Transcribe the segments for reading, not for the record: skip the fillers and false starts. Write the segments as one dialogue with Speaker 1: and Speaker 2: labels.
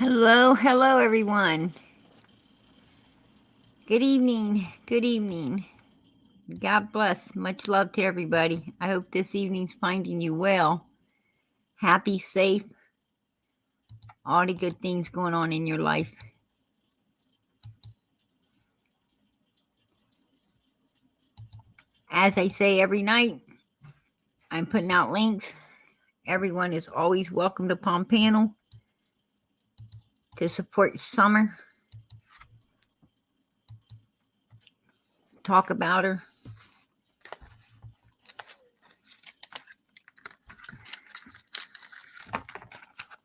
Speaker 1: Hello, hello, everyone. Good evening. Good evening. God bless. Much love to everybody. I hope this evening's finding you well, happy, safe, all the good things going on in your life. As I say every night, I'm putting out links. Everyone is always welcome to Palm Panel to support Summer. Talk about her.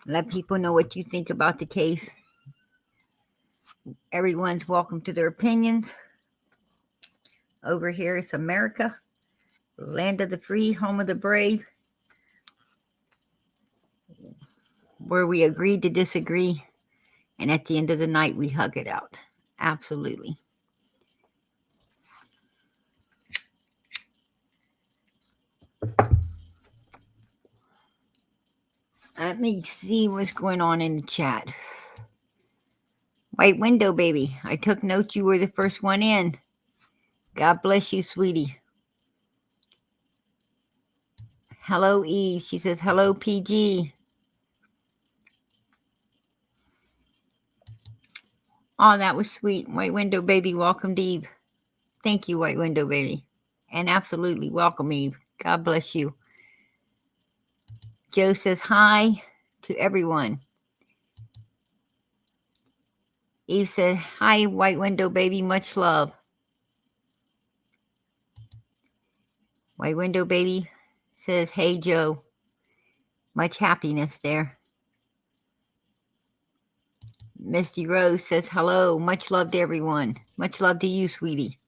Speaker 1: Let people know what you think about the case. Everyone's welcome to their opinions. Over here is America, land of the free, home of the brave, where we agree to disagree, and at the end of the night, we hug it out. Absolutely. Let me see what's going on in the chat. White window, baby. I took notes. You were the first one in. God bless you, sweetie. Hello, Eve. She says, hello, PG. Oh, that was sweet. White window, baby. Welcome, Eve. Thank you, White window, baby. And absolutely welcome, Eve. God bless you. Joe says hi to everyone. Eve said, hi, White window, baby. Much love. White window, baby says, hey, Joe. Much happiness there. Misty Rose says, hello. Much love to everyone. Much love to you, sweetie.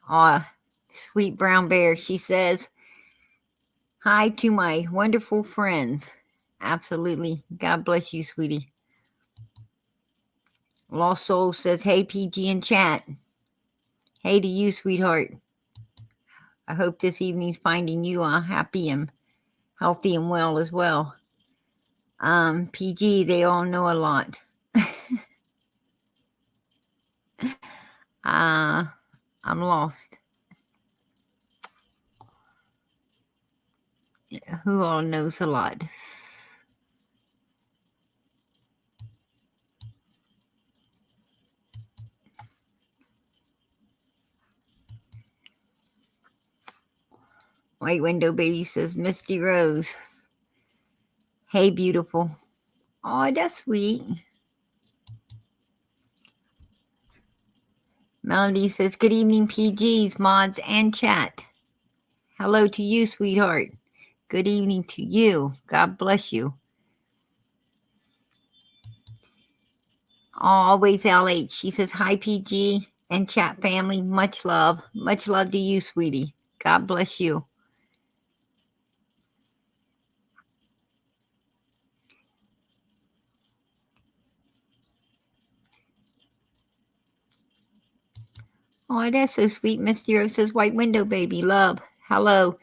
Speaker 1: Aw, sweet brown bear. She says, hi to my wonderful friends. Absolutely. God bless you, sweetie. Lost Soul says, hey, PG in chat. Hey to you, sweetheart. I hope this evening's finding you happy and healthy and well as well. PG, they all know a lot. I'm lost. Who all knows a lot? White window baby says, Misty Rose. Hey, beautiful. Oh, that's sweet. Melody says, good evening, PGs, mods, and chat. Hello to you, sweetheart. Good evening to you. God bless you. Always LH. She says, hi, PG and chat family. Much love. Much love to you, sweetie. God bless you. Oh, that's so sweet. Misty Rose says, white window baby. Love. Hello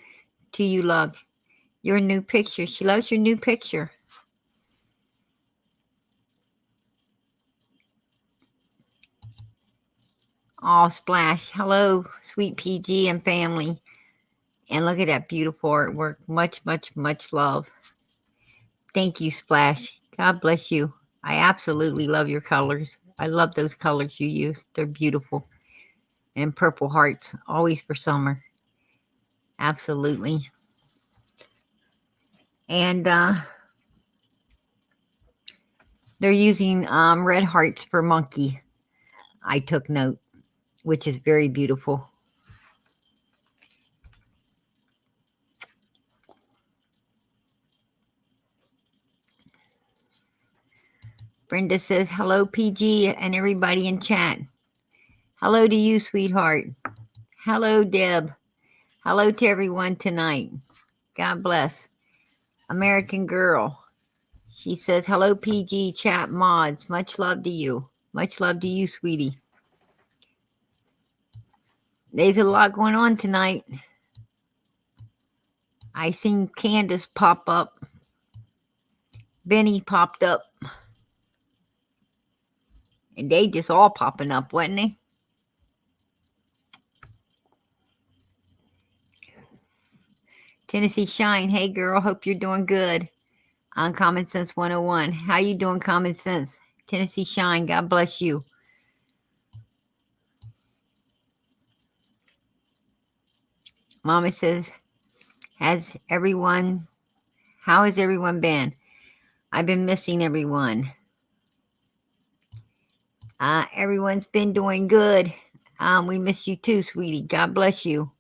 Speaker 1: to you, love. Your new picture. She loves your new picture. Oh, Splash. Hello, sweet PG and family. And look at that beautiful artwork. Much, much, much love. Thank you, Splash. God bless you. I absolutely love your colors. I love those colors you use. They're beautiful. And purple hearts, always for summer. Absolutely. And they're using red hearts for monkey. I took note, which is very beautiful. Brenda says, hello, PG, and everybody in chat. Hello to you, sweetheart. Hello, Deb. Hello to everyone tonight. God bless. American Girl. She says, hello, PG, chat mods. Much love to you. Much love to you, sweetie. There's a lot going on tonight. I seen Candace pop up. Benny popped up. And they just all popping up, wasn't they? Tennessee Shine, hey girl, hope you're doing good. On Common Sense 101. How you doing, Common Sense? Tennessee Shine, God bless you. Mama says, how has everyone been? I've been missing everyone. Everyone's been doing good. We miss you too, sweetie. God bless you.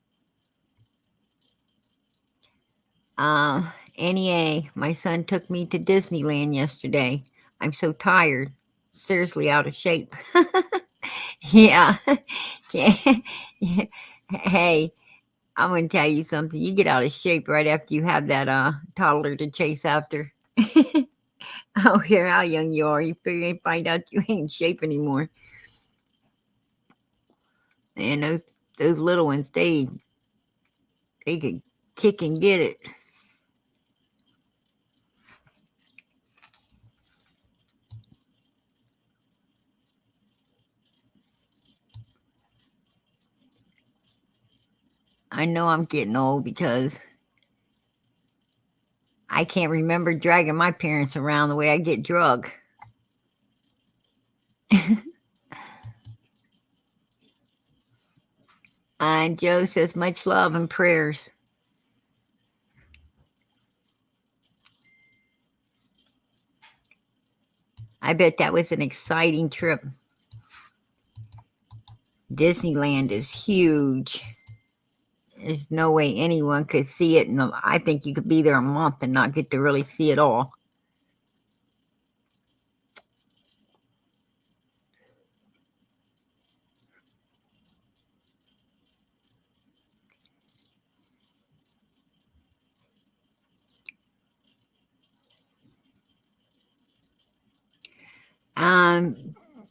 Speaker 1: NEA, my son took me to Disneyland yesterday. I'm so tired. Seriously out of shape. Yeah. Hey, I'm going to tell you something. You get out of shape right after you have that toddler to chase after. I don't care how young you are. You find out you ain't in shape anymore. And those little ones, they could kick and get it. I know I'm getting old because I can't remember dragging my parents around the way I get drug. And Joe says, much love and prayers. I bet that was an exciting trip. Disneyland is huge. There's no way anyone could see it. And I think you could be there a month and not get to really see it all.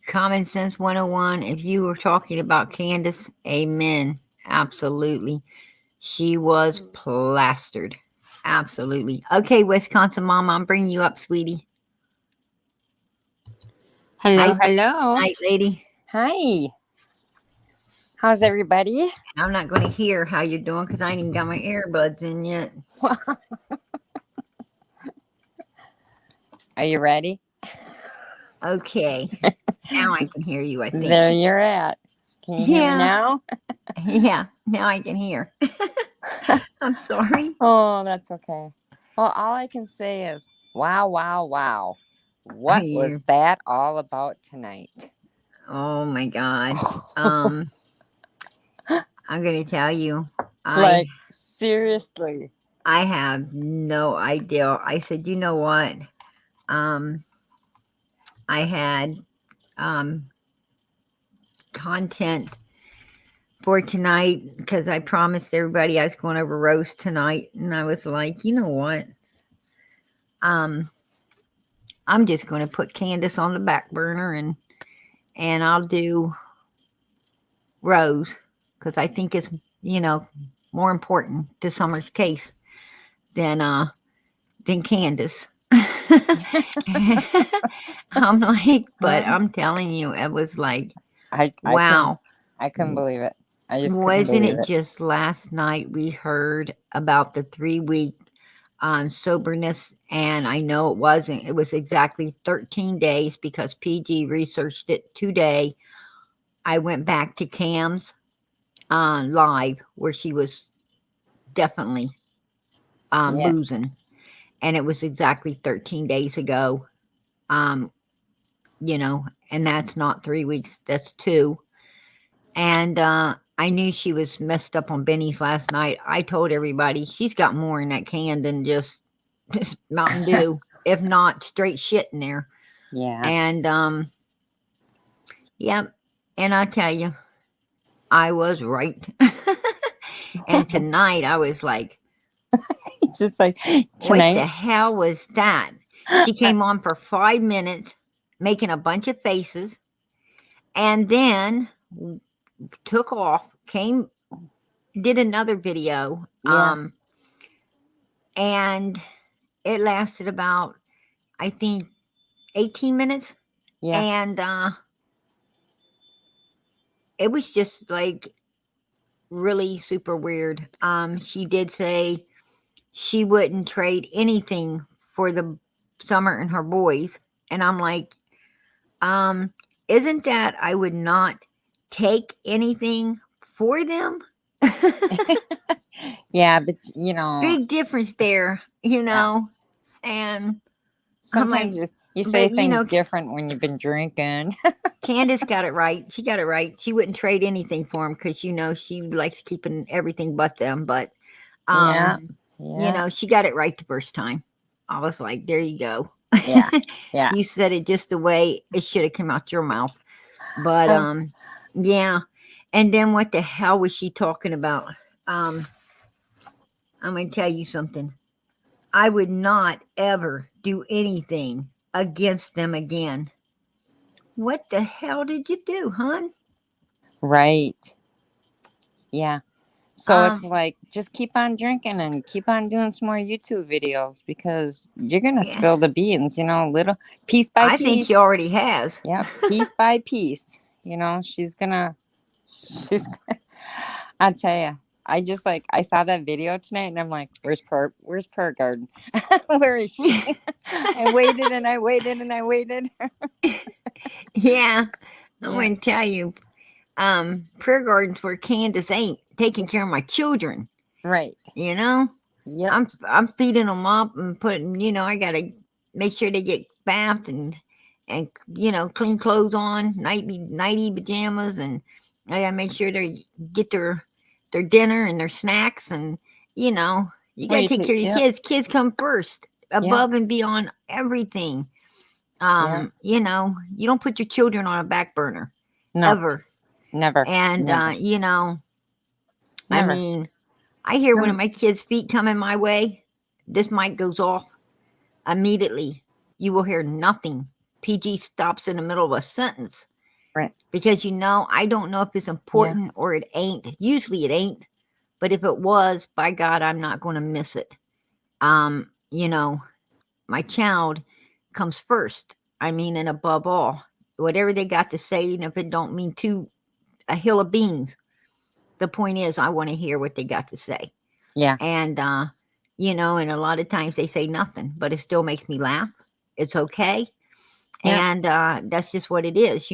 Speaker 1: Common Sense 101. If you were talking about Candace, amen. Absolutely. She was plastered. Absolutely. Okay, Wisconsin Mama, I'm bringing you up, sweetie.
Speaker 2: Hello,
Speaker 1: Hi,
Speaker 2: hello.
Speaker 1: night, lady.
Speaker 2: Hi. How's everybody?
Speaker 1: I'm not going to hear how you're doing because I ain't even got my earbuds in yet.
Speaker 2: Are you ready?
Speaker 1: Okay. Now I can hear you, I think.
Speaker 2: There you're at. Can you hear me now?
Speaker 1: Yeah, now I can hear. I'm sorry.
Speaker 2: Oh, that's okay. Well, all I can say is, wow, wow, wow. What was that all about tonight?
Speaker 1: Oh my God. I'm going to tell you.
Speaker 2: Like, seriously.
Speaker 1: I have no idea. I said, you know what? I had content for tonight because I promised everybody I was going over roast tonight, and I was like, you know what? I'm just going to put Candace on the back burner and I'll do Rose because I think it's more important to Summer's case than Candace. I'm like, but I'm telling you, it was like, wow.
Speaker 2: I couldn't believe it. I just
Speaker 1: wasn't it just last night we heard about the 3-week soberness, and I know it wasn't. It was exactly 13 days because PG researched it today. I went back to Cam's live where she was definitely losing, and it was exactly 13 days ago. And that's not 3 weeks, that's 2. And I knew she was messed up on Benny's last night. I told everybody she's got more in that can than just Mountain Dew, if not straight shit in there.
Speaker 2: Yeah.
Speaker 1: And yep. And I tell you, I was right. And tonight I was like,
Speaker 2: just like, tonight?
Speaker 1: What the hell was that? She came on for 5 minutes, making a bunch of faces, and then took off, did another video.
Speaker 2: Yeah.
Speaker 1: And it lasted about I think 18 minutes.
Speaker 2: Yeah.
Speaker 1: And it was just like really super weird. She did say she wouldn't trade anything for the summer and her boys. And I'm like, um, isn't that I would not take anything for them?
Speaker 2: Yeah, but you know,
Speaker 1: Big difference there,
Speaker 2: yeah.
Speaker 1: And I'm like,
Speaker 2: Sometimes you say
Speaker 1: but
Speaker 2: things different when you've been drinking.
Speaker 1: Candace got it right. She got it right. She wouldn't trade anything for them because she likes keeping everything but them. But
Speaker 2: Yeah.
Speaker 1: you
Speaker 2: Yeah.
Speaker 1: she got it right the first time. I was like, there you go.
Speaker 2: Yeah. Yeah.
Speaker 1: You said it just the way it should have come out your mouth. But
Speaker 2: Oh,
Speaker 1: yeah. And then what the hell was she talking about? Um, I'm gonna tell you something. I would not ever do anything against them again. What the hell did you do, hon?
Speaker 2: right. Yeah. So it's
Speaker 1: Um,
Speaker 2: like just keep on drinking and keep on doing some more YouTube videos because you're gonna
Speaker 1: yeah,
Speaker 2: spill the beans, little piece by
Speaker 1: I think he
Speaker 2: piece.
Speaker 1: already has.
Speaker 2: Yep, piece by piece. She's I tell you, I saw that video tonight and I'm like, where's Per Garden? Where is she? I waited and I waited and I waited.
Speaker 1: Yeah, I'm
Speaker 2: Yeah,
Speaker 1: gonna tell you. Prayer gardens where Candace ain't taking care of my children.
Speaker 2: right.
Speaker 1: You know,
Speaker 2: Yep.
Speaker 1: I'm feeding them up and putting. I gotta make sure they get bathed and clean clothes on, nighty pajamas, and I gotta make sure they get their dinner and their snacks, and you know you
Speaker 2: Well,
Speaker 1: gotta
Speaker 2: you
Speaker 1: take
Speaker 2: take.
Speaker 1: care of your
Speaker 2: Yep.
Speaker 1: kids. Kids come first,
Speaker 2: Yep.
Speaker 1: above and beyond everything.
Speaker 2: Yep.
Speaker 1: You don't put your children on a back burner
Speaker 2: No.
Speaker 1: ever.
Speaker 2: Never.
Speaker 1: And
Speaker 2: Never.
Speaker 1: I
Speaker 2: Never.
Speaker 1: mean, I hear one of
Speaker 2: No.
Speaker 1: my kids' feet coming my way. This mic goes off immediately. You will hear nothing. PG stops in the middle of a sentence
Speaker 2: Right.
Speaker 1: because I don't know if it's
Speaker 2: Yeah.
Speaker 1: important or it ain't. Usually it ain't, but if it was, by God, I'm not going to miss it. Um, you know, my child comes first. I mean, and above all, whatever they got to say, and if it don't mean a hill of beans, the point is I want to hear what they got to say.
Speaker 2: Yeah.
Speaker 1: And and a lot of times they say nothing, but it still makes me laugh. It's okay.
Speaker 2: Yeah.
Speaker 1: And that's just what it is.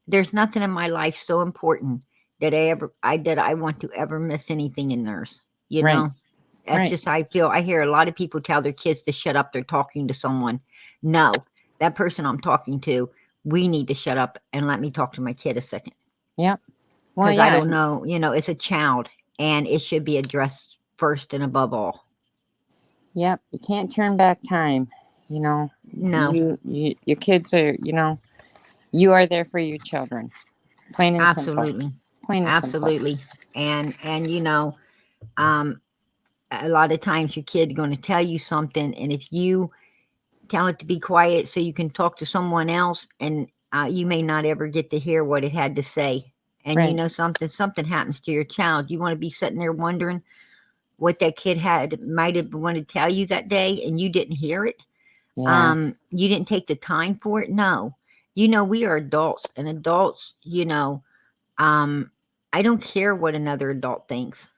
Speaker 1: There's nothing in my life so important that I want to ever miss anything in theirs. You
Speaker 2: Right.
Speaker 1: know, that's
Speaker 2: Right.
Speaker 1: just how I feel. I hear a lot of people tell their kids to shut up. They're talking to someone. No, that person I'm talking to, we need to shut up and let me talk to my kid a second.
Speaker 2: Yep. Well,
Speaker 1: Because I
Speaker 2: yeah.
Speaker 1: don't know, it's a child and it should be addressed first and above all.
Speaker 2: Yep. You can't turn back time. You know,
Speaker 1: No,
Speaker 2: your kids are, you are there for your children. Plain and simple.
Speaker 1: absolutely.
Speaker 2: Plain and simple.
Speaker 1: Absolutely. And um a lot of times your kid going to tell you something, and if you tell it to be quiet so you can talk to someone else, and you may not ever get to hear what it had to say. And
Speaker 2: Right.
Speaker 1: something happens to your child, you want to be sitting there wondering what that kid might have wanted to tell you that day and you didn't hear it.
Speaker 2: Yeah.
Speaker 1: You didn't take the time for it. No, we are adults, and adults, I don't care what another adult thinks,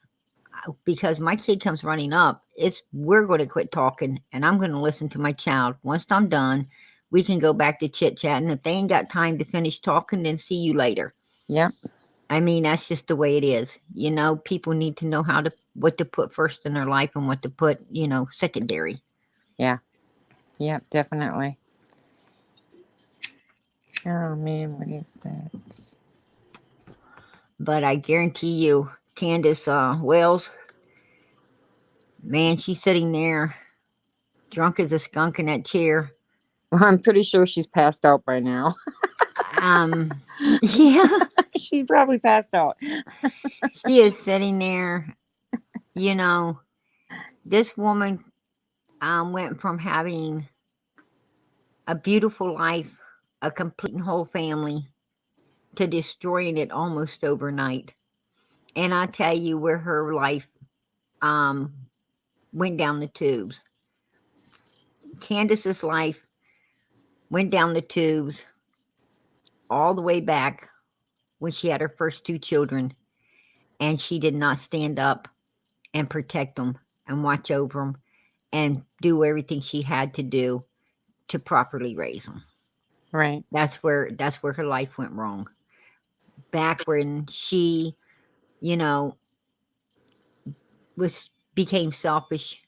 Speaker 1: because my kid comes running up. We're going to quit talking and I'm going to listen to my child. Once I'm done, we can go back to chit chatting. If they ain't got time to finish talking, then see you later.
Speaker 2: Yep.
Speaker 1: I mean, that's just the way it is. People need to know what to put first in their life and what to put, secondary.
Speaker 2: Yeah. Yep. Definitely. Oh man, what is that?
Speaker 1: But I guarantee you, Candace Wells, man, she's sitting there drunk as a skunk in that chair.
Speaker 2: Well, I'm pretty sure she's passed out by now.
Speaker 1: Yeah,
Speaker 2: She probably passed out.
Speaker 1: she is sitting there. This woman went from having a beautiful life, a complete and whole family, to destroying it almost overnight. And I tell you where her life um, went down the tubes. Candace's life went down the tubes all the way back when she had her first 2 children, and she did not stand up and protect them and watch over them and do everything she had to do to properly raise them.
Speaker 2: Right.
Speaker 1: That's where her life went wrong. Back when she, you know, became selfish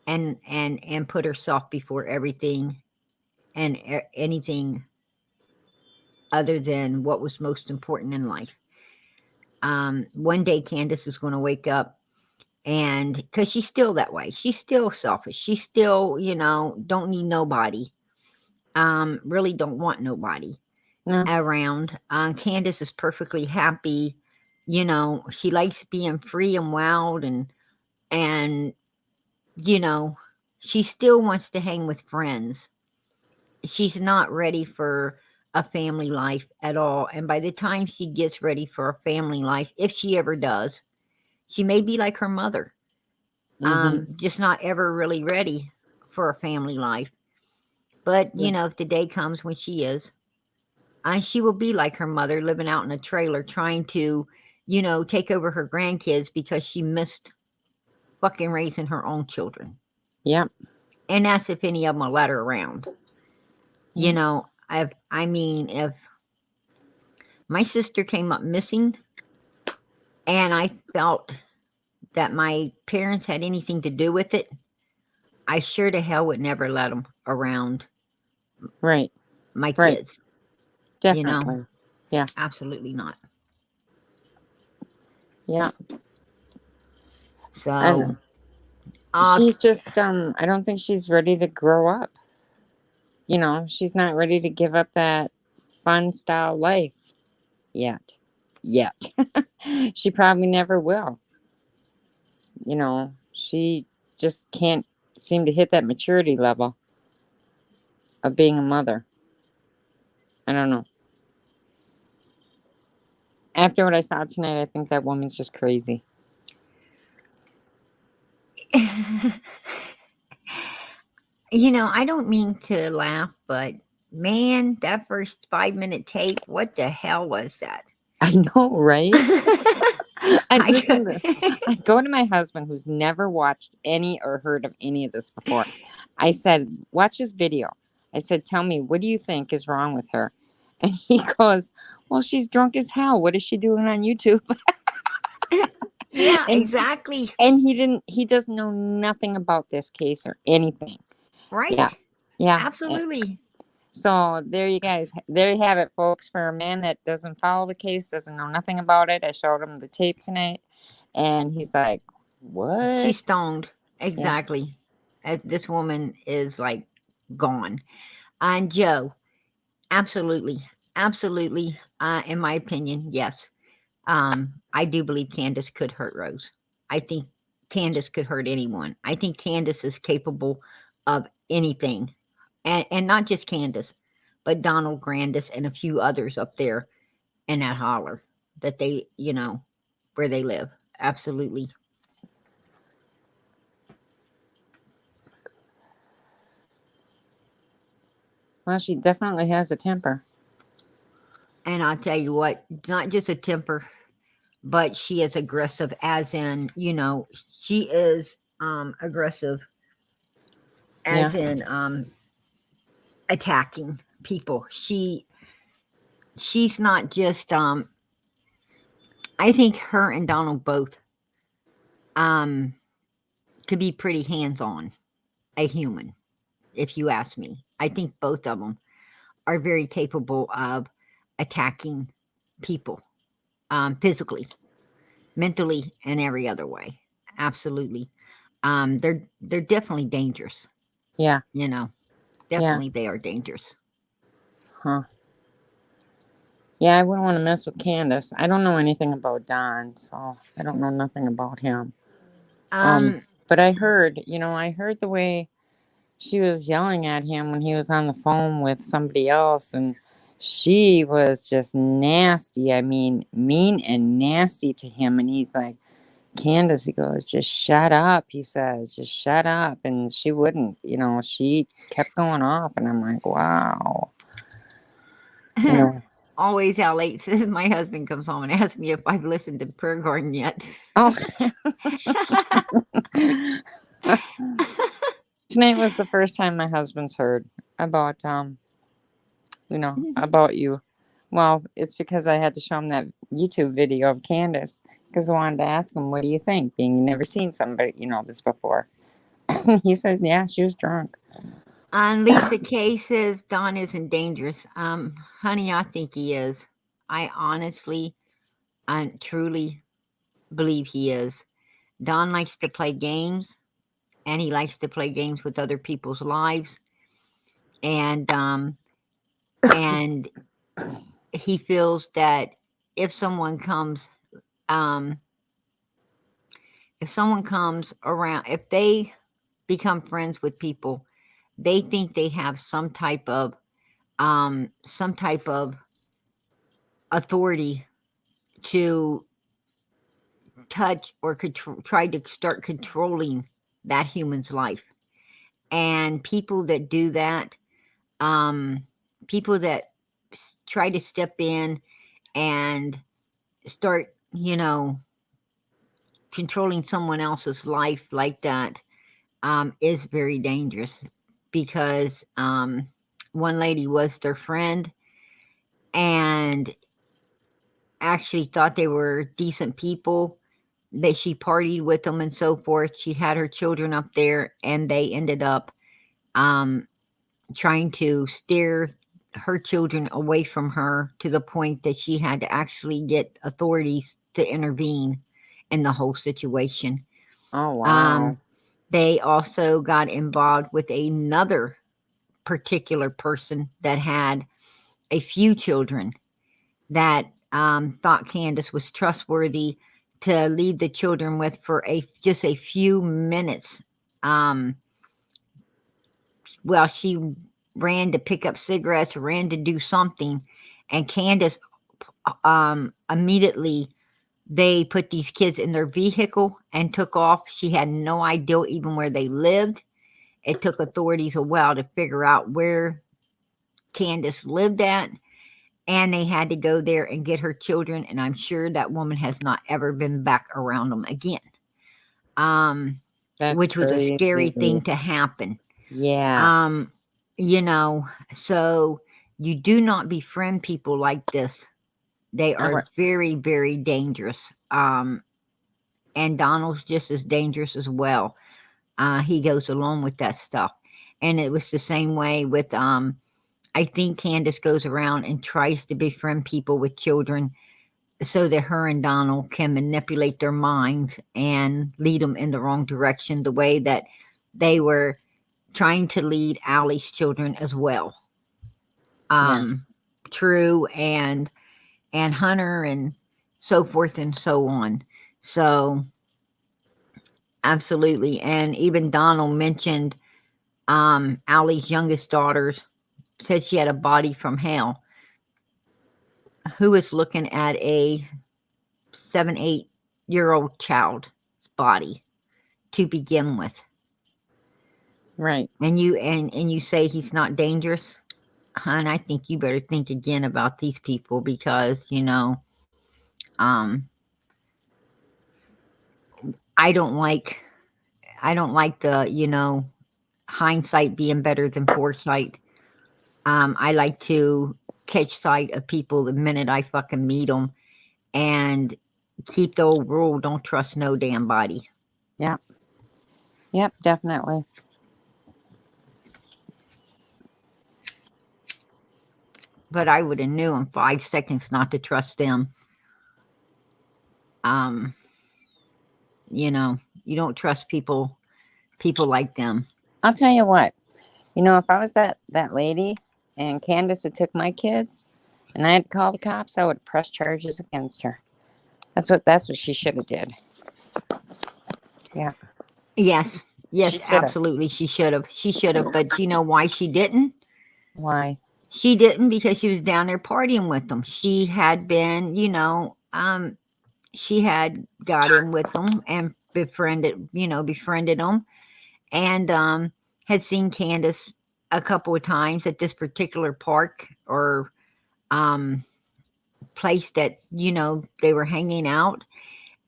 Speaker 1: and put herself before everything and anything other than what was most important in life. One day Candace is going to wake up, and because she's still that way, she's still selfish. She's still, don't need nobody. Really don't want nobody around. Candace is perfectly happy. She likes being free and wild, and she still wants to hang with friends. She's not ready for a family life at all. And by the time she gets ready for a family life, if she ever does, she may be like her mother, just not ever really ready for a family life. But, if the day comes when she is, she will be like her mother, living out in a trailer, trying to, take over her grandkids because she missed fucking raising her own children.
Speaker 2: Yep.
Speaker 1: And that's if any of them will let her around.
Speaker 2: Yep.
Speaker 1: If my sister came up missing and I felt that my parents had anything to do with it, I sure to hell would never let them around
Speaker 2: Right.
Speaker 1: my kids.
Speaker 2: Definitely. Yeah.
Speaker 1: Absolutely not.
Speaker 2: Yeah.
Speaker 1: So
Speaker 2: she's just I don't think she's ready to grow up. She's not ready to give up that fun style life yet. She probably never will. She just can't seem to hit that maturity level of being a mother. I don't know. After what I saw tonight, I think that woman's just crazy.
Speaker 1: I don't mean to laugh, but man, that first 5-minute tape, what the hell was that?
Speaker 2: I know, right? And listen to this. I go to my husband, who's never watched any or heard of any of this before. I said, watch this video. I said, tell me, what do you think is wrong with her? And he goes, well, she's drunk as hell. What is she doing on YouTube?
Speaker 1: Yeah, exactly.
Speaker 2: And he doesn't know nothing about this case or anything.
Speaker 1: Right.
Speaker 2: Yeah.
Speaker 1: Absolutely.
Speaker 2: So there you guys, there you have it, folks. For a man that doesn't follow the case, doesn't know nothing about it, I showed him the tape tonight, and he's like, "What?"
Speaker 1: She's stoned. Exactly. Yeah. This woman is like gone. And Joe, absolutely, in my opinion, yes. I do believe Candace could hurt Rose. I think Candace could hurt anyone. I think Candace is capable of anything. And not just Candace, but Donald, Grandus, and a few others up there in that holler that they, where they live. Absolutely.
Speaker 2: Well, she definitely has a temper.
Speaker 1: And I'll tell you what, not just a temper, but she is aggressive, as in, she is aggressive, as in attacking people. She's not just I think her and Donald both could be pretty hands-on, a human, if you ask me. I think both of them are very capable of attacking people, physically, mentally, and every other way. Absolutely. They're definitely dangerous.
Speaker 2: Yeah.
Speaker 1: Definitely they are dangerous.
Speaker 2: Huh. Yeah, I wouldn't want to mess with Candace. I don't know anything about Don, so I don't know nothing about him. But I heard the way she was yelling at him when he was on the phone with somebody else, and she was just nasty. I mean, mean and nasty to him. And he's like, Candace, he goes, just shut up, he says, just shut up. And she wouldn't, she kept going off. And I'm like, wow.
Speaker 1: Always how late says my husband comes home and asks me if I've listened to Prayer Garden yet.
Speaker 2: Oh. Tonight was the first time my husband's heard about, about you. Well, it's because I had to show him that YouTube video of Candace because I wanted to ask him, what do you think? Being you never seen somebody, this before. He said, yeah, she was drunk.
Speaker 1: Lisa K says Don isn't dangerous. Honey, I think he is. I honestly, I truly believe he is. Don likes to play games, and he likes to play games with other people's lives. And he feels that if someone comes around, if they become friends with people, they think they have some type of authority to touch or try to start controlling that human's life. And people that do that, people that try to step in and start, controlling someone else's life like that, is very dangerous because one lady was their friend and actually thought they were decent people, that she partied with them and so forth. She had her children up there and they ended up trying to steer her children away from her to the point that she had to actually get authorities to intervene in the whole situation.
Speaker 2: Oh, wow.
Speaker 1: They also got involved with another particular person that had a few children that thought Candace was trustworthy to leave the children with for just a few minutes. Well, she ran to pick up cigarettes, ran to do something, and Candace immediately, they put these kids in their vehicle and took off. She had no idea even where they lived. It took authorities a while to figure out where Candace lived at, and they had to go there and get her children, and I'm sure that woman has not ever been back around them again. Which was a scary thing to happen.
Speaker 2: Yeah.
Speaker 1: So you do not befriend people like this. They are very, very dangerous. And Donald's just as dangerous as well. He goes along with that stuff. And it was the same way with, I think Candace goes around and tries to befriend people with children so that her and Donald can manipulate their minds and lead them in the wrong direction, the way that they were trying to lead Allie's children as well. True and Hunter and so forth and so on. So absolutely. And even Donald mentioned Allie's youngest daughter said she had a body from hell. Who is looking at a 7-8-year-old child body to begin with?
Speaker 2: Right.
Speaker 1: And you say he's not dangerous? Hon, I think you better think again about these people because, I don't like the, hindsight being better than foresight. I like to catch sight of people the minute I fucking meet them and keep the old rule, don't trust no damn body.
Speaker 2: Yeah. Yep, definitely.
Speaker 1: But I would have knew in 5 seconds not to trust them. You don't trust people like them.
Speaker 2: I'll tell you what, if I was that lady and Candace had took my kids and I had to call the cops, I would press charges against her. That's what she should have did. Yeah.
Speaker 1: Yes, absolutely. She should have. But you know why she didn't?
Speaker 2: Why?
Speaker 1: She didn't because she was down there partying with them. She had been, she had got in with them and befriended them, and had seen Candace a couple of times at this particular park or um, place that they were hanging out.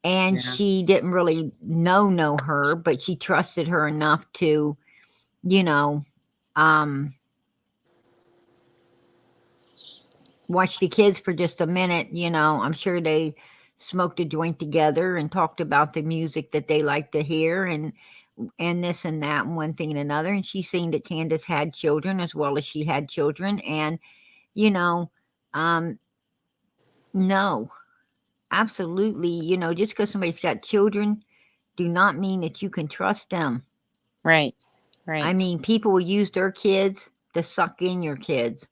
Speaker 1: And
Speaker 2: Yeah.
Speaker 1: she didn't really know her, but she trusted her enough to, you know, um, watch the kids for just a minute. I'm sure they smoked a joint together and talked about the music that they like to hear, and this and that and one thing and another. And she seen that Candace had children as well as she had children. And, you know, um, no, absolutely, just because somebody's got children do not mean that you can trust them.
Speaker 2: Right.
Speaker 1: I
Speaker 2: Right.
Speaker 1: mean, people will use their kids to suck in your kids.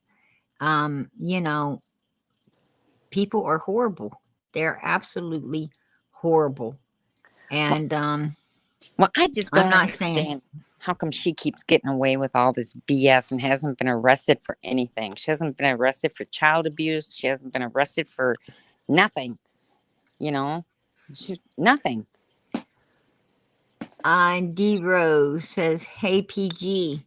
Speaker 1: People are horrible. They're absolutely horrible.
Speaker 2: Well,
Speaker 1: And
Speaker 2: well, I just
Speaker 1: I'm
Speaker 2: don't
Speaker 1: not saying,
Speaker 2: understand how come she keeps getting away with all this BS and hasn't been arrested for anything. She hasn't been arrested for child abuse. She hasn't been arrested for nothing. You know, she's nothing.
Speaker 1: D Rose says, "Hey PG,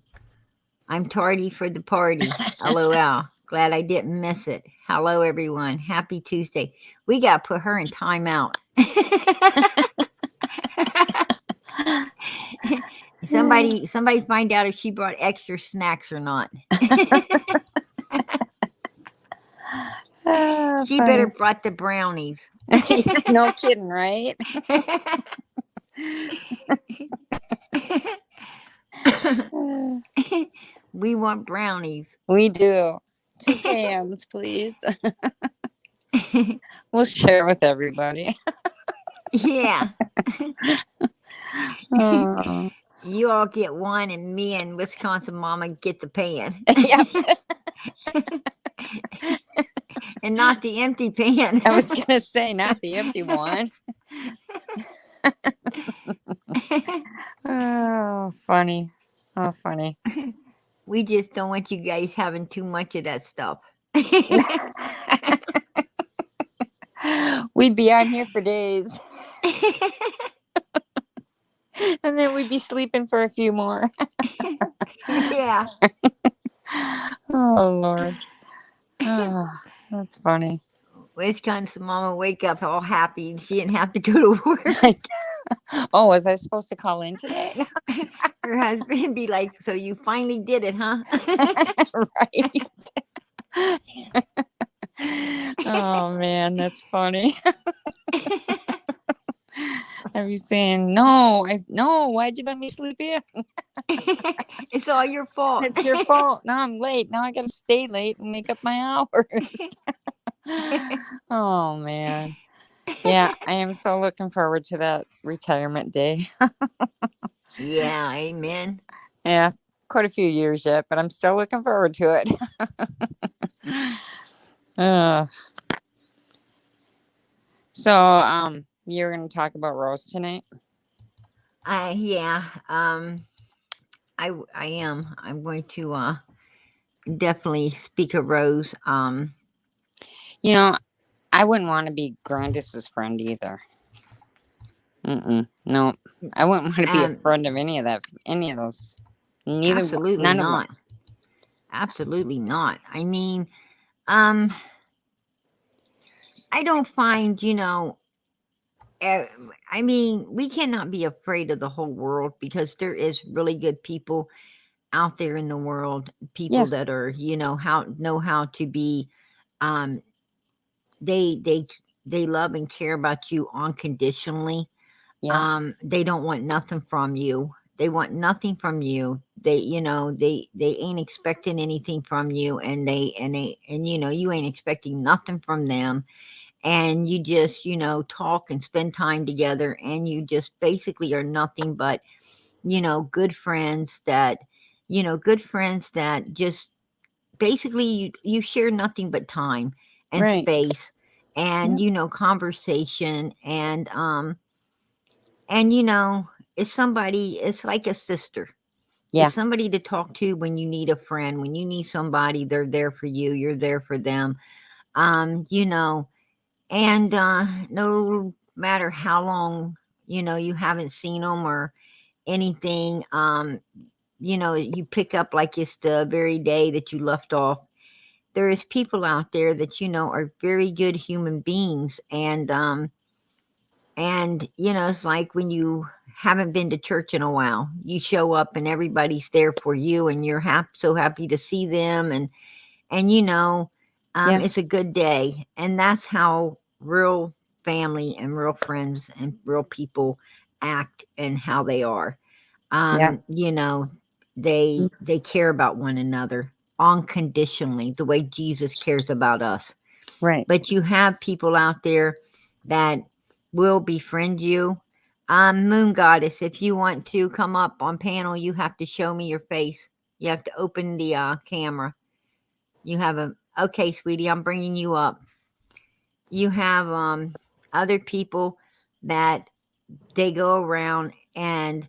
Speaker 1: I'm tardy for the party. LOL. Glad I didn't miss it. Hello everyone. Happy Tuesday. We got to put her in timeout." Somebody find out if she brought extra snacks or not. She better
Speaker 2: Funny.
Speaker 1: brought the brownies.
Speaker 2: No kidding, right?
Speaker 1: We want brownies.
Speaker 2: We do. 2 cans, please. We'll share with everybody.
Speaker 1: Yeah.
Speaker 2: Oh.
Speaker 1: You all get one, and me and Wisconsin Mama get the pan.
Speaker 2: Yep.
Speaker 1: And not the empty pan.
Speaker 2: I was going to say, not the empty one. Oh, funny. Oh, funny.
Speaker 1: We just don't want you guys having too much of that stuff.
Speaker 2: We'd be on here for days. And then we'd be sleeping for a few more.
Speaker 1: Yeah.
Speaker 2: Oh, Lord. Oh, that's funny.
Speaker 1: Wisconsin Mama wake up all happy and she didn't have to go to work.
Speaker 2: Oh, was I supposed to call in today?
Speaker 1: Her husband be like, "So you finally did it, huh?"
Speaker 2: Right. Oh, man, that's funny. I'd be saying, no, why'd you let me sleep here?
Speaker 1: It's all your fault.
Speaker 2: It's your fault. Now I'm late. Now I got to stay late and make up my hours. Oh, man. Yeah, I am so looking forward to that retirement day.
Speaker 1: Yeah, amen.
Speaker 2: Yeah, quite a few years yet, but I'm still looking forward to it. So, you're going to talk about Rose tonight?
Speaker 1: Yeah. I am. I'm going to definitely speak of Rose.
Speaker 2: You know, I wouldn't want to be Grandus's friend either. No, I wouldn't want to be a friend of any of those.
Speaker 1: Absolutely
Speaker 2: None of
Speaker 1: not.
Speaker 2: them.
Speaker 1: Absolutely not. I mean, I don't find, I mean, we cannot be afraid of the whole world because there is really good people out there in the world, people
Speaker 2: Yes.
Speaker 1: that are, know how to be, um, they love and care about you unconditionally.
Speaker 2: Yeah.
Speaker 1: They don't want nothing from you. They want nothing from you. They ain't expecting anything from you, and you ain't expecting nothing from them. And you just, talk and spend time together, and you just basically are nothing but, good friends that just basically you share nothing but time and
Speaker 2: Right.
Speaker 1: space and,
Speaker 2: Yeah.
Speaker 1: conversation and it's like a sister.
Speaker 2: Yeah.
Speaker 1: It's somebody to talk to when you need a friend. When you need somebody, they're there for you. You're there for them. Um, you know, And no matter how long, you haven't seen them or anything, you pick up like it's the very day that you left off. There is people out there that are very good human beings, and it's like when you haven't been to church in a while, you show up and everybody's there for you, and you're so happy to see them, and
Speaker 2: Yeah.
Speaker 1: it's a good day. And that's how real family and real friends and real people act and how they are.
Speaker 2: Yeah.
Speaker 1: They care about one another unconditionally, the way Jesus cares about us.
Speaker 2: Right.
Speaker 1: But you have people out there that will befriend you. Moon Goddess, if you want to come up on panel, you have to show me your face. You have to open the camera. You have okay, sweetie, I'm bringing you up. You have other people that they go around, and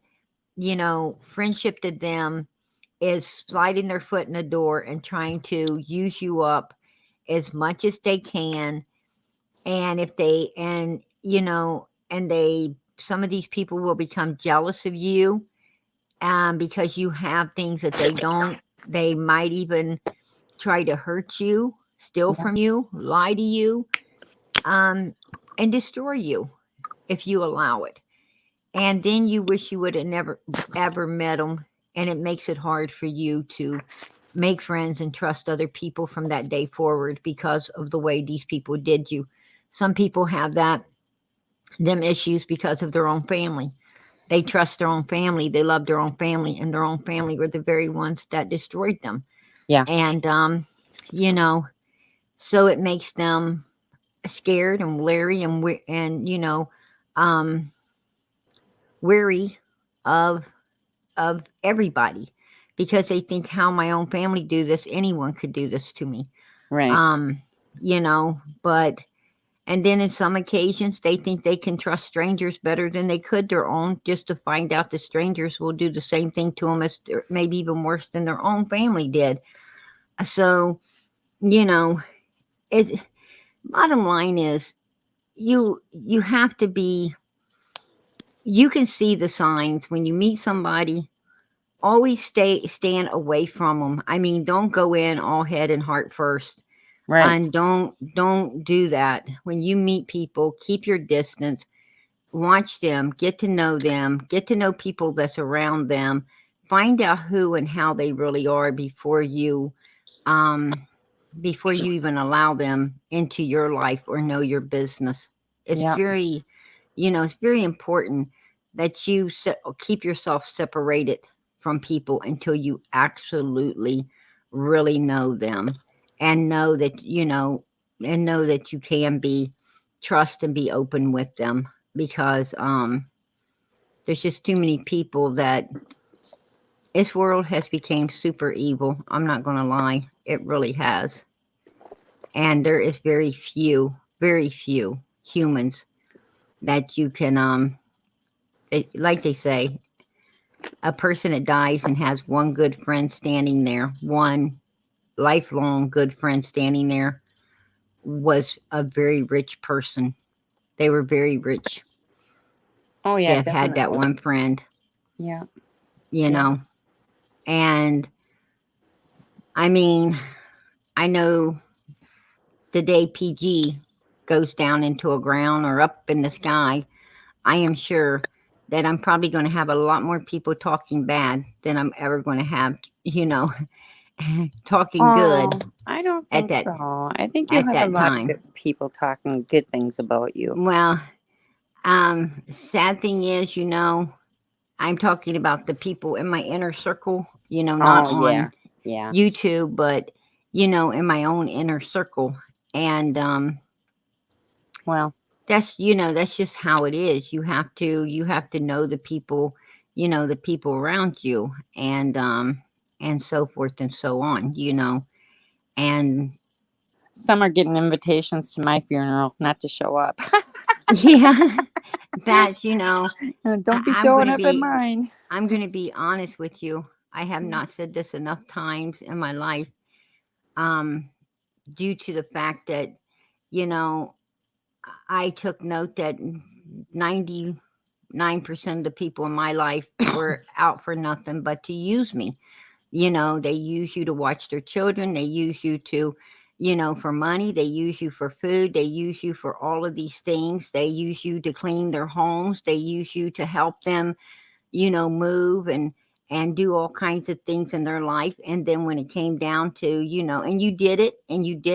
Speaker 1: friendship to them is sliding their foot in the door and trying to use you up as much as they can. And if they, and they, some of these people will become jealous of you, because you have things that they don't. They might even try to hurt you, steal
Speaker 2: Yeah.
Speaker 1: from you, lie to you, um, and destroy you if you allow it. And then you wish you would have never ever met them, and it makes it hard for you to make friends and trust other people from that day forward because of the way these people did you. Some people have them issues because of their own family. They trust their own family, they love their own family, and their own family were the very ones that destroyed them.
Speaker 2: Yeah.
Speaker 1: And you know, so it makes them scared and leery and um weary of everybody, because they think, how my own family do this, anyone could do this to me.
Speaker 2: Right.
Speaker 1: um but and then in some occasions they think they can trust strangers better than they could their own, just to find out that strangers will do the same thing to them, as maybe even worse than their own family did. So you know it bottom line is, you have to be, you can see the signs when you meet somebody. Always stand away from them. I mean, don't go in all head and heart first,
Speaker 2: Right.
Speaker 1: and don't do that. When you meet people, keep your distance. Watch them, get to know people that's around them. Find out who and how they really are um before you even allow them into your life or know your business. It's
Speaker 2: Yeah.
Speaker 1: very, it's very important that you keep yourself separated from people until you absolutely really know them, and know that you can be trust and be open with them, because there's just too many people that this world has become super evil. I'm not going to lie, it really has. And there is very few humans that you can like they say, a person that dies and has one good friend standing there, one lifelong good friend standing there, was a very rich person. They were very rich.
Speaker 2: Oh yeah,
Speaker 1: Death had that
Speaker 2: definitely.
Speaker 1: one friend,
Speaker 2: Yeah.
Speaker 1: you
Speaker 2: Yeah.
Speaker 1: know. And I mean, I know the day PG goes down into a ground or up in the sky, I am sure that I'm probably going to have a lot more people talking bad than I'm ever going to have, you know, talking good
Speaker 2: Oh, I don't
Speaker 1: at
Speaker 2: think
Speaker 1: that
Speaker 2: so. I think you'll
Speaker 1: at
Speaker 2: have a
Speaker 1: that
Speaker 2: lot of
Speaker 1: time.
Speaker 2: good people talking good things about you.
Speaker 1: Well, sad thing is, I'm talking about the people in my inner circle, not
Speaker 2: Oh yeah.
Speaker 1: on
Speaker 2: Yeah.
Speaker 1: YouTube, but in my own inner circle. And
Speaker 2: Well,
Speaker 1: that's just how it is. You have to know the people, the people around you, and so forth and so on, and
Speaker 2: some are getting invitations to my funeral not to show up.
Speaker 1: yeah, that's
Speaker 2: Don't be
Speaker 1: I'm
Speaker 2: showing
Speaker 1: gonna
Speaker 2: up at
Speaker 1: be
Speaker 2: mine.
Speaker 1: I'm gonna be honest with you. I have not said this enough times in my life, um due to the fact that you know I took note that 99% of the people in my life were out for nothing but to use me. They use you to watch their children. They use you to, for money. They use you for food. They use you for all of these things. They use you to clean their homes. They use you to help them, move and do all kinds of things in their life. And then when it came down to, and you did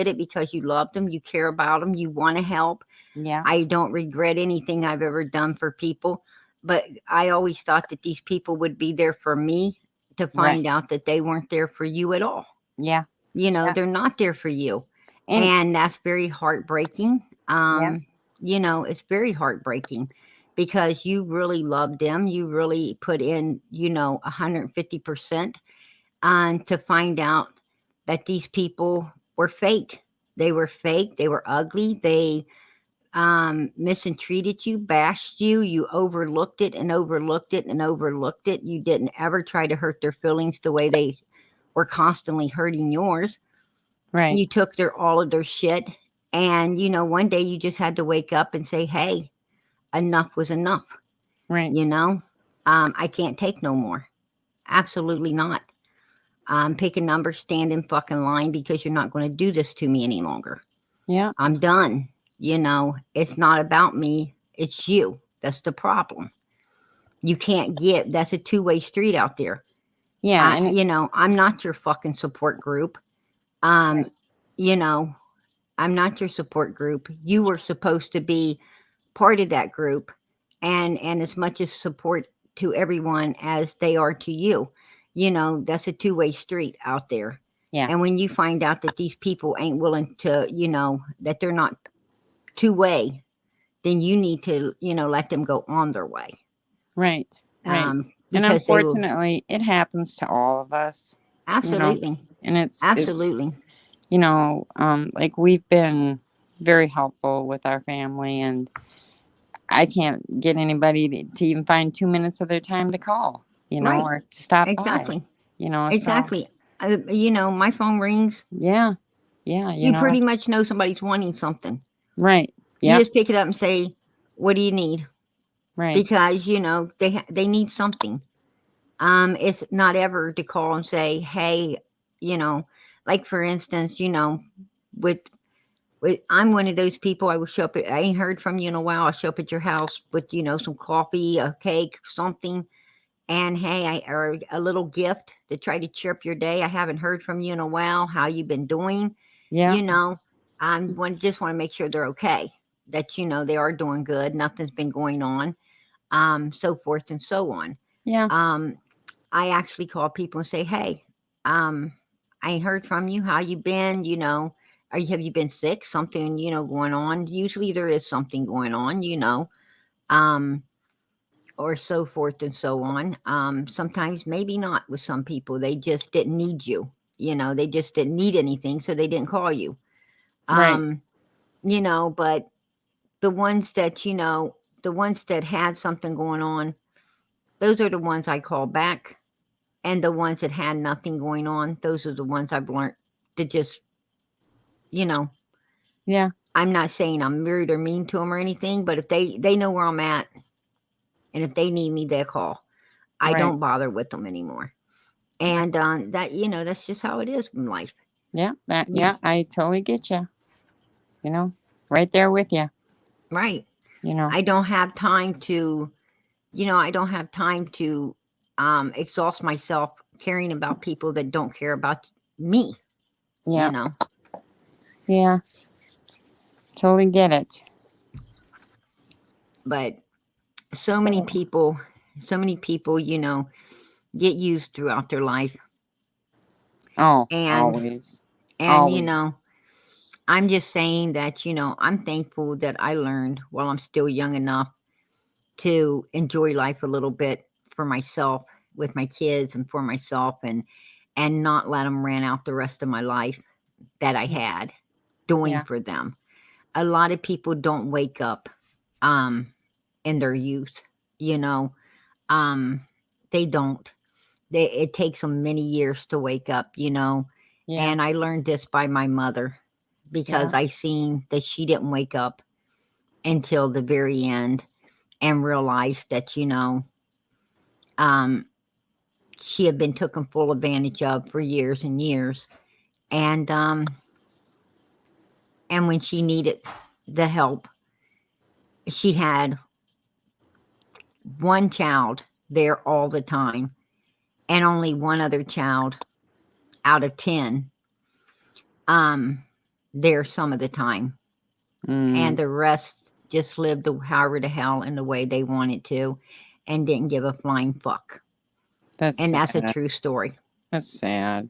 Speaker 1: it because you loved them, you care about them, you want to help.
Speaker 2: Yeah.
Speaker 1: I don't regret anything I've ever done for people, but I always thought that these people would be there for me, to
Speaker 2: Right.
Speaker 1: find out that they weren't there for you at all.
Speaker 2: Yeah. Yeah.
Speaker 1: They're not there for you.
Speaker 2: And
Speaker 1: And that's very heartbreaking.
Speaker 2: yeah.
Speaker 1: It's very heartbreaking because you really loved them. You really put in, 150%, and to find out that these people were fake. They were fake. They were ugly. They mistreated you, bashed you. You overlooked it and overlooked it and overlooked it. You didn't ever try to hurt their feelings the way they were constantly hurting yours.
Speaker 2: Right.
Speaker 1: You took all of their shit, and one day you just had to wake up and say, "Hey, enough was enough."
Speaker 2: Right.
Speaker 1: I can't take no more. Absolutely not. Pick a number, stand in fucking line, because you're not going to do this to me any longer.
Speaker 2: Yeah.
Speaker 1: I'm done. It's not about me. It's you. That's the problem. You can't get. That's a two-way street out there.
Speaker 2: Yeah. And
Speaker 1: I'm not your fucking support group. Um,
Speaker 2: right.
Speaker 1: you know, I'm not your support group. You were supposed to be part of that group, and as much as support to everyone as they are to you. That's a two-way street out there.
Speaker 2: Yeah.
Speaker 1: And when you find out that these people ain't willing to, that they're not two-way, then you need to, let them go on their way.
Speaker 2: Right. Right. And
Speaker 1: Because they will.
Speaker 2: unfortunately, it happens to all of us.
Speaker 1: Absolutely.
Speaker 2: And it's
Speaker 1: Absolutely.
Speaker 2: like we've been very helpful with our family, and I can't get anybody to even find 2 minutes of their time to call,
Speaker 1: Right.
Speaker 2: or to stop by,
Speaker 1: Exactly.
Speaker 2: so
Speaker 1: Exactly. My phone rings.
Speaker 2: yeah, yeah,
Speaker 1: You pretty much know somebody's wanting something.
Speaker 2: right,
Speaker 1: You
Speaker 2: yep,
Speaker 1: just pick it up and say, "What do you need?"
Speaker 2: right,
Speaker 1: Because they need something. It's not ever to call and say, "Hey," like for instance, with I'm one of those people. I will show up. I ain't heard from you in a while. I'll show up at your house with some coffee, a cake, something, and hey, or a little gift to try to cheer up your day. I haven't heard from you in a while. How you been doing?
Speaker 2: yeah,
Speaker 1: Just want to make sure they're okay. That they are doing good. Nothing's been going on. So forth and so on.
Speaker 2: yeah,
Speaker 1: Um, I actually call people and say, "Hey, I ain't heard from you. How you been? Have you been sick? Something going on? Usually there is something going on. Um, or so forth and so on. Sometimes maybe not with some people. They just didn't need you. They just didn't need anything, so they didn't call you.
Speaker 2: right,
Speaker 1: Um, but the ones that the ones that had something going on, those are the ones I call back. And the ones that had nothing going on, those are the ones I've learned to just, you know,
Speaker 2: yeah,
Speaker 1: I'm not saying I'm rude or mean to them or anything, but if they know where I'm at, and if they need me, they'll call. I
Speaker 2: right,
Speaker 1: don't bother with them anymore.
Speaker 2: right,
Speaker 1: And that's just how it is in life.
Speaker 2: yeah,
Speaker 1: Yeah,
Speaker 2: yeah, I totally get you, right there with you,
Speaker 1: right.
Speaker 2: you know,
Speaker 1: I don't have time to, I don't have time to exhaust myself caring about people that don't care about me. You
Speaker 2: yeah,
Speaker 1: know,
Speaker 2: yeah, totally get it.
Speaker 1: but so many
Speaker 2: So,
Speaker 1: people, so many people, get used throughout their life.
Speaker 2: oh,
Speaker 1: And
Speaker 2: always,
Speaker 1: and
Speaker 2: always,
Speaker 1: I'm just saying that, I'm thankful that I learned while I'm still young enough to enjoy life a little bit for myself, with my kids and for myself, and not let them ran out the rest of my life that I
Speaker 2: yeah,
Speaker 1: had doing
Speaker 2: yeah,
Speaker 1: for them. A lot of people don't wake up um in their youth, you know. Um they don't. It takes them many years to wake up.
Speaker 2: yeah,
Speaker 1: And I learned this by my mother,
Speaker 2: yeah,
Speaker 1: because I seen that she didn't wake up until the very end and realized that, she had been taken full advantage of for years and years. And when she needed the help, she had one child there all the time and only one other child out of 10 there some of the time. And the rest just lived however the hell in the way they wanted to and didn't give a flying fuck. That's a true story.
Speaker 2: That's sad.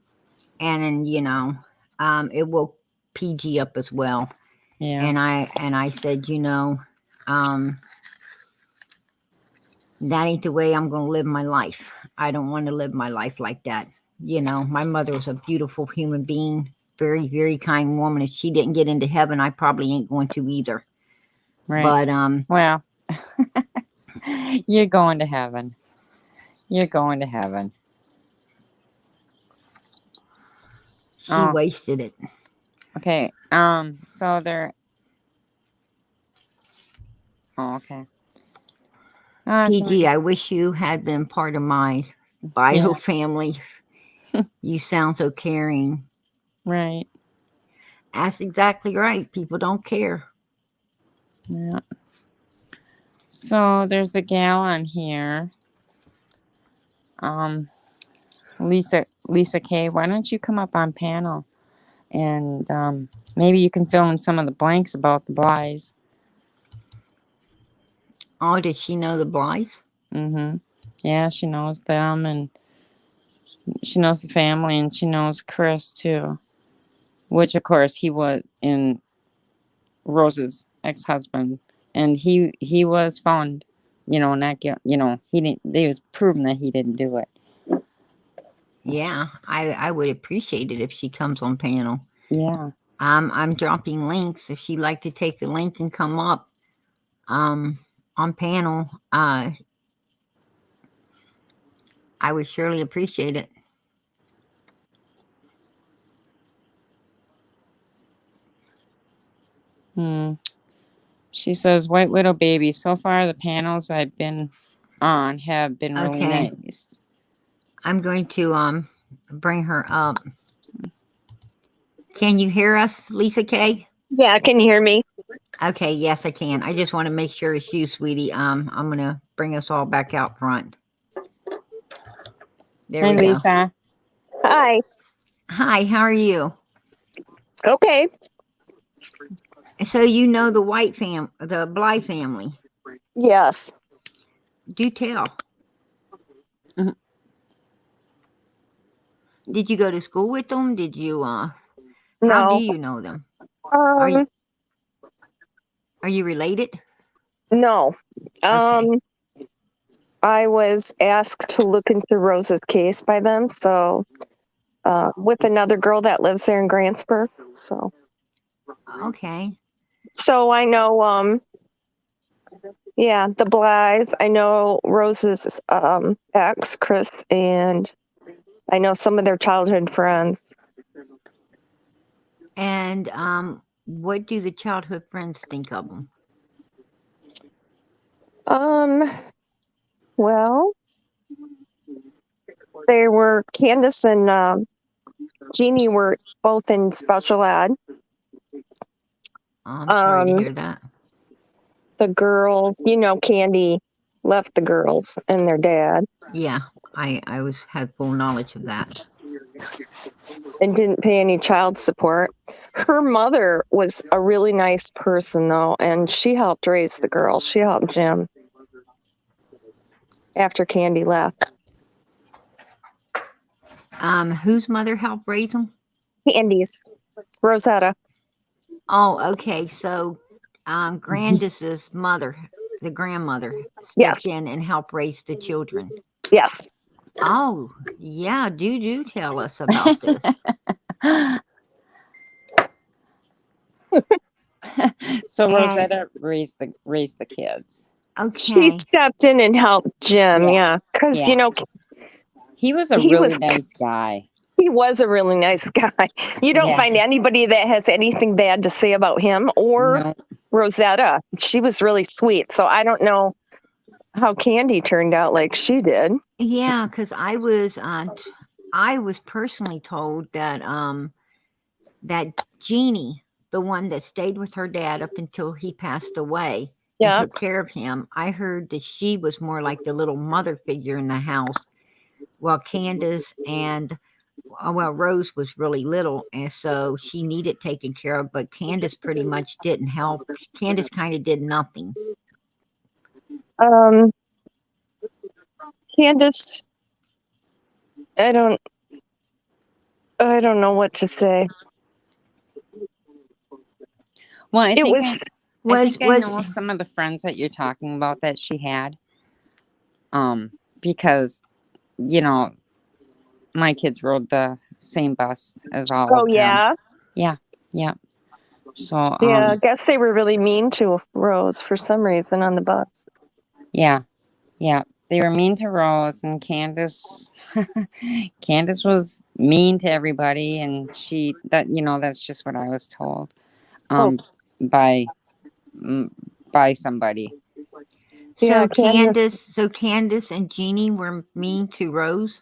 Speaker 1: And it will PG up as well.
Speaker 2: Yeah.
Speaker 1: And I said, that ain't the way I'm going to live my life. I don't want to live my life like that. My mother was a beautiful human being, very, very kind woman. If she didn't get into heaven, I probably ain't going to either.
Speaker 2: Right.
Speaker 1: But,
Speaker 2: well, you're going to heaven. You're going to heaven.
Speaker 1: She wasted it.
Speaker 2: Okay. So they're. Oh, okay.
Speaker 1: PG, I wish you had been part of my bio family. You sound so caring.
Speaker 2: Right.
Speaker 1: That's exactly right. People don't care.
Speaker 2: Yeah. So there's a gal on here. Lisa K, why don't you come up on panel and maybe you can fill in some of the blanks about the Blyes.
Speaker 1: Oh, did she know the Blyes?
Speaker 2: Mm-hmm. Yeah, she knows them and she knows the family and she knows Chris too. Which of course he was in Rose's ex-husband. And he was found, not guilty. He didn't. It was proven that he didn't do it.
Speaker 1: Yeah, I would appreciate it if she comes on panel.
Speaker 2: Yeah.
Speaker 1: I'm dropping links if she'd like to take the link and come up on panel. I would surely appreciate it.
Speaker 2: She says, White Widow Baby, so far the panels I've been on have been really nice.
Speaker 1: I'm going to bring her up. Can you hear us, Lisa K?
Speaker 3: Yeah, can you hear me?
Speaker 1: Okay, yes, I can. I just want to make sure it's you, sweetie. I'm going to bring us all back out front. There we go.
Speaker 2: Lisa.
Speaker 3: Hi.
Speaker 1: Hi, how are you?
Speaker 3: Okay.
Speaker 1: So you know the the Blye family?
Speaker 3: Yes.
Speaker 1: Do tell. Mm-hmm. Did you go to school with them? Did you
Speaker 3: No.
Speaker 1: How do you know them? Are you related?
Speaker 3: No.
Speaker 1: Okay.
Speaker 3: I was asked to look into Rose's case by them, so with another girl that lives there in Grantsburg. So
Speaker 1: okay.
Speaker 3: So I know the Blyes. I know Rose's ex, Chris, and I know some of their childhood friends.
Speaker 1: And what do the childhood friends think of them?
Speaker 3: Well, they were Candace and Jeannie were both in special ed.
Speaker 1: I'm sorry to hear that.
Speaker 3: The girls, Candy left the girls and their dad.
Speaker 1: Yeah, I had full knowledge of that.
Speaker 3: And didn't pay any child support. Her mother was a really nice person, though, and she helped raise the girls. She helped Jim after Candy left.
Speaker 1: Whose mother helped raise them?
Speaker 3: Candy's. Rosetta.
Speaker 1: Oh, okay. So, Grandus's mother, the grandmother,
Speaker 3: Yes.
Speaker 1: stepped in and helped raise the children.
Speaker 3: Yes.
Speaker 1: Oh, yeah. Do tell us about this.
Speaker 2: So Rosetta raised the kids.
Speaker 1: Okay.
Speaker 3: She stepped in and helped Jim, because
Speaker 2: he was a really nice guy.
Speaker 3: He was a really nice guy. You don't find anybody that has anything bad to say about him or Rosetta. She was really sweet. So I don't know how Candy turned out like she did.
Speaker 1: Yeah, because I was personally told that that Jeannie, the one that stayed with her dad up until he passed away and
Speaker 3: Yeah.
Speaker 1: took care of him, I heard that she was more like the little mother figure in the house, while Candace and Rose was really little, and so she needed taken care of, but Candace pretty much didn't help. Candace kind of did nothing.
Speaker 3: Candace, I don't know what to say.
Speaker 2: Well, I
Speaker 3: It
Speaker 2: think
Speaker 3: was
Speaker 2: I know some of the friends that you're talking about that she had. Because, you know, my kids rode the same bus as all of them.
Speaker 3: yeah.
Speaker 2: Yeah. So,
Speaker 3: Yeah, I guess they were really mean to Rose for some reason on the bus.
Speaker 2: Yeah. They were mean to Rose, and Candace. Candace was mean to everybody, and that's just what I was told. By somebody.
Speaker 1: So
Speaker 3: Yeah,
Speaker 1: Candace and Jeannie were mean to Rose,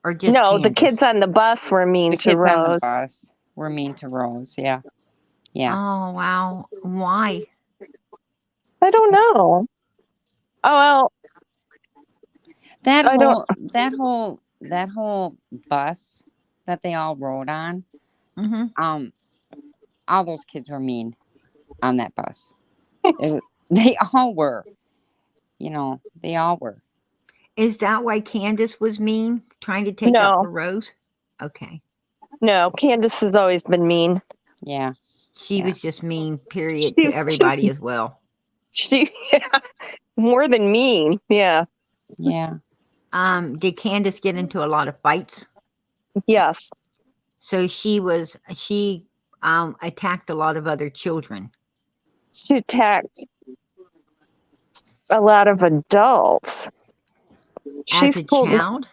Speaker 1: or just
Speaker 3: no,
Speaker 1: Candace?
Speaker 3: the kids on the bus were mean
Speaker 2: The
Speaker 3: to
Speaker 2: kids on the
Speaker 3: Rose.
Speaker 2: bus were mean to Rose. Yeah.
Speaker 1: Oh wow, why?
Speaker 3: I don't know. Oh well,
Speaker 2: that whole bus that they all rode on.
Speaker 1: Mm-hmm.
Speaker 2: All those kids were mean on that bus. They all were. They all were.
Speaker 1: Is that why Candace was mean, trying to take up for Rose? Okay.
Speaker 3: No, Candace has always been mean.
Speaker 1: Yeah. She was just mean, period, to everybody as well.
Speaker 3: More than mean. Yeah.
Speaker 2: Yeah.
Speaker 1: Did Candace get into a lot of fights?
Speaker 3: Yes.
Speaker 1: So she attacked a lot of other children.
Speaker 3: She attacked a lot of adults.
Speaker 1: As a child?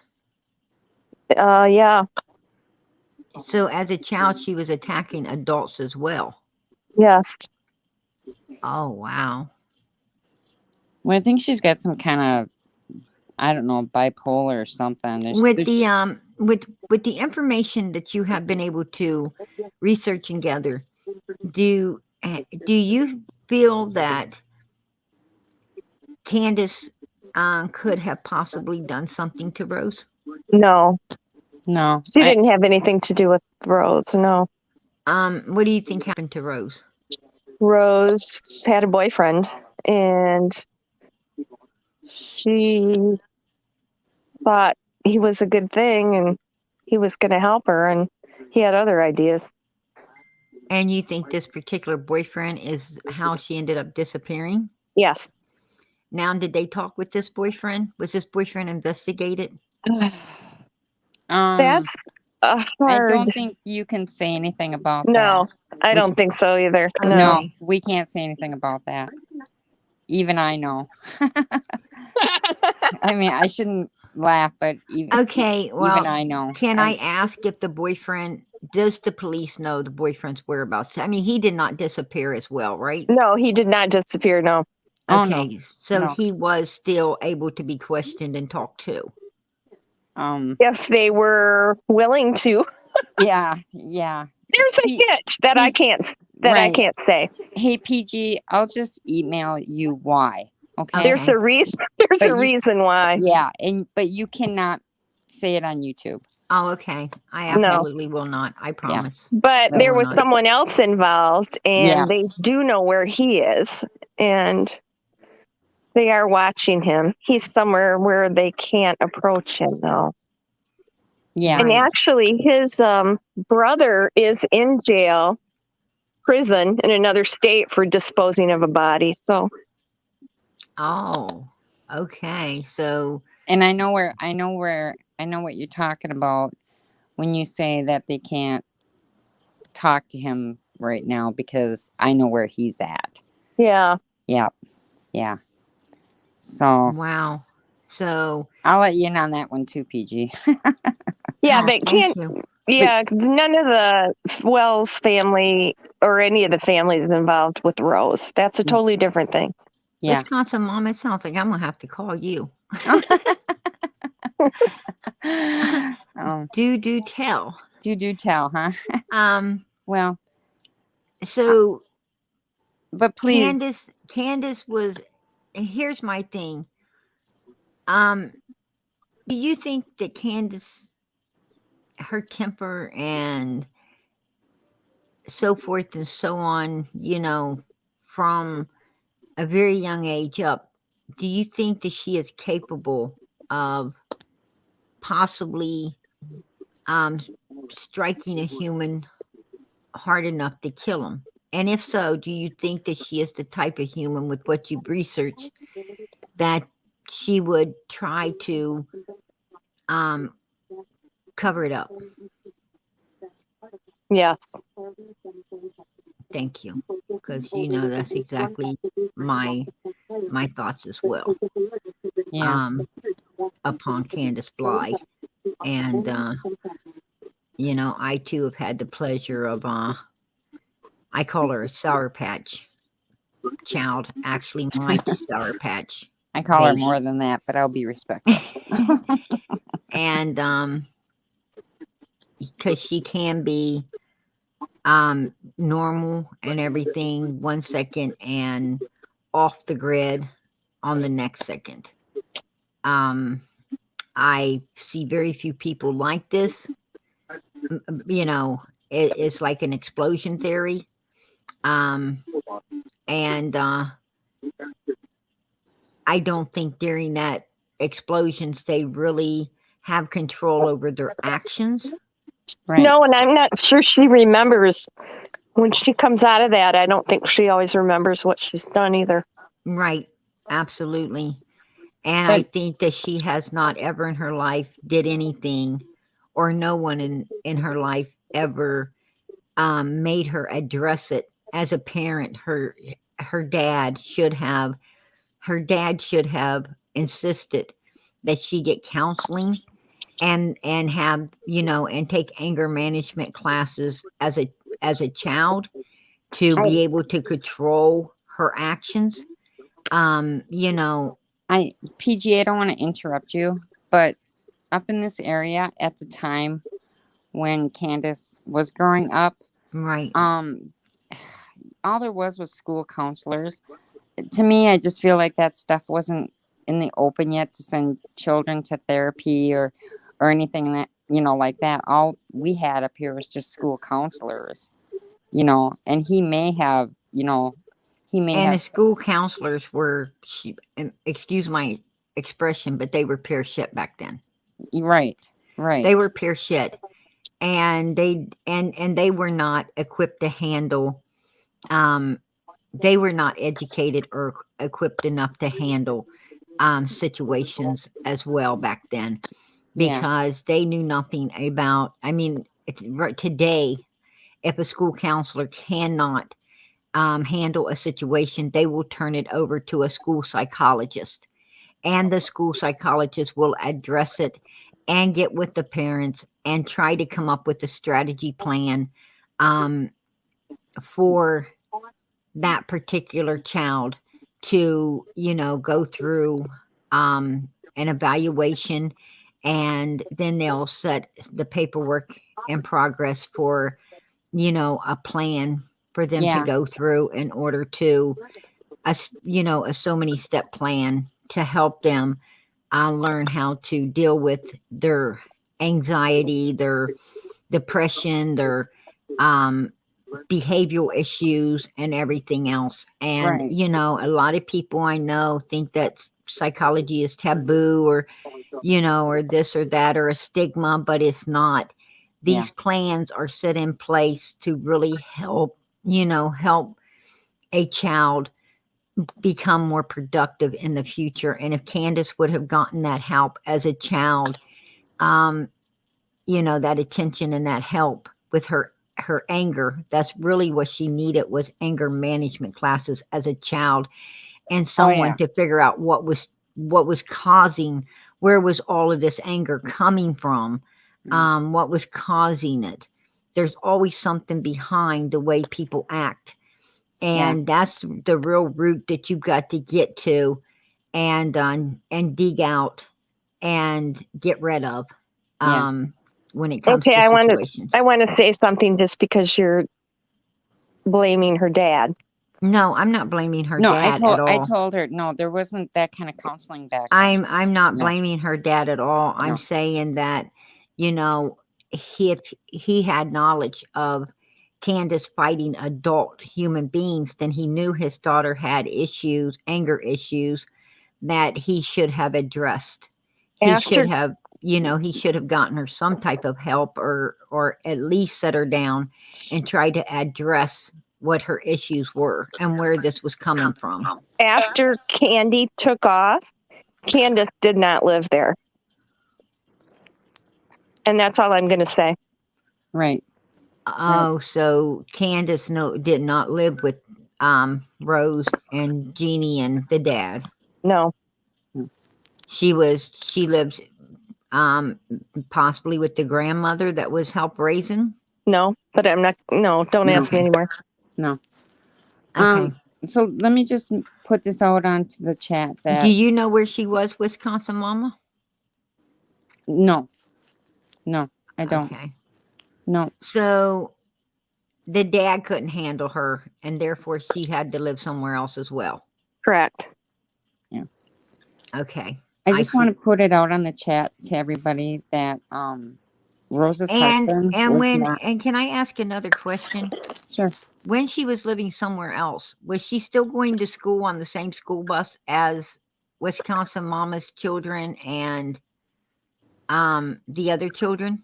Speaker 3: Yeah.
Speaker 1: So as a child, she was attacking adults as well.
Speaker 3: Yes.
Speaker 1: Oh wow.
Speaker 2: Well, I think she's got some kind of, I don't know, bipolar or something.
Speaker 1: With the information that you have been able to research and gather, do you feel that Candace could have possibly done something to Rose?
Speaker 3: No. She
Speaker 2: I
Speaker 3: didn't have anything to do with Rose. No.
Speaker 1: What do you think happened to Rose?
Speaker 3: Rose had a boyfriend, and she thought he was a good thing, and he was going to help her, and he had other ideas.
Speaker 1: And you think this particular boyfriend is how she ended up disappearing?
Speaker 3: Yes.
Speaker 1: Now, did they talk with this boyfriend? Was this boyfriend investigated?
Speaker 3: That's hard.
Speaker 2: I don't think you can say anything about that.
Speaker 3: No, I don't think so either.
Speaker 1: Okay.
Speaker 2: No, we can't say anything about that. Even I know. I mean, I shouldn't laugh, but even I know.
Speaker 1: Can I ask if the boyfriend, does the police know the boyfriend's whereabouts? I mean, he did not disappear as well, right?
Speaker 3: No, he did not disappear, no.
Speaker 1: Okay, so he was still able to be questioned and talked to.
Speaker 3: If they were willing to.
Speaker 2: Yeah.
Speaker 3: There's a hitch that I can't say.
Speaker 2: Hey, PG, I'll just email you why. Okay.
Speaker 3: There's a reason. There's a reason why.
Speaker 2: Yeah, but you cannot say it on YouTube.
Speaker 1: Oh, okay. I absolutely will not. I promise.
Speaker 3: Yeah. But there was someone else involved, and they do know where he is, and they are watching him. He's somewhere where they can't approach him, though.
Speaker 2: Yeah.
Speaker 3: And actually, his brother is in prison in another state for disposing of a body. So.
Speaker 1: Oh, okay. So.
Speaker 2: And I know what you're talking about when you say that they can't talk to him right now, because I know where he's at.
Speaker 3: Yeah.
Speaker 2: Yep. Yeah. So.
Speaker 1: Wow. So.
Speaker 2: I'll let you in on that one too, PG.
Speaker 3: Yeah, but Yeah, none of the Wells family or any of the families involved with Rose. That's a totally different thing.
Speaker 2: Yeah.
Speaker 1: Wisconsin Mom, it sounds like I'm going to have to call you. Do tell.
Speaker 2: Do tell, huh? Well,
Speaker 1: So,
Speaker 2: but please.
Speaker 1: Candace was, here's my thing. Do you think that Candace, her temper and so forth and so on, from a very young age up, do you think that she is capable of possibly striking a human hard enough to kill him? And if so, do you think that she is the type of human, with what you've researched, that she would try to cover it up?
Speaker 3: Yes.
Speaker 1: Thank you, because that's exactly my thoughts as well.
Speaker 2: Yeah.
Speaker 1: Upon Candace Blye, and I too have had the pleasure of I call her a Sour Patch child, actually my Sour Patch.
Speaker 2: I call her more than that, but I'll be respectful.
Speaker 1: And because she can be normal and everything 1 second and off the grid on the next second. I see very few people like this. It's like an explosion theory. And I don't think during that explosions they really have control over their actions.
Speaker 3: Right. No, and I'm not sure she remembers when she comes out of that. I don't think she always remembers what she's done either.
Speaker 1: Right. Absolutely. And I think that she has not ever in her life did anything, or no one in her life ever made her address it as a parent. Her dad should have insisted that she get counseling and have and take anger management classes as a child to be able to control her actions.
Speaker 2: PG, I don't want to interrupt you, but up in this area at the time when Candace was growing up,
Speaker 1: right,
Speaker 2: all there was school counselors. To me, I just feel like that stuff wasn't in the open yet to send children to therapy or anything that like that. All we had up here was just school counselors, and he may have,
Speaker 1: the school counselors were, excuse my expression, but they were pure shit back then.
Speaker 2: Right.
Speaker 1: They were pure shit, and they were not equipped to handle. They were not educated or equipped enough to handle situations as well back then, because they knew nothing about. I mean, today, if a school counselor cannot handle a situation, they will turn it over to a school psychologist, and the school psychologist will address it and get with the parents and try to come up with a strategy plan for that particular child to go through an evaluation, and then they'll set the paperwork in progress for a plan for them to go through in order to a so many step plan to help them learn how to deal with their anxiety, their depression, their behavioral issues and everything else. And a lot of people I know think that psychology is taboo, or or this or that, or a stigma, but it's not. These plans are set in place to really help a child become more productive in the future. And if Candace would have gotten that help as a child, that attention and that help with her anger, that's really what she needed, was anger management classes as a child, and someone to figure out what was causing, where was all of this anger coming from, What was causing it? There's always something behind the way people act. And that's the real root that you've got to get to and dig out and get rid of when it comes
Speaker 3: Okay,
Speaker 1: to situations.
Speaker 3: I want to say something just because you're blaming her dad.
Speaker 1: No, I'm not blaming her dad at all.
Speaker 2: I told her no, there wasn't that kind of counseling back
Speaker 1: then.
Speaker 2: then.
Speaker 1: I'm not blaming her dad at all. I'm saying that, if he had knowledge of Candace fighting adult human beings, then he knew his daughter had issues, anger issues that he should have addressed. He should have, he should have gotten her some type of help or at least set her down and tried to address what her issues were and where this was coming from.
Speaker 3: After Candy took off, Candace did not live there. And that's all I'm going to say.
Speaker 2: Right.
Speaker 1: Oh, so Candace did not live with Rose and Jeannie and the dad.
Speaker 3: No.
Speaker 1: She lived possibly with the grandmother that was help raising.
Speaker 3: No, but I'm not. No, don't ask me anymore.
Speaker 2: No.
Speaker 1: Okay.
Speaker 2: So let me just put this out onto the chat.
Speaker 1: Do you know where she was, Wisconsin Mama?
Speaker 2: No, I don't.
Speaker 1: Okay.
Speaker 2: No.
Speaker 1: So the dad couldn't handle her, and therefore she had to live somewhere else as well.
Speaker 3: Correct.
Speaker 2: Yeah.
Speaker 1: Okay.
Speaker 2: I just want to put it out on the chat to everybody that Rose's husband was not.
Speaker 1: And can I ask another question?
Speaker 2: Sure.
Speaker 1: When she was living somewhere else, was she still going to school on the same school bus as Wisconsin Mama's children and the other children?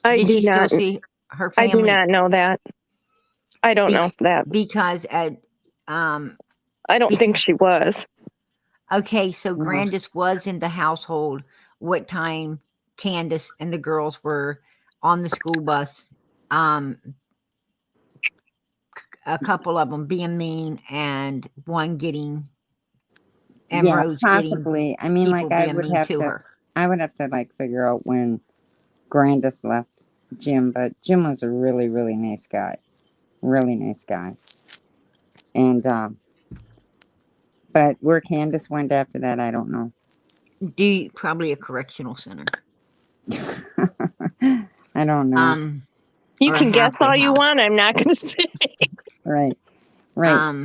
Speaker 3: Did she still
Speaker 1: see her family?
Speaker 3: I do not know that. I don't know that.
Speaker 1: Because
Speaker 3: I don't think she was.
Speaker 1: Okay, so Grandus was in the household what time Candace and the girls were on the school bus. A couple of them being mean and one getting Rose
Speaker 2: possibly. I mean, like I would have to like figure out when Grandus left Jim, but Jim was a really, really nice guy. Really nice guy. And but where Candace went after that, I don't know.
Speaker 1: Probably a correctional center.
Speaker 2: I don't know.
Speaker 3: You can guess all you want. I'm not going to say.
Speaker 2: Right.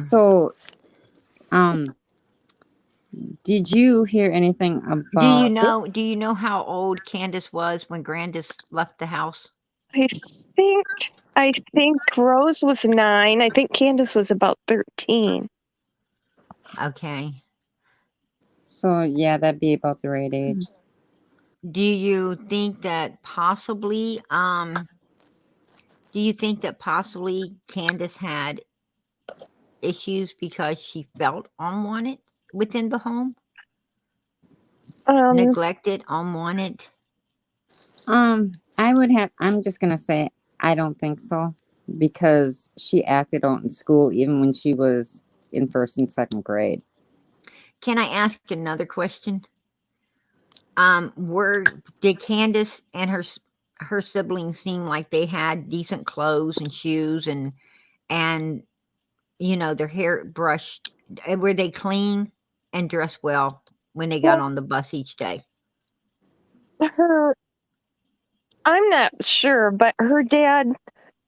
Speaker 2: So, did you hear anything about?
Speaker 1: Do you know how old Candace was when Grandus left the house?
Speaker 3: I think Rose was 9. I think Candace was about 13.
Speaker 1: Okay.
Speaker 2: So yeah, that'd be about the right age.
Speaker 1: Do you think that possibly Candace had issues because she felt unwanted within the home? Neglected, unwanted?
Speaker 2: I'm just gonna say I don't think so, because she acted out in school even when she was in 1st and 2nd grade.
Speaker 1: Can I ask another question? Did Candace and her siblings seem like they had decent clothes and shoes and their hair brushed? Were they clean and dressed well when they got on the bus each day?
Speaker 3: I'm not sure, but her dad,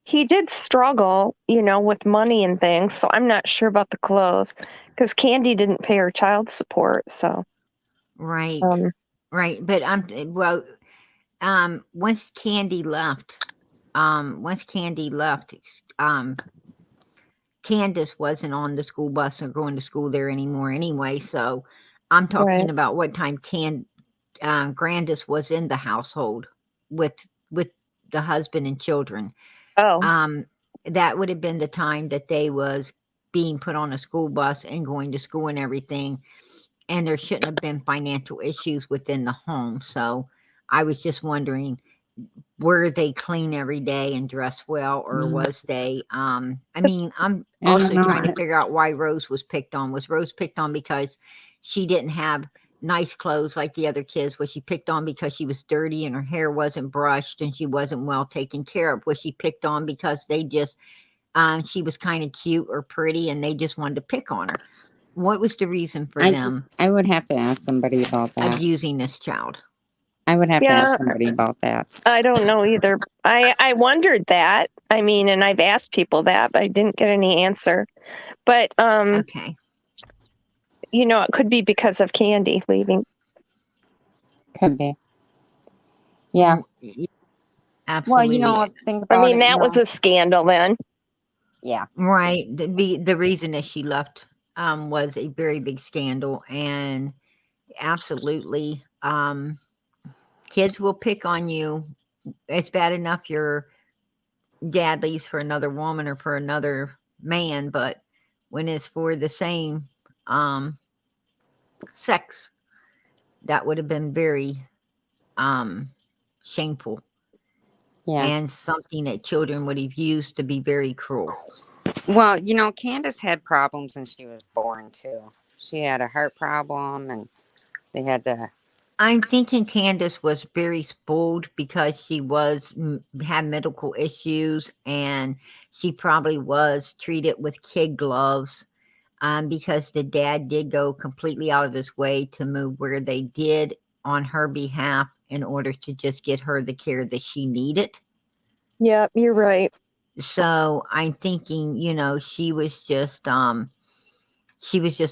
Speaker 3: he did struggle, with money and things. So I'm not sure about the clothes because Candy didn't pay her child support. So.
Speaker 1: Right. Right. But once Candy left, Candace wasn't on the school bus or going to school there anymore anyway. So I'm talking about what time Grandus was in the household with the husband and children.
Speaker 3: Oh.
Speaker 1: That would have been the time that they was being put on a school bus and going to school and everything. And there shouldn't have been financial issues within the home. So I was just wondering, were they clean every day and dressed well, or was they I'm also trying to figure out why Rose was picked on. Was Rose picked on because she didn't have nice clothes like the other kids? Was she picked on because she was dirty and her hair wasn't brushed and she wasn't well taken care of? Was she picked on because they just she was kind of cute or pretty and they just wanted to pick on her? What was the reason for them
Speaker 2: I would have to ask somebody about that.
Speaker 1: abusing this child?
Speaker 2: I would have to
Speaker 3: Yeah.
Speaker 2: ask somebody about that.
Speaker 3: I don't know either. I wondered that. I mean, and I've asked people that, but I didn't get any answer. But
Speaker 1: Okay.
Speaker 3: you know, it could be because of Candy leaving.
Speaker 2: Could be. Yeah. Well, you
Speaker 1: Absolutely.
Speaker 2: know, think
Speaker 3: I
Speaker 2: about
Speaker 3: mean,
Speaker 2: it.
Speaker 3: that was a scandal then.
Speaker 2: Yeah.
Speaker 1: Right. The reason that she left was a very big scandal, and absolutely, kids will pick on you. It's bad enough your dad leaves for another woman or for another man, but when it's for the same sex, that would have been very shameful
Speaker 2: Yeah.
Speaker 1: and something that children would have used to be very cruel.
Speaker 2: Well, you know, Candace had problems when she was born too. She had a heart problem, and they had to.
Speaker 1: I'm thinking Candace was very spoiled because she had medical issues, and she probably was treated with kid gloves, because the dad did go completely out of his way to move where they did on her behalf in order to just get her the care that she needed.
Speaker 3: Yeah, you're right.
Speaker 2: Oh.
Speaker 1: So I'm thinking, she was just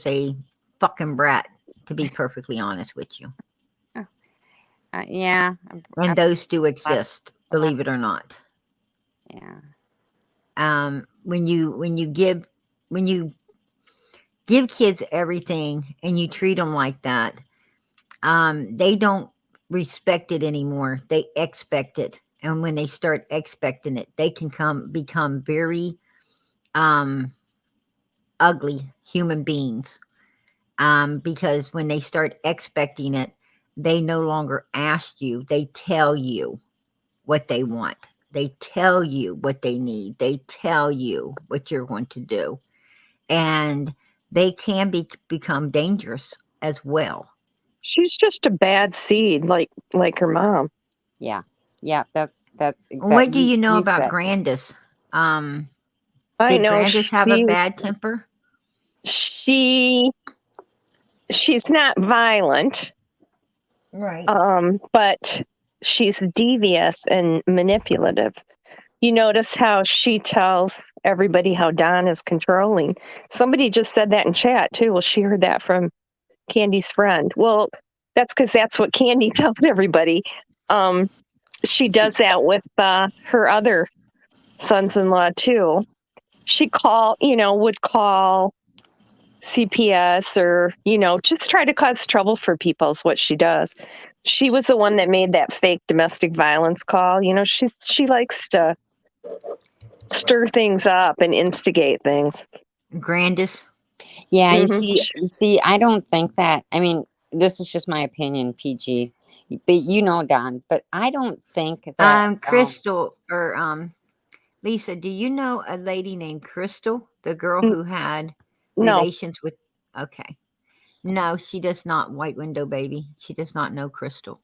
Speaker 1: a fucking brat, to be perfectly honest with you.
Speaker 2: Yeah.
Speaker 1: And those do exist,
Speaker 2: a lot-
Speaker 1: believe it or not.
Speaker 2: Yeah.
Speaker 1: When you give kids everything and you treat them like that, they don't respect it anymore. They expect it, and when they start expecting it, they can become very ugly human beings. Because when they start expecting it, they no longer ask you; they tell you what they want. They tell you what they need. They tell you what you're going to do. And they can become dangerous as well.
Speaker 3: She's just a bad seed, like her mom.
Speaker 2: Yeah. Yeah. That's
Speaker 1: What do
Speaker 2: exactly
Speaker 1: you know
Speaker 2: you
Speaker 1: about
Speaker 2: said.
Speaker 1: Grandus?
Speaker 3: I
Speaker 1: Did
Speaker 3: know
Speaker 1: Grandus have a bad temper?
Speaker 3: she's not violent,
Speaker 1: Right.
Speaker 3: but she's devious and manipulative. You notice how she tells everybody how Don is controlling. Somebody just said that in chat too. Well, she heard that from Candy's friend. Well, that's because that's what Candy tells everybody. She does that with her other sons-in-law too. She would call CPS or, just try to cause trouble for people is what she does. She was the one that made that fake domestic violence call. She likes to stir things up and instigate things.
Speaker 1: Grandus?
Speaker 2: Yeah.
Speaker 3: Mhm.
Speaker 2: You see, I don't think that. I mean, this is just my opinion, PG. But Don. But I don't think that.
Speaker 1: Crystal or Lisa, do you know a lady named Crystal? The girl
Speaker 3: N-
Speaker 1: who had
Speaker 3: No,
Speaker 1: relations with okay. No, she does not, White Window Baby. She does not know Crystal.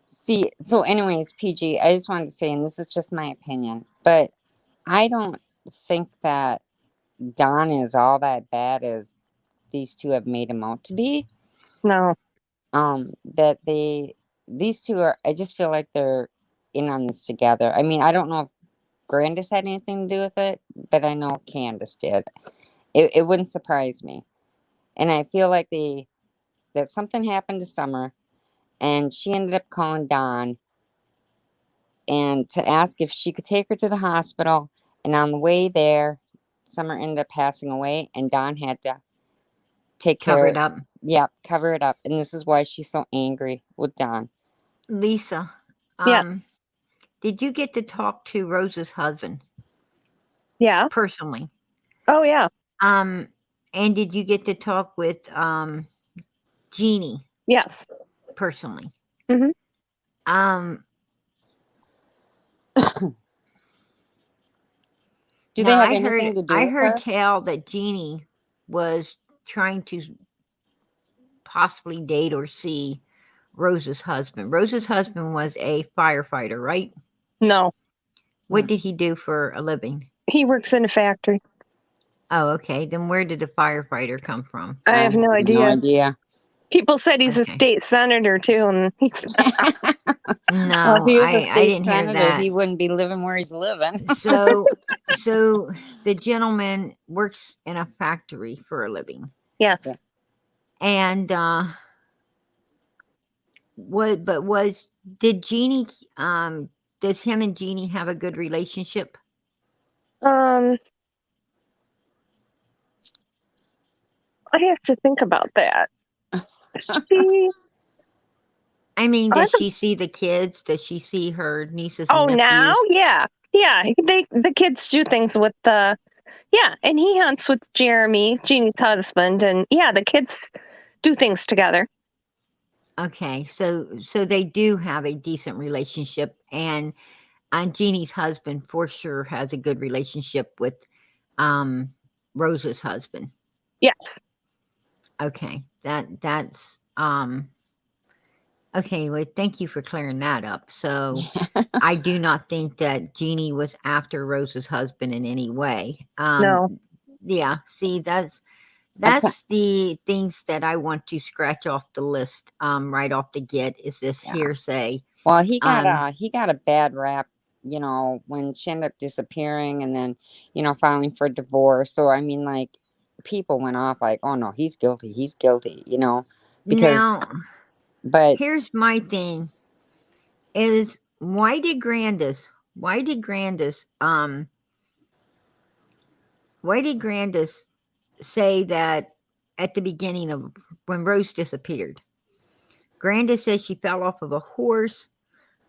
Speaker 2: See, so anyways, PG, I just wanted to say, and this is just my opinion, but I don't think that Don is all that bad as these two have made him out to be.
Speaker 3: no.
Speaker 2: That these two are, I just feel like they're in on this together. I mean, I don't know if Grandus had anything to do with it, but I know Candace did. It wouldn't surprise me. And I feel like that something happened to Summer, and she ended up calling Don and to ask if she could take her to the hospital. And on the way there, Summer ended up passing away, and Don had to take
Speaker 1: Cover
Speaker 2: care.
Speaker 1: it up.
Speaker 2: Yeah, cover it up. And this is why she's so angry with Don.
Speaker 1: Lisa,
Speaker 3: Yeah,
Speaker 1: did you get to talk to Rose's husband
Speaker 3: yeah.
Speaker 1: personally?
Speaker 3: Oh, yeah.
Speaker 1: And did you get to talk with Jeannie
Speaker 3: Yes.
Speaker 1: personally?
Speaker 3: Hmm.
Speaker 1: Um,
Speaker 2: Do they
Speaker 1: now
Speaker 2: have anything to do
Speaker 1: I
Speaker 2: with
Speaker 1: heard
Speaker 2: her?
Speaker 1: tell that Jeannie was trying to possibly date or see Rose's husband? Rose's husband was a firefighter, right?
Speaker 3: No,
Speaker 1: What did he do for a living?
Speaker 3: he works in a factory.
Speaker 1: Oh, okay. Then where did the firefighter come from?
Speaker 3: I have no
Speaker 2: No
Speaker 3: idea.
Speaker 2: idea.
Speaker 3: People said he's a
Speaker 1: Okay.
Speaker 3: state senator too, and he's
Speaker 1: No,
Speaker 2: Well, if he was a
Speaker 1: I
Speaker 2: state
Speaker 1: didn't hear
Speaker 2: senator,
Speaker 1: that.
Speaker 2: he wouldn't be living where he's living.
Speaker 1: So the gentleman works in a factory for a living.
Speaker 3: yes.
Speaker 2: Yeah.
Speaker 1: And did Jeannie does him and Jeannie have a good relationship?
Speaker 3: I have to think about that. She.
Speaker 1: I mean,
Speaker 3: I
Speaker 1: does she see the kids? Does she see her nieces and
Speaker 3: Oh,
Speaker 1: nephews?
Speaker 3: now, yeah. The kids do things with the. Yeah, and he hunts with Jeremy, Jeannie's husband, and yeah, the kids do things together.
Speaker 1: Okay, so they do have a decent relationship, and Jeannie's husband for sure has a good relationship with Rose's husband.
Speaker 3: Yes.
Speaker 1: Okay, that's okay. Well, thank you for clearing that up. So I do not think that Jeannie was after Rose's husband in any way.
Speaker 3: No.
Speaker 1: Yeah. See,
Speaker 2: That's
Speaker 1: the things that I want to scratch off the list. Right off the get is this
Speaker 2: Yeah.
Speaker 1: hearsay.
Speaker 2: well, he got a bad rap, when she ended up disappearing and then, filing for divorce. So I mean, like, people went off like, oh no, he's guilty, because
Speaker 1: Now,
Speaker 2: but
Speaker 1: here's my thing: is why did Grandus? Why did Grandus? Why did Grandus say that at the beginning of when Rose disappeared? Grandis says she fell off of a horse,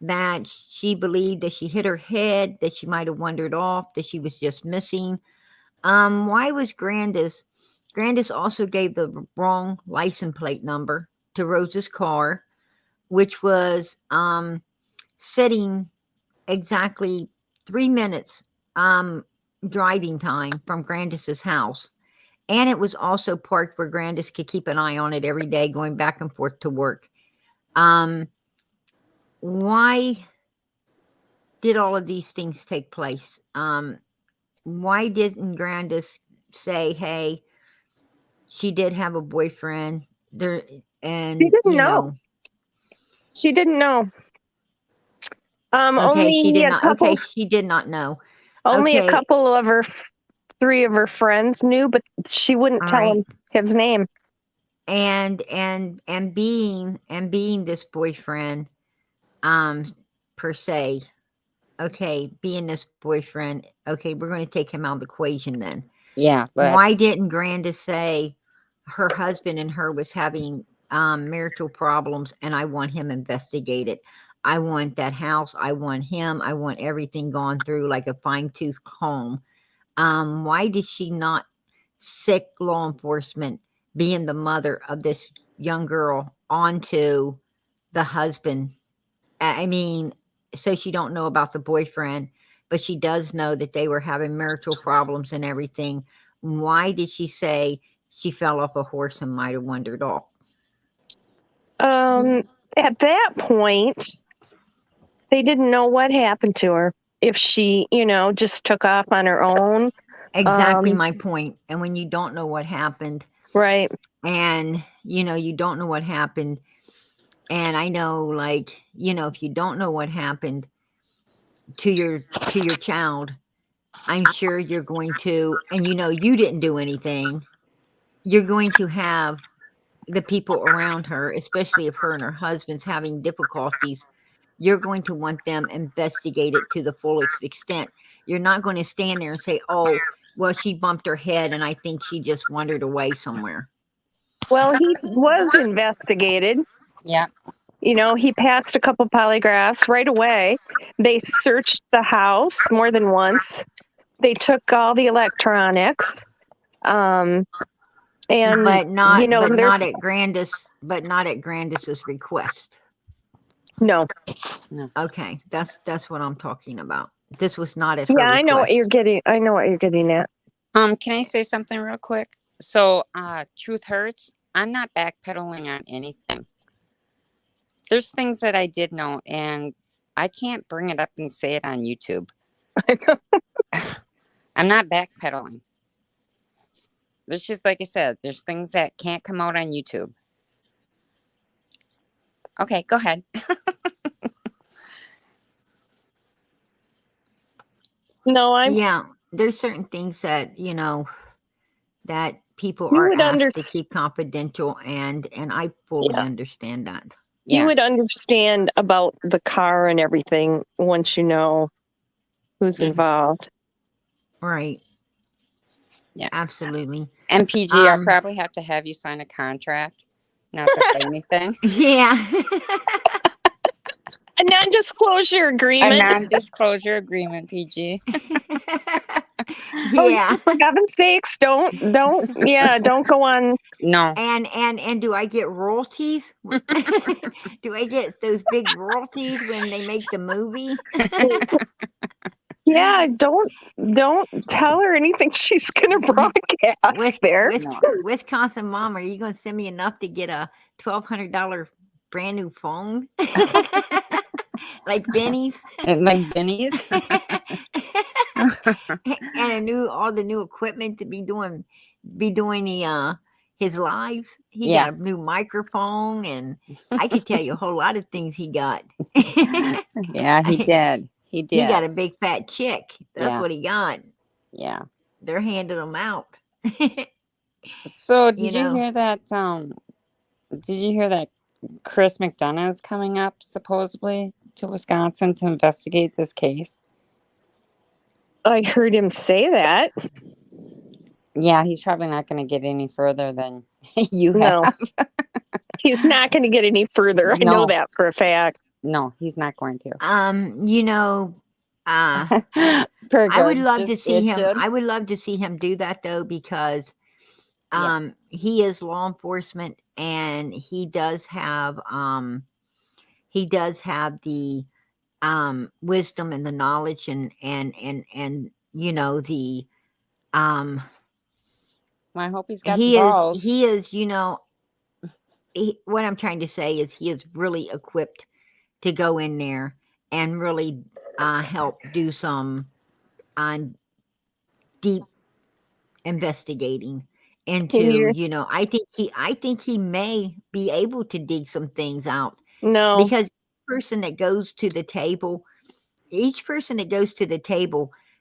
Speaker 1: that she believed that she hit her head, that she might have wandered off, that she was just missing. Why was Grandis? Grandis also gave the wrong license plate number to Rose's car, which was sitting exactly 3 minutes driving time from Grandis's house. And it was also parked where Grandis could keep an eye on it every day, going back and forth to work. Why did all of these things take place? Why didn't Grandis say, "Hey, she did have a boyfriend"? There, and
Speaker 3: She didn't know. She didn't know.
Speaker 1: Okay,
Speaker 3: only
Speaker 1: she did
Speaker 3: a
Speaker 1: not.
Speaker 3: couple.
Speaker 1: Okay, she did not know.
Speaker 3: Only a
Speaker 1: Okay,
Speaker 3: couple of three of her friends knew, but she wouldn't
Speaker 1: all
Speaker 3: tell
Speaker 1: right.
Speaker 3: him his name.
Speaker 1: And being this boyfriend, per se. Okay, being this boyfriend. Okay, we're going to take him out of the equation then.
Speaker 2: yeah,
Speaker 1: Why didn't Grandis say her husband and her was having marital problems and I want him investigated? I want that house. I want him. I want everything gone through like a fine tooth comb. Why did she not sick law enforcement, being the mother of this young girl, onto the husband? I mean, so she don't know about the boyfriend, but she does know that they were having marital problems and everything. Why did she say she fell off a horse and might have wandered off?
Speaker 3: At that point, they didn't know what happened to her. If she, just took off on her own.
Speaker 1: Exactly my point. And when you don't know what happened,
Speaker 3: Right.
Speaker 1: and you don't know what happened, and I know, like, if you don't know what happened to your child, I'm sure you're going to, and you didn't do anything, you're going to have the people around her, especially if her and her husband's having difficulties, you're going to want them investigated to the fullest extent. You're not going to stand there and say, oh, well, she bumped her head and I think she just wandered away somewhere.
Speaker 3: Well, he was investigated.
Speaker 2: yeah.
Speaker 3: He passed a couple polygraphs right away. They searched the house more than once. They took all the electronics. And
Speaker 1: But not
Speaker 3: there's
Speaker 1: at Grandis's request.
Speaker 3: no.
Speaker 1: Okay, that's what I'm talking about. This was not at her
Speaker 3: Yeah,
Speaker 1: request.
Speaker 3: I know what you're getting. I know what you're getting at.
Speaker 2: Can I say something real quick? So, truth hurts. I'm not backpedaling on anything. There's things that I did know, and I can't bring it up and say it on YouTube. I'm not backpedaling. There's just, like I said, there's things that can't come out on YouTube. Okay, go ahead.
Speaker 3: No,
Speaker 1: Yeah, there's certain things that, that people
Speaker 3: You
Speaker 1: are
Speaker 3: would
Speaker 1: asked to keep confidential, and I fully understand that.
Speaker 3: You
Speaker 2: Yeah.
Speaker 3: would understand about the car and everything once you know who's involved.
Speaker 1: Right.
Speaker 2: Yeah.
Speaker 1: Absolutely.
Speaker 2: And PG, I'll probably have to have you sign a contract not to say anything.
Speaker 1: Yeah.
Speaker 3: A non-disclosure
Speaker 2: A
Speaker 3: agreement.
Speaker 2: non-disclosure agreement, PG.
Speaker 1: Yeah.
Speaker 3: Oh, for heaven's sakes, don't go on.
Speaker 2: No.
Speaker 1: And do I get royalties? Do I get those big royalties when they make the movie?
Speaker 3: Yeah, don't tell her anything she's gonna broadcast there.
Speaker 1: Wisconsin mom, are you gonna send me enough to get a $1,200 brand new phone? Like Benny's?
Speaker 2: Like Benny's?
Speaker 1: And all the new equipment to be doing the his lives. He got a new microphone, and I could tell you a whole lot of things he got.
Speaker 2: Yeah, he did. He did.
Speaker 1: He got a big fat chick. That's what he got.
Speaker 2: Yeah.
Speaker 1: They're handing them out.
Speaker 2: So did you hear that? Did you hear that Chris McDonough is coming up supposedly to Wisconsin to investigate this case?
Speaker 3: I heard him say that.
Speaker 2: Yeah, he's probably not going to get any further than you
Speaker 3: No.
Speaker 2: have.
Speaker 3: He's not going to get any further. I know that for a fact.
Speaker 2: No, he's not going to.
Speaker 1: I would love to see him. I would love to see him do that, though, because he is law enforcement, and he does have the wisdom and the knowledge and the
Speaker 2: well, I hope he's got the balls.
Speaker 1: He is, what I'm trying to say is he is really equipped to go in there and really help do some deep investigating into, I think he may be able to dig some things out.
Speaker 3: No.
Speaker 1: Because each person that goes to the table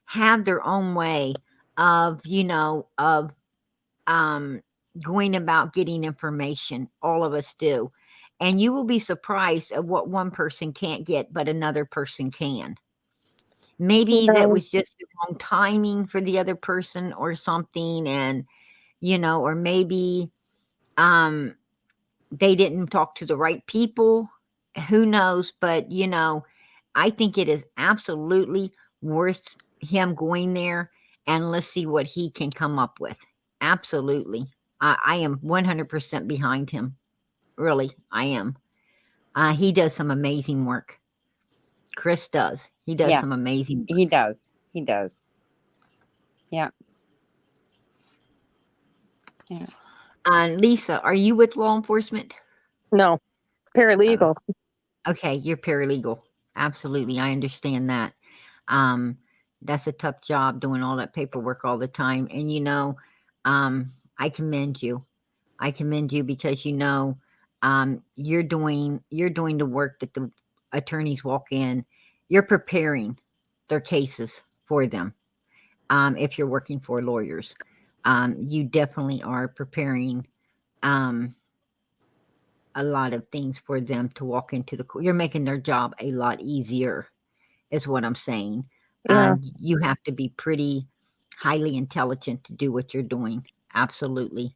Speaker 1: have their own way of, going about getting information. All of us do. And you will be surprised at what one person can't get, but another person can. Maybe that was just the wrong timing for the other person or something. And, or maybe they didn't talk to the right people. Who knows? But, I think it is absolutely worth him going there, and let's see what he can come up with. Absolutely. I am 100% behind him. Really, I am. He does some amazing work. Chris does. He does some amazing work.
Speaker 2: He does. He does. Yeah. Yeah.
Speaker 1: Lisa, are you with law enforcement?
Speaker 3: No. Paralegal.
Speaker 1: Okay, you're paralegal. Absolutely. I understand that. That's a tough job doing all that paperwork all the time. And I commend you. I commend you because you're doing the work that the attorneys walk in. You're preparing their cases for them. If you're working for lawyers, you definitely are preparing a lot of things for them to walk into the court. You're making their job a lot easier, is what I'm saying.
Speaker 3: Yeah.
Speaker 1: You have to be pretty highly intelligent to do what you're doing. Absolutely.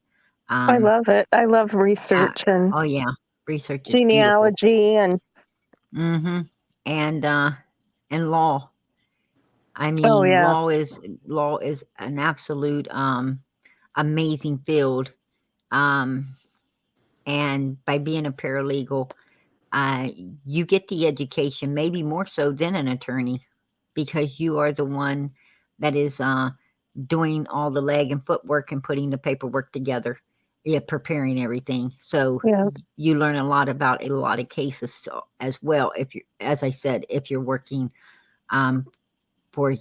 Speaker 3: I love it. I love research and
Speaker 1: research is
Speaker 3: genealogy
Speaker 1: beautiful. And law. I mean, law is an absolute amazing field. And by being a paralegal, you get the education, maybe more so than an attorney, because you are the one that is doing all the leg and footwork and putting the paperwork together. preparing everything. So
Speaker 3: Yeah.
Speaker 1: you learn a lot about a lot of cases as well. If you, as I said, if you're working for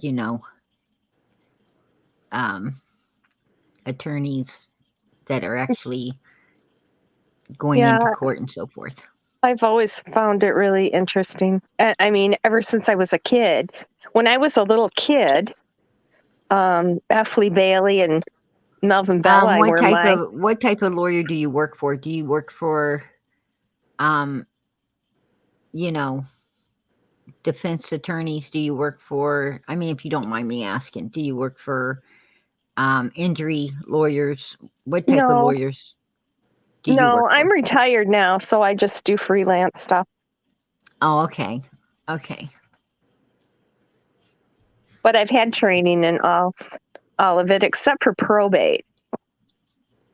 Speaker 1: attorneys that are actually going into
Speaker 3: Yeah.
Speaker 1: court and so forth.
Speaker 3: I've always found it really interesting. I mean, ever since I was a kid. When I was a little kid, F. Bailey and Melvin Blye were my.
Speaker 1: What type of lawyer do you work for? Do you work for, um, you know, defense attorneys? Do you work for? I mean, if you don't mind me asking, do you work for injury lawyers? What type of
Speaker 3: No,
Speaker 1: lawyers do you
Speaker 3: no,
Speaker 1: work
Speaker 3: I'm
Speaker 1: for?
Speaker 3: retired now, so I just do freelance stuff.
Speaker 1: Oh, okay, okay,
Speaker 3: But I've had training in all of it except for probate.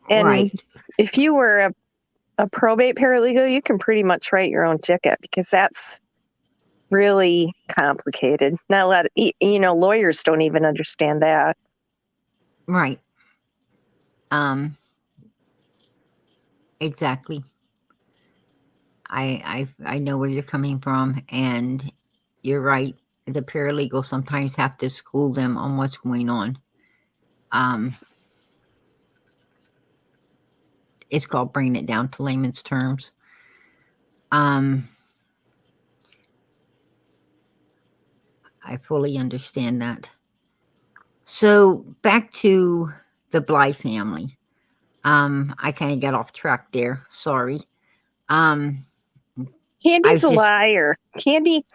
Speaker 1: right.
Speaker 3: And if you were a probate paralegal, you can pretty much write your own ticket because that's really complicated. Not a lot of, lawyers don't even understand that.
Speaker 1: Right. Exactly. I know where you're coming from, and you're right. The paralegals sometimes have to school them on what's going on. It's called bringing it down to layman's terms. I fully understand that. So back to the Blye family. I kind of got off track there. Sorry. I
Speaker 3: Candy's
Speaker 1: was
Speaker 3: a
Speaker 1: just
Speaker 3: liar. Candy,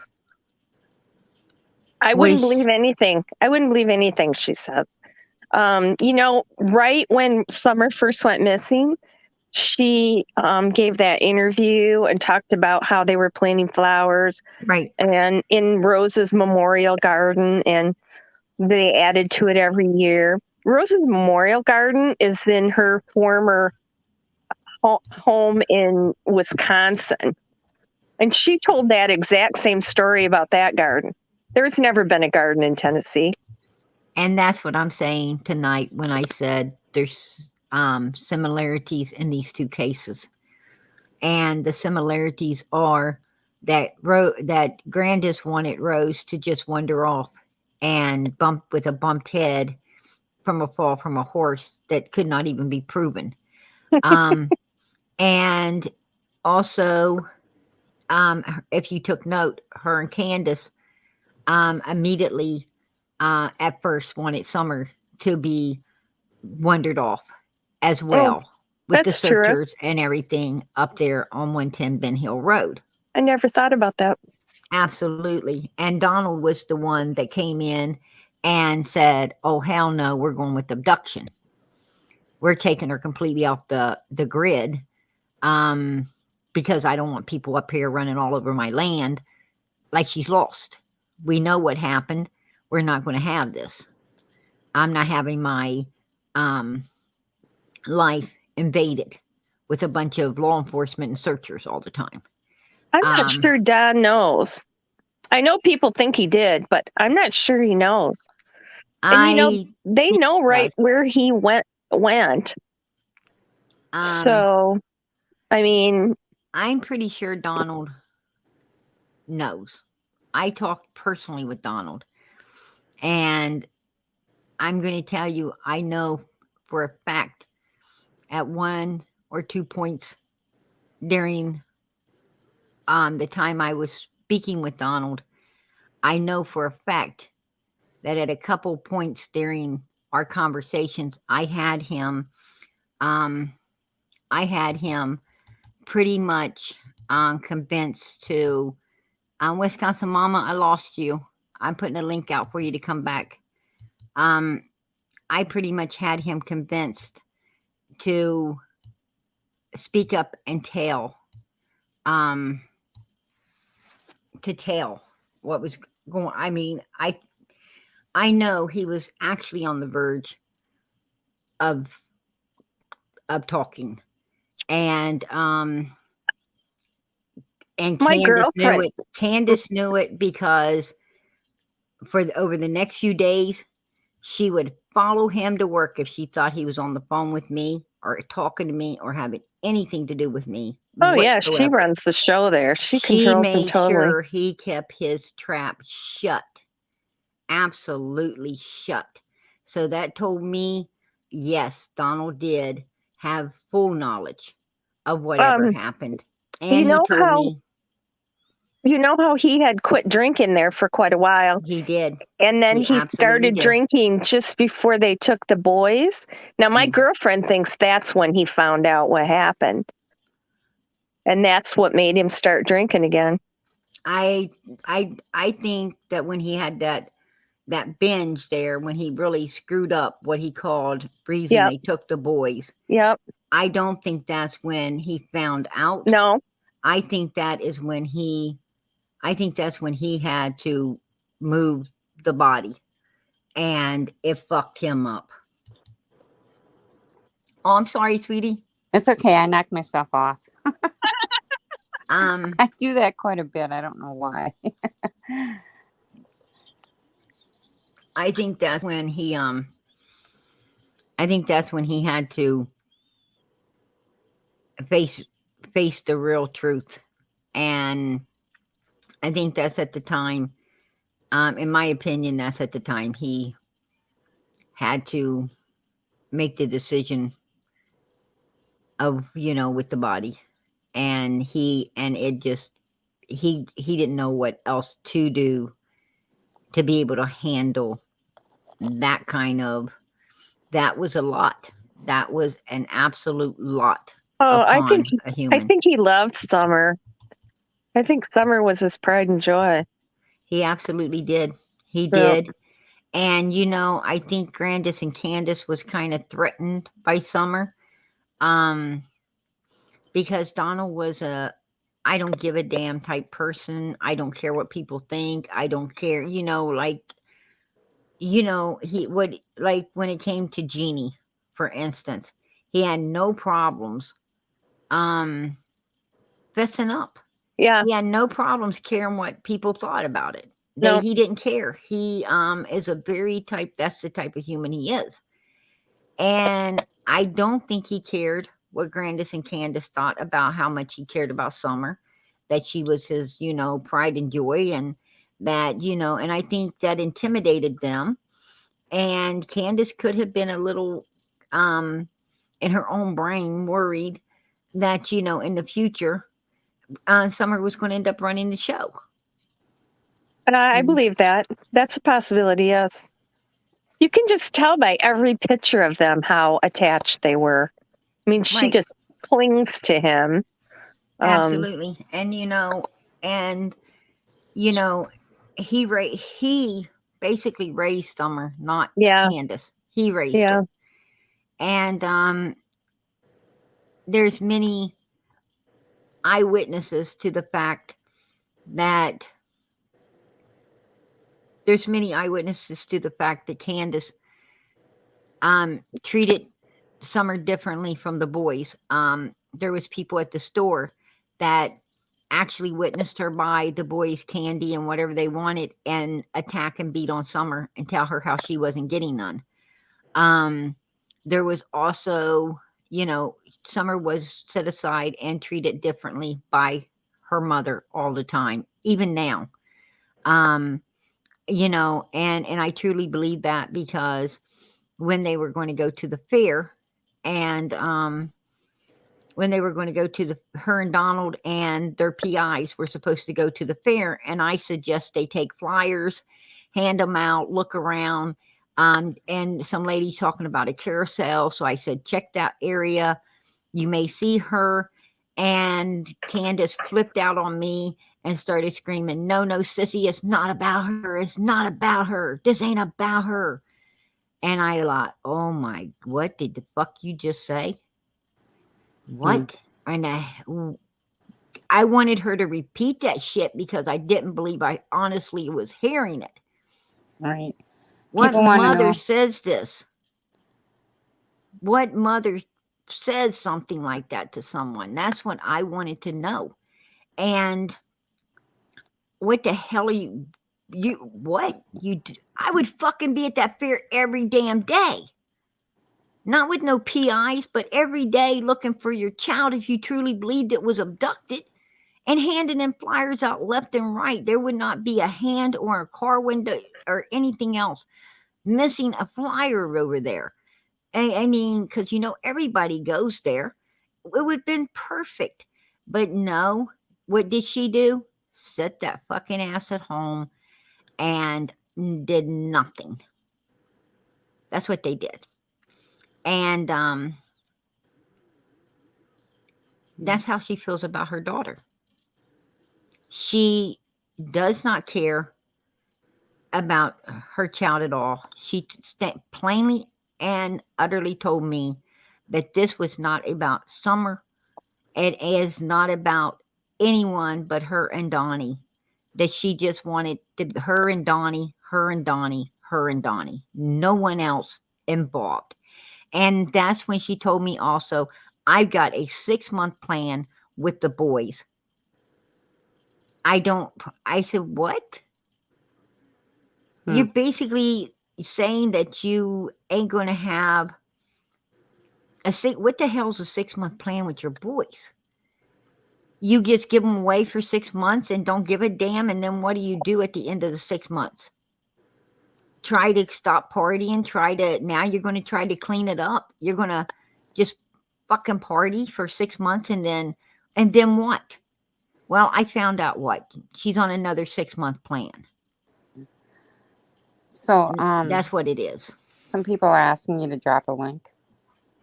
Speaker 3: I
Speaker 1: what
Speaker 3: wouldn't
Speaker 1: is
Speaker 3: believe anything. I wouldn't believe anything she says. Right when Summer first went missing, she gave that interview and talked about how they were planting flowers
Speaker 1: right.
Speaker 3: and in Rose's memorial garden, and they added to it every year. Rose's memorial garden is in her former home in Wisconsin. And she told that exact same story about that garden. There's never been a garden in Tennessee.
Speaker 1: And that's what I'm saying tonight when I said there's similarities in these two cases. And the similarities are that that Grandus wanted Rose to just wander off and bump with a bumped head from a fall from a horse that could not even be proven. And also, if you took note, her and Candace immediately at first wanted Summer to be wandered off as
Speaker 3: Oh,
Speaker 1: well with the
Speaker 3: that's true.
Speaker 1: searchers and everything up there on 110 Ben Hill Road.
Speaker 3: I never thought about that.
Speaker 1: Absolutely. And Donald was the one that came in and said, "Oh hell no, we're going with abduction. We're taking her completely off the grid because I don't want people up here running all over my land like she's lost. We know what happened. We're not going to have this. I'm not having my life invaded with a bunch of law enforcement and searchers all the time."
Speaker 3: I'm not sure Don knows. I know people think he did, but I'm not sure he knows. And they know right where he went. So, I mean,
Speaker 1: I'm pretty sure Donald knows. I talked personally with Donald, and I'm going to tell you, I know for a fact at 1 or 2 points during the time I was speaking with Donald, I know for a fact that at a couple points during our conversations, I had him pretty much convinced to Wisconsin Mama, I lost you. I'm putting a link out for you to come back. I pretty much had him convinced to speak up and tell what was going. I mean, I know he was actually on the verge of talking, and
Speaker 3: my
Speaker 1: Candace knew
Speaker 3: girlfriend.
Speaker 1: it. Candace knew it because over the next few days, she would follow him to work if she thought he was on the phone with me or talking to me or having anything to do with me
Speaker 3: Oh yeah, she
Speaker 1: whatsoever.
Speaker 3: runs the show there. She
Speaker 1: She
Speaker 3: controls him
Speaker 1: made
Speaker 3: totally.
Speaker 1: sure he kept his trap shut, absolutely shut. So that told me, yes, Donald did have full knowledge of whatever happened.
Speaker 3: You
Speaker 1: And he
Speaker 3: know
Speaker 1: told me
Speaker 3: he had quit drinking there for quite a while.
Speaker 1: he did.
Speaker 3: And then
Speaker 1: He
Speaker 3: he
Speaker 1: absolutely
Speaker 3: started
Speaker 1: did.
Speaker 3: drinking just before they took the boys. Now my
Speaker 1: Mm.
Speaker 3: girlfriend thinks that's when he found out what happened. And that's what made him start drinking again.
Speaker 1: I think that when he had that binge there, when he really screwed up what he called reason
Speaker 3: Yep.
Speaker 1: they took the boys,
Speaker 3: Yep.
Speaker 1: I don't think that's when he found out.
Speaker 3: No.
Speaker 1: I think that is when he had to move the body, and it fucked him up. Oh, I'm sorry, sweetie.
Speaker 2: It's okay. I knocked myself off.
Speaker 1: Um,
Speaker 2: I do that quite a bit. I don't know why.
Speaker 1: I think that's when he had to face the real truth, and I think that's at the time. In my opinion, that's at the time he had to make the decision of, with the body, and he didn't know what else to do to be able to handle that kind of. That was a lot. That was an absolute lot
Speaker 3: Oh,
Speaker 1: upon a
Speaker 3: I
Speaker 1: human.
Speaker 3: think he loved Summer. I think Summer was his pride and joy.
Speaker 1: He absolutely did. He
Speaker 3: Yep.
Speaker 1: did. And I think Grandus and Candace was kind of threatened by Summer. Because Donald was a I don't give a damn type person. I don't care what people think. I don't care, he would, like, when it came to Jeannie, for instance, he had no problems fessing up.
Speaker 3: Yeah.
Speaker 1: He had no problems caring what people thought about it.
Speaker 3: No.
Speaker 1: He didn't care. He is a very that's the type of human he is. And I don't think he cared what Grandus and Candace thought about how much he cared about Summer, that she was his, pride and joy, and that, and I think that intimidated them. And Candace could have been a little, in her own brain, worried that, in the future, Summer was going to end up running the show.
Speaker 3: But I believe that. That's a possibility, yes. You can just tell by every picture of them how attached they were. I mean, she
Speaker 1: Right.
Speaker 3: just clings to him.
Speaker 1: Absolutely. And, he basically raised Summer, not Candace. He raised her. And there's many eyewitnesses to the fact that Candace treated Summer differently from the boys. There was people at the store that actually witnessed her buy the boys candy and whatever they wanted and attack and beat on Summer and tell her how she wasn't getting none. There was also, Summer was set aside and treated differently by her mother all the time, even now. And I truly believe that, because when they were going to go to the fair, and when they were going to go to her and Donald and their PIs were supposed to go to the fair, and I suggest they take flyers, hand them out, look around, and some lady talking about a carousel. So I said, check that area. You may see her. And Candace flipped out on me and started screaming, no, sissy, it's not about her. It's not about her. This ain't about her. And I thought, oh my, what did the fuck you just say? What? And I wanted her to repeat that shit, because I didn't believe I honestly was hearing it.
Speaker 2: Right.
Speaker 1: What mother says this? What mother says something like that to someone? That's what I wanted to know. And what the hell are you what? I would fucking be at that fair every damn day. not with no PIs, but every day looking for your child if you truly believed it was abducted, and handing them flyers out left and right. There would not be a hand or a car window or anything else missing a flyer over there. I mean, because everybody goes there. It would have been perfect. But no, what did she do? Sit that fucking ass at home and did nothing. That's what they did. And that's how she feels about her daughter. She does not care about her child at all. She plainly and utterly told me that this was not about Summer. It is not about anyone but her and Donnie. That she just wanted her and Donnie, her and Donnie, her and Donnie. No one else involved. And that's when she told me also, I've got a 6-month plan with the boys. I said, what? You're basically saying that you ain't going to have what the hell's a 6-month plan with your boys? You just give them away for 6 months and don't give a damn, and then what do you do at the end of the 6 months? Try to stop partying, now you're going to try to clean it up. You're going to just fucking party for 6 months and then what? Well, I found out what. She's on another 6-month plan.
Speaker 2: So,
Speaker 1: that's what it is.
Speaker 2: Some people are asking you to drop a link.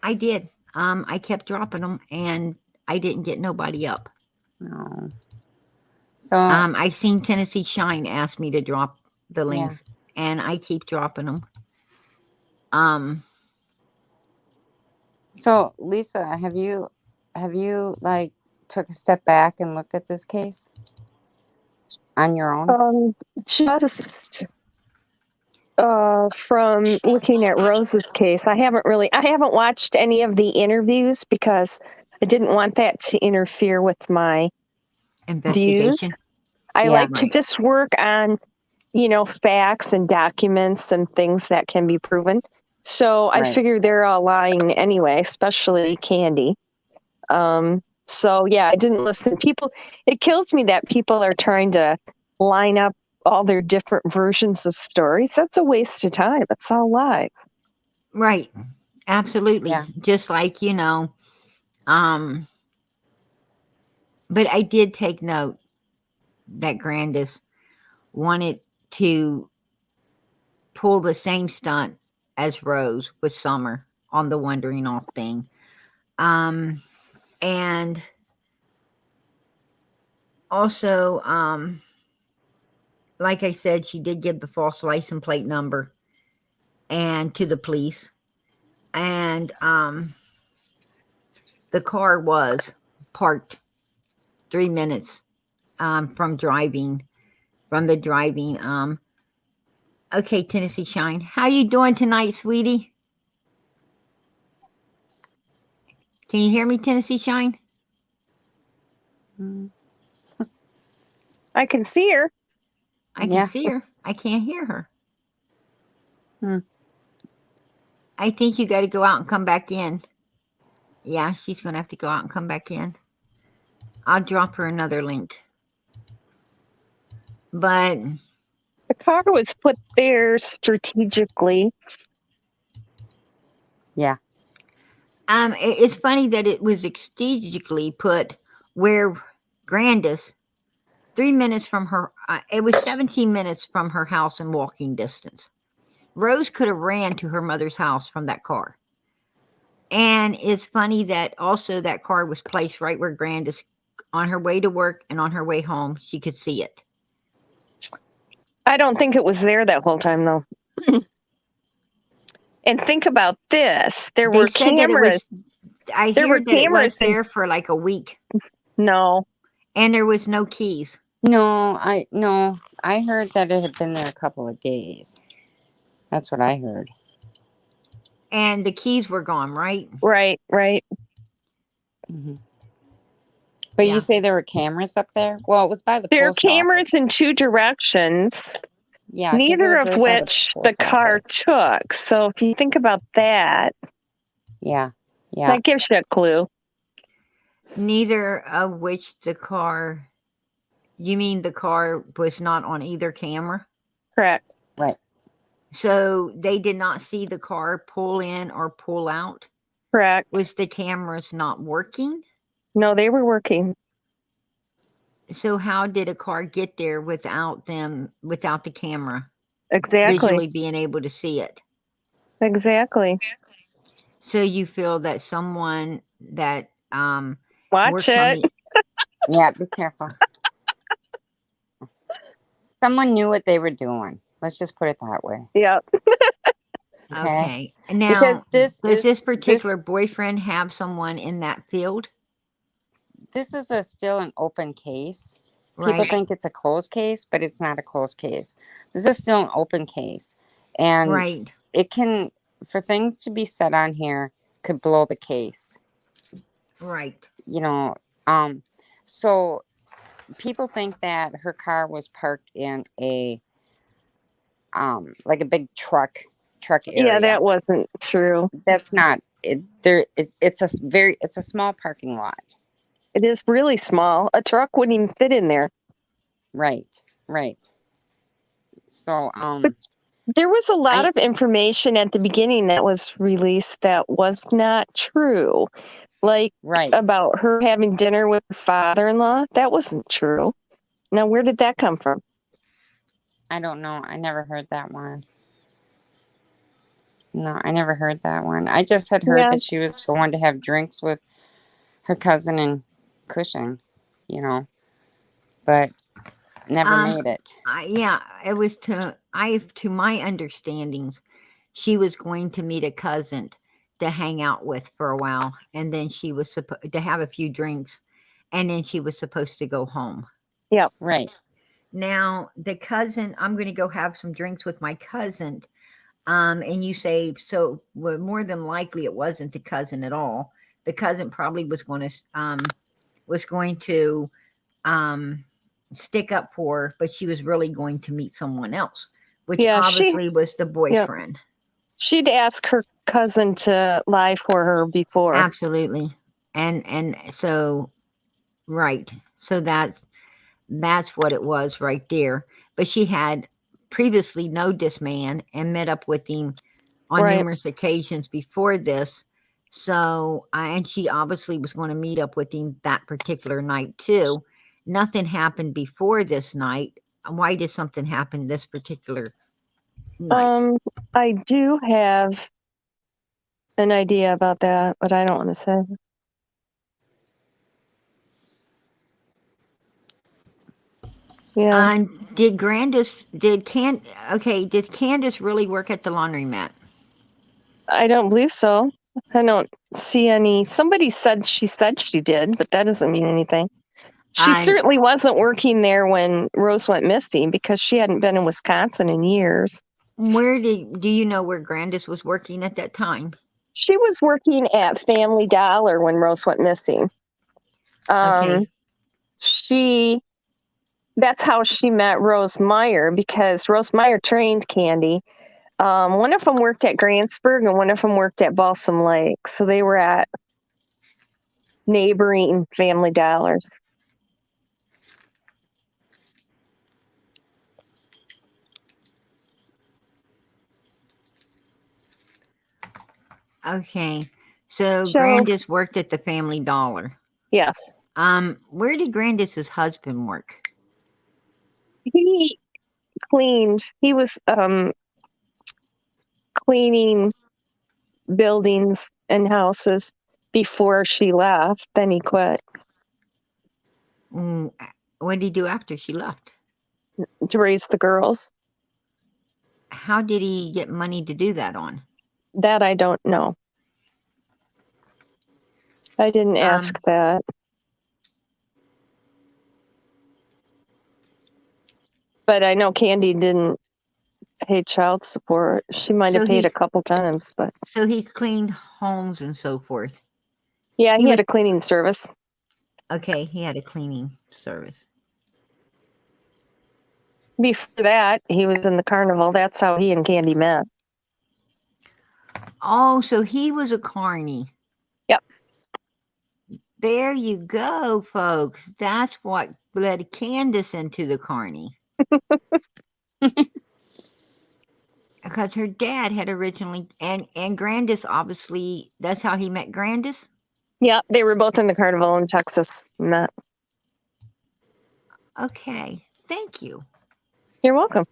Speaker 1: I did. I kept dropping them and I didn't get nobody up.
Speaker 2: No. So,
Speaker 1: I seen Tennessee Shine ask me to drop the links, and I keep dropping them.
Speaker 2: So Lisa, have you like took a step back and looked at this case on your own?
Speaker 3: Just from looking at Rose's case, I haven't watched any of the interviews because I didn't want that to interfere with my
Speaker 1: investigation.
Speaker 3: Views. I like to just work on, facts and documents and things that can be proven. So I figure they're all lying anyway, especially Candy. So yeah, I didn't listen. It kills me that people are trying to line up all their different versions of stories. That's a waste of time. It's all lies.
Speaker 1: Right. Absolutely.
Speaker 2: Yeah.
Speaker 1: Just like, but I did take note that Grandus wanted to pull the same stunt as Rose with Summer on the wandering off thing. And also, like I said, she did give the false license plate number and to the police. And the car was parked 3 minutes from the driving. Okay, Tennessee Shine. How you doing tonight, sweetie? Can you hear me, Tennessee Shine?
Speaker 3: I can see her.
Speaker 1: I can see her. I can't hear her. I think you got to go out and come back in. Yeah, she's going to have to go out and come back in. I'll drop her another link. But
Speaker 3: the car was put there strategically.
Speaker 2: Yeah.
Speaker 1: It's funny that it was strategically put where Grandus, 3 minutes from her, it was 17 minutes from her house in walking distance. Rose could have ran to her mother's house from that car. And it's funny that also that car was placed right where Grandus, on her way to work and on her way home, she could see it.
Speaker 3: I don't think it was there that whole time, though. And think about this. There were cameras.
Speaker 1: I hear that it was there for like a week.
Speaker 3: No.
Speaker 1: And there was no keys.
Speaker 2: No, I heard that it had been there a couple of days. That's what I heard.
Speaker 1: And the keys were gone, right?
Speaker 3: Right.
Speaker 2: Mm-hmm. But you say there were cameras up there? Well, it was by the
Speaker 3: There are
Speaker 2: post
Speaker 3: cameras
Speaker 2: office.
Speaker 3: in 2 directions.
Speaker 2: Yeah.
Speaker 3: Neither of which the car took. So if you think about that.
Speaker 2: Yeah.
Speaker 3: That gives you a clue.
Speaker 1: Neither of which the car. You mean the car was not on either camera?
Speaker 3: Correct.
Speaker 2: Right.
Speaker 1: So they did not see the car pull in or pull out?
Speaker 3: Correct.
Speaker 1: Was the cameras not working?
Speaker 3: No, they were working.
Speaker 1: So how did a car get there without the camera
Speaker 3: Exactly.
Speaker 1: visually being able to see it?
Speaker 3: Exactly.
Speaker 1: So you feel that someone that
Speaker 3: Watch
Speaker 1: works on
Speaker 3: it.
Speaker 2: Yeah, be careful. Someone knew what they were doing. Let's just put it that way.
Speaker 3: Yep.
Speaker 1: Okay. Now,
Speaker 2: Because
Speaker 1: does this particular boyfriend have someone in that field?
Speaker 2: This is still an open case. People
Speaker 1: Right.
Speaker 2: think it's a closed case, but it's not a closed case. This is still an open case. And
Speaker 1: Right.
Speaker 2: it can, for things to be said on here, could blow the case.
Speaker 1: Right.
Speaker 2: You know, so people think that her car was parked in a like a big truck area.
Speaker 3: Yeah, that wasn't true.
Speaker 2: That's not it. It's a small parking lot.
Speaker 3: It is really small. A truck wouldn't even fit in there.
Speaker 2: Right. So
Speaker 3: But there was a lot of information at the beginning that was released that was not true. Like about her having dinner with her father-in-law. That wasn't true. Now, where did that come from?
Speaker 2: I don't know. I never heard that one. No, I never heard that one. I just had heard that she was going to have drinks with her cousin in Cushing, but never made it.
Speaker 1: It was to my understandings, she was going to meet a cousin to hang out with for a while, and then she was supposed to have a few drinks, and then she was supposed to go home.
Speaker 3: Yeah.
Speaker 2: Right.
Speaker 1: Now, the cousin, I'm going to go have some drinks with my cousin. And you say, so well, more than likely it wasn't the cousin at all. The cousin probably was going to stick up for her, but she was really going to meet someone else, which obviously was the boyfriend.
Speaker 3: She'd ask her cousin to lie for her before.
Speaker 1: Absolutely. And so, right. So that's what it was right there. But she had previously known this man and met up with him on numerous occasions before this. So, and she obviously was going to meet up with him that particular night too. Nothing happened before this night. Why did something happen this particular night?
Speaker 3: I do have an idea about that, but I don't want to say. Yeah.
Speaker 1: Did Candace really work at the laundromat?
Speaker 3: I don't believe so. I don't see any. Somebody said she did, but that doesn't mean anything. She certainly wasn't working there when Rose went missing because she hadn't been in Wisconsin in years.
Speaker 1: Do you know where Grandus was working at that time?
Speaker 3: She was working at Family Dollar when Rose went missing.
Speaker 1: Okay.
Speaker 3: That's how she met Rose Meyer because Rose Meyer trained Candy. One of them worked at Grantsburg and one of them worked at Balsam Lake. So they were at neighboring Family Dollars.
Speaker 1: Okay. So Grandus worked at the Family Dollar.
Speaker 3: Yes.
Speaker 1: Where did Grandus's husband work?
Speaker 3: He cleaned. He was cleaning buildings and houses before she left. Then he quit.
Speaker 1: What did he do after she left?
Speaker 3: To raise the girls.
Speaker 1: How did he get money to do that on?
Speaker 3: That I don't know. I didn't ask that. But I know Candy didn't pay child support. She might have paid a couple times, but.
Speaker 1: So he cleaned homes and so forth.
Speaker 3: Yeah, he had a cleaning service.
Speaker 1: Okay, he had a cleaning service.
Speaker 3: Before that, he was in the carnival. That's how he and Candy met.
Speaker 1: Oh, so he was a carny.
Speaker 3: Yep.
Speaker 1: There you go, folks. That's what led Candace into the carny. Because her dad had originally, and Grandus, obviously, that's how he met Grandus.
Speaker 3: Yeah, they were both in the carnival in Texas. Met.
Speaker 1: Okay, thank you.
Speaker 3: You're welcome.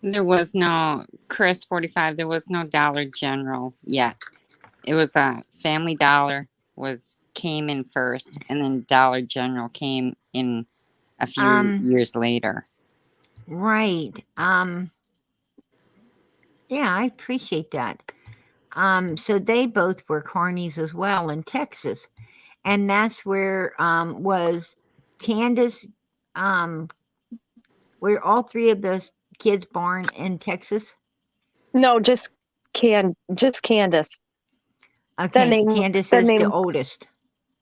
Speaker 2: There was no, Chris 45, there was no Dollar General yet. It was a Family Dollar came in first, and then Dollar General came in a few years later.
Speaker 1: Right. Yeah, I appreciate that. So they both were carnies as well in Texas. And that's where was Candace, were all three of those kids born in Texas?
Speaker 3: No, just Candace.
Speaker 1: Okay, Candace is the oldest.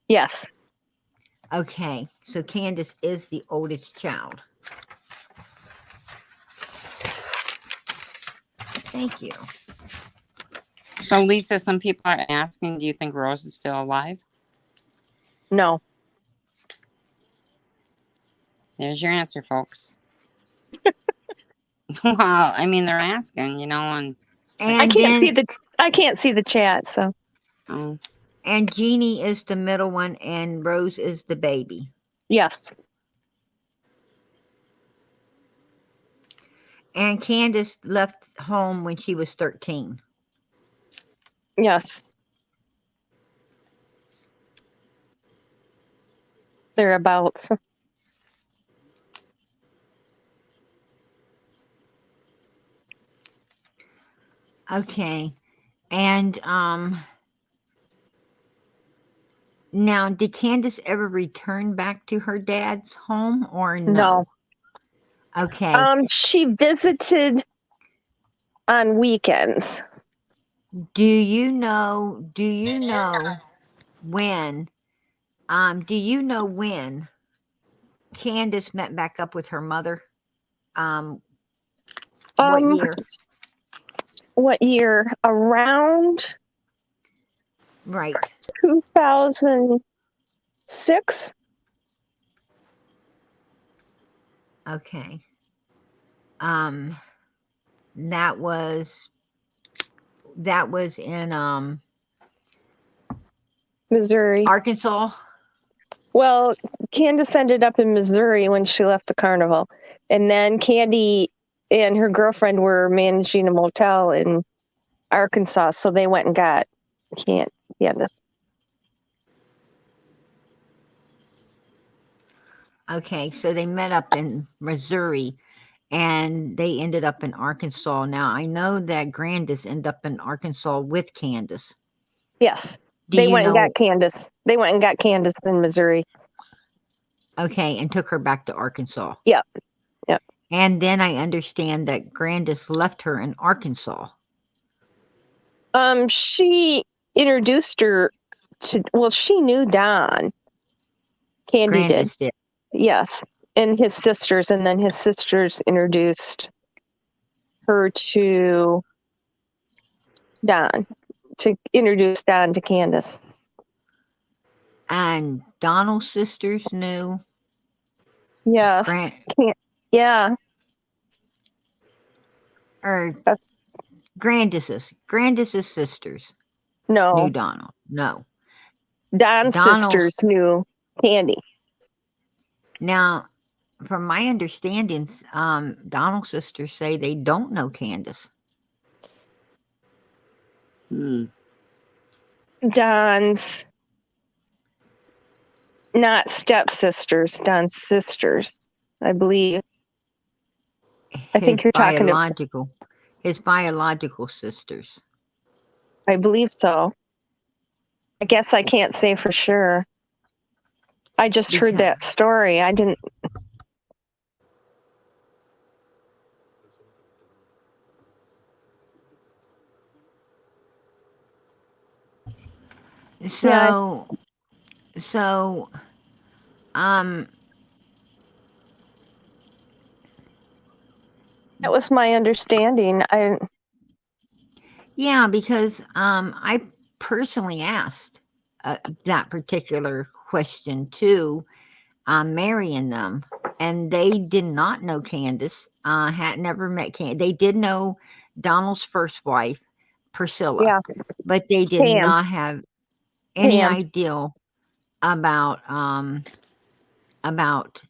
Speaker 3: Yes.
Speaker 1: Okay, so Candace is the oldest child. Thank you.
Speaker 2: So, Lisa, some people are asking, do you think Rose is still alive?
Speaker 3: No.
Speaker 2: There's your answer, folks. Well, I mean, they're asking, you know, and
Speaker 3: I can't see the chat, so.
Speaker 2: Oh.
Speaker 1: And Jeannie is the middle one, and Rose is the baby.
Speaker 3: Yes.
Speaker 1: And Candace left home when she was 13.
Speaker 3: Yes. Thereabouts.
Speaker 1: Okay. And now, did Candace ever return back to her dad's home or no?
Speaker 3: No.
Speaker 1: Okay.
Speaker 3: She visited on weekends.
Speaker 1: Do you know when Candace met back up with her mother? What year?
Speaker 3: What year? Around
Speaker 1: Right.
Speaker 3: 2006.
Speaker 1: Okay. That was in
Speaker 3: Missouri.
Speaker 1: Arkansas.
Speaker 3: Well, Candace ended up in Missouri when she left the carnival. And then Candy and her girlfriend were managing a motel in Arkansas. So they went and got Candace.
Speaker 1: Okay, so they met up in Missouri and they ended up in Arkansas. Now, I know that Grandus ended up in Arkansas with Candace.
Speaker 3: Yes. They went and got Candace. They went and got Candace in Missouri.
Speaker 1: Okay, and took her back to Arkansas.
Speaker 3: Yep. Yep.
Speaker 1: And then I understand that Grandus left her in Arkansas.
Speaker 3: She introduced her to, well, she knew Don. Candy
Speaker 1: Grandus did.
Speaker 3: Yes. And his sisters, and then his sisters introduced her to Don, to introduce Don to Candace.
Speaker 1: And Donald's sisters knew.
Speaker 3: Yes. Yeah.
Speaker 1: Or
Speaker 3: That's
Speaker 1: Grandus's sisters knew Donald. No.
Speaker 3: Don's sisters knew Candy.
Speaker 1: Now, from my understandings, Donald's sisters say they don't know Candace.
Speaker 3: Don's not stepsisters, Don's sisters, I believe. I think you're talking
Speaker 1: about his biological sisters.
Speaker 3: I believe so. I guess I can't say for sure. I just heard that story. I didn't.
Speaker 1: So, So, um,
Speaker 3: That was my understanding.
Speaker 1: yeah, because I personally asked that particular question to Mary and them, and they did not know Candace. Had never met Candace. They did know Donald's first wife, Priscilla,
Speaker 3: Yeah,
Speaker 1: but they did
Speaker 3: Pam.
Speaker 1: not have any
Speaker 3: Pam.
Speaker 1: idea about about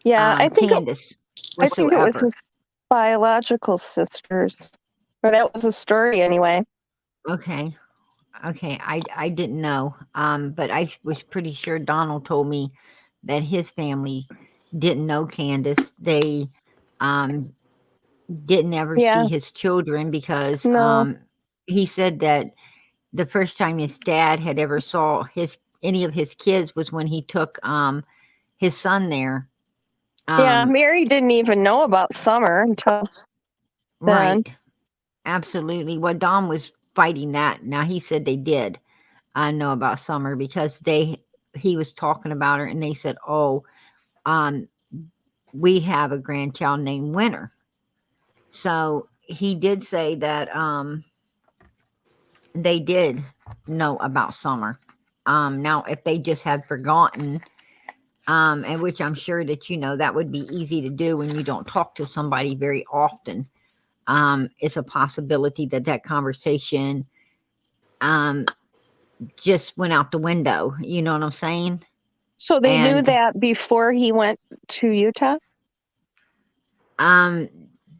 Speaker 3: Yeah,
Speaker 1: Candace
Speaker 3: I think it was his
Speaker 1: whatsoever.
Speaker 3: biological sisters. Or that was a story anyway.
Speaker 1: Okay. Okay, I didn't know, but I was pretty sure Donald told me that his family didn't know Candace. They um, didn't ever see
Speaker 3: Yeah,
Speaker 1: his children because
Speaker 3: no.
Speaker 1: he said that the first time his dad had ever saw his any of his kids was when he took his son there.
Speaker 3: Yeah,
Speaker 1: Um,
Speaker 3: Mary didn't even know about Summer until then.
Speaker 1: right, absolutely. Well, Don was fighting that. Now he said they did. I know about Summer because he was talking about her and they said, "Oh, um, we have a grandchild named Winter." So he did say that they did know about Summer. Now if they just had forgotten, and which I'm sure that that would be easy to do when you don't talk to somebody very often. It's a possibility that that conversation um just went out the window. You know what I'm saying?
Speaker 3: So they knew
Speaker 1: And
Speaker 3: that before he went to Utah?
Speaker 1: Um,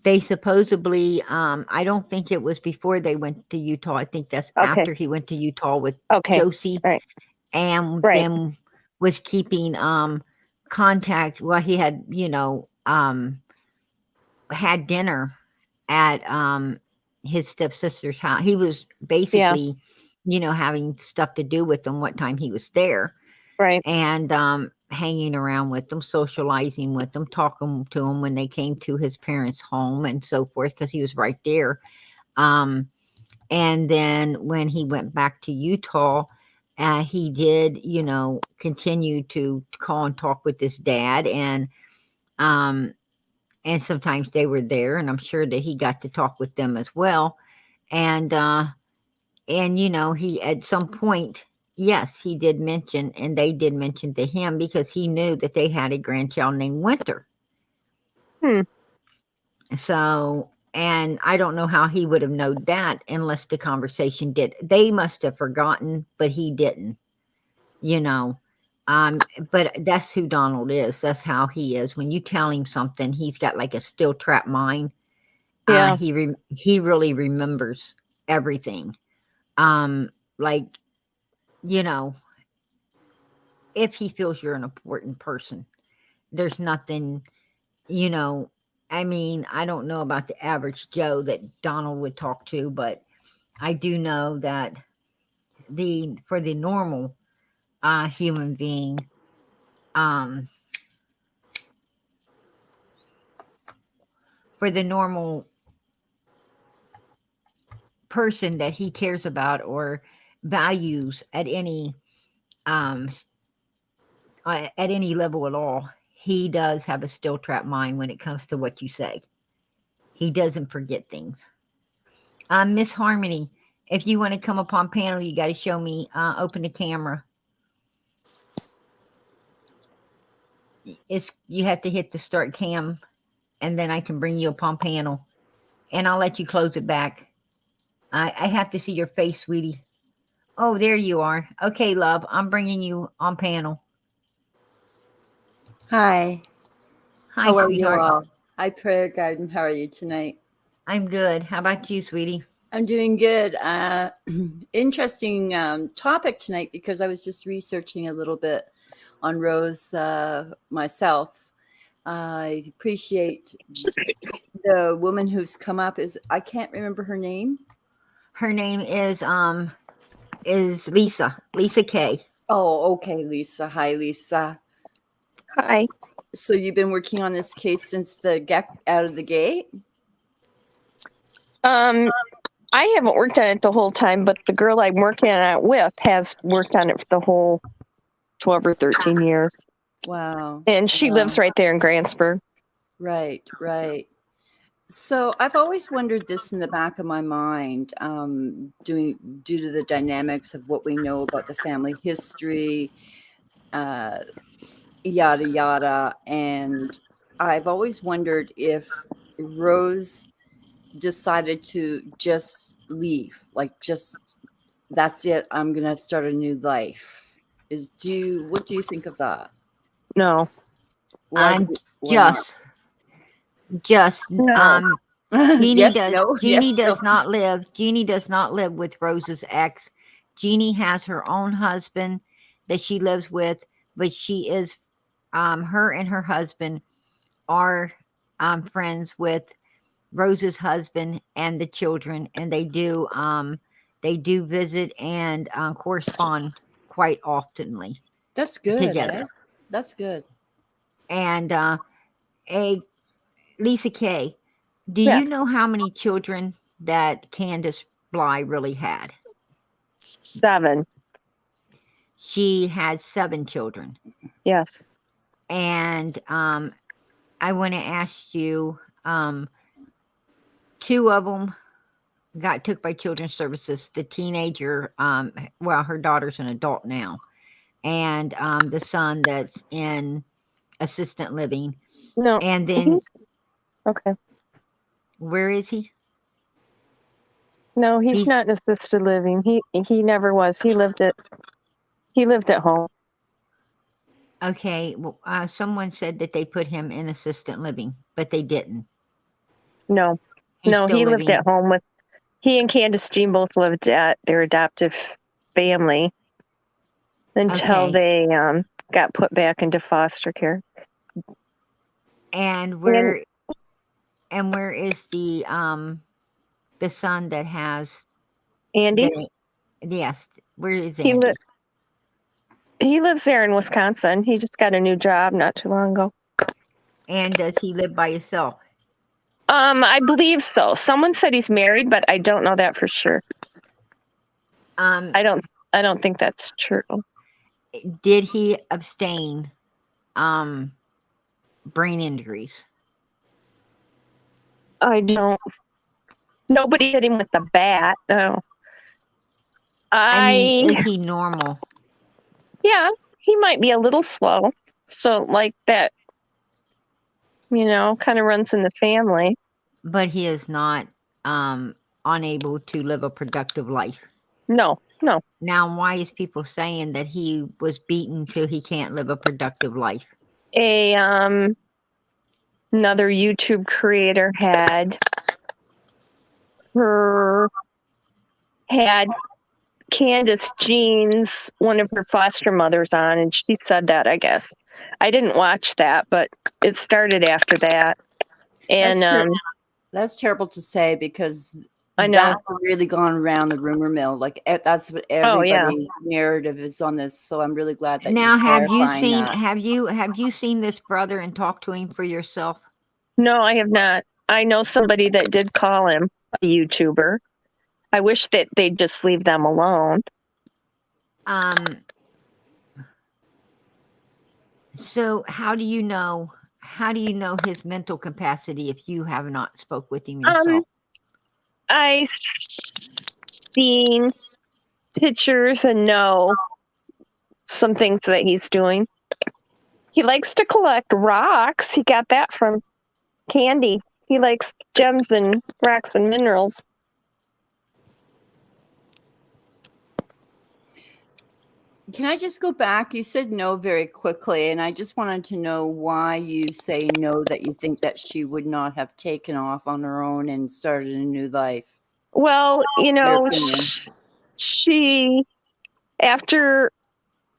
Speaker 1: they supposedly, I don't think it was before they went to Utah. I think that's
Speaker 3: Okay.
Speaker 1: after he went to Utah with
Speaker 3: Okay.
Speaker 1: Josie
Speaker 3: Right.
Speaker 1: and
Speaker 3: Right.
Speaker 1: then was keeping contact. Well, he had, had dinner at his stepsister's house. He was
Speaker 3: Yeah.
Speaker 1: basically, having stuff to do with them what time he was there
Speaker 3: Right.
Speaker 1: and hanging around with them, socializing with them, talking to them when they came to his parents' home and so forth, because he was right there. Um, and then when he went back to Utah, he did, continue to call and talk with his dad, um, and sometimes they were there, and I'm sure that he got to talk with them as well. And he at some point, yes, he did mention, and they did mention to him because he knew that they had a grandchild named Winter.
Speaker 3: Hmm.
Speaker 1: So, and I don't know how he would have known that unless the conversation did. They must have forgotten, but he didn't, you know. But that's who Donald is. That's how he is. When you tell him something, he's got like a steel trap mind.
Speaker 3: Yeah.
Speaker 1: He really remembers everything. Like, you know, if he feels you're an important person. There's nothing, you know, I mean, I don't know about the average Joe that Donald would talk to, but I do know that for the normal human being, um, for the normal person that he cares about or values um, at any level at all, he does have a still trap mind when it comes to what you say. He doesn't forget things. Miss Harmony, if you want to come up on panel, you got to show me, open the camera. You have to hit the start cam, and then I can bring you up on panel, and I'll let you close it back. I have to see your face, sweetie. Oh, there you are. Okay, love, I'm bringing you on panel.
Speaker 4: Hi.
Speaker 1: Hi,
Speaker 4: How are you
Speaker 1: sweetheart.
Speaker 4: all? Hi, Prayer Garden. How are you tonight?
Speaker 1: I'm good. How about you, sweetie?
Speaker 4: I'm doing good. Interesting topic tonight because I was just researching a little bit on Rose myself. I appreciate the woman who's come up. I can't remember her name.
Speaker 1: Her name is Lisa K.
Speaker 4: Oh, okay, Lisa. Hi, Lisa.
Speaker 3: Hi.
Speaker 4: So you've been working on this case since the get out of the gate?
Speaker 3: I I haven't worked on it the whole time, but the girl I'm working on it with has worked on it for the whole 12 or 13 years.
Speaker 4: Wow.
Speaker 3: And she lives right there in Grantsburg.
Speaker 4: Right, right. So I've always wondered this in the back of my mind, due to the dynamics of what we know about the family history, yada yada, and I've always wondered if Rose decided to just leave, like just that's it. I'm gonna start a new life. What do you think of that?
Speaker 3: No.
Speaker 4: Why
Speaker 1: just
Speaker 3: No.
Speaker 1: Jeannie
Speaker 4: Yes, no,
Speaker 1: Jeannie
Speaker 4: yes, no.
Speaker 1: does not live with Rose's ex. Jeannie has her own husband that she lives with, but she is her and her husband are friends with Rose's husband and the children, and they do visit and correspond quite oftenly
Speaker 4: That's good,
Speaker 1: together.
Speaker 4: eh? That's good.
Speaker 1: And a Lisa K, do
Speaker 3: Yes.
Speaker 1: you know how many children that Candace Blye really had?
Speaker 3: 7.
Speaker 1: She had 7 children.
Speaker 3: Yes.
Speaker 1: And I want to ask you, 2 of them got took by Children's Services. The teenager, well, her daughter's an adult now, and the son that's in assistant living.
Speaker 3: No.
Speaker 1: And then
Speaker 3: Okay.
Speaker 1: where is he?
Speaker 3: No, he's not in assisted living. He never was. He lived at home.
Speaker 1: Okay, well, someone said that they put him in assistant living, but they didn't.
Speaker 3: No.
Speaker 1: He's
Speaker 3: No,
Speaker 1: still
Speaker 3: he lived
Speaker 1: living.
Speaker 3: at home with he and Candace Jean both lived at their adoptive family until they got put back into foster care.
Speaker 1: And where is the son that has
Speaker 3: Andy?
Speaker 1: Yes, where is Andy?
Speaker 3: He lives there in Wisconsin. He just got a new job not too long ago.
Speaker 1: And does he live by himself?
Speaker 3: I believe so. Someone said he's married, but I don't know that for sure. I don't think that's true.
Speaker 1: Did he abstain brain injuries?
Speaker 3: I don't. Nobody hit him with the bat. No.
Speaker 1: I mean, is he normal?
Speaker 3: Yeah, he might be a little slow. So like that, kind of runs in the family.
Speaker 1: But he is not unable to live a productive life.
Speaker 3: No.
Speaker 1: Now, why is people saying that he was beaten till he can't live a productive life?
Speaker 3: Another YouTube creator had Candace Jean's one of her foster mothers on, and she said that, I guess. I didn't watch that, but it started after that. And
Speaker 4: that's terrible to say because
Speaker 3: I know
Speaker 4: that's really gone around the rumor mill. Like that's what everybody's narrative is on this. So I'm really glad that
Speaker 1: now have you seen
Speaker 4: that.
Speaker 1: have you seen this brother and talked to him for yourself?
Speaker 3: No, I have not. I know somebody that did call him a YouTuber. I wish that they'd just leave them alone.
Speaker 1: So how do you know his mental capacity if you have not spoke with him yourself?
Speaker 3: I seen pictures and know some things that he's doing. He likes to collect rocks. He got that from Candy. He likes gems and rocks and minerals.
Speaker 4: Can I just go back? You said no very quickly, and I just wanted to know why you say no, that you think that she would not have taken off on her own and started a new life.
Speaker 3: Well, she, after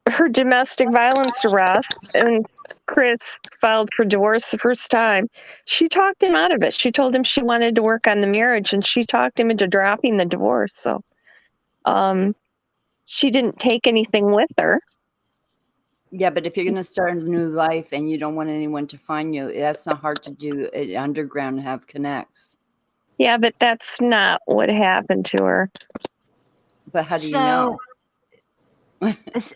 Speaker 3: her domestic violence arrest and Chris filed for divorce the first time, she talked him out of it. She told him she wanted to work on the marriage, and she talked him into dropping the divorce. So, she didn't take anything with her.
Speaker 4: Yeah, but if you're going to start a new life and you don't want anyone to find you, that's not hard to do. Underground have connects.
Speaker 3: Yeah, but that's not what happened to her.
Speaker 4: But how do you know?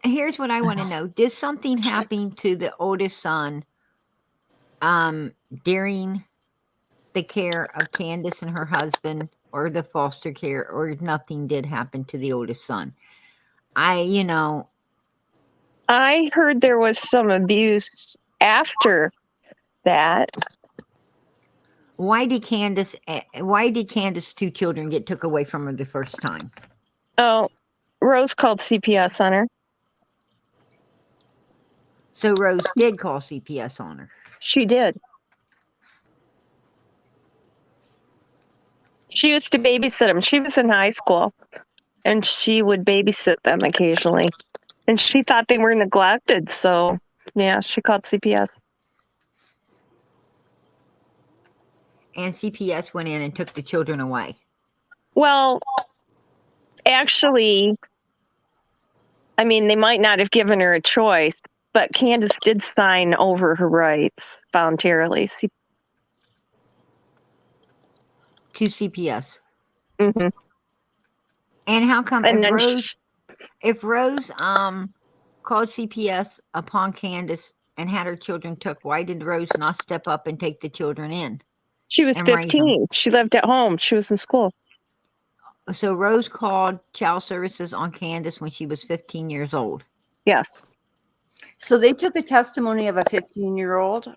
Speaker 1: Here's what I want to know. Did something happen to the oldest son during the care of Candace and her husband, or the foster care, or nothing did happen to the oldest son? I
Speaker 3: heard there was some abuse after that.
Speaker 1: why did Candace's 2 children get took away from her the first time?
Speaker 3: Oh, Rose called CPS on her.
Speaker 1: So Rose did call CPS on her.
Speaker 3: She did. She used to babysit them. She was in high school, and she would babysit them occasionally. And she thought they were neglected, so yeah, she called CPS.
Speaker 1: And CPS went in and took the children away.
Speaker 3: Well, actually, I mean, they might not have given her a choice, but Candace did sign over her rights voluntarily.
Speaker 1: To CPS.
Speaker 3: Mm-hmm.
Speaker 1: And how come
Speaker 3: And
Speaker 1: if Rose called CPS upon Candace and had her children took, why did Rose not step up and take the children in?
Speaker 3: She was 15. She lived at home. She was in school.
Speaker 1: So Rose called child services on Candace when she was 15 years old.
Speaker 3: Yes.
Speaker 4: So they took a testimony of a 15-year-old?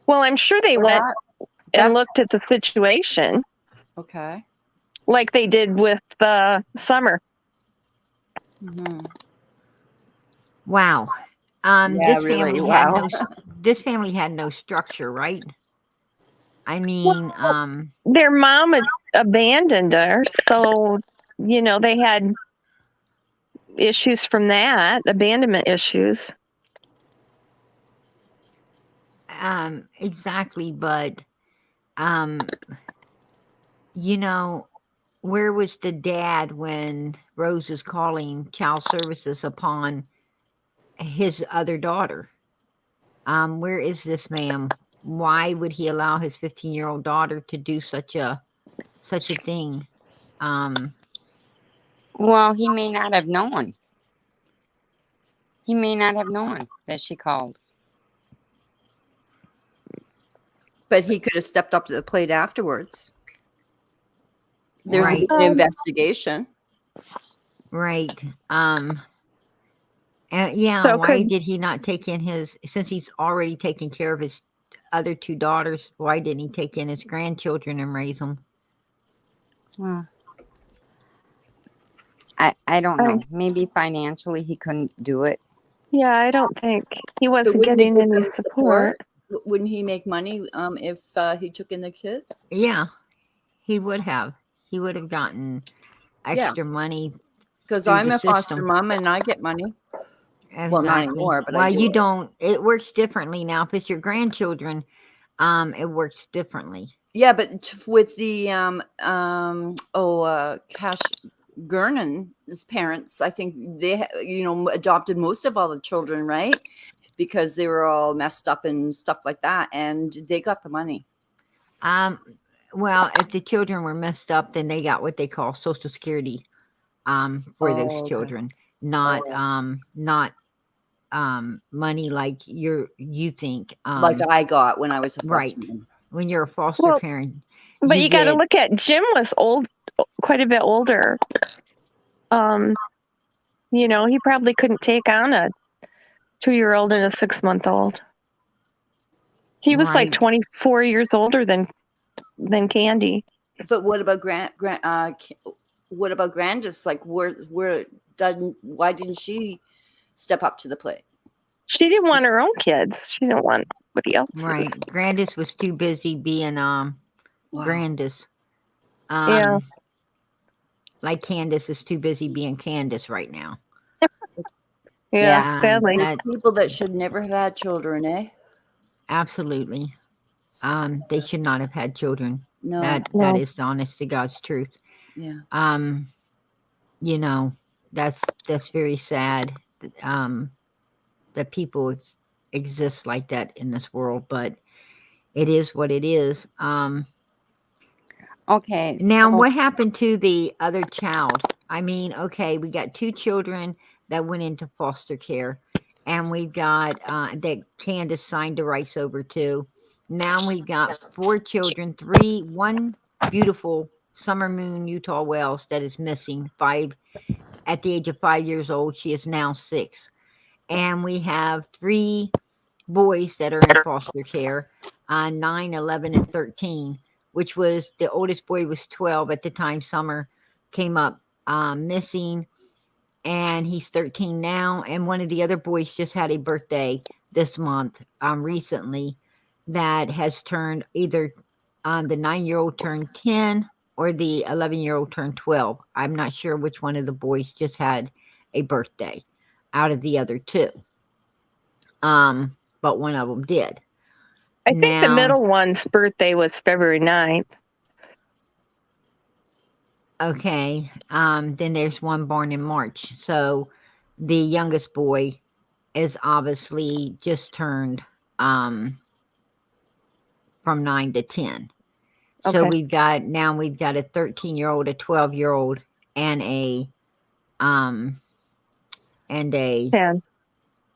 Speaker 3: Well, I'm sure they went and looked at the situation.
Speaker 4: Okay.
Speaker 3: Like they did with Summer.
Speaker 4: Mm-hmm.
Speaker 1: Wow. This family had no structure, right? I mean,
Speaker 3: their mom abandoned her, so they had issues from that, abandonment issues.
Speaker 1: Exactly, but where was the dad when Rose is calling child services upon his other daughter? Where is this man? Why would he allow his 15-year-old daughter to do such a thing?
Speaker 2: Well, he may not have known. He may not have known that she called.
Speaker 4: But he could have stepped up to the plate afterwards. There's
Speaker 1: right.
Speaker 4: an investigation.
Speaker 1: Right. Why did he not take in since he's already taken care of his other 2 daughters, why didn't he take in his grandchildren and raise them?
Speaker 2: Well, I don't know. Maybe financially he couldn't do it.
Speaker 3: Yeah, I don't think he wasn't getting any support.
Speaker 4: Wouldn't he make money if he took in the kids?
Speaker 1: Yeah, he would have. He would have gotten extra money.
Speaker 4: Because I'm a foster mom and I get money.
Speaker 1: Exactly.
Speaker 4: Well, not anymore, but
Speaker 1: you don't. It works differently now. If it's your grandchildren, it works differently.
Speaker 4: Yeah, but with the Cash Gernon's parents, I think they adopted most of all the children, right? Because they were all messed up and stuff like that, and they got the money.
Speaker 1: Well, if the children were messed up, then they got what they call Social Security for those children, not money like you think.
Speaker 4: Like I got when I was a foster
Speaker 1: right
Speaker 4: mom.
Speaker 1: When you're a foster parent.
Speaker 3: But you got to look at Jim was quite a bit older. He probably couldn't take on a 2-year-old and a 6-month-old. He was like 24 years older than Candy.
Speaker 4: But what about what about Grandus? Like, why didn't she step up to the plate?
Speaker 3: She didn't want her own kids. She didn't want anybody else.
Speaker 1: Right. Grandus was too busy being Grandus.
Speaker 3: Yeah.
Speaker 1: Like Candace is too busy being Candace right now.
Speaker 3: Yeah, sadly.
Speaker 4: There's people that should never have had children, eh?
Speaker 1: Absolutely. They should not have had children.
Speaker 4: No.
Speaker 1: That is the honest to God's truth.
Speaker 4: Yeah.
Speaker 1: That's very sad. That people exist like that in this world, but it is what it is.
Speaker 2: Okay.
Speaker 1: Now,
Speaker 2: So,
Speaker 1: what happened to the other child? I mean, okay, we got 2 children that went into foster care, and we've got that Candace signed the rights over to. Now we've got 4 children, 1 beautiful Summer Moon Utah Wells that is missing. 5 at the age of 5 years old. She is now 6, and we have 3 boys that are in foster care, 9, 11, and 13, which was the oldest boy was 12 at the time Summer came up missing, and he's 13 now. And one of the other boys just had a birthday this month recently that has turned either the 9-year-old turned 10 or the 11-year-old turned 12. I'm not sure which one of the boys just had a birthday out of the other 2. But one of them did.
Speaker 3: I think the middle one's birthday was February 9th.
Speaker 1: Okay. Then there's one born in March. So the youngest boy is obviously just turned from 9 to 10. So
Speaker 3: Okay.
Speaker 1: we've got a 13-year-old, a 12-year-old, and a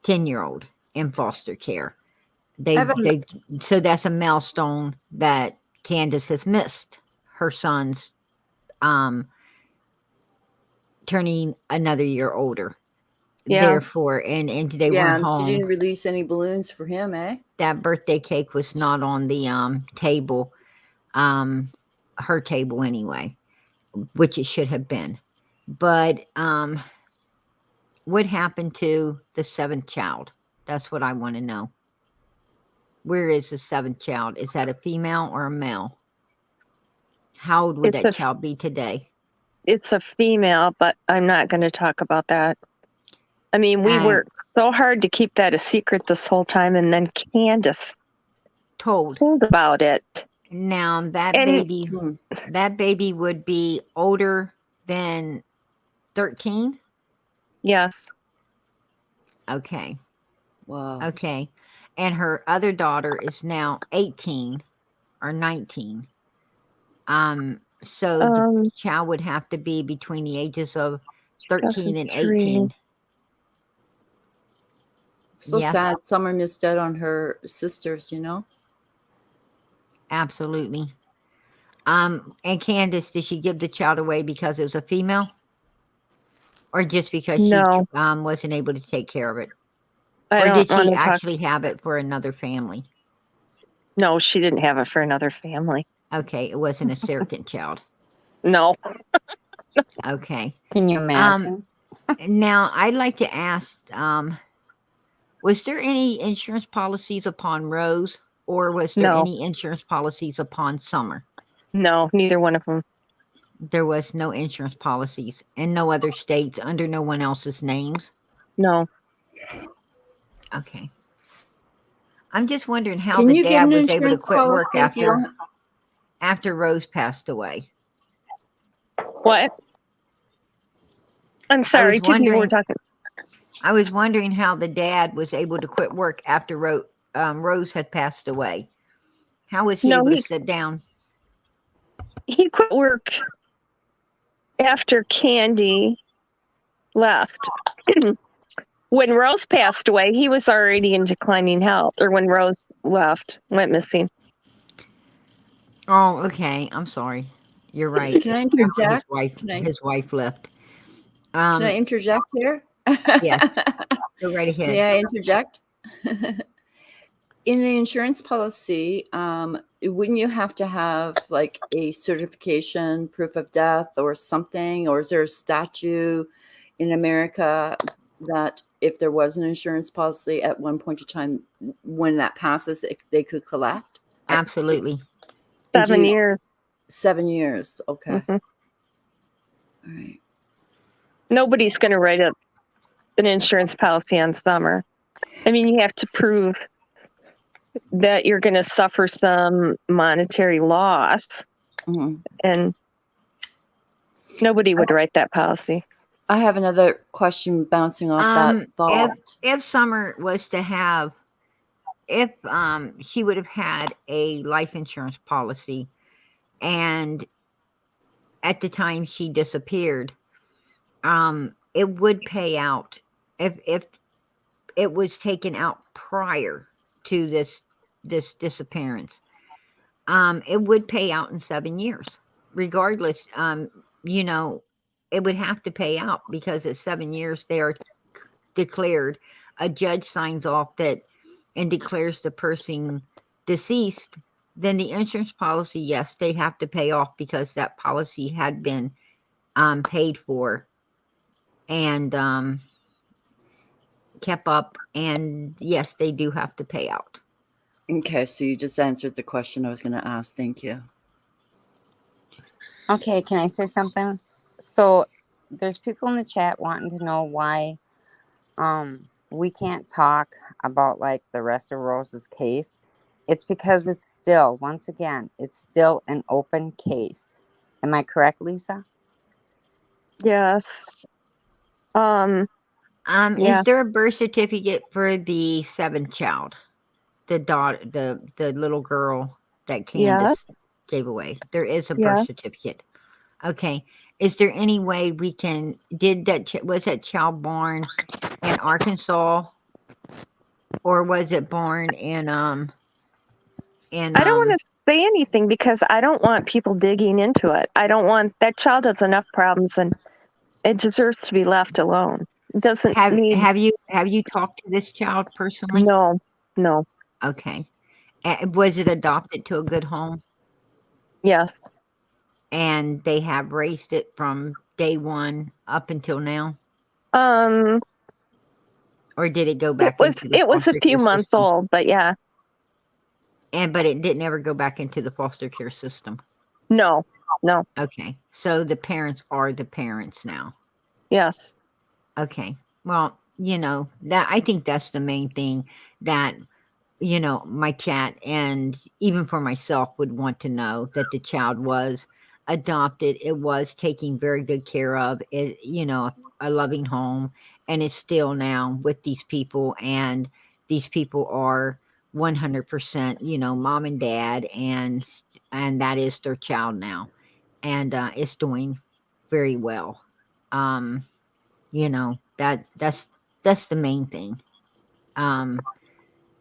Speaker 1: 10-year-old in foster care. So that's a milestone that Candace has missed. Her son's turning another year older.
Speaker 3: Yeah.
Speaker 1: Therefore, and they weren't home.
Speaker 4: She didn't release any balloons for him, eh?
Speaker 1: That birthday cake was not on the table, her table anyway, which it should have been. But what happened to the 7th child? That's what I want to know. Where is the 7th child? Is that a female or a male? How old would that child be today?
Speaker 3: It's a female, but I'm not going to talk about that. I mean, we worked so hard to keep that a secret this whole time, and then Candace told about it.
Speaker 1: Now that baby would be older than 13?
Speaker 3: Yes.
Speaker 1: Okay.
Speaker 4: Wow.
Speaker 1: Okay. And her other daughter is now 18 or 19. So the child would have to be between the ages of 13 and 18.
Speaker 4: So sad. Summer missed out on her sisters, you know?
Speaker 1: Absolutely. And Candace, did she give the child away because it was a female? Or just because she wasn't able to take care of it? Or did she actually have it for another family?
Speaker 3: No, she didn't have it for another family.
Speaker 1: Okay, it wasn't a surrogate child.
Speaker 3: No.
Speaker 1: Okay.
Speaker 2: Can you imagine?
Speaker 1: Now, I'd like to ask, was there any insurance policies upon Rose, or was there any insurance policies upon Summer?
Speaker 3: No, neither one of them.
Speaker 1: There was no insurance policies in no other states under no one else's names?
Speaker 3: No.
Speaker 1: Okay. I'm just wondering how the dad was able to quit work after Rose passed away.
Speaker 3: What? I'm sorry, two people were talking.
Speaker 1: I was wondering how the dad was able to quit work after Rose had passed away. How was he able to sit down?
Speaker 3: He quit work after Candy left. When Rose passed away, he was already in declining health, or when Rose went missing.
Speaker 1: Oh, okay. I'm sorry. You're right.
Speaker 4: Can I interject?
Speaker 1: His wife left.
Speaker 4: Can I interject here?
Speaker 1: Yes. Go right ahead.
Speaker 4: May I interject? In an insurance policy, wouldn't you have to have like a certification, proof of death or something? Or is there a statute in America that if there was an insurance policy at one point in time, when that passes, they could collect?
Speaker 1: Absolutely.
Speaker 3: 7 years.
Speaker 4: 7 years. Okay.
Speaker 3: Mm-hmm.
Speaker 4: All right.
Speaker 3: Nobody's going to write an insurance policy on Summer. I mean, you have to prove that you're going to suffer some monetary loss, and nobody would write that policy.
Speaker 4: I have another question bouncing off that thought.
Speaker 1: If Summer was to have, she would have had a life insurance policy, and at the time she disappeared, it would pay out if it was taken out prior to this disappearance. It would pay out in 7 years, regardless. You know, it would have to pay out because at 7 years they are declared. A judge signs off that and declares the person deceased. Then the insurance policy, yes, they have to pay off because that policy had been paid for and kept up, and yes, they do have to pay out.
Speaker 4: Okay, so you just answered the question I was going to ask. Thank you.
Speaker 2: Okay, can I say something? So there's people in the chat wanting to know why we can't talk about like the rest of Rose's case. It's because it's still, once again, it's still an open case. Am I correct, Lisa?
Speaker 3: Yes. Yeah.
Speaker 1: Is there a birth certificate for the seventh child? The daughter, the little girl that Candace gave away. There is a birth certificate. Okay. Is there any way we can? Was that child born in Arkansas, or was it born in
Speaker 3: I don't want to say anything because I don't want people digging into it. I don't want that child has enough problems and it deserves to be left alone. It doesn't need.
Speaker 1: Have you talked to this child personally?
Speaker 3: No.
Speaker 1: Okay. Was it adopted to a good home?
Speaker 3: Yes.
Speaker 1: And they have raised it from day one up until now? Or did it go back into the
Speaker 3: It was a
Speaker 1: foster
Speaker 3: few
Speaker 1: care
Speaker 3: months
Speaker 1: system?
Speaker 3: old, but yeah.
Speaker 1: But it didn't ever go back into the foster care system?
Speaker 3: No.
Speaker 1: Okay. So the parents are the parents now?
Speaker 3: Yes.
Speaker 1: Okay. Well, that I think that's the main thing that, my chat and even for myself would want to know, that the child was adopted. It was taken very good care of. It, a loving home, and it's still now with these people, and these people are 100%, mom and dad, and that is their child now, and it's doing very well. That's the main thing.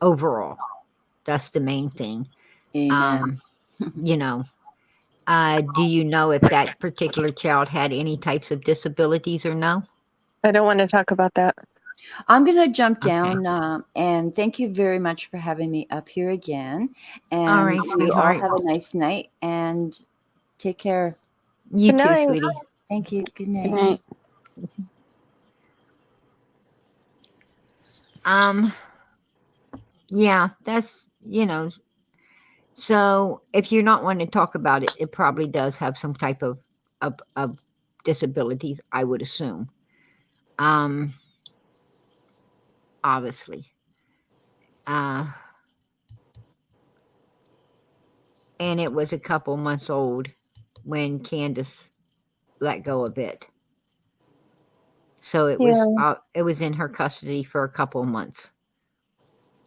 Speaker 1: Overall, that's the main thing.
Speaker 4: Amen.
Speaker 1: Do you know if that particular child had any types of disabilities or no?
Speaker 3: I don't want to talk about that.
Speaker 4: I'm going to jump down and thank you very much for having me up here again. And
Speaker 1: all right,
Speaker 4: you
Speaker 1: sweetheart.
Speaker 4: all have a nice night and take care.
Speaker 1: You
Speaker 3: Good
Speaker 1: too,
Speaker 3: night.
Speaker 1: sweetie.
Speaker 4: Thank you. Good night.
Speaker 2: Good night.
Speaker 1: Yeah, that's, so if you're not wanting to talk about it, it probably does have some type of disabilities, I would assume. Obviously. And it was a couple months old when Candace let go of it. So it was in her custody for a couple of months.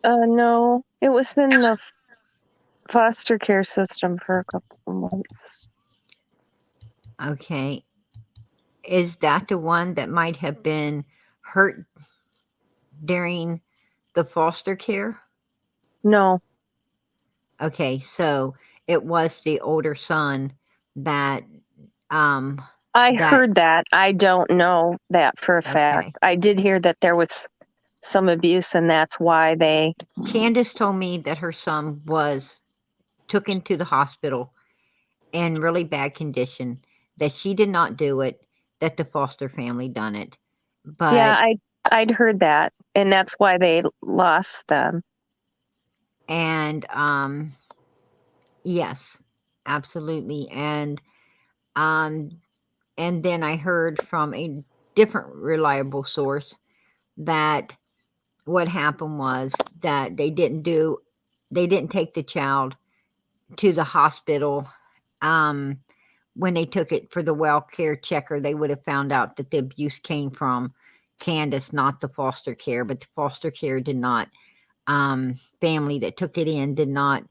Speaker 3: No, it was in the foster care system for a couple of months.
Speaker 1: Okay. Is that the one that might have been hurt during the foster care?
Speaker 3: No.
Speaker 1: Okay, so it was the older son that
Speaker 3: I heard that. I don't know that for a fact. I did hear that there was some abuse, and that's why they...
Speaker 1: Candace told me that her son was taken to the hospital in really bad condition, that she did not do it, that the foster family done it. But
Speaker 3: yeah, I'd heard that, and that's why they lost them.
Speaker 1: And yes, absolutely. And then I heard from a different reliable source that what happened was that they didn't take the child to the hospital. When they took it for the welfare checker, they would have found out that the abuse came from Candace, not the foster care, but the foster care did not, family that took it in did not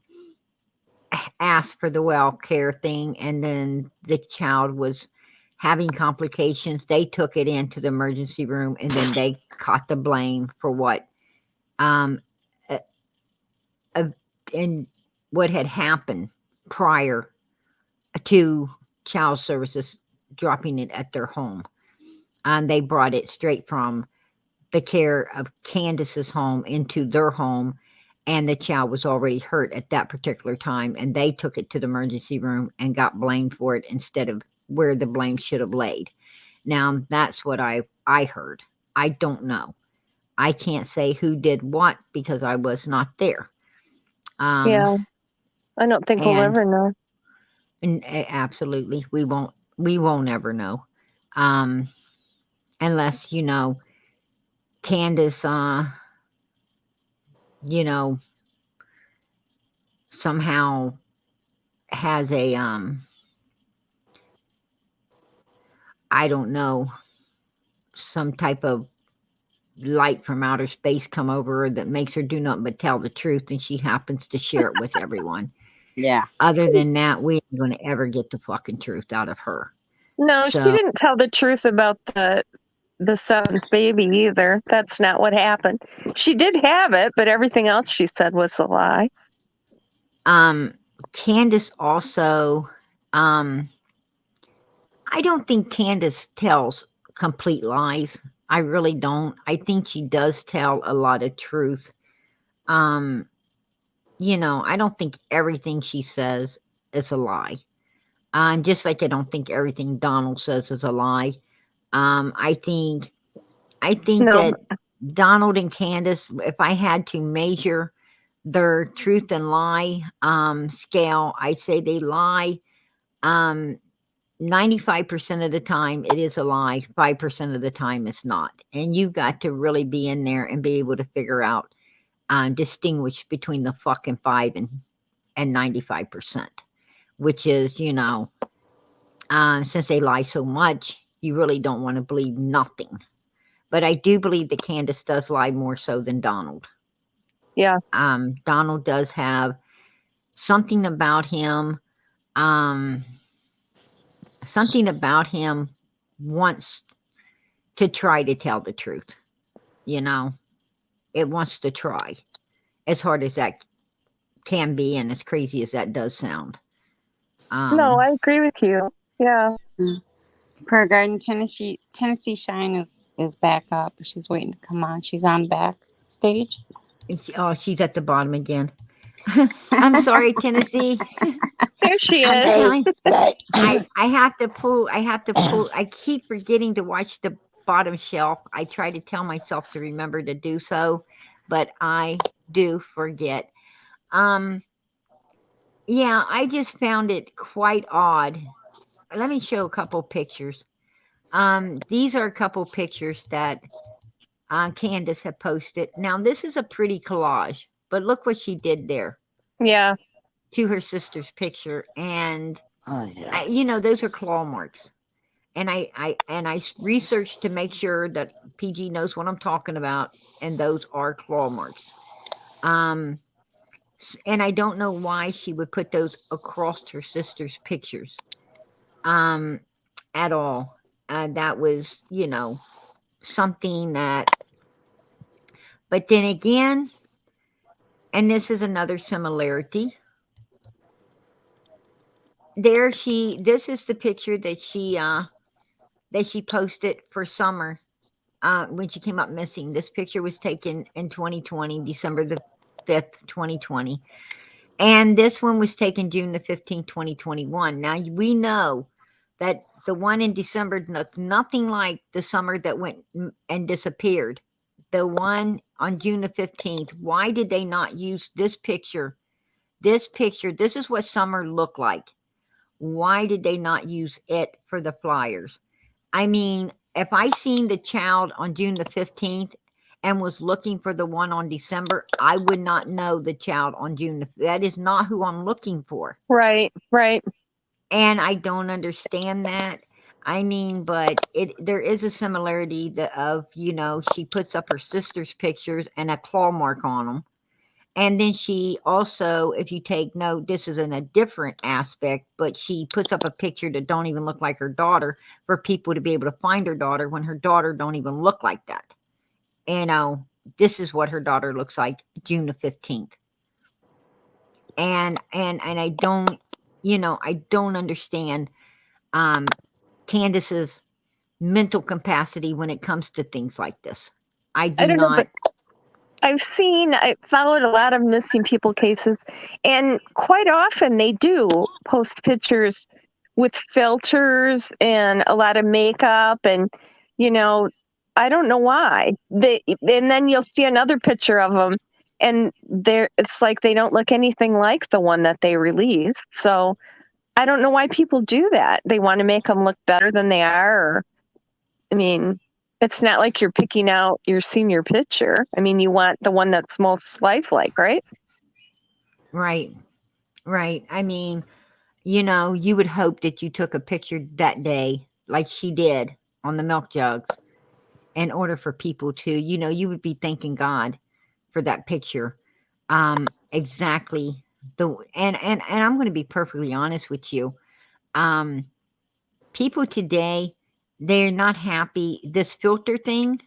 Speaker 1: asked for the welfare thing, and then the child was having complications. They took it into the emergency room, and then they caught the blame for what uh, and what had happened prior to child services dropping it at their home. They brought it straight from the care of Candace's home into their home, and the child was already hurt at that particular time, and they took it to the emergency room and got blamed for it instead of where the blame should have laid. Now, that's what I heard. I don't know. I can't say who did what because I was not there.
Speaker 3: Yeah. I don't think we'll ever know.
Speaker 1: And absolutely, we won't ever know, unless Candace, somehow has a I don't know, some type of light from outer space come over her that makes her do nothing but tell the truth, and she happens to share it with everyone.
Speaker 2: Yeah.
Speaker 1: Other than that, we ain't going to ever get the fucking truth out of her.
Speaker 3: No, she didn't tell the truth about the seventh baby either. That's not what happened. She did have it, but everything else she said was a lie.
Speaker 1: Candace also, I don't think Candace tells complete lies. I really don't. I think she does tell a lot of truth. I don't think everything she says is a lie. Just like I don't think everything Donald says is a lie. I think that Donald and Candace, if I had to measure their truth and lie scale, I'd say they lie 95% of the time it is a lie, 5% of the time it's not. And you've got to really be in there and be able to figure out, distinguish between the fucking 5 and 95%, which is, since they lie so much, you really don't want to believe nothing. But I do believe that Candace does lie more so than Donald.
Speaker 3: Yeah.
Speaker 1: Donald does have something about him. Something about him wants to try to tell the truth. It wants to try, as hard as that can be, and as crazy as that does sound.
Speaker 3: No, I agree with you. Yeah.
Speaker 2: Prayer Garden Tennessee Shine is back up. She's waiting to come on. She's on backstage.
Speaker 1: She's at the bottom again. I'm sorry, Tennessee.
Speaker 3: There she is.
Speaker 1: I have to pull. I keep forgetting to watch the bottom shelf. I try to tell myself to remember to do so, but I do forget. Yeah, I just found it quite odd. Let me show a couple pictures. These are a couple pictures that Candace had posted. Now, this is a pretty collage, but look what she did there.
Speaker 3: Yeah.
Speaker 1: To her sister's picture, and those are claw marks. And I researched to make sure that PG knows what I'm talking about, and those are claw marks. And I don't know why she would put those across her sister's pictures at all. That was, something that. But then again, and this is another similarity. This is the picture that she posted for summer when she came up missing. This picture was taken in 2020, December the 5th, 2020. And this one was taken June the 15th, 2021. Now, we know that the one in December looked nothing like the summer that went and disappeared. The one on June the 15th, why did they not use this picture? This is what summer looked like. Why did they not use it for the flyers? I mean, if I seen the child on June the 15th and was looking for the one on December, I would not know the child on June. That is not who I'm looking for.
Speaker 3: Right.
Speaker 1: And I don't understand that. I mean, but there is a similarity of, she puts up her sister's pictures and a claw mark on them. And then she also, if you take note, this is in a different aspect, but she puts up a picture that don't even look like her daughter for people to be able to find her daughter when her daughter don't even look like that. This is what her daughter looks like June the 15th. And I don't, I don't understand Candace's mental capacity when it comes to things like this. I do
Speaker 3: I don't know,
Speaker 1: not.
Speaker 3: but I followed a lot of missing people cases, and quite often they do post pictures with filters and a lot of makeup, and I don't know why. And then you'll see another picture of them, and it's like they don't look anything like the one that they released. So I don't know why people do that. They want to make them look better than they are. I mean, it's not like you're picking out your senior picture. I mean, you want the one that's most lifelike, right?
Speaker 1: Right. I mean, you would hope that you took a picture that day like she did on the milk jugs in order for people to, you would be thanking God for that picture. Exactly. And I'm going to be perfectly honest with you. People today, they're not happy. This filter thing,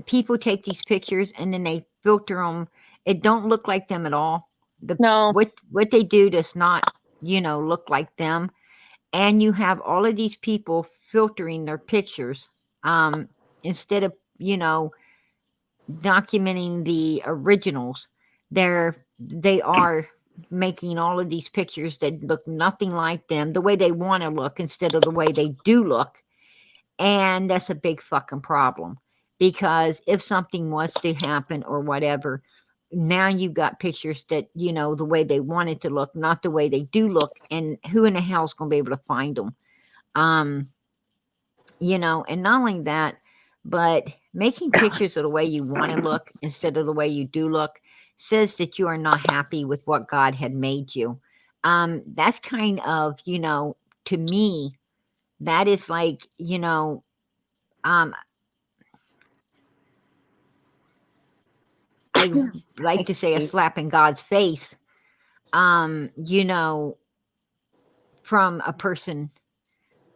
Speaker 1: people take these pictures and then they filter them. It don't look like them at all.
Speaker 3: No.
Speaker 1: What they do does not, look like them. And you have all of these people filtering their pictures instead of, documenting the originals. They are making all of these pictures that look nothing like them, the way they want to look instead of the way they do look. And that's a big fucking problem, because if something was to happen or whatever, now you've got pictures that, the way they want it to look, not the way they do look. And who in the hell is going to be able to find them? And not only that, but making pictures of the way you want to look instead of the way you do look says that you are not happy with what God had made you. That's kind of, to me, that is like, I like to say a slap in God's face, from a person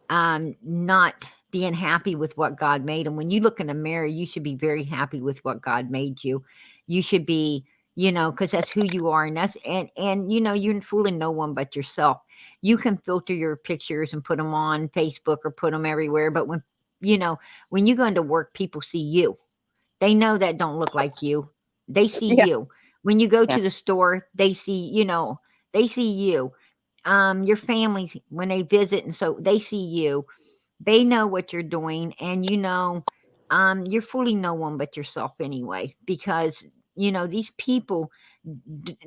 Speaker 1: not being happy with what God made them. When you look in a mirror, you should be very happy with what God made you. You should be, because that's who you are, and you're fooling no one but yourself. You can filter your pictures and put them on Facebook or put them everywhere, but when you go into work, people see you. They know that don't look like you. They see
Speaker 3: Yeah.
Speaker 1: you. When you go to the store, they see, they see you. Your family, when they visit, and so they see you. They know what you're doing, and you're fooling no one but yourself anyway, because these people,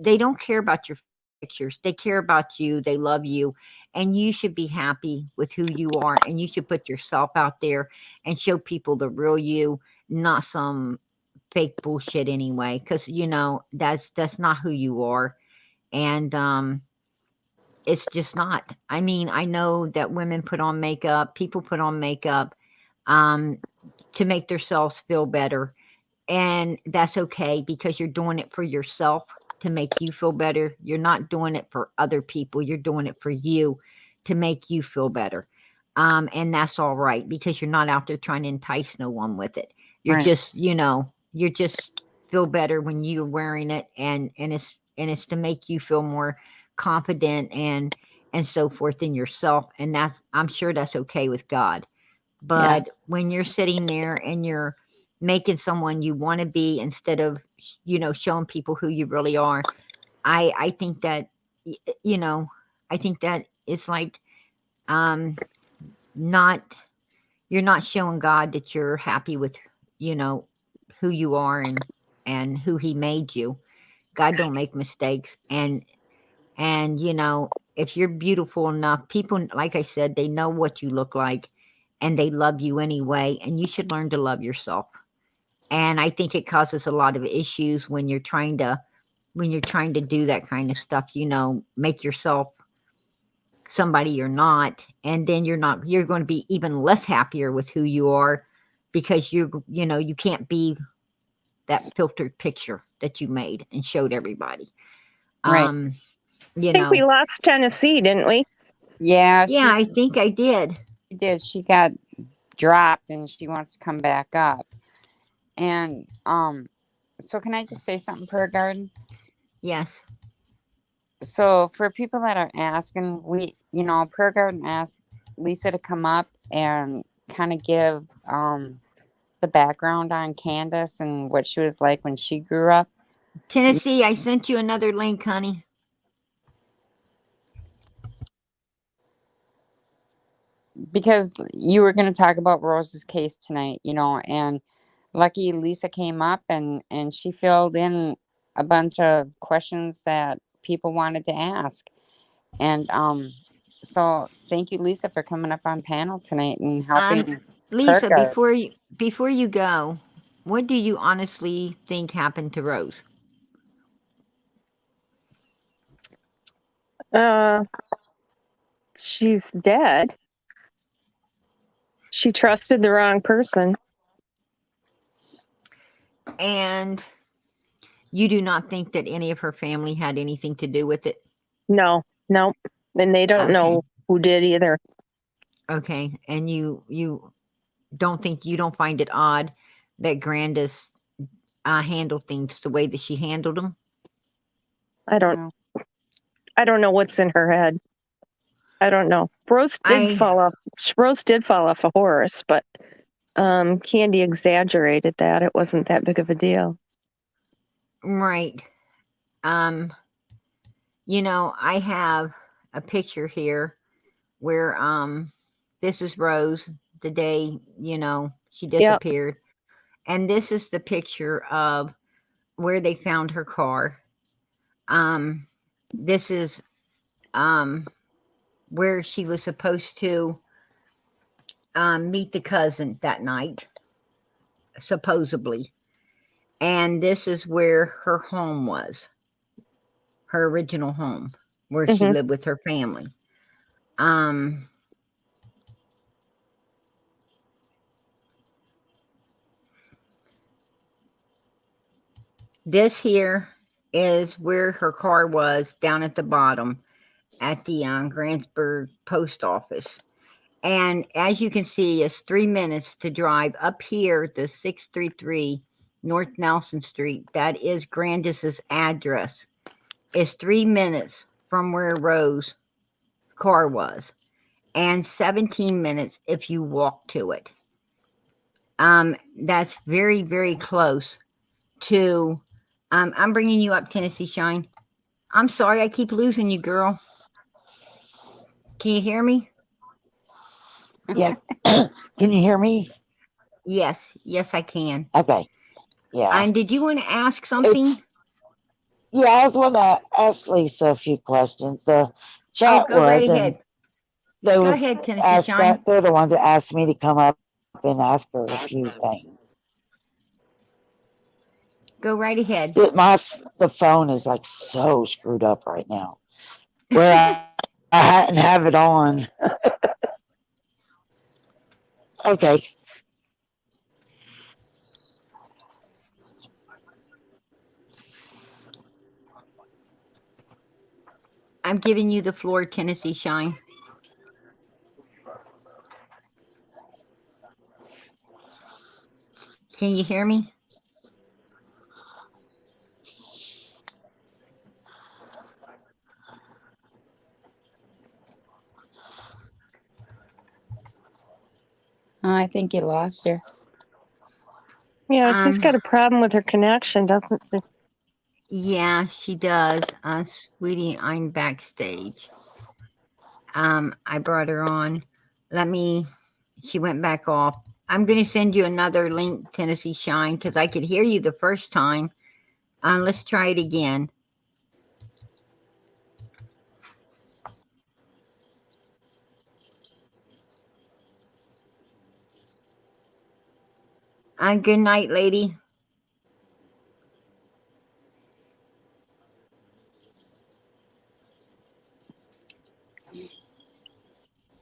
Speaker 1: they don't care about your pictures. They care about you. They love you, and you should be happy with who you are, and you should put yourself out there and show people the real you, not some fake bullshit anyway, because that's not who you are. And it's just not. I mean, I know that women put on makeup, people put on makeup to make themselves feel better. And that's okay, because you're doing it for yourself to make you feel better. You're not doing it for other people. You're doing it for you to make you feel better. And that's all right, because you're not out there trying to entice no one with it. You're
Speaker 2: Right.
Speaker 1: just, you're just feel better when you're wearing it, and it's to make you feel more confident and so forth in yourself. And I'm sure that's okay with God. But when you're sitting there and you're making someone you want to be instead of, showing people who you really are, I think that, I think that it's like, not, you're not showing God that you're happy with, who you are and who he made you. God don't make mistakes. And if you're beautiful enough, people, like I said, they know what you look like, and they love you anyway, and you should learn to love yourself. And I think it causes a lot of issues when you're trying to do that kind of stuff, make yourself somebody you're not, and then you're going to be even less happier with who you are, because you can't be that filtered picture that you made and showed everybody.
Speaker 2: Right.
Speaker 1: You
Speaker 3: I think we
Speaker 1: know,
Speaker 3: lost Tennessee, didn't we?
Speaker 2: Yeah,
Speaker 1: yeah, I think I did.
Speaker 2: she did. She got dropped and she wants to come back up. And so can I just say something, Per Garden?
Speaker 1: Yes.
Speaker 2: So for people that are asking, Per Garden asked Lisa to come up and kind of give the background on Candace and what she was like when she grew up.
Speaker 1: Tennessee, I sent you another link, honey.
Speaker 2: Because you were going to talk about Rose's case tonight, and lucky Lisa came up and she filled in a bunch of questions that people wanted to ask. And so thank you, Lisa, for coming up on panel tonight and helping.
Speaker 1: Lisa,
Speaker 2: Perk
Speaker 1: before you go, what do you honestly think happened to Rose?
Speaker 3: She's dead. She trusted the wrong person.
Speaker 1: And you do not think that any of her family had anything to do with it?
Speaker 3: No. And they don't know who did either.
Speaker 1: Okay. And you don't find it odd that Grandus handled things the way that she handled them?
Speaker 3: I don't know what's in her head. I don't know. Rose did fall off a horse, but Candy exaggerated that. It wasn't that big of a deal.
Speaker 1: Right. I have a picture here where this is Rose the day, she disappeared. Yep. And this is the picture of where they found her car. This is where she was supposed to meet the cousin that night, supposedly. And this is where her home was, her original home, where she lived with her family. This here is where her car was, down at the bottom at the Grantsburg post office. And as you can see, it's 3 minutes to drive up here to 633 North Nelson Street. That is Grandus's address. It's 3 minutes from where Rose's car was, and 17 minutes if you walk to it. That's very, very close to. I'm bringing you up, Tennessee Shine. I'm sorry, I keep losing you, girl. Can you hear me?
Speaker 5: Yeah. Can you hear me?
Speaker 1: Yes, I can.
Speaker 5: Okay. Yeah.
Speaker 1: And did you want to ask something?
Speaker 5: I was want to ask Lisa a few questions. The chat
Speaker 1: go right ahead.
Speaker 5: Go
Speaker 1: ahead, Tennessee Shine.
Speaker 5: They're the ones that asked me to come up and ask her a few things.
Speaker 1: Go right ahead.
Speaker 5: The phone is like so screwed up right now. Where I hadn't have it on. Okay.
Speaker 1: I'm giving you the floor, Tennessee Shine. Can you hear me?
Speaker 2: Oh, I think you lost her.
Speaker 3: Yeah, she's got a problem with her connection, doesn't she?
Speaker 1: Yeah, she does. Sweetie, I'm backstage. I brought her on. She went back off. I'm going to send you another link, Tennessee Shine, because I could hear you the first time. Let's try it again. Good night, lady.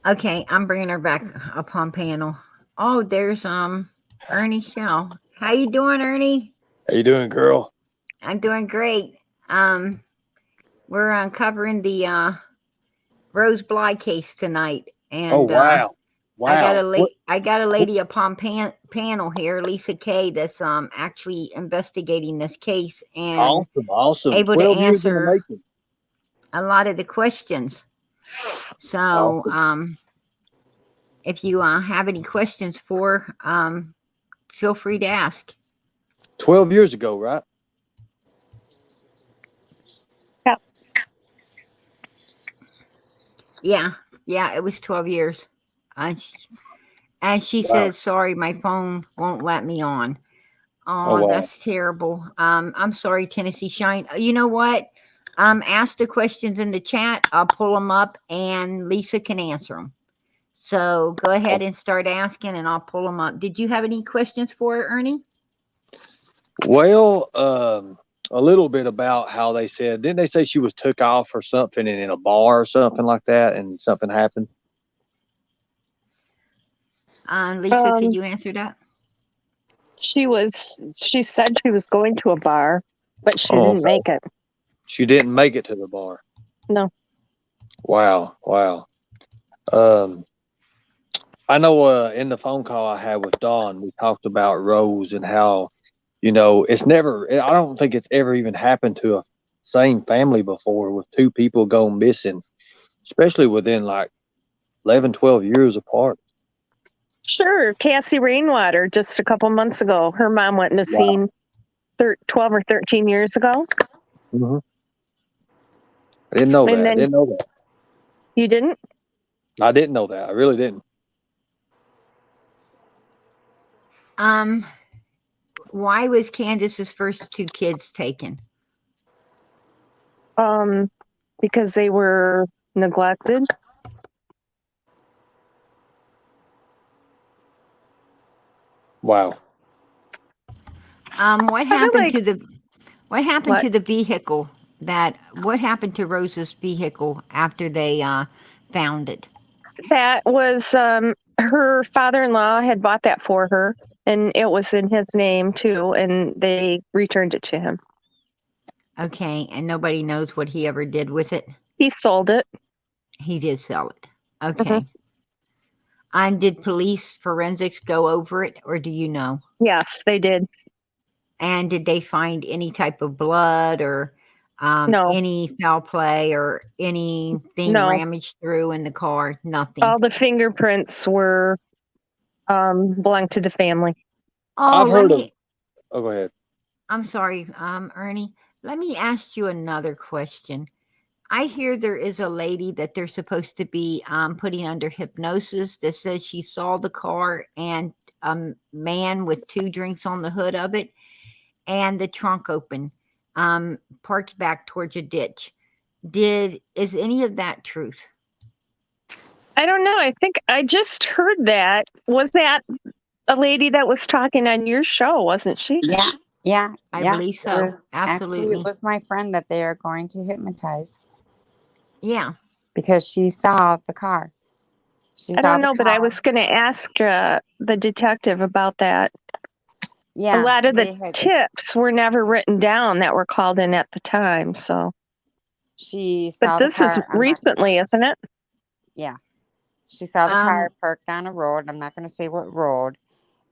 Speaker 1: Okay, I'm bringing her back up on panel. Oh, there's Ernie Shell. How you doing, Ernie?
Speaker 6: How you doing, girl?
Speaker 1: I'm doing great. We're covering the Rose Blye case tonight,
Speaker 6: Oh,
Speaker 1: and
Speaker 6: wow. Wow. What?
Speaker 1: I got a lady upon panel here, Lisa Kay, that's actually investigating this case and
Speaker 6: Awesome.
Speaker 1: able to
Speaker 6: 12 years in the
Speaker 1: answer
Speaker 6: making.
Speaker 1: a lot of the questions. So,
Speaker 6: Awesome.
Speaker 1: if you have any questions for, feel free to ask.
Speaker 6: 12 years ago, right?
Speaker 1: Yeah, it was 12 years. And she
Speaker 6: Wow.
Speaker 1: said, sorry, my phone won't let me on.
Speaker 6: Oh,
Speaker 1: Oh,
Speaker 6: wow.
Speaker 1: that's terrible. I'm sorry, Tennessee Shine. You know what? Ask the questions in the chat. I'll pull them up and Lisa can answer them. So go ahead and start asking and I'll pull them up. Did you have any questions for her, Ernie?
Speaker 6: Well, a little bit about how they said, didn't they say she was took off or something and in a bar or something like that and something happened?
Speaker 1: Lisa, could you answer that?
Speaker 3: She said she was going to a bar, but she
Speaker 6: Oh,
Speaker 3: didn't
Speaker 6: okay.
Speaker 3: make it.
Speaker 6: She didn't make it to the bar.
Speaker 3: No.
Speaker 6: Wow. I know in the phone call I had with Dawn, we talked about Rose and how, it's never, I don't think it's ever even happened to a same family before with two people going missing, especially within like 11, 12 years apart.
Speaker 3: Sure. Cassie Rainwater, just a couple months ago, her mom went missing 12 or 13 years ago.
Speaker 6: Mm-hmm. I didn't know
Speaker 3: And
Speaker 6: that. I
Speaker 3: then
Speaker 6: didn't know that.
Speaker 3: you didn't?
Speaker 6: I didn't know that. I really didn't.
Speaker 1: Why was Candace's first two kids taken?
Speaker 3: Because they were neglected.
Speaker 6: Wow.
Speaker 1: What happened to the vehicle what happened to Rose's vehicle after they found it?
Speaker 3: That was her father-in-law had bought that for her, and it was in his name too, and they returned it to him.
Speaker 1: Okay, and nobody knows what he ever did with it?
Speaker 3: He sold it.
Speaker 1: He did sell it. Okay. And did police forensics go over it, or do you know?
Speaker 3: Yes, they did.
Speaker 1: And did they find any type of blood or
Speaker 3: No.
Speaker 1: any foul play or anything ramaged through in the car? Nothing.
Speaker 3: All the fingerprints were belonged to the family.
Speaker 1: Oh,
Speaker 6: I've heard of. Oh, go ahead.
Speaker 1: I'm sorry, Ernie. Let me ask you another question. I hear there is a lady that they're supposed to be putting under hypnosis that says she saw the car and a man with 2 drinks on the hood of it and the trunk open, parked back towards a ditch. Is any of that truth?
Speaker 3: I don't know. I think I just heard that. Was that a lady that was talking on your show, wasn't she?
Speaker 2: Yeah.
Speaker 1: I believe so.
Speaker 2: Absolutely.
Speaker 1: Absolutely.
Speaker 2: It was my friend that they are going to hypnotize.
Speaker 1: Yeah.
Speaker 2: Because she saw the car.
Speaker 3: I don't know, but I was going to ask the detective about that.
Speaker 2: Yeah.
Speaker 3: A lot of the tips were never written down that were called in at the time. So
Speaker 2: she saw
Speaker 3: but this is recently, isn't it?
Speaker 2: Yeah. She saw the car parked on a road. I'm not going to say what road.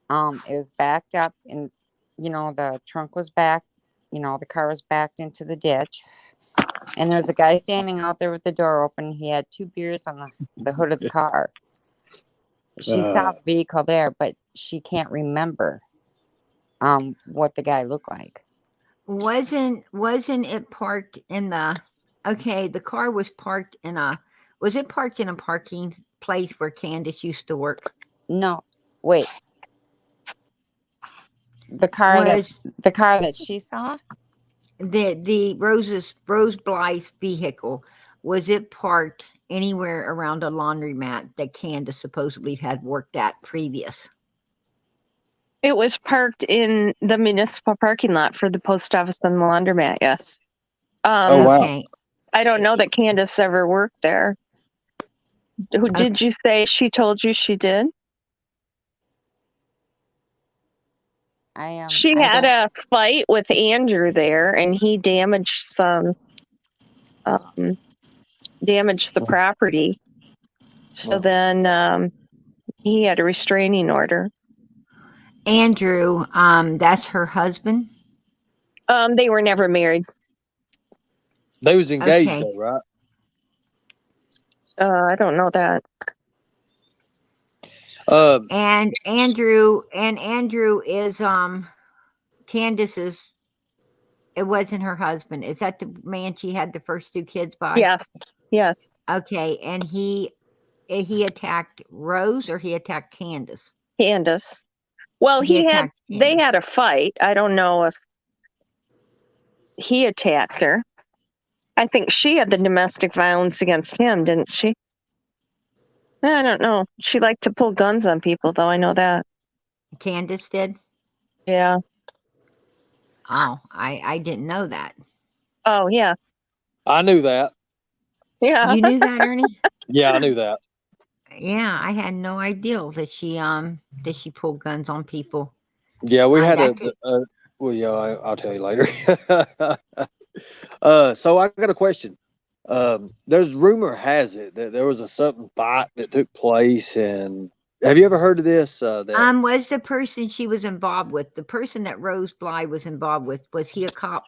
Speaker 2: It was backed up and, the trunk was back. The car was backed into the ditch. And there was a guy standing out there with the door open. He had 2 beers on the hood of the car. She saw the vehicle there, but she can't remember what the guy looked like.
Speaker 1: Wasn't it parked in the car was parked in was it parked in a parking place where Candace used to work?
Speaker 2: No, wait. The car that she saw?
Speaker 1: The Rose Blye's vehicle, was it parked anywhere around a laundromat that Candace supposedly had worked at previous?
Speaker 3: It was parked in the municipal parking lot for the post office and the laundromat, yes.
Speaker 6: Oh, wow.
Speaker 1: Okay.
Speaker 3: I don't know that Candace ever worked there. Did you say she told you she did? She had a fight with Andrew there, and he damaged the property. So then he had a restraining order.
Speaker 1: Andrew, that's her husband.
Speaker 3: They were never married.
Speaker 6: They was engaged
Speaker 1: Okay.
Speaker 6: though, right?
Speaker 3: I don't know that.
Speaker 1: And Andrew is Candace's. It wasn't her husband. Is that the man she had the first 2 kids by?
Speaker 3: Yes.
Speaker 1: Okay, and he attacked Rose or he attacked Candace?
Speaker 3: Candace. Well,
Speaker 1: He attacked
Speaker 3: they
Speaker 1: Candace.
Speaker 3: had a fight. I don't know if he attacked her. I think she had the domestic violence against him, didn't she? I don't know. She liked to pull guns on people, though. I know that.
Speaker 1: Candace did?
Speaker 3: Yeah.
Speaker 1: Oh, I didn't know that.
Speaker 3: Oh, yeah.
Speaker 6: I knew that.
Speaker 3: Yeah.
Speaker 1: You knew that, Ernie?
Speaker 6: Yeah, I knew that.
Speaker 1: Yeah, I had no idea that she pulled guns on people.
Speaker 6: Yeah, we had
Speaker 1: that
Speaker 6: well, yeah, I'll tell you later. So I got a question. There's rumor has it that there was a something fight that took place, and have you ever heard of this? That
Speaker 1: was the person she was involved with, the person that Rose Blye was involved with, was he a cop?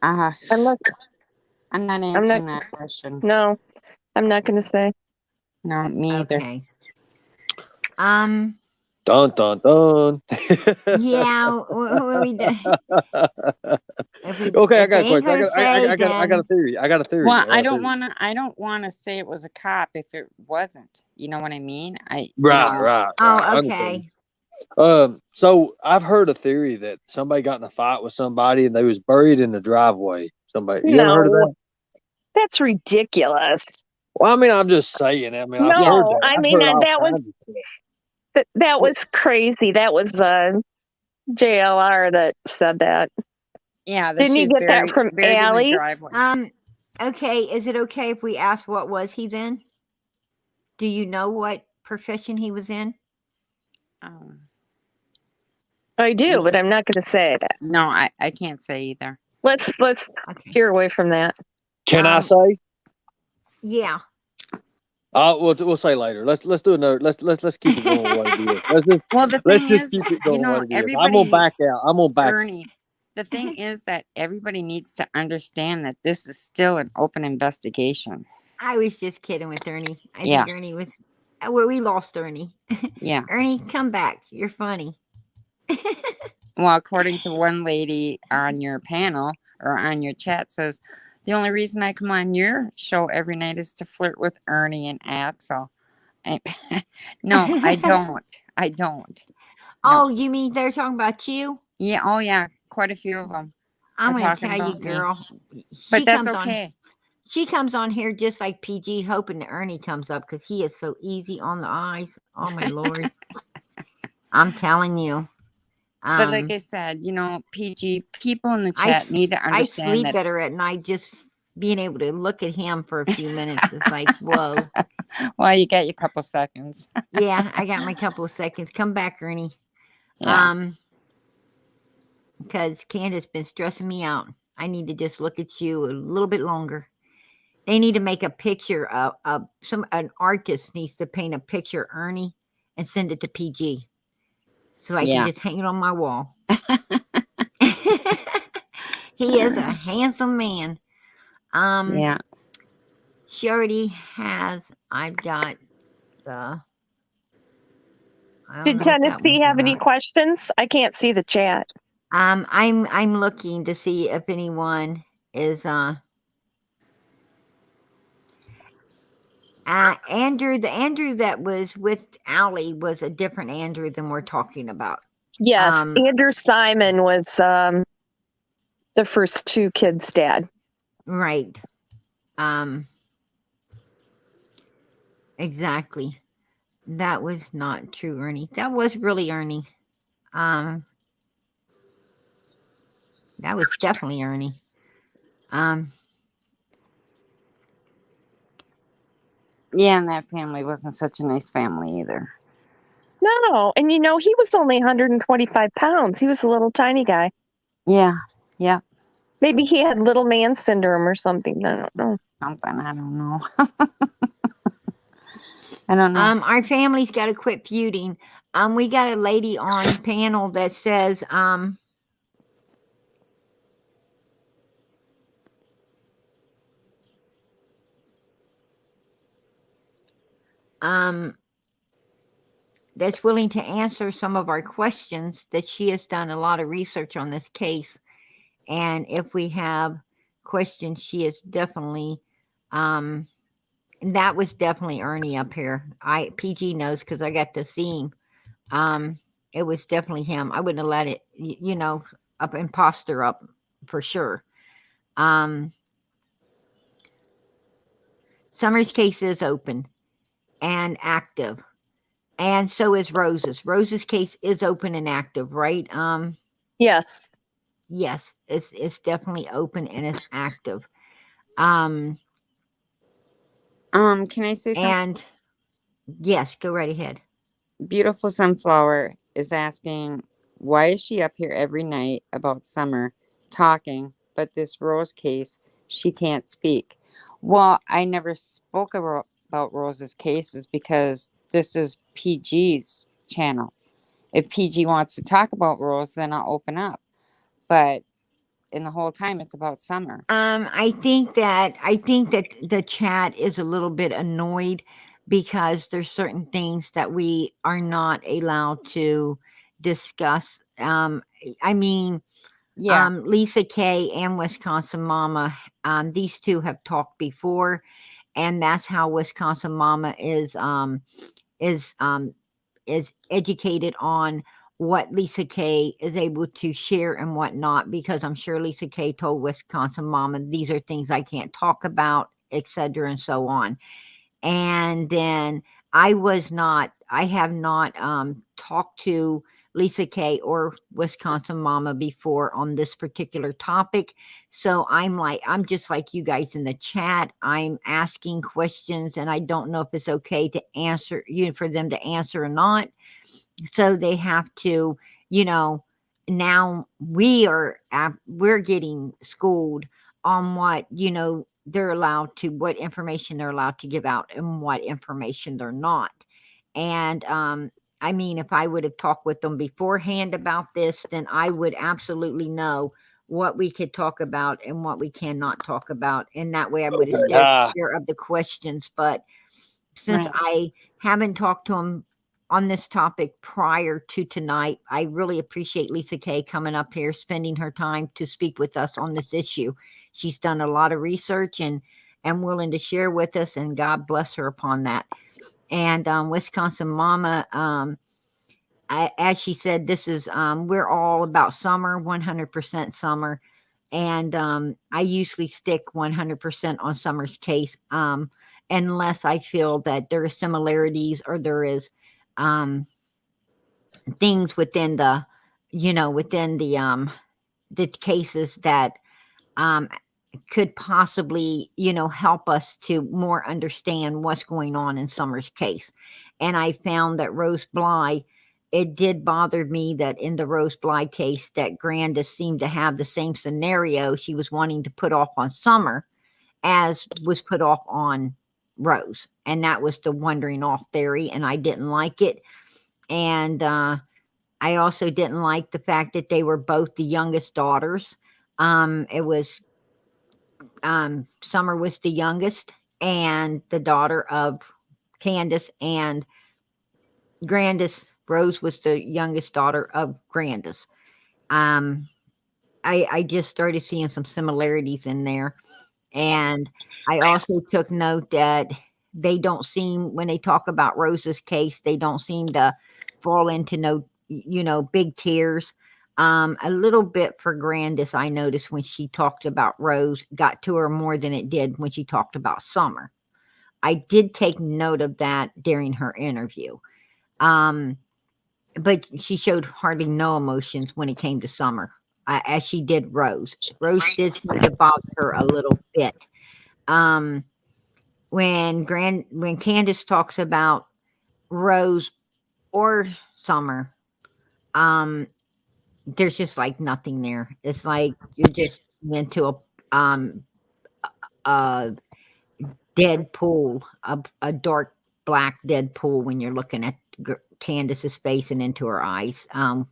Speaker 3: I'm not
Speaker 2: answering that question.
Speaker 3: No, I'm not going to say.
Speaker 2: No, me either.
Speaker 1: Okay.
Speaker 6: dun dun dun.
Speaker 1: Yeah.
Speaker 6: Okay, I got a question. I got a theory. I got a theory.
Speaker 2: Well, I don't want to say it was a cop if it wasn't. You know what I mean?
Speaker 6: Right.
Speaker 1: Oh, okay.
Speaker 6: So I've heard a theory that somebody got in a fight with somebody and they was buried in the driveway. Somebody, you ever heard of that?
Speaker 3: That's ridiculous.
Speaker 6: Well, I mean, I'm just saying. I mean,
Speaker 3: No,
Speaker 6: I've heard that.
Speaker 3: I mean, that was crazy. That was JLR that said that.
Speaker 2: Yeah,
Speaker 3: didn't you get that from Allie?
Speaker 1: Okay, is it okay if we ask what was he then? Do you know what profession he was in?
Speaker 3: I do, but I'm not going to say that.
Speaker 2: No, I can't say either.
Speaker 3: Let's steer away from that.
Speaker 6: Can I say?
Speaker 1: Yeah.
Speaker 6: We'll say later. Let's do another. Let's keep it going.
Speaker 2: The thing is, everybody.
Speaker 6: I'm gonna back out. I'm gonna back.
Speaker 2: Ernie, the thing is that everybody needs to understand that this is still an open investigation.
Speaker 1: I was just kidding with Ernie. I think Ernie was. We lost Ernie.
Speaker 2: Yeah.
Speaker 1: Ernie, come back. You're funny.
Speaker 2: Well, according to one lady on your panel or on your chat says, the only reason I come on your show every night is to flirt with Ernie and Axel. No, I don't. I don't.
Speaker 1: Oh, you mean they're talking about you?
Speaker 2: Yeah. Oh, yeah. Quite a few of them.
Speaker 1: I'm going to tell you, girl.
Speaker 2: But that's okay.
Speaker 1: She comes on here just like PG, hoping that Ernie comes up because he is so easy on the eyes. Oh, my Lord. I'm telling you.
Speaker 2: But like I said, PG, people in the chat need to understand
Speaker 1: I sleep better at night just being able to look at him for a few minutes. It's like, whoa.
Speaker 2: Well, you got your couple seconds.
Speaker 1: Yeah, I got my couple of seconds. Come back, Ernie.
Speaker 2: Yeah.
Speaker 1: Because Candace been stressing me out. I need to just look at you a little bit longer. They need to make a picture of an artist needs to paint a picture of Ernie and send it to PG. So I can just hang it on my wall. He is a handsome man.
Speaker 2: Yeah.
Speaker 1: She already has. I've got the.
Speaker 3: Did Tennessee have any questions? I can't see the chat.
Speaker 1: I'm looking to see if anyone is Andrew. The Andrew that was with Allie was a different Andrew than we're talking about.
Speaker 3: Yes, Andrew Simon was the first 2 kids' dad.
Speaker 1: Right. Exactly. That was not true, Ernie. That was really Ernie. That was definitely Ernie.
Speaker 2: Yeah, and that family wasn't such a nice family either.
Speaker 3: No, and he was only 125 pounds. He was a little tiny guy.
Speaker 2: Yeah, yeah.
Speaker 3: Maybe he had little man syndrome or something. I don't know.
Speaker 2: Something, I don't know. I don't know.
Speaker 1: Our family's got to quit feuding. We got a lady on panel that says, that's willing to answer some of our questions, that she has done a lot of research on this case. And if we have questions, she is definitely, that was definitely Ernie up here. PG knows because I got to see him. It was definitely him. I wouldn't have let it, up imposter up for sure. Summer's case is open and active. And so is Rose's. Rose's case is open and active, right?
Speaker 3: Yes.
Speaker 1: Yes, it's definitely open and it's active.
Speaker 2: Can I say something?
Speaker 1: And yes, go right ahead.
Speaker 2: Beautiful Sunflower is asking, why is she up here every night about Summer talking, but this Rose case, she can't speak? Well, I never spoke about Rose's cases because this is PG's channel. If PG wants to talk about Rose, then I'll open up. But in the whole time, it's about Summer.
Speaker 1: I think that the chat is a little bit annoyed because there's certain things that we are not allowed to discuss. I mean,
Speaker 2: Yeah.
Speaker 1: Lisa K and Wisconsin Mama, these two have talked before, and that's how Wisconsin Mama is educated on what Lisa K is able to share and what not, because I'm sure Lisa K told Wisconsin Mama, these are things I can't talk about, etc., and so on. And then I have not talked to Lisa K or Wisconsin Mama before on this particular topic. So I'm just like you guys in the chat. I'm asking questions and I don't know if it's okay to answer for them to answer or not. So they have to, now we're getting schooled on what, they're allowed to, what information they're allowed to give out and what information they're not. And I mean, if I would have talked with them beforehand about this, then I would absolutely know what we could talk about and what we cannot talk about. And that way I would have steered clear of the questions. But since I haven't talked to them on this topic prior to tonight, I really appreciate Lisa K coming up here, spending her time to speak with us on this issue. She's done a lot of research and willing to share with us, and God bless her upon that. And Wisconsin Mama, as she said, this is we're all about Summer, 100% Summer, and I usually stick 100% on Summer's case, unless I feel that there are similarities or there is things within the the cases that could possibly help us to more understand what's going on in Summer's case. And I found that Rose Blye, it did bother me that in the Rose Blye case that Grandus seemed to have the same scenario she was wanting to put off on Summer as was put off on Rose, and that was the wandering off theory, and I didn't like it. And I also didn't like the fact that they were both the youngest daughters. It was Summer was the youngest and the daughter of Candace, and Grandus, Rose was the youngest daughter of Grandus. I just started seeing some similarities in there. And I also took note that they don't seem, when they talk about Rose's case, they don't seem to fall into big tears. A little bit for Grandis, I noticed when she talked about Rose, got to her more than it did when she talked about Summer. I did take note of that during her interview. But she showed hardly no emotions when it came to Summer, as she did Rose. Rose did seem to bother her a little bit. when Candace talks about Rose or Summer, there's just like nothing there. It's like you're just into a dead pool, a dark black dead pool when you're looking at Candace's face and into her eyes. When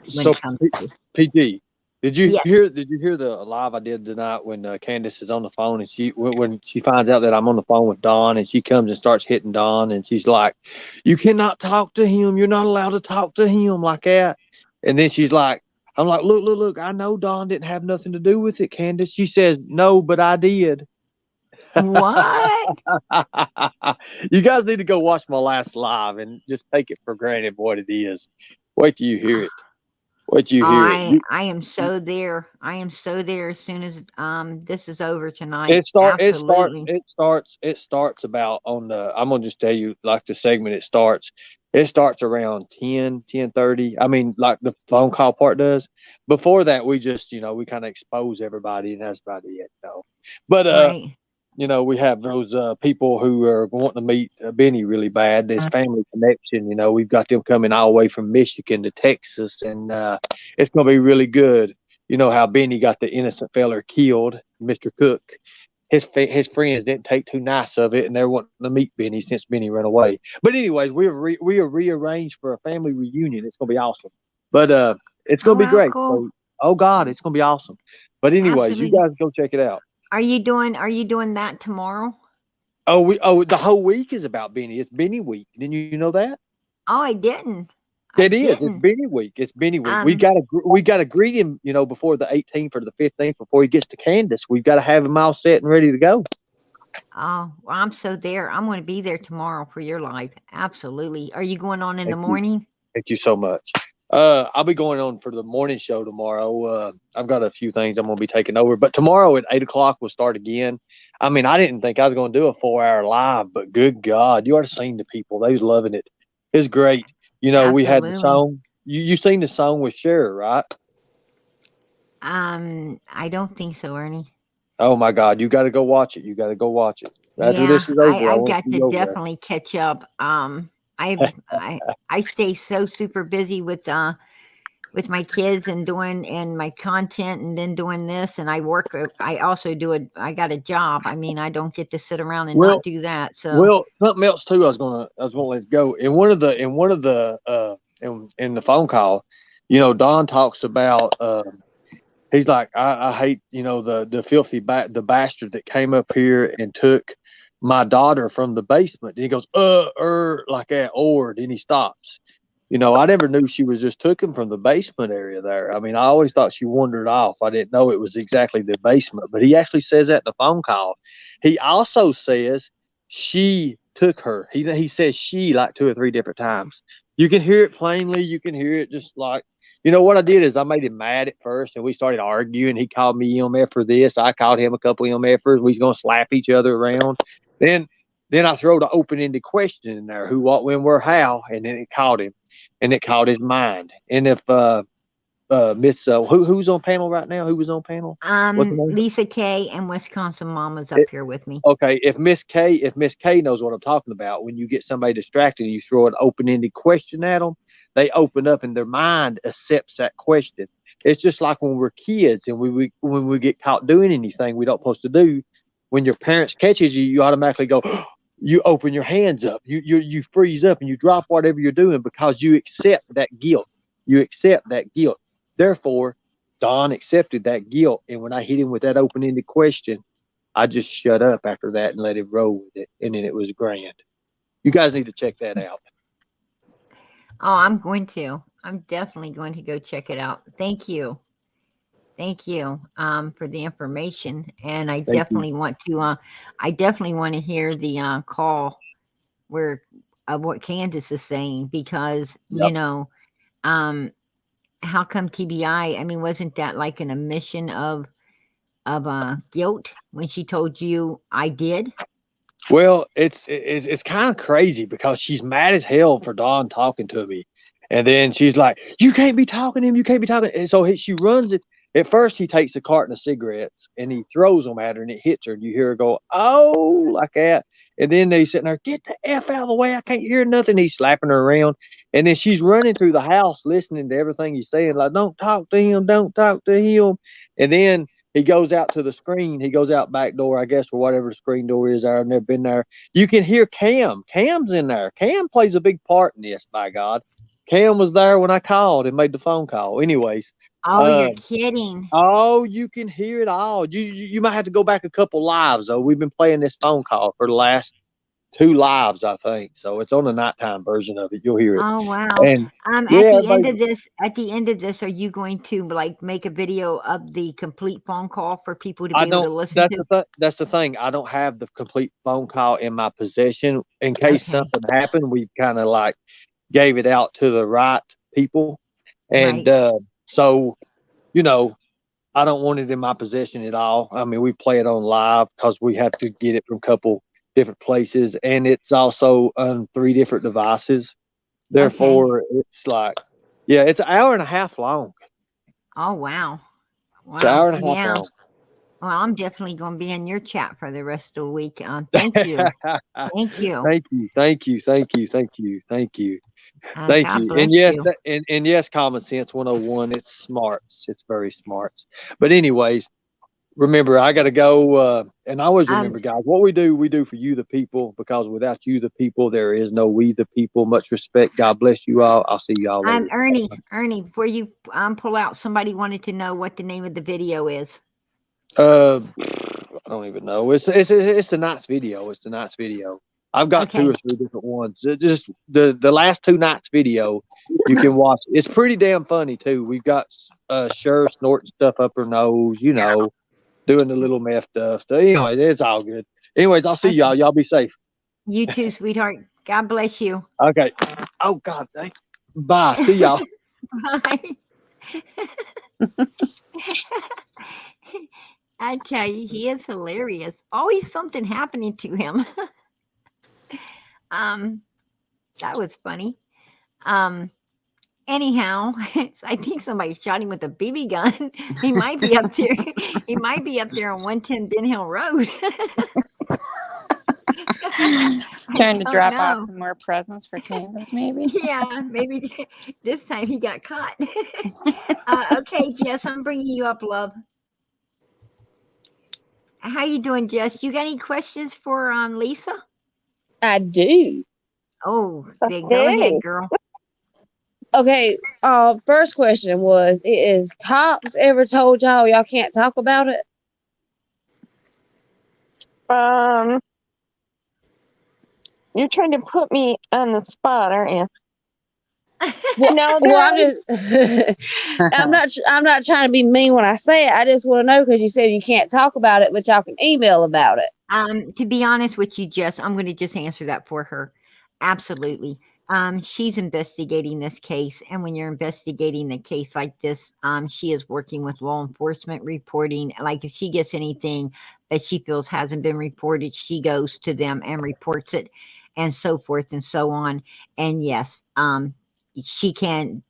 Speaker 6: So
Speaker 1: it comes to
Speaker 6: PG, did you
Speaker 1: yes,
Speaker 6: hear? Did you hear the live I did tonight when Candace is on the phone and when she finds out that I'm on the phone with Dawn and she comes and starts hitting Dawn and she's like, "You cannot talk to him. You're not allowed to talk to him like that." And then she's like, "I'm like, look. I know Dawn didn't have nothing to do with it, Candace." She says, "No, but I did."
Speaker 1: what?
Speaker 6: You guys need to go watch my last live and just take it for granted what it is. Wait till you hear it. Wait till you
Speaker 1: Oh,
Speaker 6: hear it.
Speaker 1: I am so there. I am so there as soon as this is over tonight.
Speaker 6: It start it start
Speaker 1: Absolutely.
Speaker 6: it starts about on the I'm gonna just tell you like the segment it starts around 10:30. I mean like the phone call part does. Before that we just we kind of expose everybody and that's about it. But
Speaker 1: Right.
Speaker 6: we have those people who are wanting to meet Benny really bad. This family connection, we've got them coming all the way from Michigan to Texas, and it's going to be really good. You know how Benny got the innocent feller killed, Mr. Cook. His friends didn't take too nice of it, and they're wanting to meet Benny since Benny ran away. But anyways, we are rearranged for a family reunion. It's going to be awesome. But it's
Speaker 1: Oh
Speaker 6: going to be
Speaker 1: wow,
Speaker 6: great.
Speaker 1: cool.
Speaker 6: So, oh God, it's going to be awesome. But anyways, you
Speaker 1: Absolutely.
Speaker 6: guys go check it out.
Speaker 1: Are you doing that tomorrow?
Speaker 6: The whole week is about Benny. It's Benny week. Didn't you know that?
Speaker 1: Oh, I didn't. I
Speaker 6: It is. It's
Speaker 1: didn't.
Speaker 6: Benny week. It's Benny week. We
Speaker 1: Um
Speaker 6: got to greet him, before the 18th or the 15th, before he gets to Candace. We've got to have him all set and ready to go.
Speaker 1: oh, well, I'm so there. I'm going to be there tomorrow for your live. Absolutely. Are you going on in the
Speaker 6: Thank you.
Speaker 1: morning?
Speaker 6: Thank you so much. I'll be going on for the morning show tomorrow. I've got a few things I'm going to be taking over, but tomorrow at 8 o'clock we'll start again. I mean, I didn't think I was going to do a 4-hour live, but good God, you ought to seen the people. They was loving it. It's great. We had the
Speaker 1: Absolutely.
Speaker 6: song. You seen the song with Cher, right?
Speaker 1: I don't think so, Ernie.
Speaker 6: Oh my God, you got to go watch it. You got to go watch it. After
Speaker 1: Yeah,
Speaker 6: this is over, I
Speaker 1: I've
Speaker 6: want to
Speaker 1: got
Speaker 6: see
Speaker 1: to
Speaker 6: you over there.
Speaker 1: definitely catch up. I stay so super busy with my kids and my content and then doing this and I work. I also I got a job. I mean, I don't get to sit around and
Speaker 6: Well,
Speaker 1: not do that. So
Speaker 6: well, something else too. I was gonna let it go. In one of the in the phone call, Don talks about he's like, I hate, the filthy the bastard that came up here and took my daughter from the basement. And he goes, like that, or then he stops. I never knew she was just took him from the basement area there. I mean, I always thought she wandered off. I didn't know it was exactly the basement, but he actually says that in the phone call. He also says she took her. He says she like 2 or 3 different times. You can hear it plainly. You can hear it just like, what I did is I made him mad at first and we started arguing. He called me EMF for this. I called him a couple EMFers. We was going to slap each other around. Then I throw the open-ended question in there, who, what, when, where, how, and then it caught him. And it caught his mind. And if Miss who's on panel right now? Who was on panel? What's the name?
Speaker 1: Lisa K and Wisconsin Mama's up here with me.
Speaker 6: Okay, if Miss K knows what I'm talking about, when you get somebody distracted and you throw an open-ended question at them, they open up and their mind accepts that question. It's just like when we're kids and when we get caught doing anything we don't supposed to do. When your parents catches you, you automatically go. You open your hands up. You freeze up and you drop whatever you're doing because you accept that guilt. You accept that guilt. Therefore, Don accepted that guilt, and when I hit him with that open-ended question, I just shut up after that and let him roll with it, and then it was grand. You guys need to check that out.
Speaker 1: Oh, I'm going to. I'm definitely going to go check it out. Thank you. Thank you for the information, and I definitely want to. I definitely want to hear the call where what Candace is saying because how come TBI? I mean, wasn't that like an admission of guilt when she told you I did?
Speaker 6: Well, it's kind of crazy because she's mad as hell for Dawn talking to me, and then she's like, "You can't be talking to him. You can't be talking." And so she runs it. At first, he takes a carton of cigarettes and he throws them at her, and it hits her. And you hear her go, "Oh," like that. And then they sitting there, get the F out of the way. I can't hear nothing. He's slapping her around. And then she's running through the house listening to everything he's saying, like, don't talk to him, don't talk to him. And then he goes out to the screen. He goes out back door, I guess, or whatever the screen door is there. I've never been there. You can hear Cam. Cam's in there. Cam plays a big part in this, by God. Cam was there when I called and made the phone call. Anyways.
Speaker 1: Oh, you're kidding.
Speaker 6: Oh, you can hear it all. You might have to go back a couple lives, though. We've been playing this phone call for the last 2 lives, I think. So it's on the nighttime version of it. You'll hear it.
Speaker 1: Oh, wow.
Speaker 6: And
Speaker 1: at the end of this, are you going to like make a video of the complete phone call for people to be able to listen to?
Speaker 6: That's the thing. I don't have the complete phone call in my possession. In case something happened, we kind of like gave it out to the right people. And so, you know, I don't want it in my possession at all. I mean, we play it on live because we have to get it from a couple different places, and it's also on 3 different devices. Therefore, it's like, yeah, it's an hour and a half long.
Speaker 1: Oh, wow.
Speaker 6: It's an hour and a half long.
Speaker 1: Well, I'm definitely going to be in your chat for the rest of the week. Thank you. Thank you.
Speaker 6: Thank you.
Speaker 1: God
Speaker 6: And yes,
Speaker 1: you.
Speaker 6: and yes, Common Sense 101. It's smarts. It's very smarts. But anyways, remember, I got to go. And I always remember, guys, what we do for you, the people, because without you, the people, there is no we, the people. Much respect. God bless you all. I'll see you all later.
Speaker 1: Ernie, before you pull out, somebody wanted to know what the name of the video is.
Speaker 6: I don't even know. It's tonight's video. It's tonight's video. I've got 2 or 3 different ones. Just the last 2 nights video you can watch. It's pretty damn funny too. We've got Cher snorting stuff up her nose, you know, doing the little meth stuff. So anyway, it's all good. Anyways, I'll see y'all. Y'all be safe.
Speaker 1: You too, sweetheart. God bless you.
Speaker 6: Okay. Oh God, thank you. Bye. See y'all.
Speaker 1: Bye. I tell you, he is hilarious. Always something happening to him. That was funny. Anyhow, I think somebody shot him with a BB gun. He might be up there. He might be up there on 110 Ben Hill Road.
Speaker 2: Trying to drop off some more presents for Candace, maybe?
Speaker 1: Yeah, maybe this time he got caught. Okay, Jess, I'm bringing you up, love. How you doing, Jess? You got any questions for Lisa?
Speaker 7: I do.
Speaker 1: Oh, go ahead, girl.
Speaker 7: Okay, first question was, is Tops ever told y'all can't talk about it?
Speaker 3: You're trying to put me on the spot, aren't you?
Speaker 7: Well, I'm not trying to be mean when I say it. I just want to know, because you said you can't talk about it, but y'all can email about it.
Speaker 1: To be honest with you, Jess, I'm going to just answer that for her. Absolutely. She's investigating this case, and when you're investigating a case like this, she is working with law enforcement, reporting. Like if she gets anything that she feels hasn't been reported, she goes to them and reports it, and so forth and so on. And yes, she can,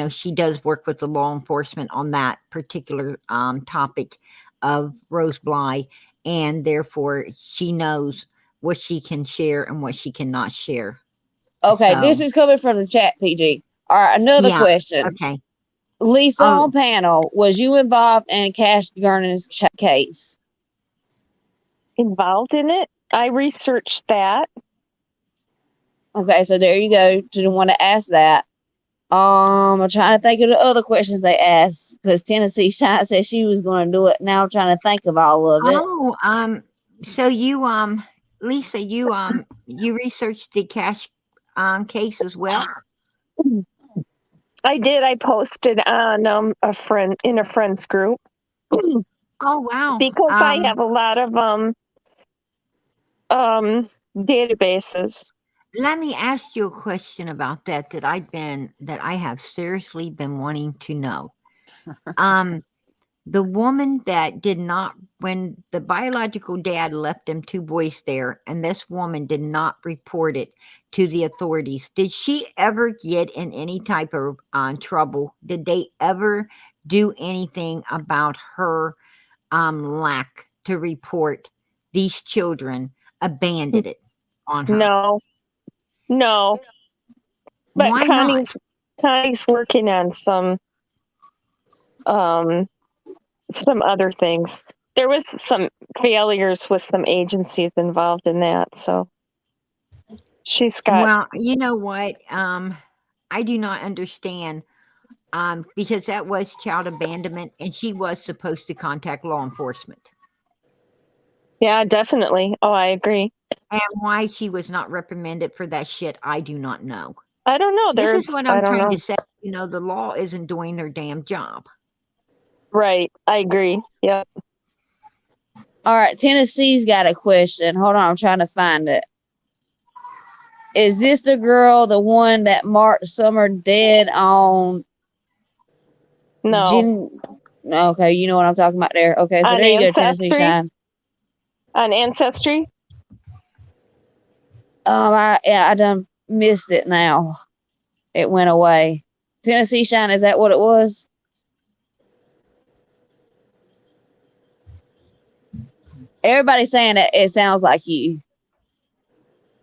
Speaker 1: she does work with the law enforcement on that particular topic of Rose Blye, and therefore she knows what she can share and what she cannot share.
Speaker 7: Okay, this is coming from the chat, PG. All right, another question.
Speaker 1: Okay.
Speaker 7: Lisa on panel, was you involved in Cash Gurnan's case?
Speaker 3: Involved in it? I researched that.
Speaker 7: Okay, so there you go. Didn't want to ask that. I'm trying to think of the other questions they asked, because Tennessee Shine said she was going to do it. Now I'm trying to think of all of it.
Speaker 1: So you, Lisa, you researched the Cash case as well?
Speaker 3: I did. I posted on a friend's group.
Speaker 1: Oh wow!
Speaker 3: Because I have a lot of databases.
Speaker 1: Let me ask you a question about that I have seriously been wanting to know. The woman that did not, when the biological dad left them 2 boys there, and this woman did not report it to the authorities, did she ever get in any type of trouble? Did they ever do anything about her lack to report these children abandoned it? on her.
Speaker 3: No. But
Speaker 1: Why not?
Speaker 3: Connie's working on some other things. There was some failures with some agencies involved in that, so she's got.
Speaker 1: Well, you know what? I do not understand. Because that was child abandonment, and she was supposed to contact law enforcement.
Speaker 3: Yeah, definitely. Oh, I agree.
Speaker 1: And why she was not reprimanded for that shit, I do not know.
Speaker 3: I don't know.
Speaker 1: This is what
Speaker 3: I
Speaker 1: I'm
Speaker 3: don't
Speaker 1: trying
Speaker 3: know.
Speaker 1: to say. You know, the law isn't doing their damn job.
Speaker 3: Right. I agree. Yep.
Speaker 7: All right, Tennessee's got a question. Hold on, I'm trying to find it. Is this the girl, the one that marked Summer dead on
Speaker 3: No.
Speaker 7: Okay, you know what I'm talking about there. Okay, so
Speaker 3: On
Speaker 7: there you go, Tennessee
Speaker 3: Ancestry?
Speaker 7: Shine.
Speaker 3: On Ancestry?
Speaker 7: I done missed it now. It went away. Tennessee Shine, is that what it was? Everybody's saying that it sounds like you.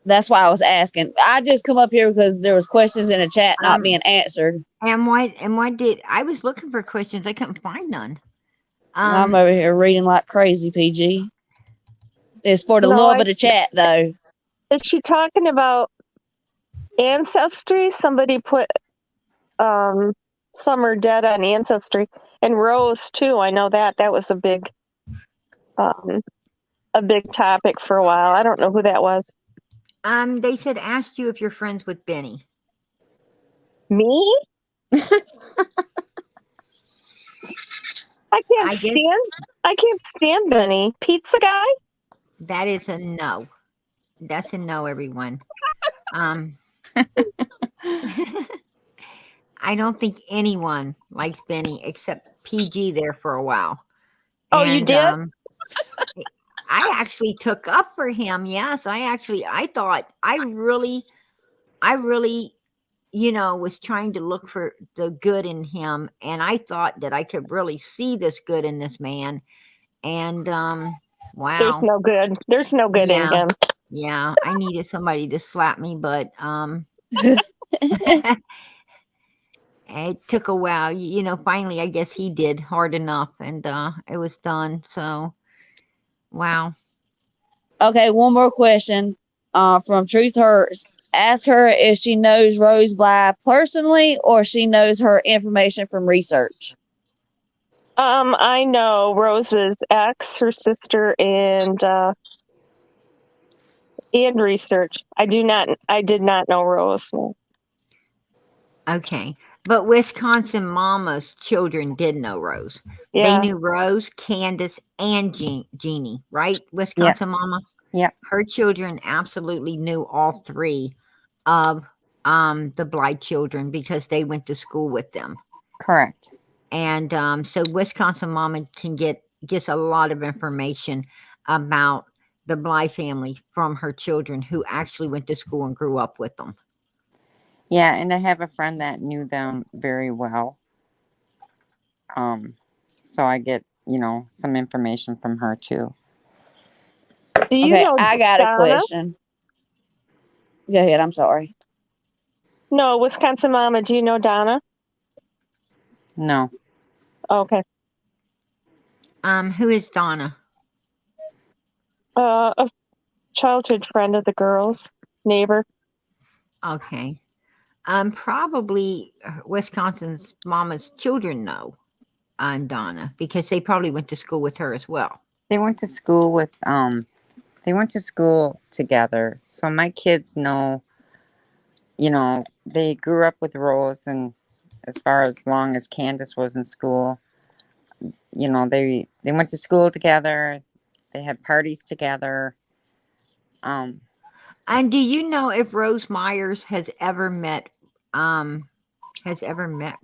Speaker 7: That's why I was asking. I just come up here because there was questions in the chat not being answered.
Speaker 1: And what did I was looking for questions? I couldn't find none.
Speaker 7: I'm over here reading like crazy, PG. It's for the love of the chat, though.
Speaker 3: Is she talking about Ancestry? Somebody put Summer dead on Ancestry, and Rose too. I know that was a big topic for a while. I don't know who that was.
Speaker 1: They said asked you if you're friends with Benny.
Speaker 3: Me? I can't stand Benny. Pizza guy?
Speaker 1: That is a no. That's a no, everyone. I don't think anyone likes Benny except PG there for a while.
Speaker 3: Oh, you did?
Speaker 1: I actually took up for him. Yes, I thought I really, was trying to look for the good in him, and I thought that I could really see this good in this man. And wow,
Speaker 3: there's no good in him.
Speaker 1: Yeah, I needed somebody to slap me, but it took a while. Finally I guess he did hard enough, and it was done. So wow.
Speaker 7: Okay, one more question from Truth Hurts. Ask her if she knows Rose Blye personally or she knows her information from research.
Speaker 3: I know Rose's ex, her sister, and research. I did not know Rose.
Speaker 1: Okay, but Wisconsin Mama's children did know Rose.
Speaker 3: Yeah.
Speaker 1: They knew Rose, Candace, and Jeannie, right? Wisconsin Mama.
Speaker 2: Yep.
Speaker 1: Her children absolutely knew all three of the Blye children because they went to school with them.
Speaker 2: Correct.
Speaker 1: And so Wisconsin Mama gets a lot of information about the Blye family from her children who actually went to school and grew up with them.
Speaker 2: Yeah, and I have a friend that knew them very well. So I get, some information from her too.
Speaker 3: Do you know
Speaker 7: I got
Speaker 3: Donna?
Speaker 7: a question. Go ahead, I'm sorry.
Speaker 3: No, Wisconsin Mama, do you know Donna?
Speaker 2: No.
Speaker 3: Okay.
Speaker 1: Who is Donna?
Speaker 3: A childhood friend of the girls, neighbor.
Speaker 1: Okay. Probably Wisconsin's Mama's children know Donna because they probably went to school with her as well.
Speaker 2: They went to school together. So my kids know, they grew up with Rose, and as far as long as Candace was in school, they went to school together. They had parties together.
Speaker 1: And do you know if Rose Myers has ever met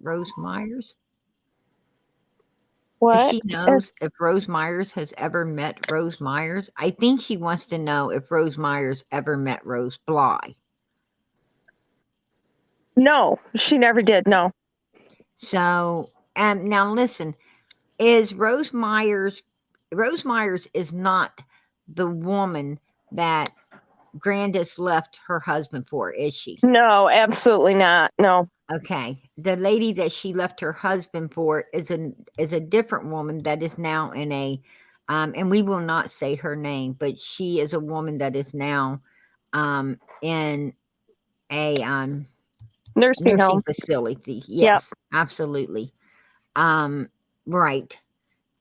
Speaker 1: Rose Myers?
Speaker 3: What?
Speaker 1: If she knows if Rose Myers has ever met Rose Myers. I think she wants to know if Rose Myers ever met Rose Blye.
Speaker 3: No, she never did. No.
Speaker 1: So, now listen, is Rose Myers is not the woman that Grandus left her husband for, is she?
Speaker 3: No, absolutely not. No.
Speaker 1: Okay. The lady that she left her husband for is a different woman that is now in a and we will not say her name, but she is a woman that is now in a
Speaker 3: Nursing home.
Speaker 1: facility.
Speaker 3: Yep.
Speaker 1: Yes, absolutely. Right.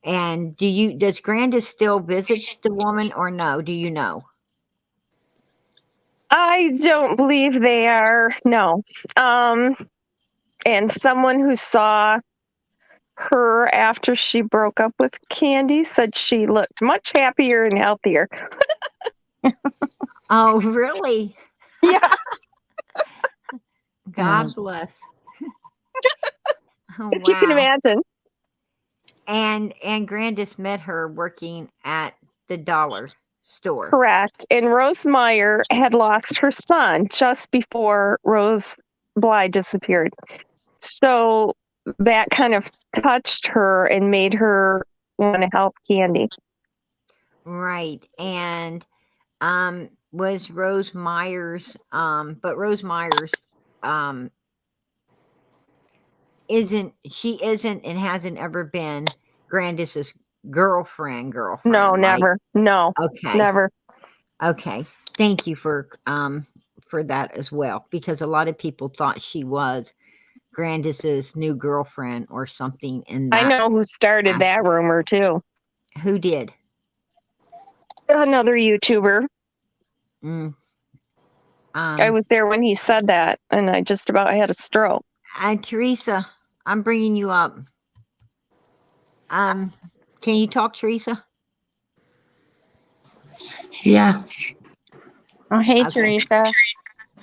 Speaker 1: And does Grandis still visit the woman or no? Do you know?
Speaker 3: I don't believe they are. No. And someone who saw her after she broke up with Candy said she looked much happier and healthier.
Speaker 1: Oh, really?
Speaker 3: Yeah.
Speaker 1: God bless. Oh,
Speaker 3: If you can
Speaker 1: wow.
Speaker 3: imagine.
Speaker 1: And Grandis met her working at the dollar store.
Speaker 3: Correct. And Rose Meyer had lost her son just before Blye disappeared. So that kind of touched her and made her want to help Candy.
Speaker 1: Right. And was Rose Myers but Rose Myers isn't and hasn't ever been Grandis's girlfriend.
Speaker 3: No,
Speaker 1: right?
Speaker 3: never. No.
Speaker 1: Okay.
Speaker 3: Never.
Speaker 1: Okay. Thank you for that as well, because a lot of people thought she was Grandis's new girlfriend or something in that.
Speaker 3: I know who started that rumor too.
Speaker 1: Who did?
Speaker 3: Another YouTuber.
Speaker 1: I
Speaker 3: was there when he said that, and I just about had a stroke.
Speaker 1: Teresa, I'm bringing you up. Can you talk, Teresa?
Speaker 8: Yeah.
Speaker 2: Oh, hey,
Speaker 1: Okay.
Speaker 2: Teresa.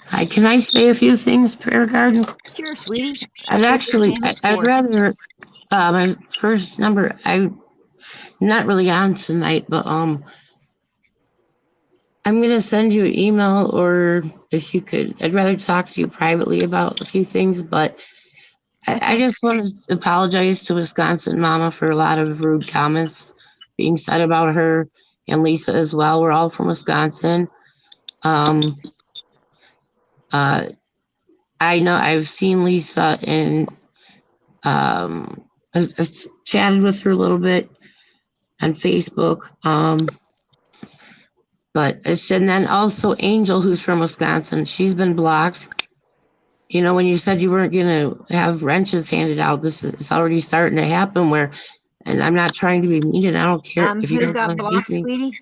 Speaker 8: Hi, can I say a few things, Prayer Garden?
Speaker 1: Sure, sweetie.
Speaker 8: I'd rather, my first number, I'm not really on tonight, but, I'm going to send you an email, or if you could, I'd rather talk to you privately about a few things, but I just want to apologize to Wisconsin Mama for a lot of rude comments being said about her, and Lisa as well. We're all from Wisconsin. I know I've seen Lisa, and I've chatted with her a little bit on Facebook. But and then also Angel, who's from Wisconsin, she's been blocked. You know, when you said you weren't gonna have wrenches handed out, it's already starting to happen. And I'm not trying to be mean, and I don't care if you
Speaker 1: who
Speaker 8: guys
Speaker 1: got
Speaker 8: want to
Speaker 1: blocked,
Speaker 8: hate me.
Speaker 1: sweetie?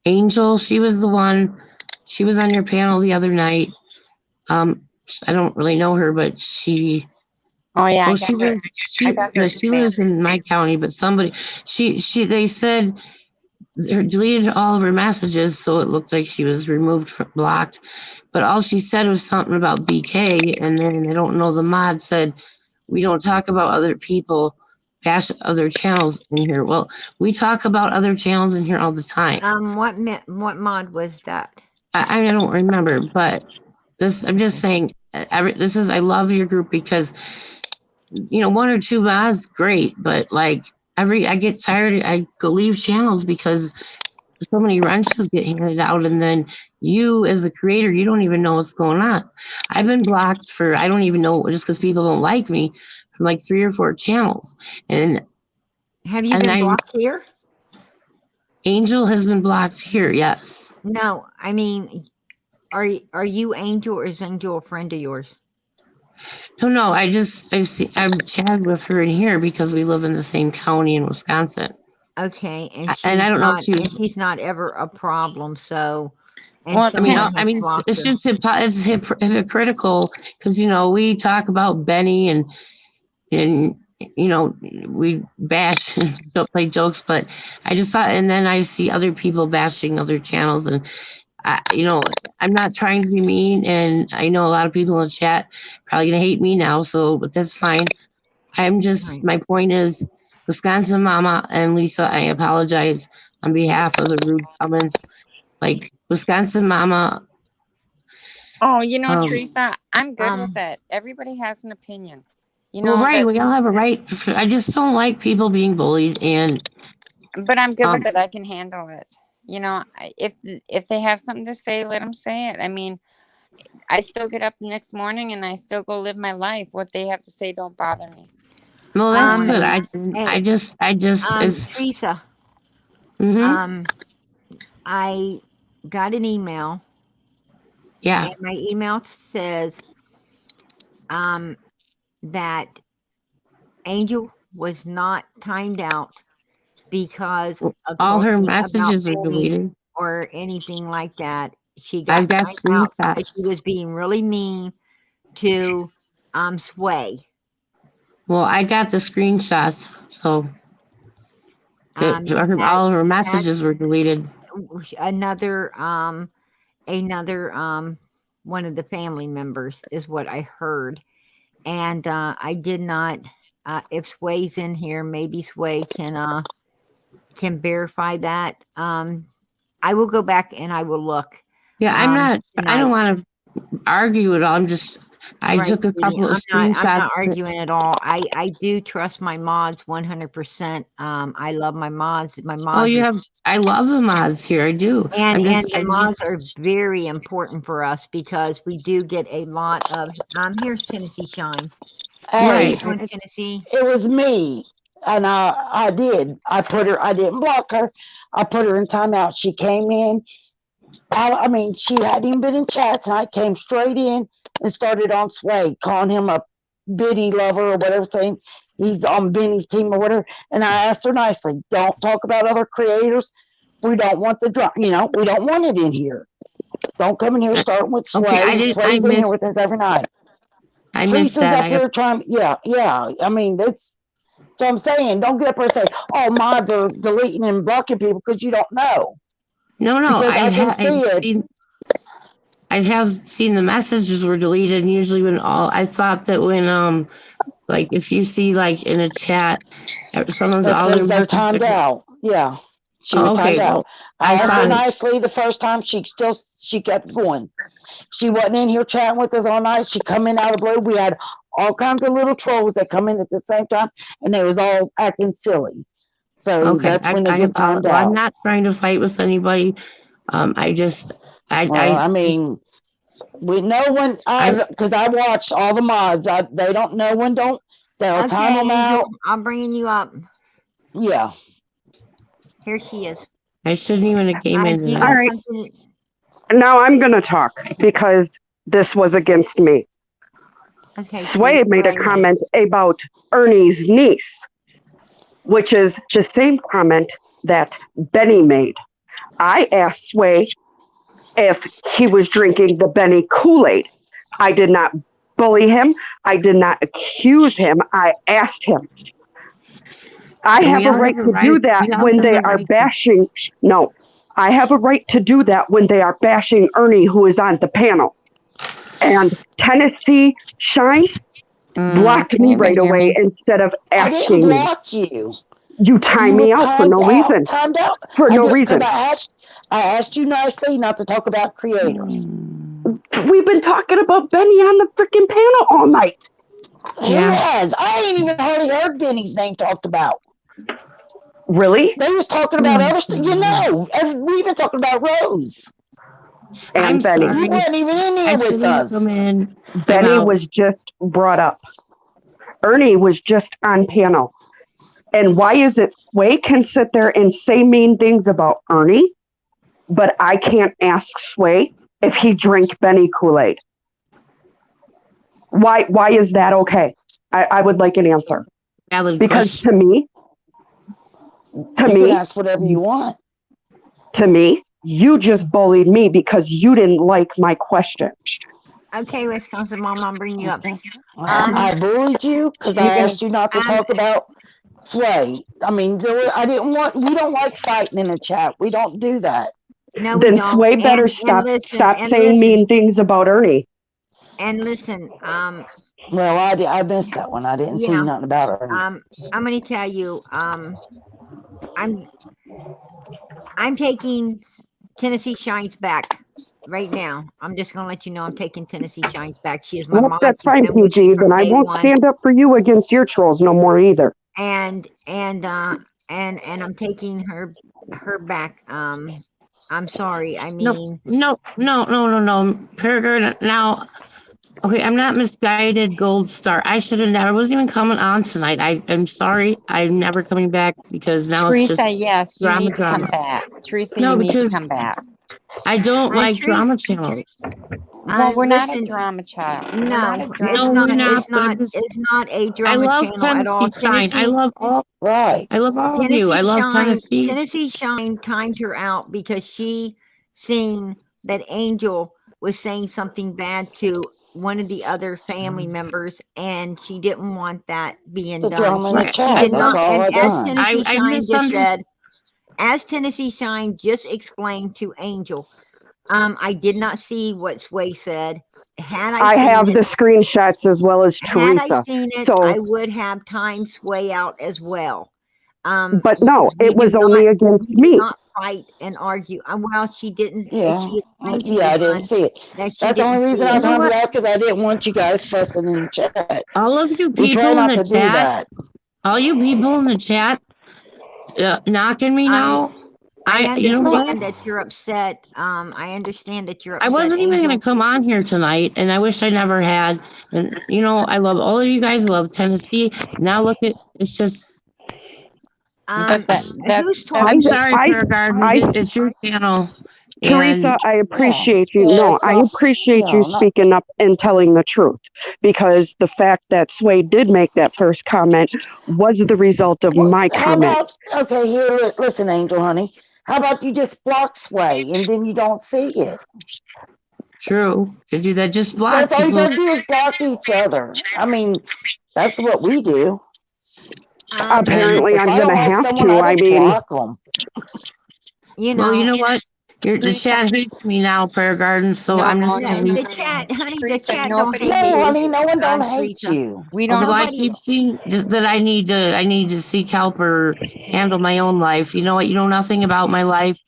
Speaker 8: Angel, she was the one. She was on your panel the other night. I don't really know her, but she.
Speaker 2: Oh yeah,
Speaker 8: Well, she lives in my county, but they said her deleted all of her messages, so it looked like she was blocked. But all she said was something about BK, and then I don't know, the mod said we don't talk about other people, bash other channels in here. Well, we talk about other channels in here all the time.
Speaker 1: What mod was that?
Speaker 8: I don't remember, but I'm just saying, I love your group because, you know, one or two mods, great, but like I get tired, I go leave channels because so many wrenches get handed out, and then you as a creator, you don't even know what's going on. I've been blocked for, I don't even know, just because people don't like me, from like 3 or 4 channels. And
Speaker 1: have you been blocked here?
Speaker 8: Angel has been blocked here, yes.
Speaker 1: No, I mean, are you Angel, or is Angel a friend of yours?
Speaker 8: No, I've chatted with her in here because we live in the same county in Wisconsin.
Speaker 1: Okay, and
Speaker 8: I don't know if
Speaker 1: she's not ever a problem. So,
Speaker 2: well,
Speaker 8: it's just it's hypocritical because, you know, we talk about Benny and you know, we bash don't play jokes, but I just thought, and then I see other people bashing other channels, and you know, I'm not trying to be mean, and I know a lot of people in the chat probably gonna hate me now, but that's fine. I'm just, my point is, Wisconsin Mama and Lisa, I apologize on behalf of the rude comments. Like, Wisconsin Mama.
Speaker 2: Oh, you know, Teresa, I'm good with it. Everybody has an opinion. You know,
Speaker 8: well, right, we all have a right. I just don't like people being bullied,
Speaker 2: but I'm good with it. I can handle it. you know, if they have something to say, let them say it. I mean, I still get up the next morning and I still go live my life. What they have to say don't bother me.
Speaker 8: Well, that's good.
Speaker 1: Hey,
Speaker 8: I just it's
Speaker 1: Teresa,
Speaker 8: mm-hmm.
Speaker 1: I got an email,
Speaker 8: Yeah.
Speaker 1: and my email says that Angel was not timed out because of
Speaker 8: All her
Speaker 1: talking about
Speaker 8: messages are
Speaker 1: Benny
Speaker 8: deleted.
Speaker 1: or anything like that. She
Speaker 8: I've
Speaker 1: got
Speaker 8: got
Speaker 1: timed out because she
Speaker 8: screenshots.
Speaker 1: was being really mean to Sway.
Speaker 8: Well, I got the screenshots, so all of her
Speaker 1: That
Speaker 8: messages were deleted.
Speaker 1: another one of the family members is what I heard. And I did not if Sway's in here, maybe Sway can verify that. I will go back and I will look.
Speaker 8: Yeah, I
Speaker 1: Tonight.
Speaker 8: don't want to argue at all. I
Speaker 1: Right,
Speaker 8: took a
Speaker 1: sweetie.
Speaker 8: couple of
Speaker 1: I'm
Speaker 8: screenshots.
Speaker 1: not arguing at all. I do trust my mods 100%. I love my mods. My mods
Speaker 8: I love the mods here. I do.
Speaker 1: and the mods are very important for us because we do get a lot of here's Tennessee Shine.
Speaker 5: Hey,
Speaker 8: Right.
Speaker 1: Tennessee.
Speaker 5: it was me. And I did. I didn't block her. I put her in timeout. She came in. I mean, she hadn't even been in chats, and I came straight in and started on Sway, calling him a Benny lover or whatever thing. He's on Benny's team or whatever. And I asked her nicely, don't talk about other creators. We don't want the drama. You know, we don't want it in here. Don't come in here starting with Sway.
Speaker 8: Okay,
Speaker 5: Sway's in here with us every night.
Speaker 8: I missed
Speaker 5: Teresa's
Speaker 8: that.
Speaker 5: up here trying. Yeah. I mean, that's so I'm saying. Don't get up here and say, "Oh, mods are deleting and blocking people," because you don't know.
Speaker 8: No,
Speaker 5: because I can see it.
Speaker 8: I have seen the messages were deleted. And usually, I thought that when like if you see like in a chat, someone's
Speaker 5: That's
Speaker 8: all their
Speaker 5: because they're
Speaker 8: messages.
Speaker 5: timed out. Yeah, she was
Speaker 8: Okay,
Speaker 5: timed out.
Speaker 8: well,
Speaker 5: I asked her
Speaker 8: thought
Speaker 5: nicely the first time. She kept going. She wasn't in here chatting with us all night. She come in out of the blue. We had all kinds of little trolls that come in at the same time, and they was all acting silly. So
Speaker 8: okay,
Speaker 5: that's when they get timed
Speaker 8: well,
Speaker 5: out.
Speaker 8: I'm not trying to fight with anybody.
Speaker 5: I mean, we know when because I watched all the mods. They don't know when they'll time them
Speaker 1: Angel,
Speaker 5: out.
Speaker 1: I'm bringing you up.
Speaker 5: Yeah.
Speaker 1: Here she is.
Speaker 8: I shouldn't even have came in.
Speaker 3: All right. Now I'm going to talk because this was against me.
Speaker 1: Okay.
Speaker 3: Sway made a comment about Ernie's niece, which is the same comment that Benny made. I asked Sway if he was drinking the Benny Kool-Aid. I did not bully him. I did not accuse him. I asked him. I have a right to do that when they are bashing. No, I have a right to do that when they are bashing Ernie, who is on the panel. And Tennessee Shine blocked me right away instead of asking me.
Speaker 5: I didn't block you.
Speaker 3: You timed me out for no reason.
Speaker 5: Timed out
Speaker 3: for no reason.
Speaker 5: I asked you nicely not to talk about creators.
Speaker 3: We've been talking about Benny on the freaking panel all night.
Speaker 5: Who has? I ain't even hardly heard Benny's name talked about.
Speaker 3: Really?
Speaker 5: They was talking about other stuff. You know, we've been talking about Rose.
Speaker 3: And Benny.
Speaker 5: You wasn't even in here with us.
Speaker 3: Benny was just brought up. Ernie was just on panel. And why is it Sway can sit there and say mean things about Ernie, but I can't ask Sway if he drank Benny Kool-Aid? Why is that okay? I would like an answer. Because to me,
Speaker 5: you can ask whatever you want.
Speaker 3: To me, you just bullied me because you didn't like my question.
Speaker 1: Okay, Wisconsin Mom, I'll bring you up.
Speaker 5: I bullied you because I asked you not to talk about Sway. I mean, we don't like fighting in the chat. We don't do that.
Speaker 1: No,
Speaker 3: then Sway better stop saying mean things about Ernie.
Speaker 1: And listen,
Speaker 5: well, I missed that one. I didn't see nothing about Ernie.
Speaker 1: I'm going to tell you, I'm taking Tennessee Shines back right now. I'm just going to let you know I'm taking Tennessee Shines back. She is my mom.
Speaker 3: That's fine, PG. Then I won't stand up for you against your trolls no more either.
Speaker 1: And I'm taking her back. I'm sorry. I
Speaker 8: No,
Speaker 1: mean,
Speaker 8: no, Peregrine, now, okay, I'm not misguided gold star. I should have never, I wasn't even coming on tonight. I'm sorry. I'm never coming back because now it's
Speaker 2: Teresa,
Speaker 8: just
Speaker 2: yes, you
Speaker 8: drama,
Speaker 2: need to come
Speaker 8: drama.
Speaker 2: back. Teresa,
Speaker 8: No,
Speaker 2: you need to
Speaker 8: because
Speaker 2: come back.
Speaker 8: I don't like
Speaker 1: Teresa,
Speaker 8: drama channels.
Speaker 2: Well, we're not a
Speaker 1: listen.
Speaker 2: drama child. We're
Speaker 1: No,
Speaker 2: not a drama
Speaker 1: it's
Speaker 8: No,
Speaker 1: not.
Speaker 8: we're
Speaker 2: channel.
Speaker 8: not,
Speaker 1: It's
Speaker 8: but
Speaker 1: not.
Speaker 8: I'm just,
Speaker 1: It's not a
Speaker 8: I
Speaker 1: drama
Speaker 8: love
Speaker 1: channel at all.
Speaker 8: Tennessee Shine. I love all of you. I love Tennessee.
Speaker 1: Tennessee Shine timed her out because she seen that Angel was saying something bad to one of the other family members, and she didn't want that being
Speaker 5: The
Speaker 1: done.
Speaker 5: drama in the
Speaker 8: Right.
Speaker 1: She
Speaker 5: chat.
Speaker 1: did
Speaker 5: That's
Speaker 1: not.
Speaker 5: all
Speaker 1: And
Speaker 5: I
Speaker 1: as
Speaker 5: done.
Speaker 1: Tennessee
Speaker 8: I
Speaker 1: Shine just said,
Speaker 8: misunderstood.
Speaker 1: as Tennessee Shine just explained to Angel, I did not see what Sway said. Had I
Speaker 9: I
Speaker 1: seen
Speaker 9: have
Speaker 1: it,
Speaker 9: the screenshots as well as
Speaker 1: had I
Speaker 9: Teresa.
Speaker 1: seen it,
Speaker 9: So,
Speaker 1: I would have timed Sway out as well.
Speaker 9: but no,
Speaker 1: We
Speaker 9: it was
Speaker 1: do
Speaker 9: only
Speaker 1: not
Speaker 9: against
Speaker 1: we do
Speaker 9: me.
Speaker 1: not fight and argue. Well, she didn't.
Speaker 5: Yeah.
Speaker 1: She explained to
Speaker 5: Yeah, I
Speaker 1: you,
Speaker 5: didn't
Speaker 1: hon,
Speaker 5: see it.
Speaker 1: that she
Speaker 5: That's the
Speaker 1: didn't
Speaker 5: only reason
Speaker 1: see
Speaker 5: I
Speaker 1: it.
Speaker 8: You know
Speaker 5: timed it
Speaker 8: what?
Speaker 5: out because I didn't want you guys fussing in the chat.
Speaker 8: All of you
Speaker 5: We try
Speaker 8: people in
Speaker 5: not
Speaker 8: the
Speaker 5: to do
Speaker 8: chat,
Speaker 5: that.
Speaker 8: all you people in the chat, knocking me
Speaker 1: I
Speaker 8: now. You know what?
Speaker 1: understand that you're upset. I understand that you're
Speaker 8: I
Speaker 1: upset,
Speaker 8: wasn't even going
Speaker 1: Angel.
Speaker 8: to come on here tonight, and I wish I never had. And you know, I love all of you guys. I love Tennessee. Now look at it's just.
Speaker 2: But
Speaker 1: Who's
Speaker 2: that's
Speaker 8: I'm
Speaker 1: talking?
Speaker 8: sorry,
Speaker 9: I,
Speaker 8: Fair Garden.
Speaker 9: I,
Speaker 8: It's your channel,
Speaker 9: Teresa,
Speaker 8: and
Speaker 9: I
Speaker 5: Yeah.
Speaker 9: appreciate you.
Speaker 5: Yeah,
Speaker 9: No,
Speaker 5: it's
Speaker 9: I
Speaker 5: not,
Speaker 9: appreciate you
Speaker 5: not,
Speaker 9: speaking up and telling the truth because the fact that Sway did make that first comment was the result of
Speaker 5: well,
Speaker 9: my
Speaker 5: how
Speaker 9: comment.
Speaker 5: about, okay, here, listen, Angel, honey. How about you just block Sway and then you don't see it?
Speaker 8: true. Could do that. Just block
Speaker 5: That's all you
Speaker 8: people.
Speaker 5: gotta do is block each other. I mean, that's what we do.
Speaker 9: Apparently,
Speaker 5: If
Speaker 9: I'm
Speaker 5: I
Speaker 9: going
Speaker 5: don't
Speaker 9: to
Speaker 5: like
Speaker 9: have
Speaker 5: someone,
Speaker 9: to.
Speaker 5: I
Speaker 9: I
Speaker 5: just
Speaker 9: mean,
Speaker 5: block them.
Speaker 8: Well, you know what? The
Speaker 2: Teresa.
Speaker 8: chat hates me now, Prayer Garden. So I'm just
Speaker 1: Yeah,
Speaker 8: gonna leave.
Speaker 1: the chat, honey. The
Speaker 2: Teresa,
Speaker 1: chat don't
Speaker 2: nobody
Speaker 1: hate
Speaker 5: No,
Speaker 2: hates
Speaker 1: you,
Speaker 5: honey, no one don't hate
Speaker 1: Teresa.
Speaker 5: you.
Speaker 2: We
Speaker 8: Okay,
Speaker 2: don't.
Speaker 8: well, I
Speaker 1: Nobody.
Speaker 8: keep seeing just that I need to seek help or handle my own life. You know what? You know nothing about my life.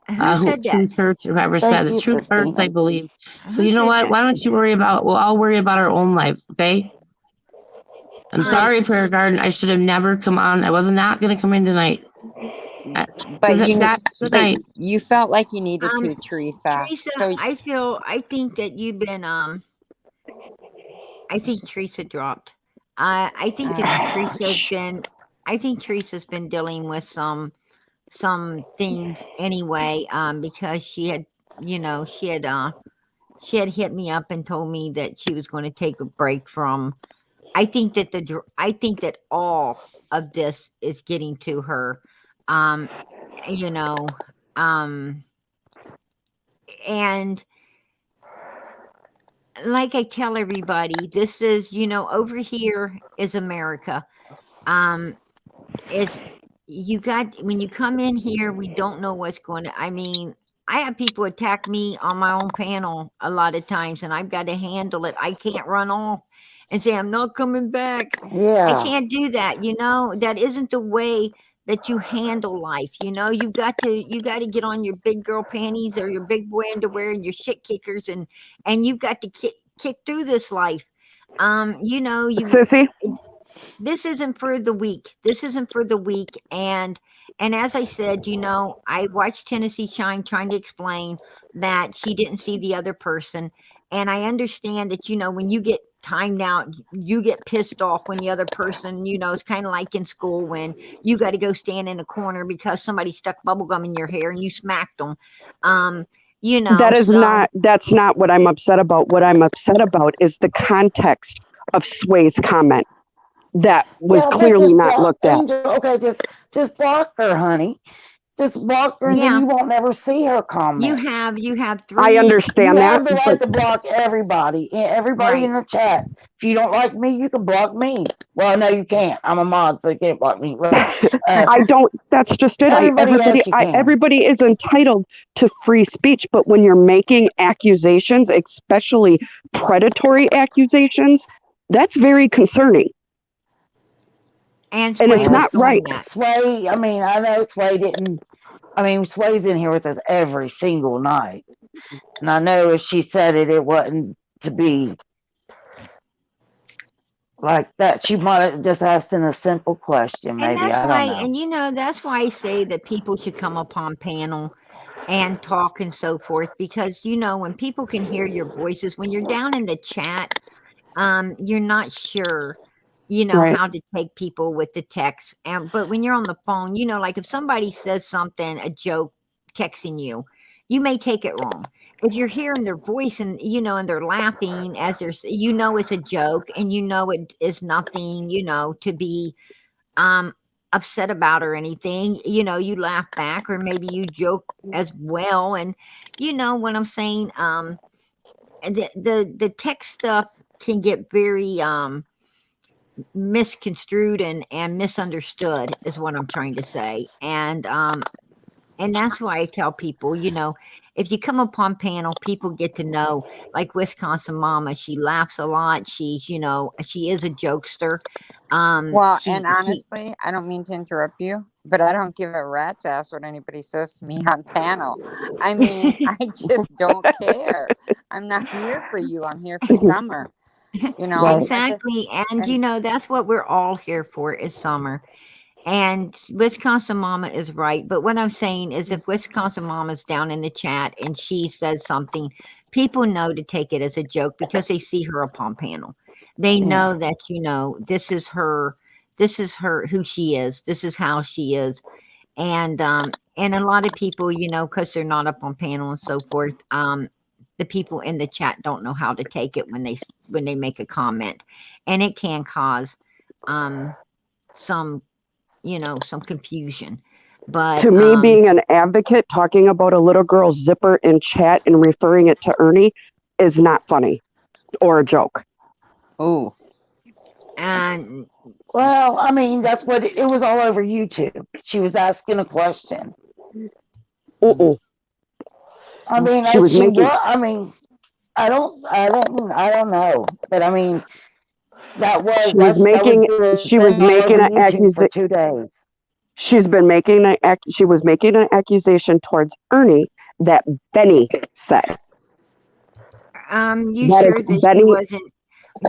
Speaker 1: Who
Speaker 8: Who
Speaker 1: said that?
Speaker 8: truth hurts, or whoever said
Speaker 5: Thank
Speaker 8: the
Speaker 5: you,
Speaker 8: truth hurts, I
Speaker 5: Christina.
Speaker 8: believe. So
Speaker 1: Who
Speaker 8: you know
Speaker 1: said
Speaker 8: what?
Speaker 1: that?
Speaker 8: Why don't you worry about? We'll all worry about our own lives, okay? I'm sorry, Prayer Garden. I should have never come on. I was not going to come in tonight.
Speaker 2: But
Speaker 8: Good night.
Speaker 2: you felt like you needed to, Teresa.
Speaker 1: Teresa,
Speaker 2: So
Speaker 1: I think that you've been I think Teresa dropped. I think that I think Teresa's been dealing with some things anyway. Because she had, she had hit me up and told me that she was going to take a break from. I think that all of this is getting to her. Um, you know, and like I tell everybody, this is, over here is America. It's when you come in here, we don't know what's going to. I mean, I have people attack me on my own panel a lot of times, and I've got to handle it. I can't run off and say I'm not coming back. I
Speaker 5: Yeah.
Speaker 1: can't do that. That isn't the way that you handle life. You've got to get on your big girl panties or your big boy underwear and your shit kickers, and you've got to kick through this life.
Speaker 9: Sissy,
Speaker 1: This isn't for the weak. This isn't for the weak. And as I said, I watched Tennessee Shine trying to explain that she didn't see the other person. And I understand that, when you get timed out, you get pissed off when the other person, it's kind of like in school when you got to go stand in a corner because somebody stuck bubble gum in your hair and you smacked them.
Speaker 9: that's not what I'm upset about. What I'm upset about is the context of Sway's comment that was
Speaker 5: Yeah, but
Speaker 9: clearly
Speaker 5: just
Speaker 9: not
Speaker 5: block
Speaker 9: looked at.
Speaker 5: Angel. Okay, just block her, honey. Just block her, and then you won't never see her comment.
Speaker 1: You have three.
Speaker 9: I understand
Speaker 5: You
Speaker 9: that,
Speaker 5: have the right to block everybody in the chat. If you don't like me, you can block me. Well, no, you can't. I'm a mod, so you can't block me.
Speaker 9: I don't. That's just it. Everybody is entitled to free speech, but when you're making accusations, especially predatory accusations, that's very concerning.
Speaker 1: And
Speaker 9: it's not right.
Speaker 5: Sway, I mean, I know Sway didn't. I mean, Sway's in here with us every single night. And I know if she said it, it wasn't to be like that. She might have just asked in a simple question, maybe.
Speaker 1: And that's
Speaker 5: I
Speaker 1: why,
Speaker 5: don't know.
Speaker 1: and that's why I say that people should come upon panel and talk and so forth, because when people can hear your voices, when you're down in the chat, you're not sure
Speaker 9: Right.
Speaker 1: how to take people with the text, but when you're on the phone, like if somebody says something, a joke, texting you, you may take it wrong. If you're hearing their voice and and they're laughing as they're it's a joke, and it is nothing to be upset about or anything, you laugh back, or maybe you joke as well. And what I'm saying, the text stuff can get very misconstrued and misunderstood, is what I'm trying to say. And that's why I tell people, if you come upon panel, people get to know, like Wisconsin Mama, she laughs a lot. She's, she is a jokester.
Speaker 2: Well,
Speaker 1: She,
Speaker 2: and honestly, I don't mean to interrupt you, but I don't give a rat's ass what anybody says to me on panel. I mean, I just don't care. I'm not here for you. I'm here for Summer.
Speaker 9: Right.
Speaker 1: Exactly. And that's what we're all here for, is Summer. And Wisconsin Mama is right. But what I'm saying is, if Wisconsin Mama's down in the chat and she says something, people know to take it as a joke, because they see her upon panel. They know that, this is her, who she is. This is how she is. And a lot of people, because they're not up on panel and so forth, the people in the chat don't know how to take it when they make a comment, and it can cause some some confusion. But
Speaker 9: To me, being an advocate, talking about a little girl's zipper in chat and referring it to Ernie is not funny or a joke.
Speaker 2: Oh.
Speaker 1: And
Speaker 5: well, I mean, that's what it was all over YouTube. She was asking a question. I mean,
Speaker 9: She was making.
Speaker 5: I mean, I don't know, but I mean, that was
Speaker 9: She was making an accusation
Speaker 5: for 2 days.
Speaker 9: She was making an accusation towards Ernie that Benny said.
Speaker 1: you sure that she wasn't?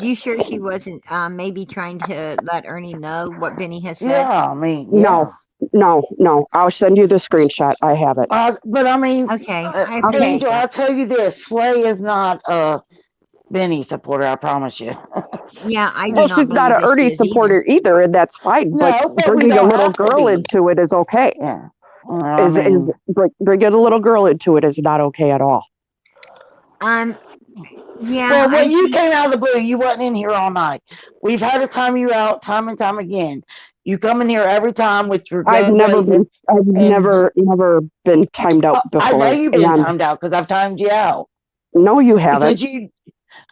Speaker 1: You sure she wasn't maybe trying to let Ernie know what Benny has said?
Speaker 5: Yeah, I mean,
Speaker 9: no. I'll send you the screenshot. I have it.
Speaker 5: But I mean,
Speaker 1: okay,
Speaker 5: Angel, I'll tell you this: Slay is not a Benny supporter. I promise you.
Speaker 1: Yeah, I do
Speaker 9: Well,
Speaker 1: not
Speaker 9: she's not an Ernie supporter either, and that's fine. But bringing a little girl into it is okay.
Speaker 5: Yeah,
Speaker 9: bringing a little girl into it is not okay at all.
Speaker 1: Yeah.
Speaker 5: Well, when you came out of the blue, you wasn't in here all night. We've had to time you out time and time again. You come in here every time with your
Speaker 9: I've never been timed out before.
Speaker 5: I know you've been timed out because I've timed you out.
Speaker 9: No, you haven't.
Speaker 5: Because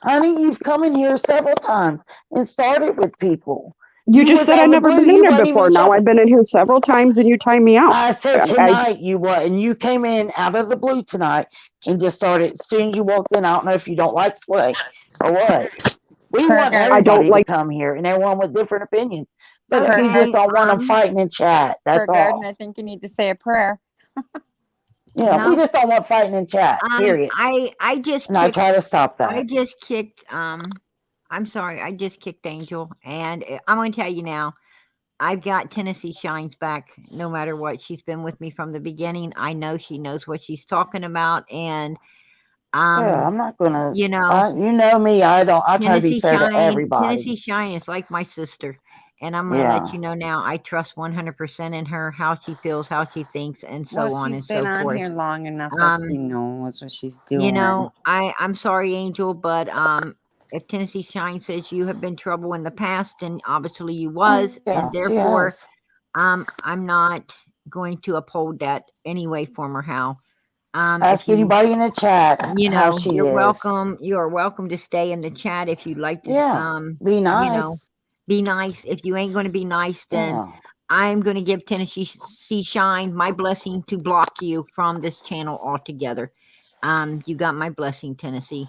Speaker 5: honey, you've come in here several times and started with people.
Speaker 9: You just said I've never been in here before. Now I've been in here several times and you timed me out.
Speaker 5: I said tonight you what, and you came in out of the blue tonight and just started. As soon as you walked in, I don't know if you don't like Sway or what. We want everybody to come here, and everyone with different opinions. But we just don't want them fighting in chat. That's all.
Speaker 2: Garden, I think you need to say a prayer.
Speaker 5: Yeah, we just don't want fighting in chat. Period.
Speaker 1: I
Speaker 5: try to stop that.
Speaker 1: I just kicked. I'm sorry. I just kicked Angel, and I'm going to tell you now. I've got Tennessee Shines back. No matter what, she's been with me from the beginning. I know she knows what she's talking about, and
Speaker 5: yeah, I'm not gonna. You know me. I try to be fair to everybody.
Speaker 1: Tennessee Shine is like my sister. And I'm going to let you know now, I trust 100% in her, how she feels, how she thinks, and so on and so forth. She's
Speaker 2: been on here long enough that she knows what she's doing.
Speaker 1: I'm sorry, Angel, but if Tennessee Shine says you have been trouble in the past, then obviously you was, and therefore I'm not going to uphold that anyway, form or how.
Speaker 5: Ask anybody in the chat how she
Speaker 1: you're
Speaker 5: is.
Speaker 1: welcome. You are welcome to stay in the chat if you'd like to.
Speaker 5: Be nice.
Speaker 1: Be nice. If you ain't going to be nice, then I'm going to give Tennessee Shine my blessing to block you from this channel altogether. You got my blessing, Tennessee.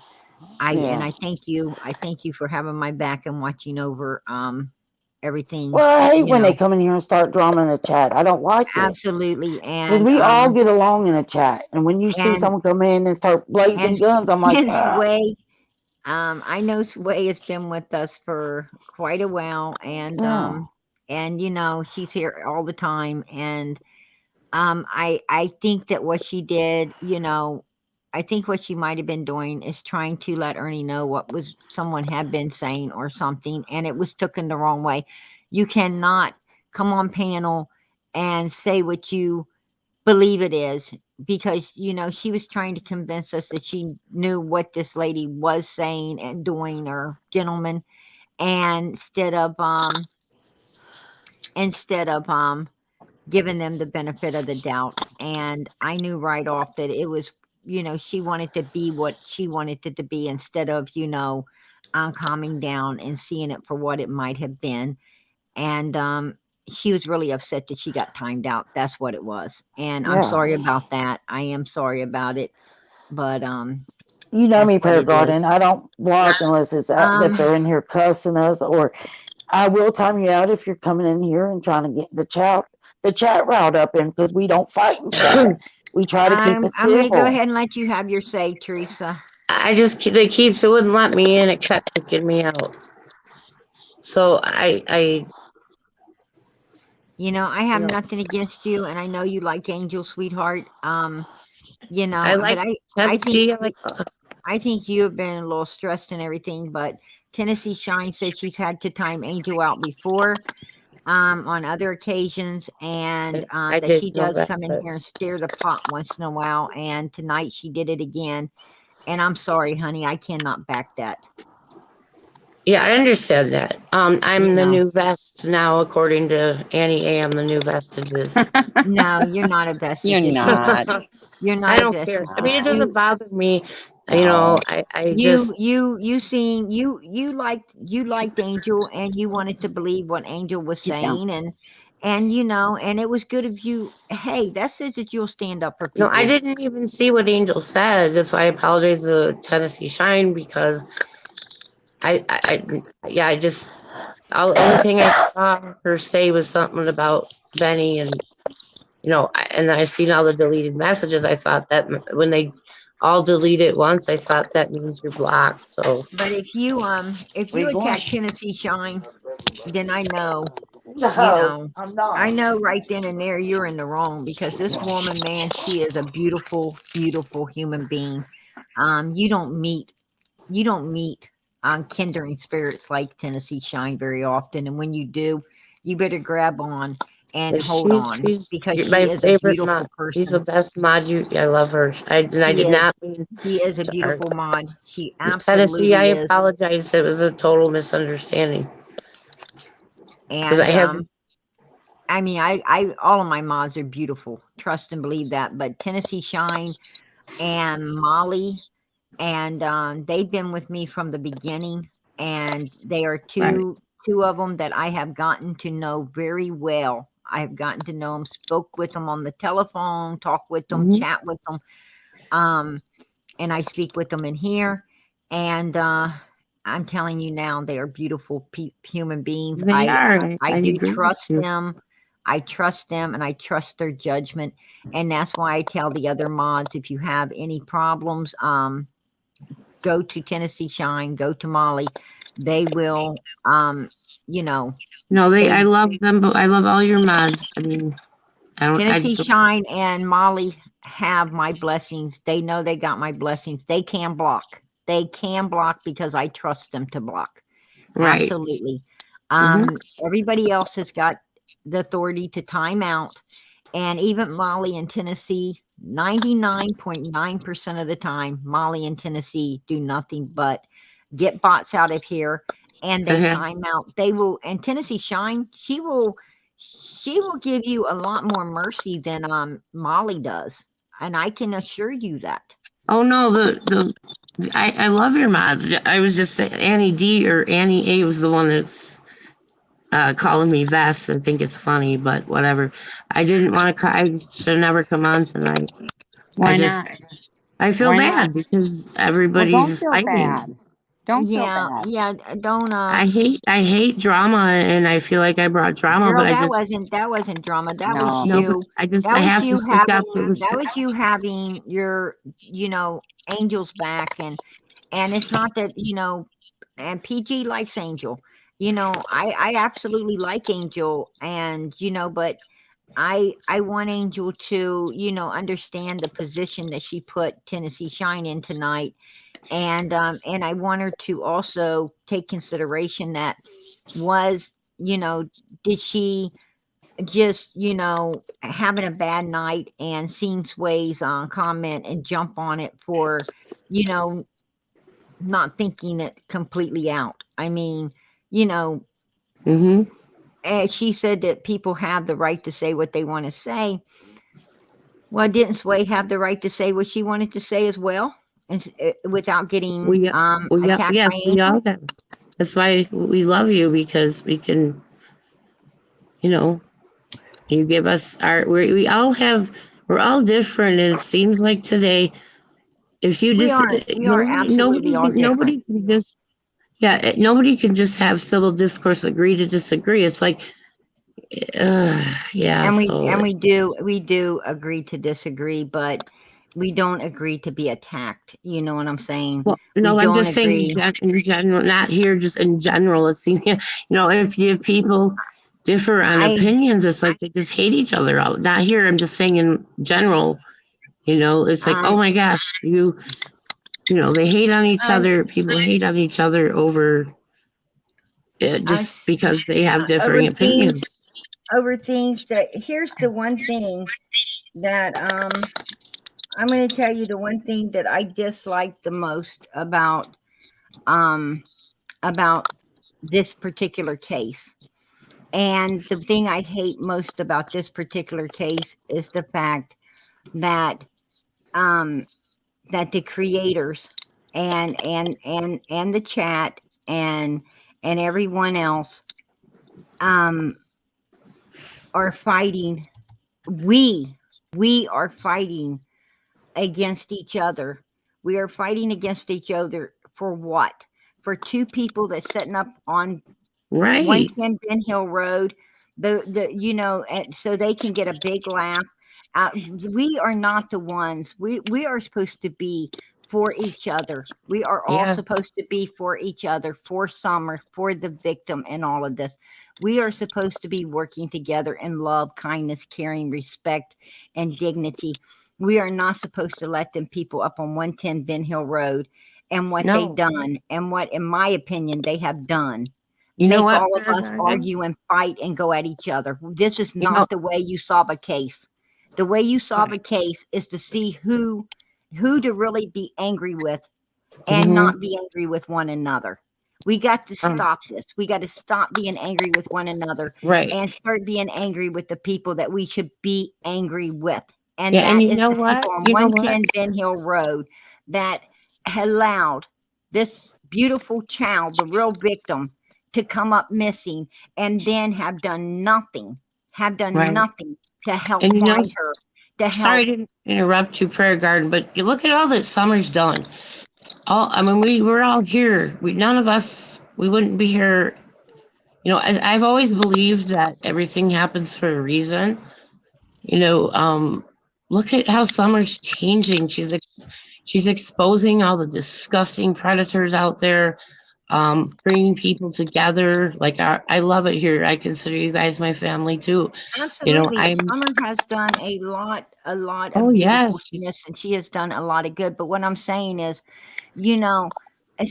Speaker 1: And I thank you. I thank you for having my back and watching over everything.
Speaker 5: Well, I hate when they come in here and start drama in the chat. I don't like it.
Speaker 1: Absolutely. And
Speaker 5: because we all get along in the chat. And when you see someone come in and start blazing guns, I'm like,
Speaker 1: Sway, I know Sway has been with us for quite a while, and she's here all the time, and I think that what she did, I think what she might have been doing is trying to let Ernie know what was someone had been saying or something, and it was taken the wrong way. You cannot come on panel and say what you believe it is, because she was trying to convince us that she knew what this lady was saying and doing, or gentleman, and instead of giving them the benefit of the doubt. And I knew right off that it was, she wanted to be what she wanted it to be, instead of, calming down and seeing it for what it might have been. And she was really upset that she got timed out. That's what it was. And I'm sorry about that. I am sorry about it. But
Speaker 5: you know me,
Speaker 1: that's what
Speaker 5: Prayer
Speaker 1: it is.
Speaker 5: Garden. I don't block unless it's out if they're in here cussing us, or I will time you out if you're coming in here and trying to get the chat riled up in, because we don't fight in chat. We try to keep it
Speaker 1: I'm going to go
Speaker 5: civil.
Speaker 1: ahead and let you have your say, Teresa.
Speaker 8: It wouldn't let me in. It kept kicking me out. So
Speaker 1: I have nothing against you, and I know you like Angel, sweetheart.
Speaker 8: I
Speaker 1: But
Speaker 8: Tennessee.
Speaker 1: I think you have been a little stressed and everything. But Tennessee Shine said she's had to time Angel out before, on other occasions, and that she does come in here and stir the pot once in a while. And tonight she did it again. And I'm sorry, honey, I cannot back that.
Speaker 8: Yeah, I understand that. I'm the new vest now, according to Annie A. I'm the new vestiges.
Speaker 1: No, you're not a vestige.
Speaker 2: You're not.
Speaker 1: You're not.
Speaker 8: I don't care. I mean, it doesn't bother me.
Speaker 2: No.
Speaker 1: You liked Angel, and you wanted to believe what Angel was saying, and and it was good of you. Hey, that says that you'll stand up for people.
Speaker 8: No, I didn't even see what Angel said. That's why I apologize to Tennessee Shine, because the only thing I saw her say was something about Benny, and and I seen all the deleted messages. I thought that when they all delete it once, I thought that means you're blocked. So,
Speaker 1: but if you attack Tennessee Shine, then I know. I know right then and there you're in the wrong, because this woman, man, she is a beautiful, beautiful human being. You don't meet kindling spirits like Tennessee Shine very often, and when you do, you better grab on and hold on, because she
Speaker 8: my
Speaker 1: is
Speaker 8: favorite
Speaker 1: a beautiful
Speaker 8: mod.
Speaker 1: person.
Speaker 8: She's the best mod. I love her. I did not mean.
Speaker 1: She is a beautiful mod. She absolutely
Speaker 8: Tennessee, I
Speaker 1: is.
Speaker 8: apologize. It was a total misunderstanding.
Speaker 1: And I all of my mods are beautiful. Trust and believe that. But Tennessee Shine and Molly, and they've been with me from the beginning, and they are two of them that I have gotten to know very well. I have gotten to know them, spoke with them on the telephone, talk with them, chat with them, and I speak with them in here, and I'm telling you now, they are beautiful human beings. I do trust them. I trust them, and I trust their judgment, and that's why I tell the other mods, if you have any problems, go to Tennessee Shine, go to Molly. They will,
Speaker 8: No, I love them, but I love all your mods. I mean,
Speaker 1: Tennessee Shine and Molly have my blessings. They know they got my blessings. They can block. They can block because I trust them to block. Right. Absolutely. Everybody else has got the authority to time out. And even Molly and Tennessee, 99.9% of the time, Molly and Tennessee do nothing but get bots out of here, and they time out. They will, and Tennessee Shine, she will give you a lot more mercy than Molly does, and I can assure you that.
Speaker 8: Oh no, I love your mods. I was just saying Annie D or Annie A was the one that's calling me Vest. I think it's funny, but whatever. I didn't want to. I should never come on tonight.
Speaker 2: Why not?
Speaker 8: I feel bad because everybody's fighting.
Speaker 2: Don't feel bad.
Speaker 1: Yeah, don't.
Speaker 8: I hate drama, and I feel like I brought drama,
Speaker 1: girl,
Speaker 8: but
Speaker 1: that wasn't drama. That was
Speaker 8: No,
Speaker 1: you.
Speaker 8: I have to stick up for the.
Speaker 1: That was you having your, Angel's back, and it's not that, and PG likes Angel. I absolutely like Angel, and but I want Angel to, understand the position that she put Tennessee Shine in tonight, and I want her to also take consideration that was, did she just, having a bad night and seeing Sway's comment and jump on it for, you know, not thinking it completely out. I mean,
Speaker 8: Mm-hmm.
Speaker 1: and she said that people have the right to say what they want to say. Well, didn't Sway have the right to say what she wanted to say as well, and without getting
Speaker 8: We,
Speaker 1: attacked by
Speaker 8: yes, we
Speaker 1: Angel?
Speaker 8: all have. That's why we love you, because we can, you give us we all have, we're all different. And it seems like today, if you just,
Speaker 1: We are absolutely all different.
Speaker 8: nobody can just, nobody can just have civil discourse, agree to disagree. It's like, yeah,
Speaker 1: And
Speaker 8: so.
Speaker 1: we do agree to disagree, but we don't agree to be attacked. You know what I'm saying?
Speaker 8: Well,
Speaker 1: We
Speaker 8: no, I'm
Speaker 1: don't
Speaker 8: just saying
Speaker 1: agree.
Speaker 8: in general, not here, just in general. It's, if people differ on
Speaker 1: I
Speaker 8: opinions, it's like they just hate each other out. Not here, I'm just saying in general, it's like, oh
Speaker 1: um
Speaker 8: my gosh, they hate on each
Speaker 1: um
Speaker 8: other. People hate on each other over just
Speaker 1: us
Speaker 8: because they have
Speaker 1: over
Speaker 8: differing
Speaker 1: things
Speaker 8: opinions.
Speaker 1: that here's the one thing that I'm going to tell you the one thing that I dislike the most um about this particular case. And the thing I hate most about this particular case is the fact that um that the creators and the chat and everyone else um are fighting. We are fighting against each other. We are fighting against each other for what? For two people that's setting up on
Speaker 8: Right.
Speaker 1: 110 Ben Hill Road, and so they can get a big laugh. We are not the ones. We are supposed to be for each other. We are all
Speaker 8: Yeah.
Speaker 1: supposed to be for each other, for Summer, for the victim, and all of this. We are supposed to be working together in love, kindness, caring, respect, and dignity. We are not supposed to let them people up on 110 Ben Hill Road and what they
Speaker 8: No.
Speaker 1: done and what, in my opinion, they have done.
Speaker 8: You know
Speaker 1: Make
Speaker 8: what,
Speaker 1: all of us
Speaker 8: Bernard?
Speaker 1: argue and fight and go at each other. This is
Speaker 8: You know,
Speaker 1: not the way you solve a case. The way you solve a case is to see who to really be angry with and
Speaker 8: Mhm.
Speaker 1: not be angry with one another. We got to
Speaker 8: Um,
Speaker 1: stop this. We got to stop being angry with one another
Speaker 8: right.
Speaker 1: and start being angry with the people that we should be angry with. And
Speaker 8: Yeah, and
Speaker 1: that
Speaker 8: you
Speaker 1: is
Speaker 8: know
Speaker 1: the
Speaker 8: what?
Speaker 1: people on
Speaker 8: You know what?
Speaker 1: 110 Ben Hill Road that allowed this beautiful child, the real victim, to come up missing and then have done nothing,
Speaker 8: Right.
Speaker 1: to help
Speaker 8: And
Speaker 1: find her, to
Speaker 8: sorry
Speaker 1: help.
Speaker 8: to interrupt you, Prayer Garden, but you look at all that Summer's done. I mean, we're all here. None of us, we wouldn't be here. I've always believed that everything happens for a reason. You know, um, Look at how Summer's changing. She's exposing all the disgusting predators out there, bringing people together. Like I love it here. I consider you guys my family too.
Speaker 1: Absolutely.
Speaker 8: I'm.
Speaker 1: Summer has done a lot
Speaker 8: Oh
Speaker 1: of
Speaker 8: yes.
Speaker 1: beautifulness, and she has done a lot of good. But what I'm saying is, you know,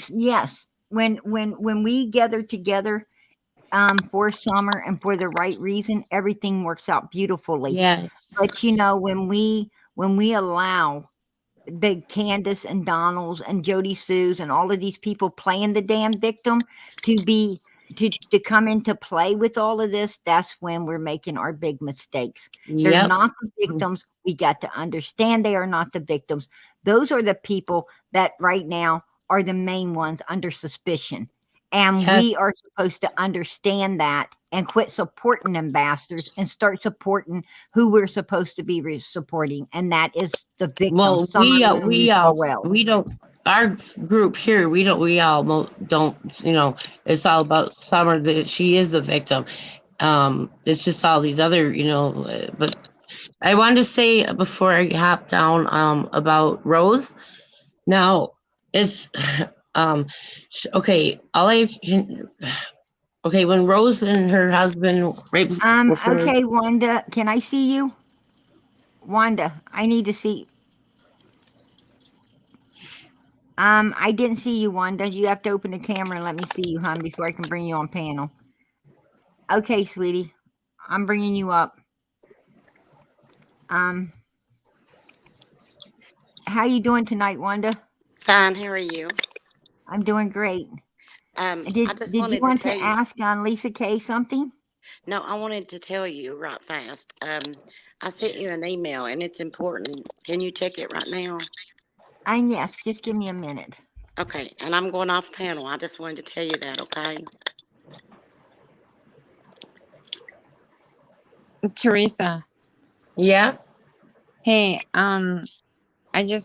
Speaker 1: yes, when we gather together for Summer and for the right reason, everything works out beautifully.
Speaker 8: Yes.
Speaker 1: But when we allow the Candace and Donalds and Jody Sue's and all of these people playing the damn victim to be to come into play with all of this, that's when we're making our big mistakes. They're
Speaker 8: Yep.
Speaker 1: not the victims. We got to understand they are not the victims. Those are the people that right now are the main ones under suspicion. And
Speaker 8: Yes.
Speaker 1: we are supposed to understand that and quit supporting them bastards and start supporting who we're supposed to be supporting, and that is the victim.
Speaker 8: Well,
Speaker 1: Summer Lynn Farwell.
Speaker 8: we don't, our group here, we all don't, it's all about Summer, that she is the victim. It's just all these other, but I wanted to say before I hop down, about Rose. Now, it's, okay, all I can, Okay, when Rose and her husband before
Speaker 1: Okay, Wanda, can I see you? Wanda, I need to see. I didn't see you, Wanda. You have to open the camera and let me see you, hon, before I can bring you on panel. Okay, sweetie, I'm bringing you up. How you doing tonight, Wanda?
Speaker 10: Fine. How are you?
Speaker 1: I'm doing great.
Speaker 10: I
Speaker 1: Did
Speaker 10: just
Speaker 1: you
Speaker 10: wanted
Speaker 1: want
Speaker 10: to
Speaker 1: to
Speaker 10: tell you.
Speaker 1: ask on Lisa K something?
Speaker 10: No, I wanted to tell you right fast. I sent you an email and it's important. Can you check it right now?
Speaker 1: And yes, just give me a minute.
Speaker 10: Okay. And I'm going off panel. I just wanted to tell you that. Okay.
Speaker 2: Teresa.
Speaker 8: Yeah.
Speaker 2: Hey, I did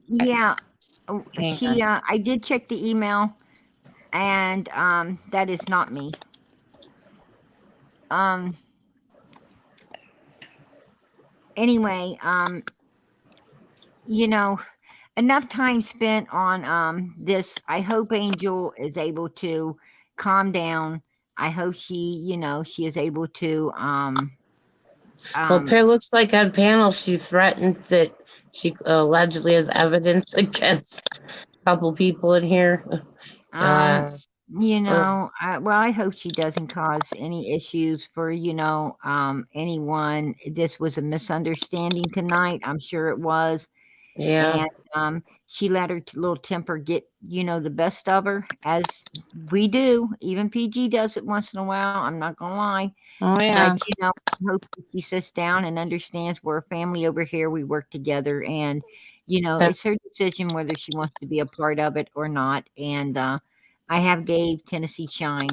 Speaker 1: yeah,
Speaker 2: hang on.
Speaker 1: I did check the email, and that is not me. Anyway, you know, enough time spent on this. I hope Angel is able to calm down. I hope she is able to
Speaker 8: Well, it looks like on panel she threatened that she allegedly has evidence against a couple people in here.
Speaker 1: I hope she doesn't cause any issues for anyone. This was a misunderstanding tonight. I'm sure it was.
Speaker 8: Yeah.
Speaker 1: And she let her little temper get the best of her, as we do. Even PG does it once in a while. I'm not gonna lie.
Speaker 2: Oh yeah.
Speaker 1: But I hope she sits down and understands we're a family over here. We work together, and it's her decision whether she wants to be a part of it or not. And I have gave Tennessee Shine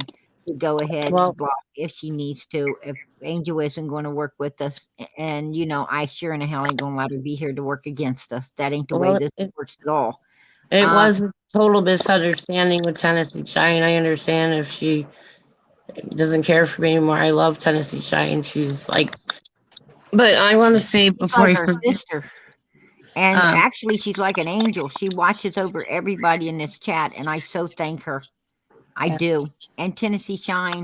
Speaker 1: to go ahead and block if she needs to. If Angel isn't going to work with us, and I sure in the hell ain't going to let her be here to work against us. That ain't the way this works at all.
Speaker 8: It was a total misunderstanding with Tennessee Shine. I understand if she doesn't care for me anymore. I love Tennessee Shine. She's like, but I want to say before
Speaker 1: like
Speaker 8: I forget.
Speaker 1: Sister. And actually, she's like an angel. She watches over everybody in this chat, and I so thank her. I do. And Tennessee Shine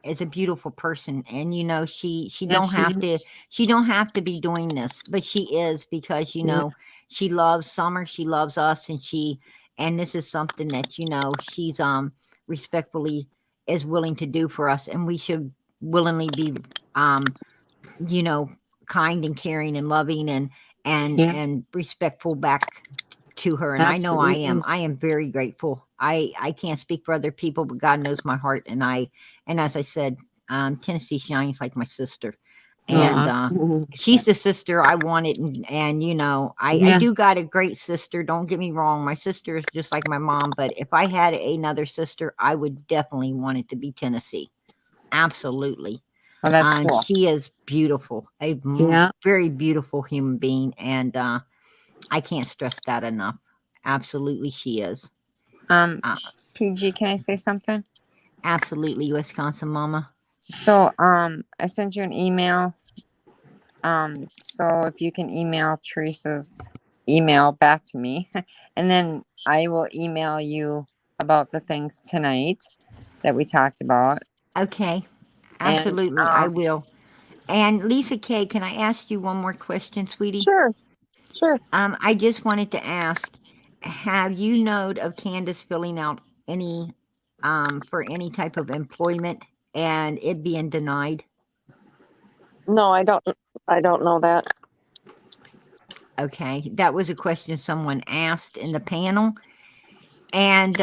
Speaker 1: is a beautiful person, and she don't have to be doing this, but she is, because she loves Summer, she loves us, and this is something that she's respectfully is willing to do for us, and we should willingly be kind and caring and loving and respectful back to her. And
Speaker 8: Absolutely.
Speaker 1: I am very grateful. I can't speak for other people, but God knows my heart. And as I said, Tennessee Shine's like my sister. And she's the sister I wanted. And I do got a great sister. Don't get me wrong. My sister is just like my mom. But if I had another sister, I would definitely want it to be Tennessee. Absolutely.
Speaker 2: Well, that's cool.
Speaker 1: She is beautiful, a very beautiful human being, and I can't stress that enough. Absolutely, she is.
Speaker 2: PG, can I say something?
Speaker 1: Absolutely, Wisconsin Mama.
Speaker 2: So, I sent you an email. So if you can email Teresa's email back to me, and then I will email you about the things tonight that we talked about.
Speaker 1: Okay. Absolutely, and, I will. And Lisa K, can I ask you one more question, sweetie?
Speaker 3: Sure.
Speaker 1: I just wanted to ask, have you known of Candace filling out any for any type of employment and it being denied?
Speaker 3: No, I don't know that.
Speaker 1: Okay, that was a question someone asked in the panel. And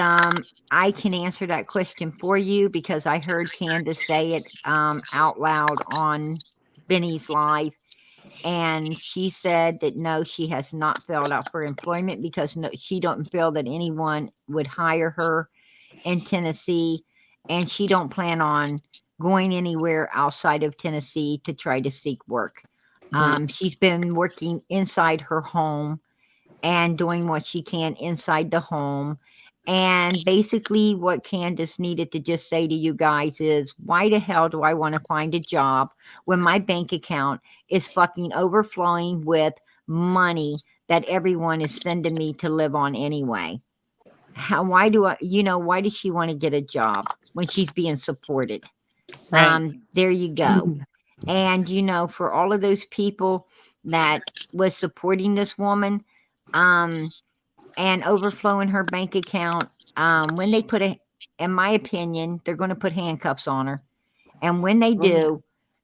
Speaker 1: I can answer that question for you because I heard Candace say it out loud on Benny's live. And she said that no, she has not filled out for employment because she don't feel that anyone would hire her in Tennessee. And she don't plan on going anywhere outside of Tennessee to try to seek work. She's been working inside her home and doing what she can inside the home. And basically what Candace needed to just say to you guys is, why the hell do I want to find a job when my bank account is fucking overflowing with money that everyone is sending me to live on anyway? why does she want to get a job when she's being supported?
Speaker 2: Right.
Speaker 1: There you go. And for all of those people that was supporting this woman, and overflowing her bank account, when they in my opinion, they're going to put handcuffs on her. And when they do,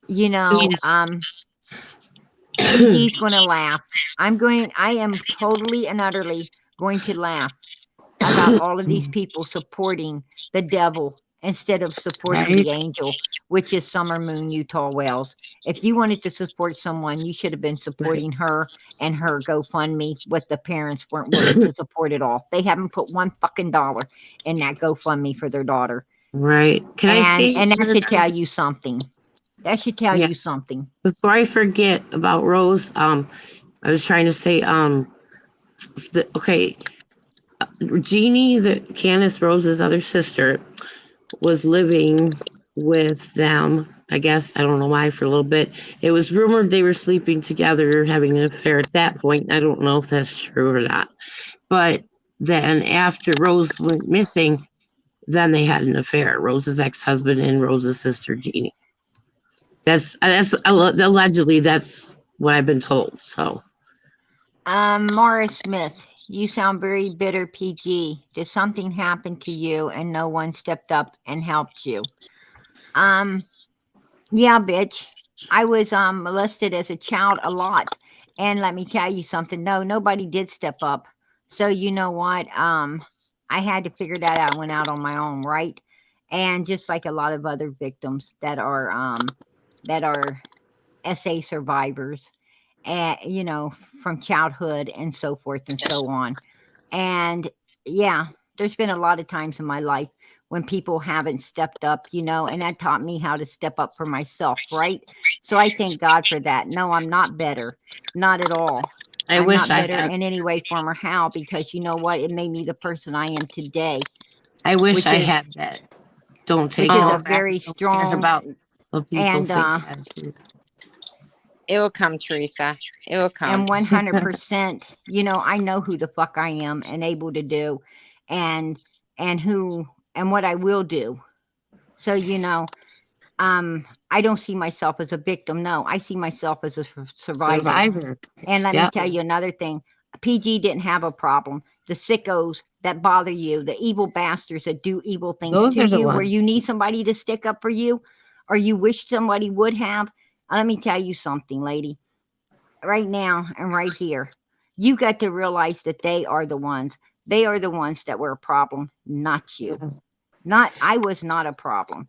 Speaker 1: PG's going to laugh. I am totally and utterly going to laugh about all of these people supporting the devil instead of supporting the angel, which is Summer Moon Utah Wells. If you wanted to support someone, you should have been supporting her and her GoFundMe, what the parents weren't willing to support at all. They haven't put $1 fucking in that GoFundMe for their daughter.
Speaker 8: Right. Can I say?
Speaker 1: And that should tell you something. That should tell you something.
Speaker 8: Before I forget about Rose, I was trying to say, Jeannie, Candace Rose's other sister, was living with them. I guess, I don't know why, for a little bit. It was rumored they were sleeping together, having an affair at that point. I don't know if that's true or not. But then after Rose went missing, then they had an affair. Rose's ex-husband and Rose's sister, Jeannie. That's allegedly, that's what I've been told. So,
Speaker 1: Morris Smith, you sound very bitter, PG. Did something happen to you and no one stepped up and helped you? Yeah, bitch. I was molested as a child a lot. And let me tell you something. No, nobody did step up. So you know what? I had to figure that out. I went out on my own, right? And just like a lot of other victims that are SA survivors, and from childhood and so forth and so on. And yeah, there's been a lot of times in my life when people haven't stepped up, and that taught me how to step up for myself, right? So I thank God for that. No, I'm not better, not at all. I'm not better in any way, form, or how, because you know what? It made me the person I am today.
Speaker 8: I wish I had that. Don't take
Speaker 1: which
Speaker 8: it
Speaker 1: is a very strong
Speaker 2: about
Speaker 1: and
Speaker 2: it will come, Teresa. It will come.
Speaker 1: And 100%, I know who the fuck I am and able to do, and what I will do. So I don't see myself as a victim. No, I see myself as a survivor. And let me tell you another thing. PG didn't have a problem. The sickos that bother you, the evil bastards that do evil things to you, where you need somebody to stick up for you, or you wish somebody would have. Let me tell you something, lady. Right now and right here, you got to realize that they are the ones that were a problem, not you. I was not a problem.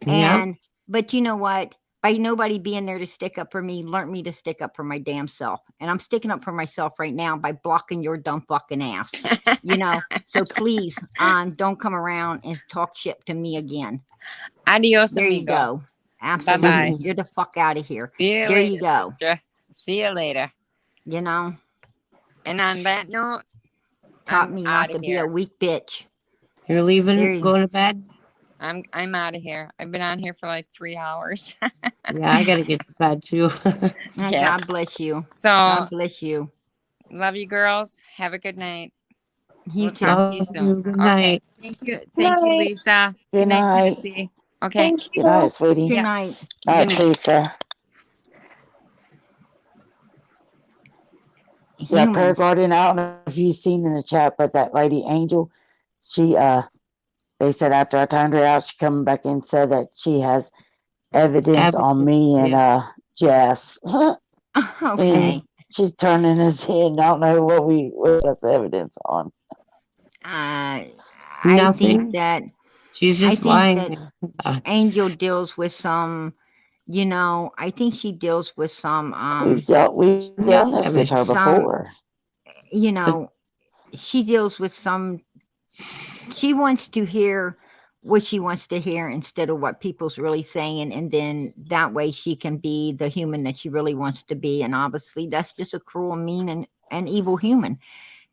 Speaker 1: But you know what? By nobody being there to stick up for me, learned me to stick up for my damn self. And I'm sticking up for myself right now by blocking your dumb fucking ass. So please, don't come around and talk shit to me again.
Speaker 2: Adios,
Speaker 1: there
Speaker 2: amigo.
Speaker 1: You go. Absolutely.
Speaker 2: Bye-bye.
Speaker 1: You're the fuck out of here.
Speaker 2: See you
Speaker 1: there
Speaker 2: later,
Speaker 1: you go.
Speaker 2: Sister. See you later.
Speaker 1: And on
Speaker 2: that note,
Speaker 1: taught me not to be a weak bitch.
Speaker 8: You're leaving, going to bed?
Speaker 2: I'm out of here. I've been on here for like 3 hours.
Speaker 8: Yeah, I gotta get to bed too.
Speaker 1: God bless you.
Speaker 2: So
Speaker 1: God bless you.
Speaker 2: Love you, girls. Have a good night.
Speaker 1: We'll
Speaker 2: talk to you soon.
Speaker 8: Good night.
Speaker 2: Thank you, Lisa. Good night, Tennessee. Okay.
Speaker 5: Good night, sweetie.
Speaker 1: Good night.
Speaker 5: Good night, Teresa. Yeah, Prayer Guardian, I don't know if you've seen in the chat, but that lady Angel, she they said after I turned her out, she come back and said that she has evidence on me and Jess.
Speaker 1: Okay.
Speaker 5: And she's turning his head. I don't know what that's evidence on.
Speaker 1: I
Speaker 8: Nothing.
Speaker 1: think that
Speaker 8: she's just lying.
Speaker 1: Angel deals with some, I think she deals with some
Speaker 5: we've done this with her before.
Speaker 1: She deals with some, she wants to hear what she wants to hear instead of what people's really saying, and then that way she can be the human that she really wants to be. And obviously that's just a cruel, mean and evil human.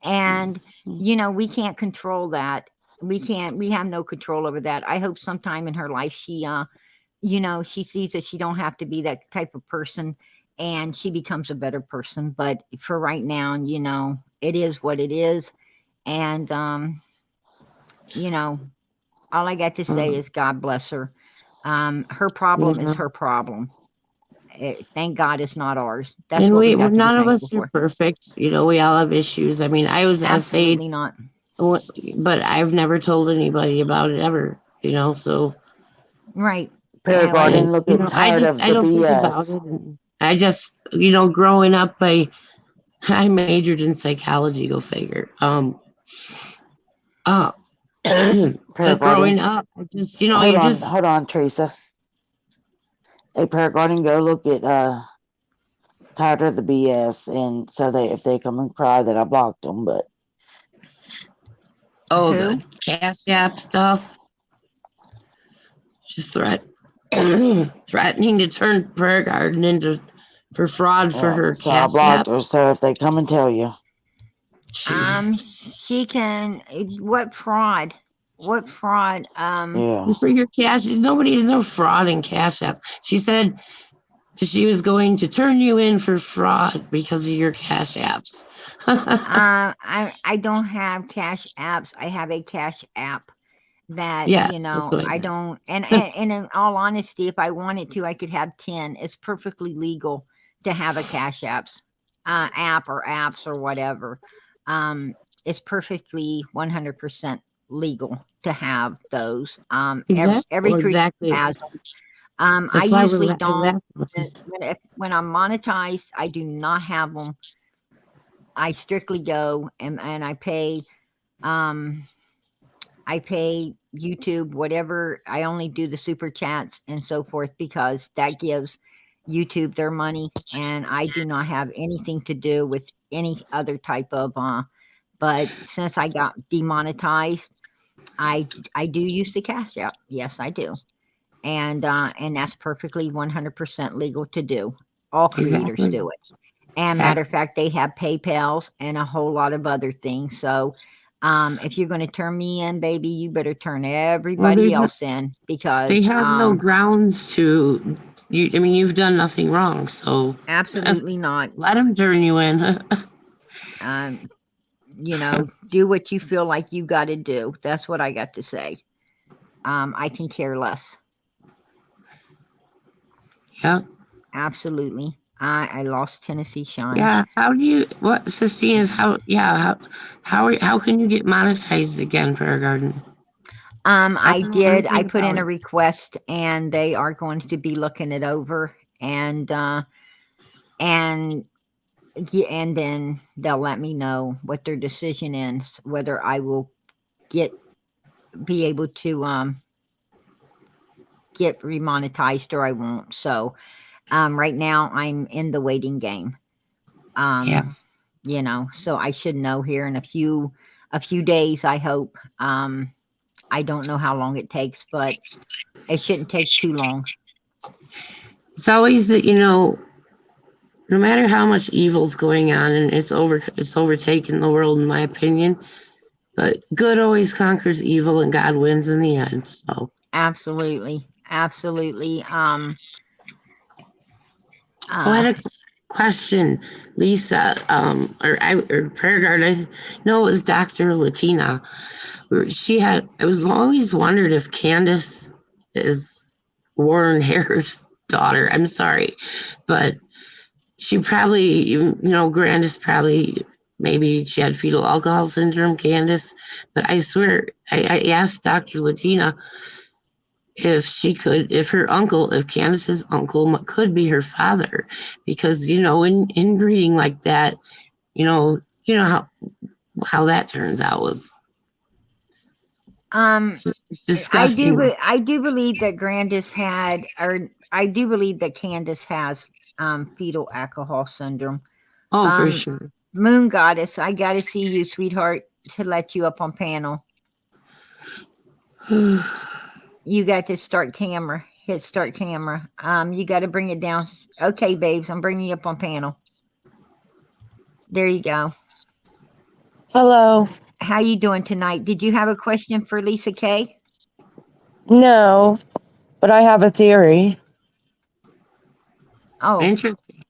Speaker 1: And we can't control that. We have no control over that. I hope sometime in her life she she sees that she don't have to be that type of person and she becomes a better person. But for right now, it is what it is. And you know, all I got to say is God bless her. Her problem is her problem. Thank God it's not ours. That's
Speaker 8: And
Speaker 1: what we got to be
Speaker 8: none of
Speaker 1: thankful
Speaker 8: us are
Speaker 1: for.
Speaker 8: perfect. You know, we all have issues. I mean, I was
Speaker 1: Absolutely
Speaker 8: essayed,
Speaker 1: not.
Speaker 8: but I've never told anybody about it ever. You know, so
Speaker 1: Right.
Speaker 5: Paragarden looking tired of
Speaker 8: I
Speaker 5: the
Speaker 8: don't think about
Speaker 5: BS.
Speaker 8: it. And I just, growing up, I majored in psychology. Go figure. But growing
Speaker 5: Paragarden.
Speaker 8: up, I just, you just.
Speaker 5: Hold on, Teresa. Hey, Paragarden, go look at tired of the BS, and so if they come and cry that I blocked them, but
Speaker 8: The Cash App stuff. Just threatening to turn Prayer Garden into for fraud for her
Speaker 5: so I
Speaker 8: Cash
Speaker 5: blocked
Speaker 8: App.
Speaker 5: her. So if they come and tell you,
Speaker 1: she can. What fraud? What fraud?
Speaker 5: yeah.
Speaker 8: For your cash, there's no fraud in Cash App. She said she was going to turn you in for fraud because of your Cash Apps.
Speaker 1: I don't have Cash Apps. I have a Cash App that I don't. And in all honesty, if I wanted to, I could have 10. It's perfectly legal to have a Cash Apps app or apps or whatever. It's perfectly 100% legal to have those. Every creator has them. I usually don't. When I'm monetized, I do not have them. I strictly go and I pay. I pay YouTube whatever. I only do the super chats and so forth because that gives YouTube their money, and I do not have anything to do with any other type of. But since I got demonetized, I do use the Cash App. Yes, I do. And that's perfectly 100% legal to do. All creators do it. And matter of fact, they have PayPals and a whole lot of other things. So if you're going to turn me in, baby, you better turn everybody else in because
Speaker 8: they have no grounds to. You've done nothing wrong, so
Speaker 1: absolutely not.
Speaker 8: Let them turn you in.
Speaker 1: Do what you feel like you got to do. That's what I got to say. I can care less.
Speaker 8: Yeah.
Speaker 1: Absolutely. I lost Tennessee Shine.
Speaker 8: Yeah. How do you? What, Sistine is how? Yeah. How can you get monetized again, Prayer Garden?
Speaker 1: I did. I put in a request, and they are going to be looking it over, and then they'll let me know what their decision is, whether I will be able to get remonetized or I won't. So right now I'm in the waiting game. So I should know here in a few days, I hope. I don't know how long it takes, but it shouldn't take too long.
Speaker 8: It's always that, no matter how much evil's going on, and it's overtaken the world, in my opinion, but good always conquers evil and God wins in the end. So
Speaker 1: absolutely.
Speaker 8: I had a question, Lisa, or Prayer Guard. I know it was Dr. Latina. I was always wondered if Candace is Warren Hare's daughter. I'm sorry, but she probably, Grandus probably, maybe she had fetal alcohol syndrome, Candace. But I swear, I asked Dr. Latina if Candace's uncle could be her father, because in breeding like that, how that turns out with. It's disgusting.
Speaker 1: I do believe that Grandus had, or I do believe that Candace has fetal alcohol syndrome.
Speaker 8: Oh, for sure.
Speaker 1: Moon Goddess, I got to see you, sweetheart, to let you up on panel. You got to start camera. Hit start camera. You got to bring it down. Okay, babes, I'm bringing you up on panel. There you go.
Speaker 3: Hello.
Speaker 1: How you doing tonight? Did you have a question for Lisa K?
Speaker 3: No, but I have a theory.
Speaker 1: Oh,
Speaker 8: interesting.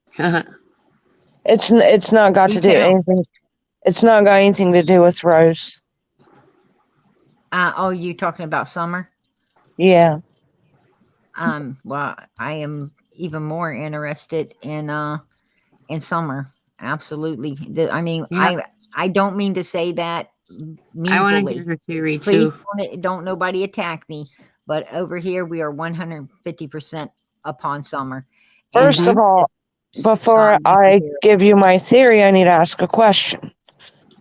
Speaker 3: It's not got to do anything. It's not got anything to do with Rose.
Speaker 1: Oh, you talking about Summer?
Speaker 3: Yeah.
Speaker 1: Well, I am even more interested in Summer. Absolutely. I mean,
Speaker 8: Yeah,
Speaker 1: I don't mean to say that
Speaker 8: I want to
Speaker 1: meanfully.
Speaker 8: hear her theory
Speaker 1: Please
Speaker 8: too.
Speaker 1: don't nobody attack me. But over here, we are 150% upon Summer.
Speaker 3: First of all, before I give you my theory, I need to ask a question.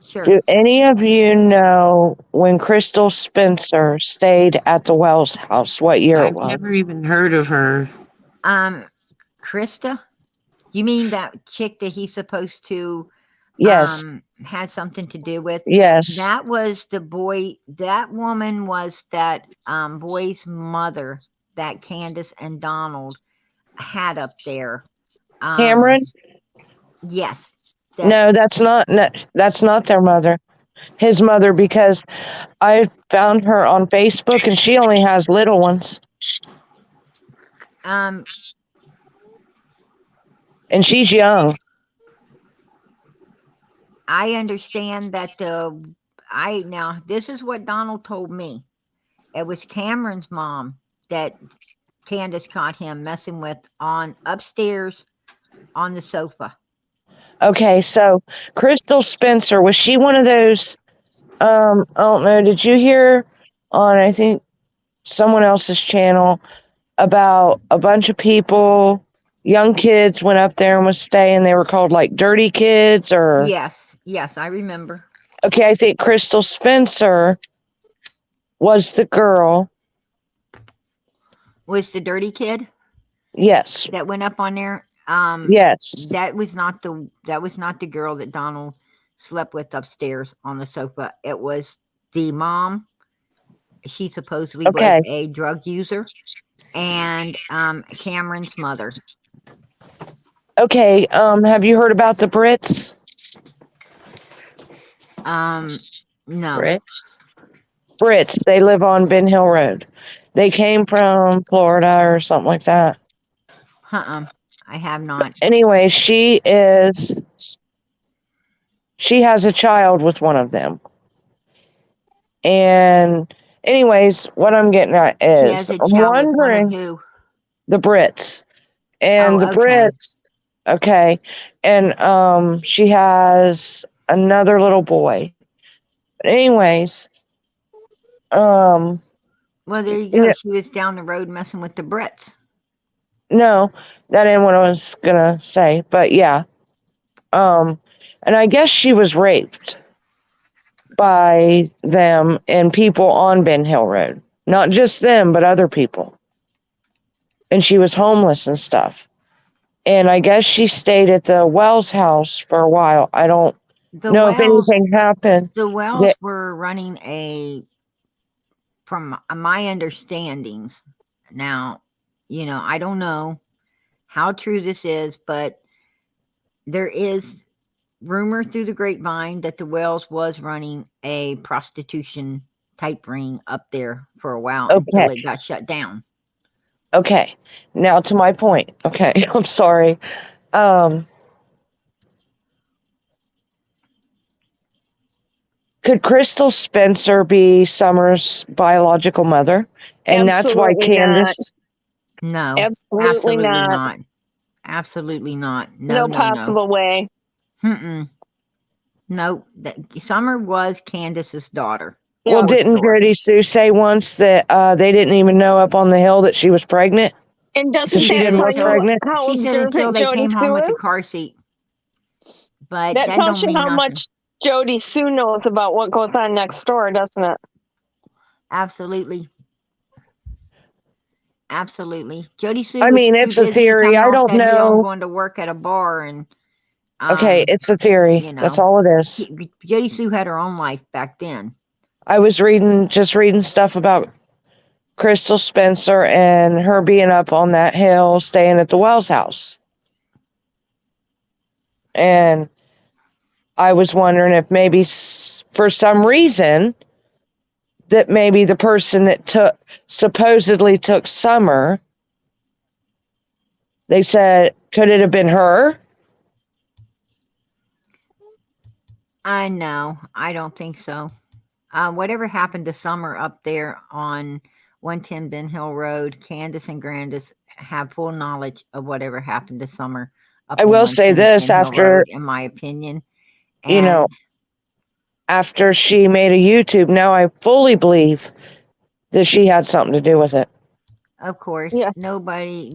Speaker 1: Sure.
Speaker 3: Do any of you know when Crystal Spencer stayed at the Wells house, what year it
Speaker 8: I've
Speaker 3: was?
Speaker 8: never even heard of her.
Speaker 1: Krista? You mean that chick that he's supposed to
Speaker 3: Yes.
Speaker 1: had something to do with?
Speaker 3: Yes.
Speaker 1: That was the boy. That woman was that boy's mother that Candace and Donald had up there.
Speaker 3: Cameron?
Speaker 1: Yes.
Speaker 3: No, that's not their mother. His mother, because I found her on Facebook and she only has little ones.
Speaker 1: And
Speaker 3: she's young.
Speaker 1: I understand that now this is what Donald told me. It was Cameron's mom that Candace caught him messing with on upstairs on the sofa.
Speaker 3: Okay, so Crystal Spencer, was she one of those I don't know, did you hear on I think someone else's channel about a bunch of people, young kids went up there and was staying, they were called like dirty kids or
Speaker 1: Yes, I remember.
Speaker 3: Okay, I think Crystal Spencer was the girl.
Speaker 1: Was the dirty kid?
Speaker 3: Yes.
Speaker 1: That went up on there?
Speaker 3: Yes.
Speaker 1: That was not the girl that Donald slept with upstairs on the sofa. It was the mom. She supposedly was a drug user, and Cameron's mother.
Speaker 3: Okay, have you heard about the Brits?
Speaker 1: No.
Speaker 3: Brits, they live on Ben Hill Road. They came from Florida or something like that.
Speaker 1: I have not.
Speaker 3: Anyway, she has a child with one of them. And anyways, what I'm getting at is I'm wondering
Speaker 1: who?
Speaker 3: The Brits. And the Brits, okay. And she has another little boy. But anyways,
Speaker 1: well, there you go. She was down the road messing with the Brits.
Speaker 3: No, that ain't what I was gonna say, but yeah. And I guess she was raped by them and people on Ben Hill Road. Not just them, but other people. And she was homeless and stuff. And I guess she stayed at the Wells house for a while. I don't know if anything happened.
Speaker 1: The Wells were running from my understandings. Now, I don't know how true this is, but there is rumor through the grapevine that the Wells was running a prostitution type ring up there for a while until it got shut down.
Speaker 3: Okay. Now to my point. Okay. I'm sorry. Could Crystal Spencer be Summer's biological mother? And that's why Candace.
Speaker 1: No.
Speaker 3: Absolutely
Speaker 1: not. Absolutely not.
Speaker 3: No possible
Speaker 1: way. No. Summer was Candace's daughter.
Speaker 3: Well, didn't Gertie Sue say once that they didn't even know up on the hill that she was pregnant?
Speaker 11: And doesn't
Speaker 3: she didn't look pregnant?
Speaker 11: how
Speaker 1: She said until
Speaker 11: observant
Speaker 1: they
Speaker 11: Jody
Speaker 1: came
Speaker 11: Sue
Speaker 1: home with
Speaker 11: is?
Speaker 1: a car seat. But
Speaker 11: That
Speaker 1: that
Speaker 11: tells
Speaker 1: don't
Speaker 11: you
Speaker 1: mean
Speaker 11: how
Speaker 1: nothing.
Speaker 11: much Jody Sue knows about what goes on next door, doesn't it?
Speaker 1: Absolutely. Absolutely. Jody Sue
Speaker 3: I
Speaker 1: was
Speaker 3: mean,
Speaker 1: too
Speaker 3: it's a
Speaker 1: busy
Speaker 3: theory.
Speaker 1: coming
Speaker 3: I
Speaker 1: off
Speaker 3: don't
Speaker 1: that hill and
Speaker 3: know.
Speaker 1: going to work at a bar and
Speaker 3: Okay, it's a theory. That's all it is.
Speaker 1: Jody Sue had her own life back then.
Speaker 3: I was reading stuff about Crystal Spencer and her being up on that hill, staying at the Wells house. And I was wondering if maybe for some reason that maybe the person that supposedly took Summer, they said, could it have been her?
Speaker 1: I know. I don't think so. whatever happened to Summer up there on 110 Ben Hill Road, Candace and Grandus have full knowledge of whatever happened to Summer up
Speaker 11: I
Speaker 1: on
Speaker 11: will say
Speaker 1: 110
Speaker 11: this
Speaker 1: Ben Hill
Speaker 11: after,
Speaker 1: Road, in my opinion.
Speaker 11: you know,
Speaker 1: And
Speaker 11: after she made a YouTube, now I fully believe that she had something to do with it.
Speaker 1: of course,
Speaker 3: Yeah.
Speaker 1: nobody,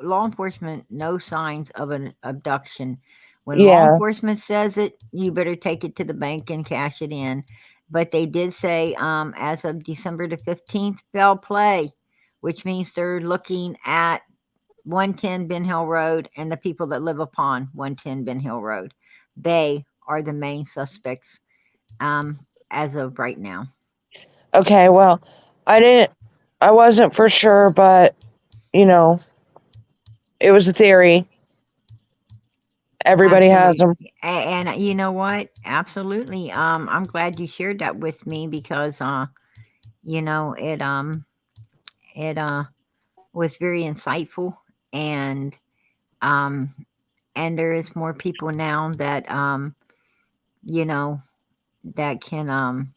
Speaker 1: law enforcement, no signs of an abduction. When law
Speaker 11: Yeah.
Speaker 1: enforcement says it, you better take it to the bank and cash it in. But they did say, as of December the 15th, foul play, which means they're looking at 110 Ben Hill Road and the people that live upon 110 Ben Hill Road. They are the main suspects as of right now.
Speaker 11: Okay, well, I wasn't for sure, but, it was a theory. Everybody has them.
Speaker 1: And you know what? Absolutely. I'm glad you shared that with me because it was very insightful, and there is more people now that that can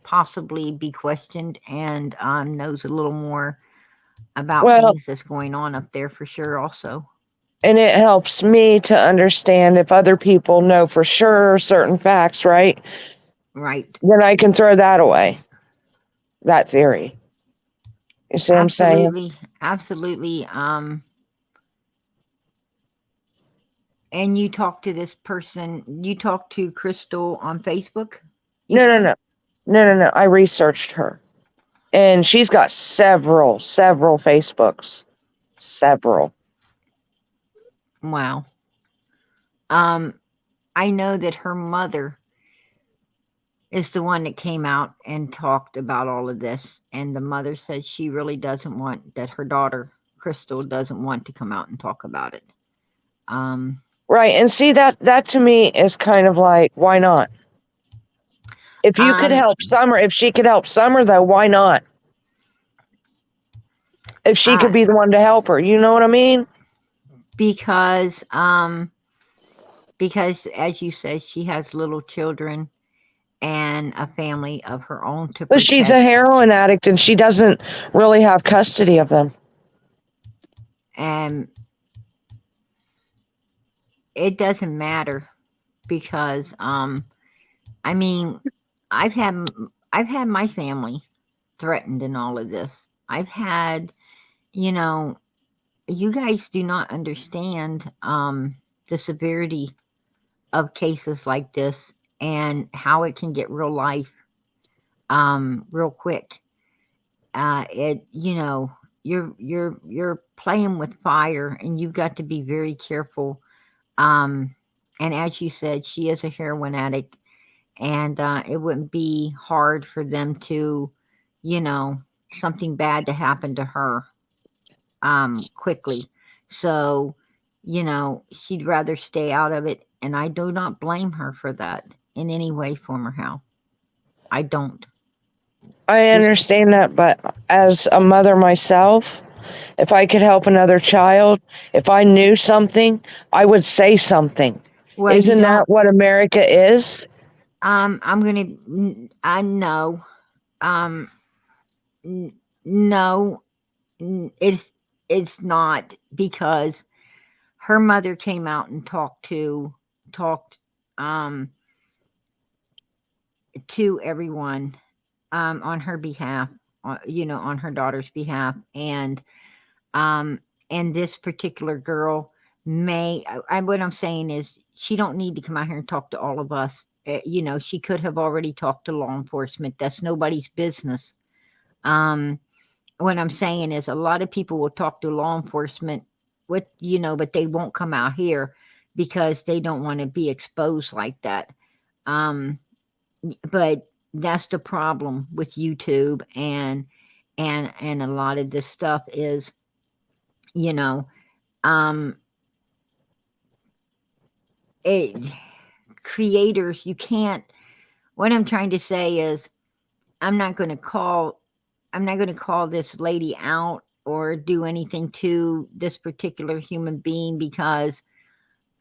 Speaker 1: possibly be questioned and knows a little more about
Speaker 11: Well,
Speaker 1: things that's going on up there for sure also.
Speaker 11: and it helps me to understand if other people know for sure certain facts, right?
Speaker 1: Right.
Speaker 11: Then I can throw that away. That theory. You see what I'm saying?
Speaker 1: Absolutely. And you talked to this person, you talked to Crystal on Facebook?
Speaker 11: No. I researched her. And she's got several Facebooks. Several.
Speaker 1: Wow. I know that her mother is the one that came out and talked about all of this. And the mother said she really doesn't want that her daughter, Crystal, doesn't want to come out and talk about it.
Speaker 11: Right. And see that to me is kind of like, why not? If you could help Summer, if she could help Summer though, why not? If she could be the one to help her, you know what I mean?
Speaker 1: Because as you said, she has little children and a family of her own to
Speaker 11: But
Speaker 1: protect.
Speaker 11: she's a heroin addict and she doesn't really have custody of them.
Speaker 1: And it doesn't matter because I mean, I've had my family threatened in all of this. I've had, you guys do not understand the severity of cases like this and how it can get real life real quick. You're playing with fire and you've got to be very careful. And as you said, she is a heroin addict, and it wouldn't be hard for them to, something bad to happen to her quickly. So, she'd rather stay out of it, and I do not blame her for that in any way, form, or how. I don't.
Speaker 11: I understand that, but as a mother myself, if I could help another child, if I knew something, I would say something.
Speaker 1: Well,
Speaker 11: isn't that what America is?
Speaker 1: I know. No, it's not, because her mother came out and talked to everyone on her behalf, on her daughter's behalf, and this particular girl what I'm saying is she don't need to come out here and talk to all of us. She could have already talked to law enforcement. That's nobody's business. What I'm saying is a lot of people will talk to law enforcement but they won't come out here because they don't want to be exposed like that. But that's the problem with YouTube and a lot of this stuff is, creators, you can't. What I'm trying to say is, I'm not going to call this lady out or do anything to this particular human being because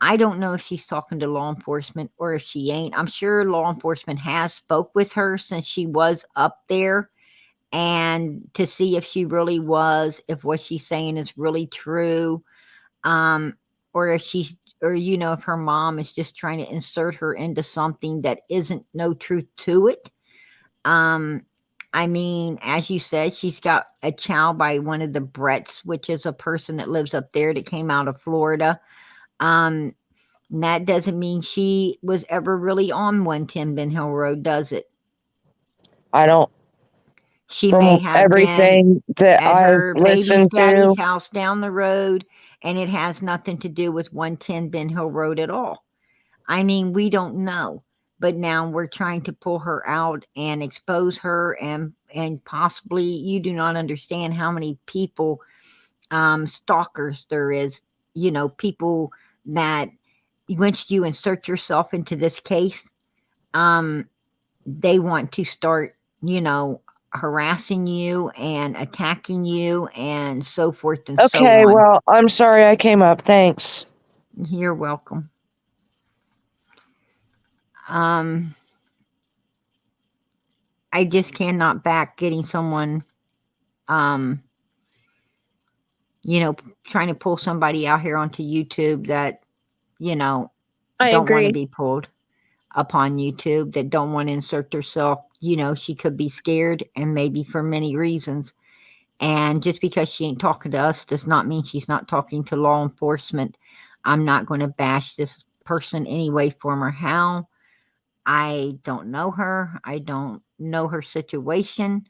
Speaker 1: I don't know if she's talking to law enforcement or if she ain't. I'm sure law enforcement has spoke with her since she was up there, and to see if she really was, if what she's saying is really true, um, or if she's, or if her mom is just trying to insert her into something that isn't no truth to it. Um, I mean, as you said, she's got a child by one of the Bretts, which is a person that lives up there that came out of Florida. Um, and that doesn't mean she was ever really on 110 Ben Hill Road, does it?
Speaker 11: I don't.
Speaker 1: She
Speaker 11: From
Speaker 1: may have been
Speaker 11: everything that
Speaker 1: at
Speaker 11: I've
Speaker 1: her baby's
Speaker 11: listened
Speaker 1: daddy's
Speaker 11: to,
Speaker 1: house down the road, and it has nothing to do with 110 Ben Hill Road at all. I mean, we don't know, but now we're trying to pull her out and expose her, and possibly you do not understand how many people, stalkers there is. People that once you insert yourself into this case, they want to start, harassing you and attacking you and so forth and so
Speaker 11: okay,
Speaker 1: on.
Speaker 11: well, I'm sorry I came up. Thanks.
Speaker 1: You're welcome. I just cannot back getting someone, um, trying to pull somebody out here onto YouTube that,
Speaker 3: I
Speaker 1: don't want to
Speaker 3: agree.
Speaker 1: be pulled upon YouTube, that don't want to insert herself. She could be scared, and maybe for many reasons. And just because she ain't talking to us does not mean she's not talking to law enforcement. I'm not going to bash this person any way, form, or how. I don't know her. I don't know her situation.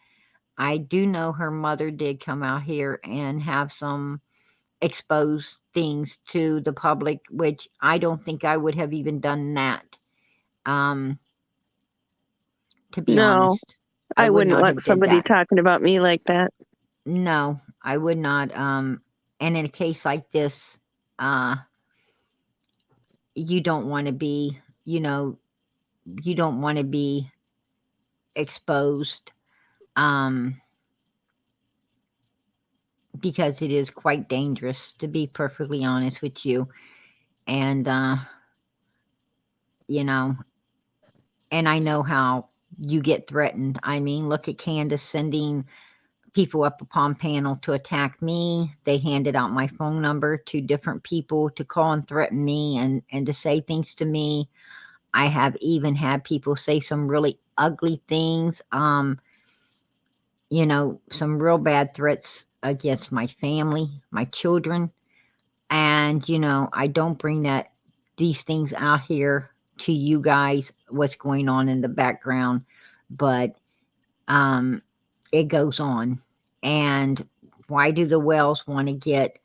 Speaker 1: I do know her mother did come out here and have some exposed things to the public, which I don't think I would have even done that. Um, to be
Speaker 3: No,
Speaker 1: honest,
Speaker 3: I
Speaker 1: would
Speaker 3: wouldn't
Speaker 1: not
Speaker 3: want
Speaker 1: have did
Speaker 3: somebody
Speaker 1: that.
Speaker 3: talking about me like that.
Speaker 1: No, I would not. And in a case like this, you don't want to be, you don't want to be exposed, because it is quite dangerous, to be perfectly honest with you. And, and I know how you get threatened. I mean, look at Candace sending people up upon panel to attack me. They handed out my phone number to different people to call and threaten me, and to say things to me. I have even had people say some really ugly things, some real bad threats against my family, my children. And, I don't bring these things out here to you guys, what's going on in the background, but it goes on. And why do the Wells want to get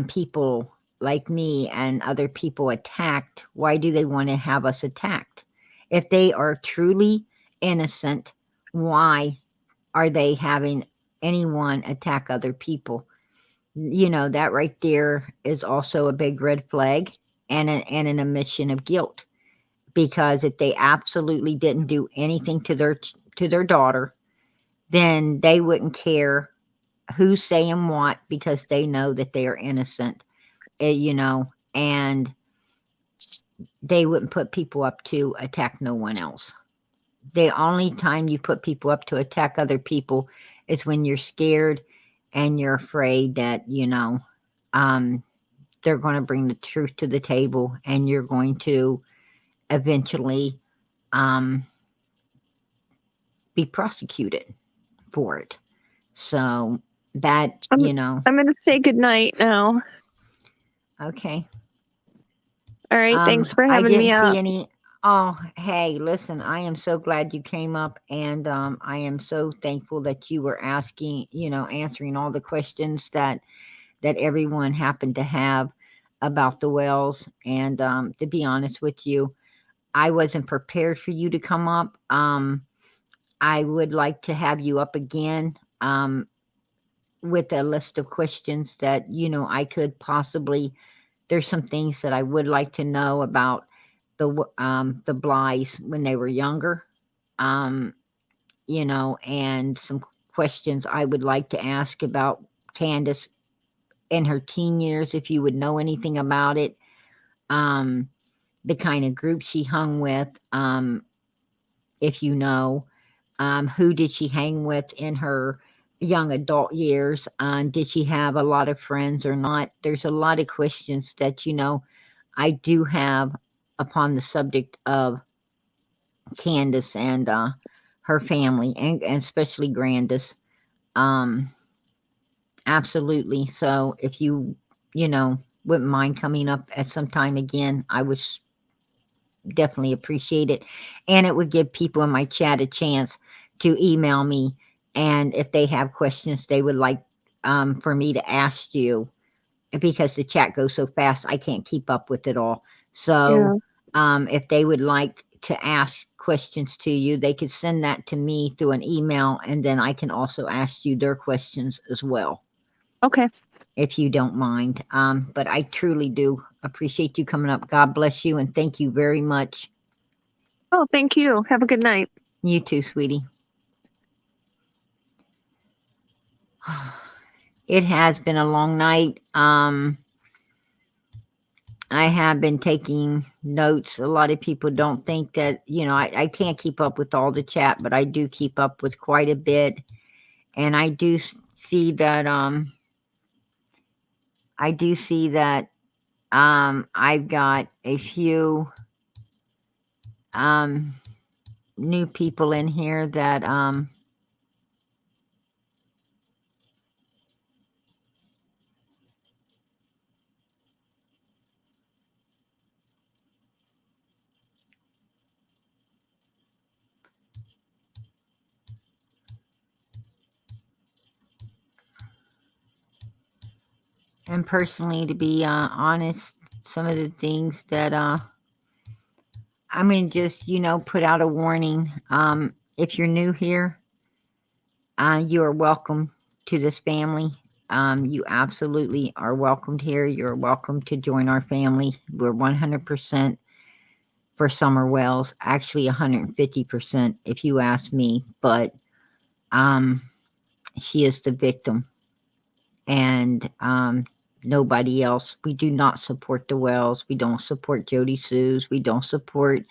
Speaker 1: people like me and other people attacked? Why do they want to have us attacked? If they are truly innocent, why are they having anyone attack other people? That right there is also a big red flag, and an admission of guilt. Because if they absolutely didn't do anything to their daughter, then they wouldn't care who's saying what, because they know that they are innocent, and they wouldn't put people up to attack no one else. The only time you put people up to attack other people is when you're scared and you're afraid that, they're going to bring the truth to the table, and you're going to eventually be prosecuted for it. So that,
Speaker 3: I'm going to say goodnight now.
Speaker 1: Okay.
Speaker 3: All right. Thanks for
Speaker 1: I
Speaker 3: having
Speaker 1: didn't
Speaker 3: me
Speaker 1: see
Speaker 3: up.
Speaker 1: any. Oh, hey, listen, I am so glad you came up, and I am so thankful that you were answering all the questions that everyone happened to have about the Wells. And to be honest with you, I wasn't prepared for you to come up. I would like to have you up again, with a list of questions that I could possibly. There's some things that I would like to know about the Blyes when they were younger, and some questions I would like to ask about Candace in her teen years, if you would know anything about it. the kind of group she hung with, if you know, who did she hang with in her young adult years? Did she have a lot of friends or not? There's a lot of questions that, I do have upon the subject of Candace and her family, and especially Grandus. Absolutely. So if you wouldn't mind coming up at some time again, I would definitely appreciate it. And it would give people in my chat a chance to email me. And if they have questions they would like for me to ask you, because the chat goes so fast, I can't keep up with it all. So if they would like to ask questions to you, they could send that to me through an email, and then I can also ask you their questions as well.
Speaker 3: Okay.
Speaker 1: If you don't mind. But I truly do appreciate you coming up. God bless you, and thank you very much.
Speaker 3: Oh, thank you. Have a good night.
Speaker 1: You too, sweetie. It has been a long night. I have been taking notes. A lot of people don't think that, I can't keep up with all the chat, but I do keep up with quite a bit. And I do see that, I've got a few, new people in here that, and personally, to be honest, some of the things that I'm going to just, put out a warning. If you're new here, you are welcome to this family. You absolutely are welcomed here. You're welcome to join our family. We're 100% for Summer Wells, actually 150% if you ask me, but she is the victim, and nobody else. We do not support the Wells. We don't support Jody Sue's. We don't support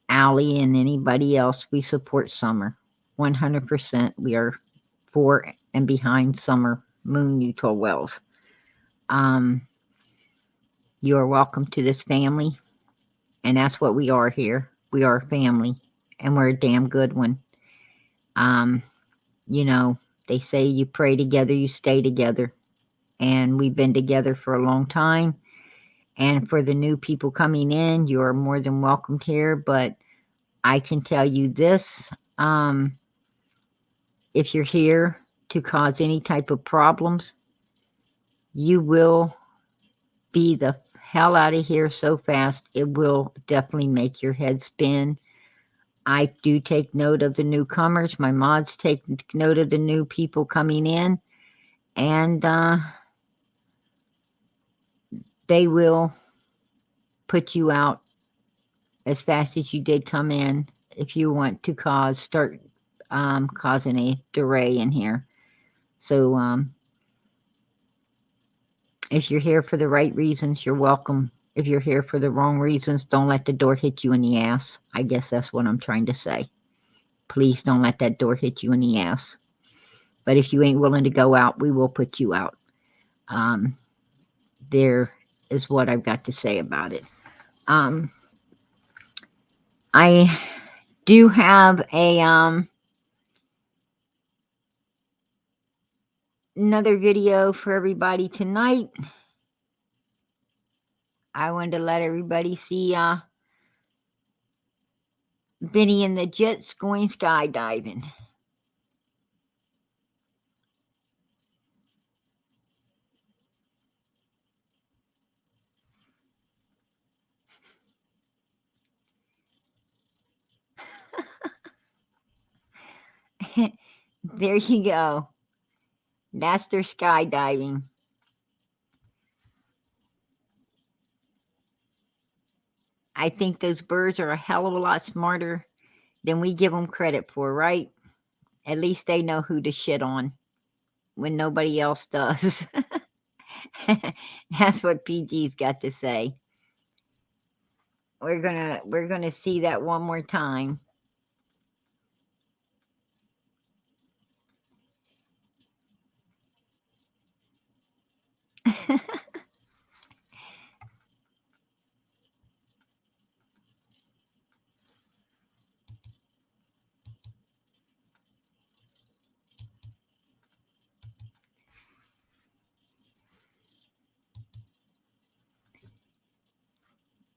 Speaker 1: Allie and anybody else. We support Summer 100%. We are for and behind Summer Moon Utah Wells. You are welcome to this family, and that's what we are here. We are a family, and we're a damn good one. They say you pray together, you stay together, and we've been together for a long time. And for the new people coming in, you are more than welcomed here, but I can tell you this, if you're here to cause any type of problems, you will be the hell out of here so fast, it will definitely make your head spin. I do take note of the newcomers. My mods take note of the new people coming in, and they will put you out as fast as you did come in if you want to start causing a delay in here. So if you're here for the right reasons, you're welcome. If you're here for the wrong reasons, don't let the door hit you in the ass. I guess that's what I'm trying to say. Please don't let that door hit you in the ass. But if you ain't willing to go out, we will put you out. There is what I've got to say about it. I do have another video for everybody tonight. I wanted to let everybody see Benny and the Jets going skydiving. There you go. That's their skydiving. I think those birds are a hell of a lot smarter than we give them credit for, right? At least they know who to shit on when nobody else does. That's what PG's got to say. we're gonna see that one more time.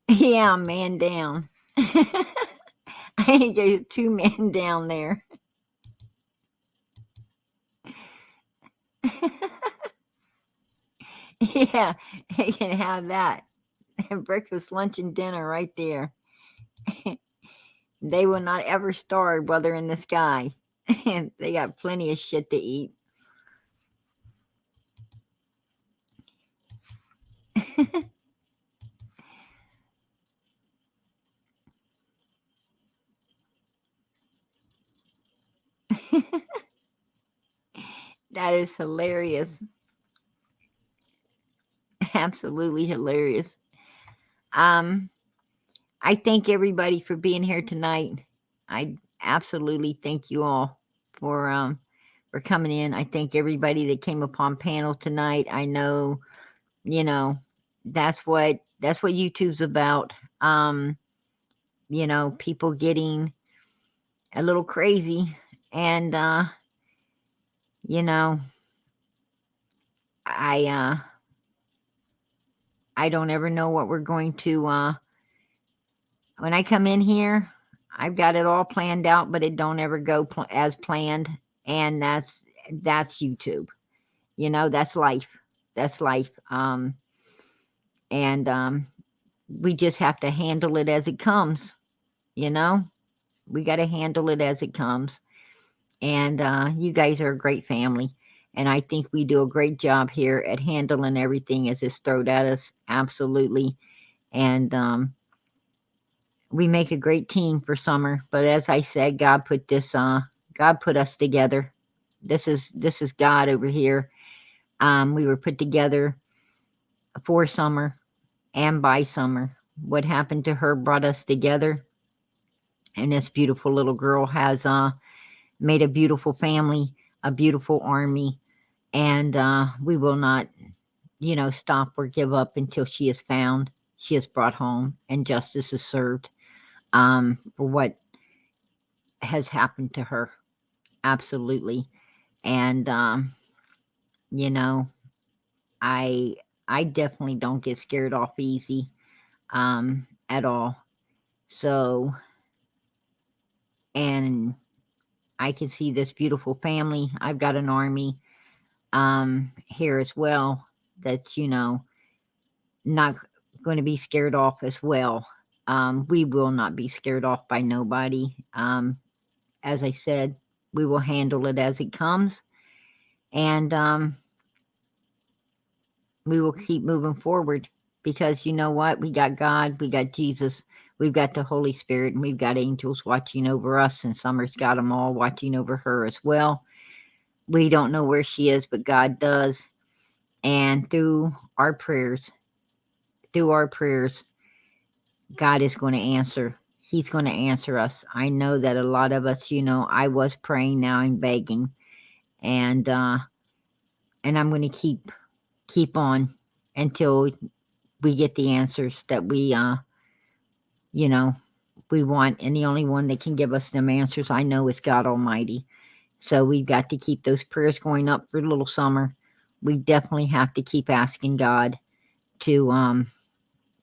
Speaker 1: Yeah, man down. I think there's 2 men down there. Yeah, you can have that. Breakfast, lunch, and dinner right there. They will not ever starve while they're in the sky. They got plenty of shit to eat. That is hilarious. Absolutely hilarious. I thank everybody for being here tonight. I absolutely thank you all for coming in. I thank everybody that came upon panel tonight. I know, you know, that's what YouTube's about. You know, people getting a little crazy, and you know, I don't ever know what we're going to when I come in here, I've got it all planned out, but it don't ever go as planned, and that's YouTube. You know, that's life. That's life. And we just have to handle it as it comes. You know, we got to handle it as it comes. And you guys are a great family, and I think we do a great job here at handling everything as it's thrown at us. Absolutely, and we make a great team for summer. But as I said, God put us together. This is God over here. We were put together for summer and by summer. What happened to her brought us together, and this beautiful little girl has made a beautiful family, a beautiful army, and we will not, stop or give up until she is found, she is brought home, and justice is served for what has happened to her. Absolutely. And you know, I definitely don't get scared off easy at all. So, and I can see this beautiful family. I've got an army here as well that's, not going to be scared off as well. We will not be scared off by nobody. As I said, we will handle it as it comes, and we will keep moving forward, because you know what? We got God, we got Jesus, we've got the Holy Spirit, and we've got angels watching over us, and Summer's got them all watching over her as well. We don't know where she is, but God does. And through our prayers, God is going to answer. He's going to answer us. I know that a lot of us, I was praying, now I'm begging, and I'm going to keep on until we get the answers that we want. And the only one that can give us them answers, I know, is God Almighty. So we've got to keep those prayers going up for little Summer. We definitely have to keep asking God to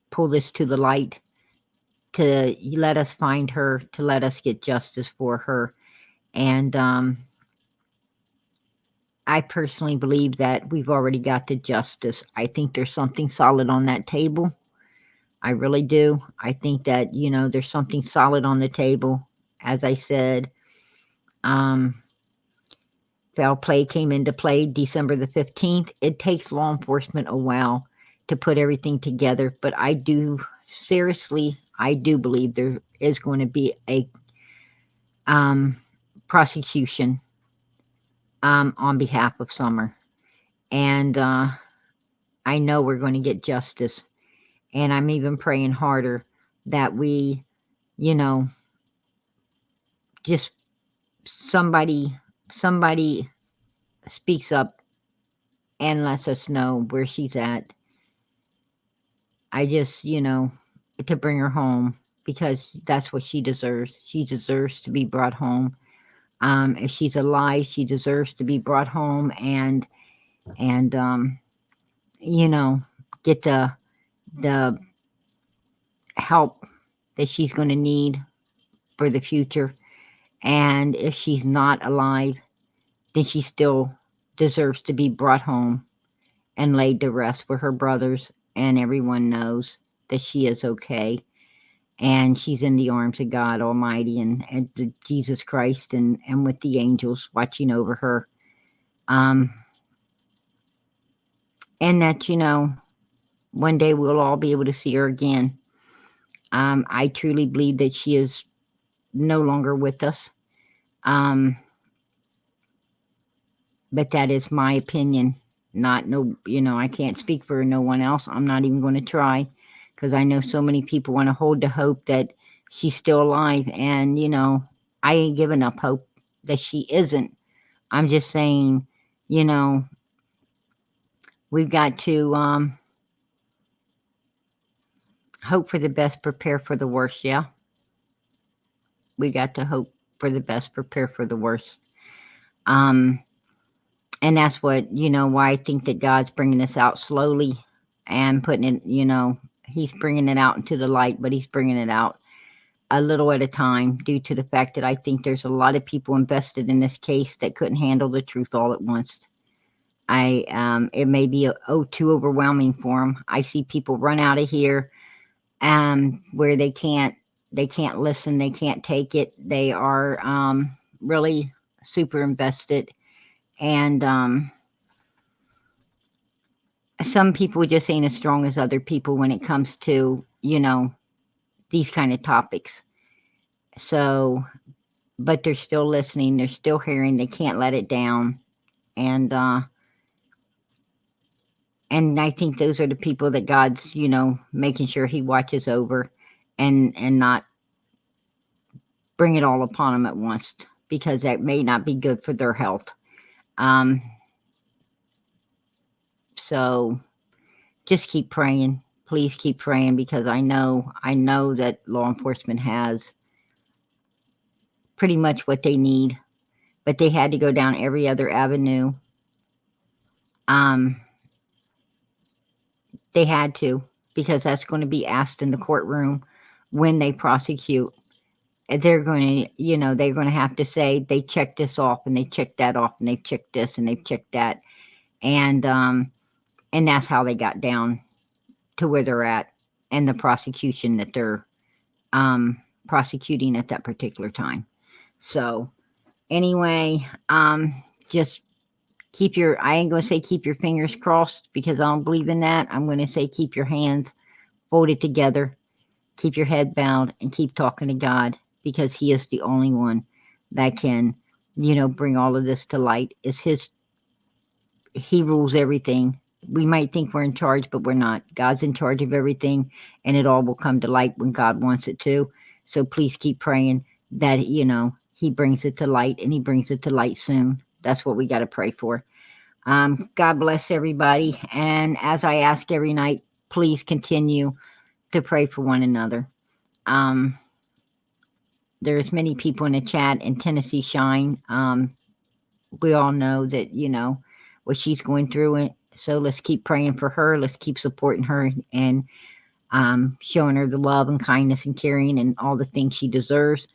Speaker 1: pull this to the light, to let us find her, to let us get justice for her. And I personally believe that we've already got the justice. I think there's something solid on that table. I really do. I think that, there's something solid on the table. As I said, foul play came into play December the 15th. It takes law enforcement a while to put everything together, but I do believe there is going to be a prosecution on behalf of Summer. And I know we're going to get justice. And I'm even praying harder that we, you know, just somebody speaks up and lets us know where she's at. I just, to bring her home because that's what she deserves. She deserves to be brought home. If she's alive, she deserves to be brought home and get the help that she's going to need for the future. And if she's not alive, then she still deserves to be brought home and laid to rest with her brothers, and everyone knows that she is okay. And she's in the arms of God Almighty and Jesus Christ and with the angels watching over her. And that, one day we'll all be able to see her again. I truly believe that she is no longer with us. But that is my opinion. I can't speak for no one else. I'm not even going to try because I know so many people want to hold the hope that she's still alive. And, I ain't giving up hope that she isn't. I'm just saying, we've got to hope for the best, prepare for the worst. Yeah. We got to hope for the best, prepare for the worst. And that's what, why I think that God's bringing this out slowly and putting it, he's bringing it out into the light, but he's bringing it out a little at a time due to the fact that I think there's a lot of people invested in this case that couldn't handle the truth all at once. It may be too overwhelming for them. I see people run out of here where they can't listen, they can't take it. They are really super invested. And some people just ain't as strong as other people when it comes to, these kind of topics. So, but they're still listening, they're still hearing, they can't let it down. And I think those are the people that God's, making sure he watches over and not bring it all upon them at once, because that may not be good for their health. So just keep praying. Please keep praying, because I know that law enforcement has pretty much what they need, but they had to go down every other avenue. They had to, because that's going to be asked in the courtroom when they prosecute. They're going to, they're going to have to say they checked this off and they checked that off and they've checked this and they've checked that. And that's how they got down to where they're at and the prosecution that they're prosecuting at that particular time. So anyway, just I ain't going to say keep your fingers crossed, because I don't believe in that. I'm going to say keep your hands folded together, keep your head bowed, and keep talking to God, because he is the only one that can, bring all of this to light. He rules everything. We might think we're in charge, but we're not. God's in charge of everything, and it all will come to light when God wants it to. So please keep praying that, he brings it to light, and he brings it to light soon. That's what we got to pray for. God bless everybody. And as I ask every night, please continue to pray for one another. There's many people in the chat in Tennessee Shine. We all know that, what she's going through. So let's keep praying for her. Let's keep supporting her and showing her the love and kindness and caring and all the things she deserves.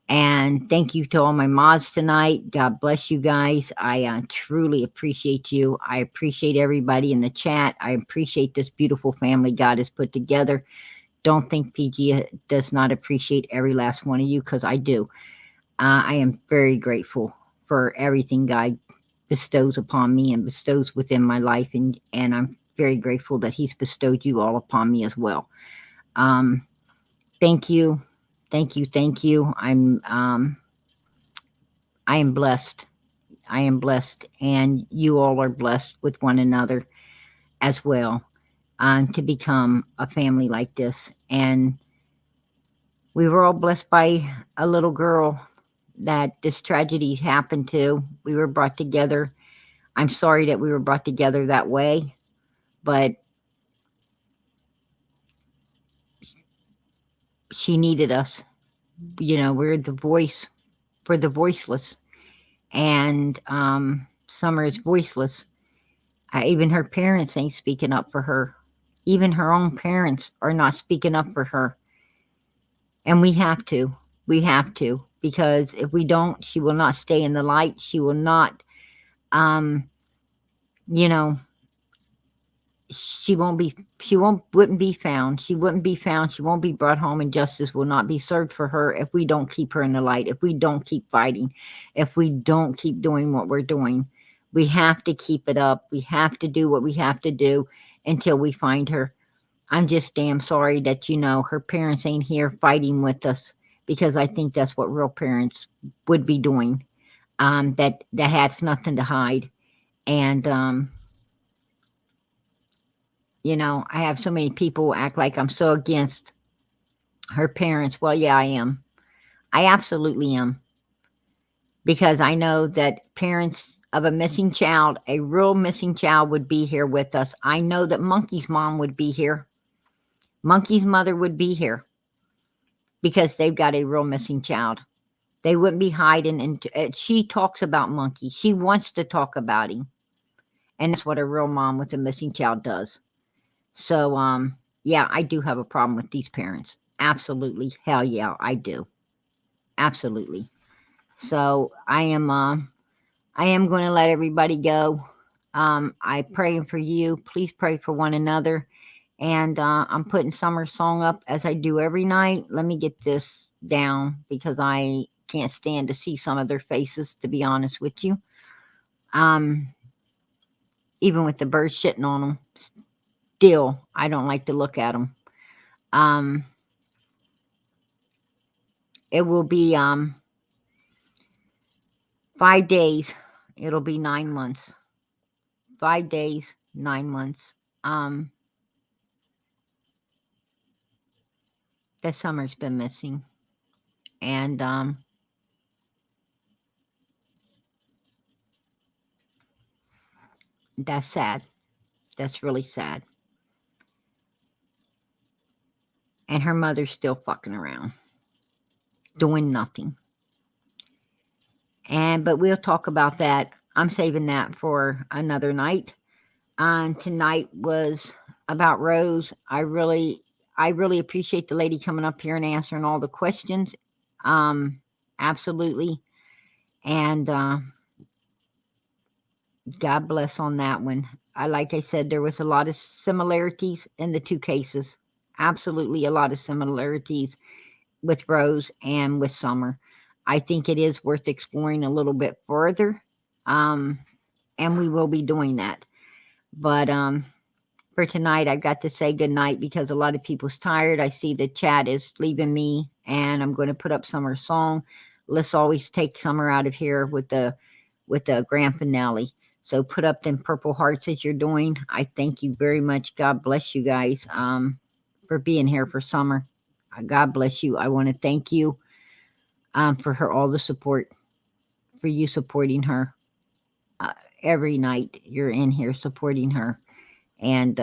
Speaker 1: And thank you to all my mods tonight. God bless you guys. I truly appreciate you. I appreciate everybody in the chat. I appreciate this beautiful family God has put together. Don't think PG does not appreciate every last one of you, because I do. I am very grateful for everything God bestows upon me and bestows within my life. And I'm very grateful that he's bestowed you all upon me as well. Thank you. Thank you. Thank you. I am blessed. I am blessed. And you all are blessed with one another as well, to become a family like this. And we were all blessed by a little girl that this tragedy happened to. We were brought together. I'm sorry that we were brought together that way, but she needed us. You know, we're the voice for the voiceless, and Summer is voiceless. Even her parents ain't speaking up for her. Even her own parents are not speaking up for her. And we have to. We have to. Because if we don't, she will not stay in the light. She will not, you know, she wouldn't be found. She wouldn't be found. She won't be brought home, and justice will not be served for her if we don't keep her in the light, if we don't keep fighting, if we don't keep doing what we're doing. We have to keep it up. We have to do what we have to do until we find her. I'm just damn sorry that, you know, her parents ain't here fighting with us, because I think that's what real parents would be doing. That has nothing to hide. And you know, I have so many people act like I'm so against her parents. Well, yeah, I am. I absolutely am. Because I know that parents of a missing child, a real missing child, would be here with us. I know that Monkey's mom would be here. Monkey's mother would be here, because they've got a real missing child. They wouldn't be hiding. And she talks about Monkey. She wants to talk about him. And that's what a real mom with a missing child does. So, yeah, I do have a problem with these parents. Absolutely. Hell yeah, I do. Absolutely. So I am going to let everybody go. I pray for you. Please pray for one another. And I'm putting Summer's song up as I do every night. Let me get this down, because I can't stand to see some of their faces, to be honest with you. Even with the birds shitting on them, still, I don't like to look at them. It will be 5 days. It'll be 9 months. 5 days, 9 months. That Summer's been missing. And that's sad. That's really sad. And her mother's still fucking around, doing nothing. But we'll talk about that. I'm saving that for another night. Tonight was about Rose. I really appreciate the lady coming up here and answering all the questions. Absolutely. And God bless on that one. Like I said, there was a lot of similarities in the two cases. Absolutely a lot of similarities with Rose and with Summer. I think it is worth exploring a little bit further. And we will be doing that. But for tonight, I've got to say good night, because a lot of people's tired. I see the chat is leaving me, and I'm going to put up Summer's song. Let's always take Summer out of here with the grand finale. So put up them purple hearts as you're doing. I thank you very much. God bless you guys for being here for Summer. God bless you. I want to thank you for her, all the support, for you supporting her. Every night you're in here supporting her. And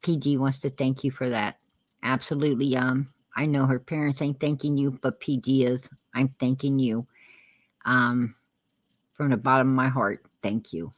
Speaker 1: PG wants to thank you for that. Absolutely. I know her parents ain't thanking you, but PG is. I'm thanking you from the bottom of my heart. Thank you.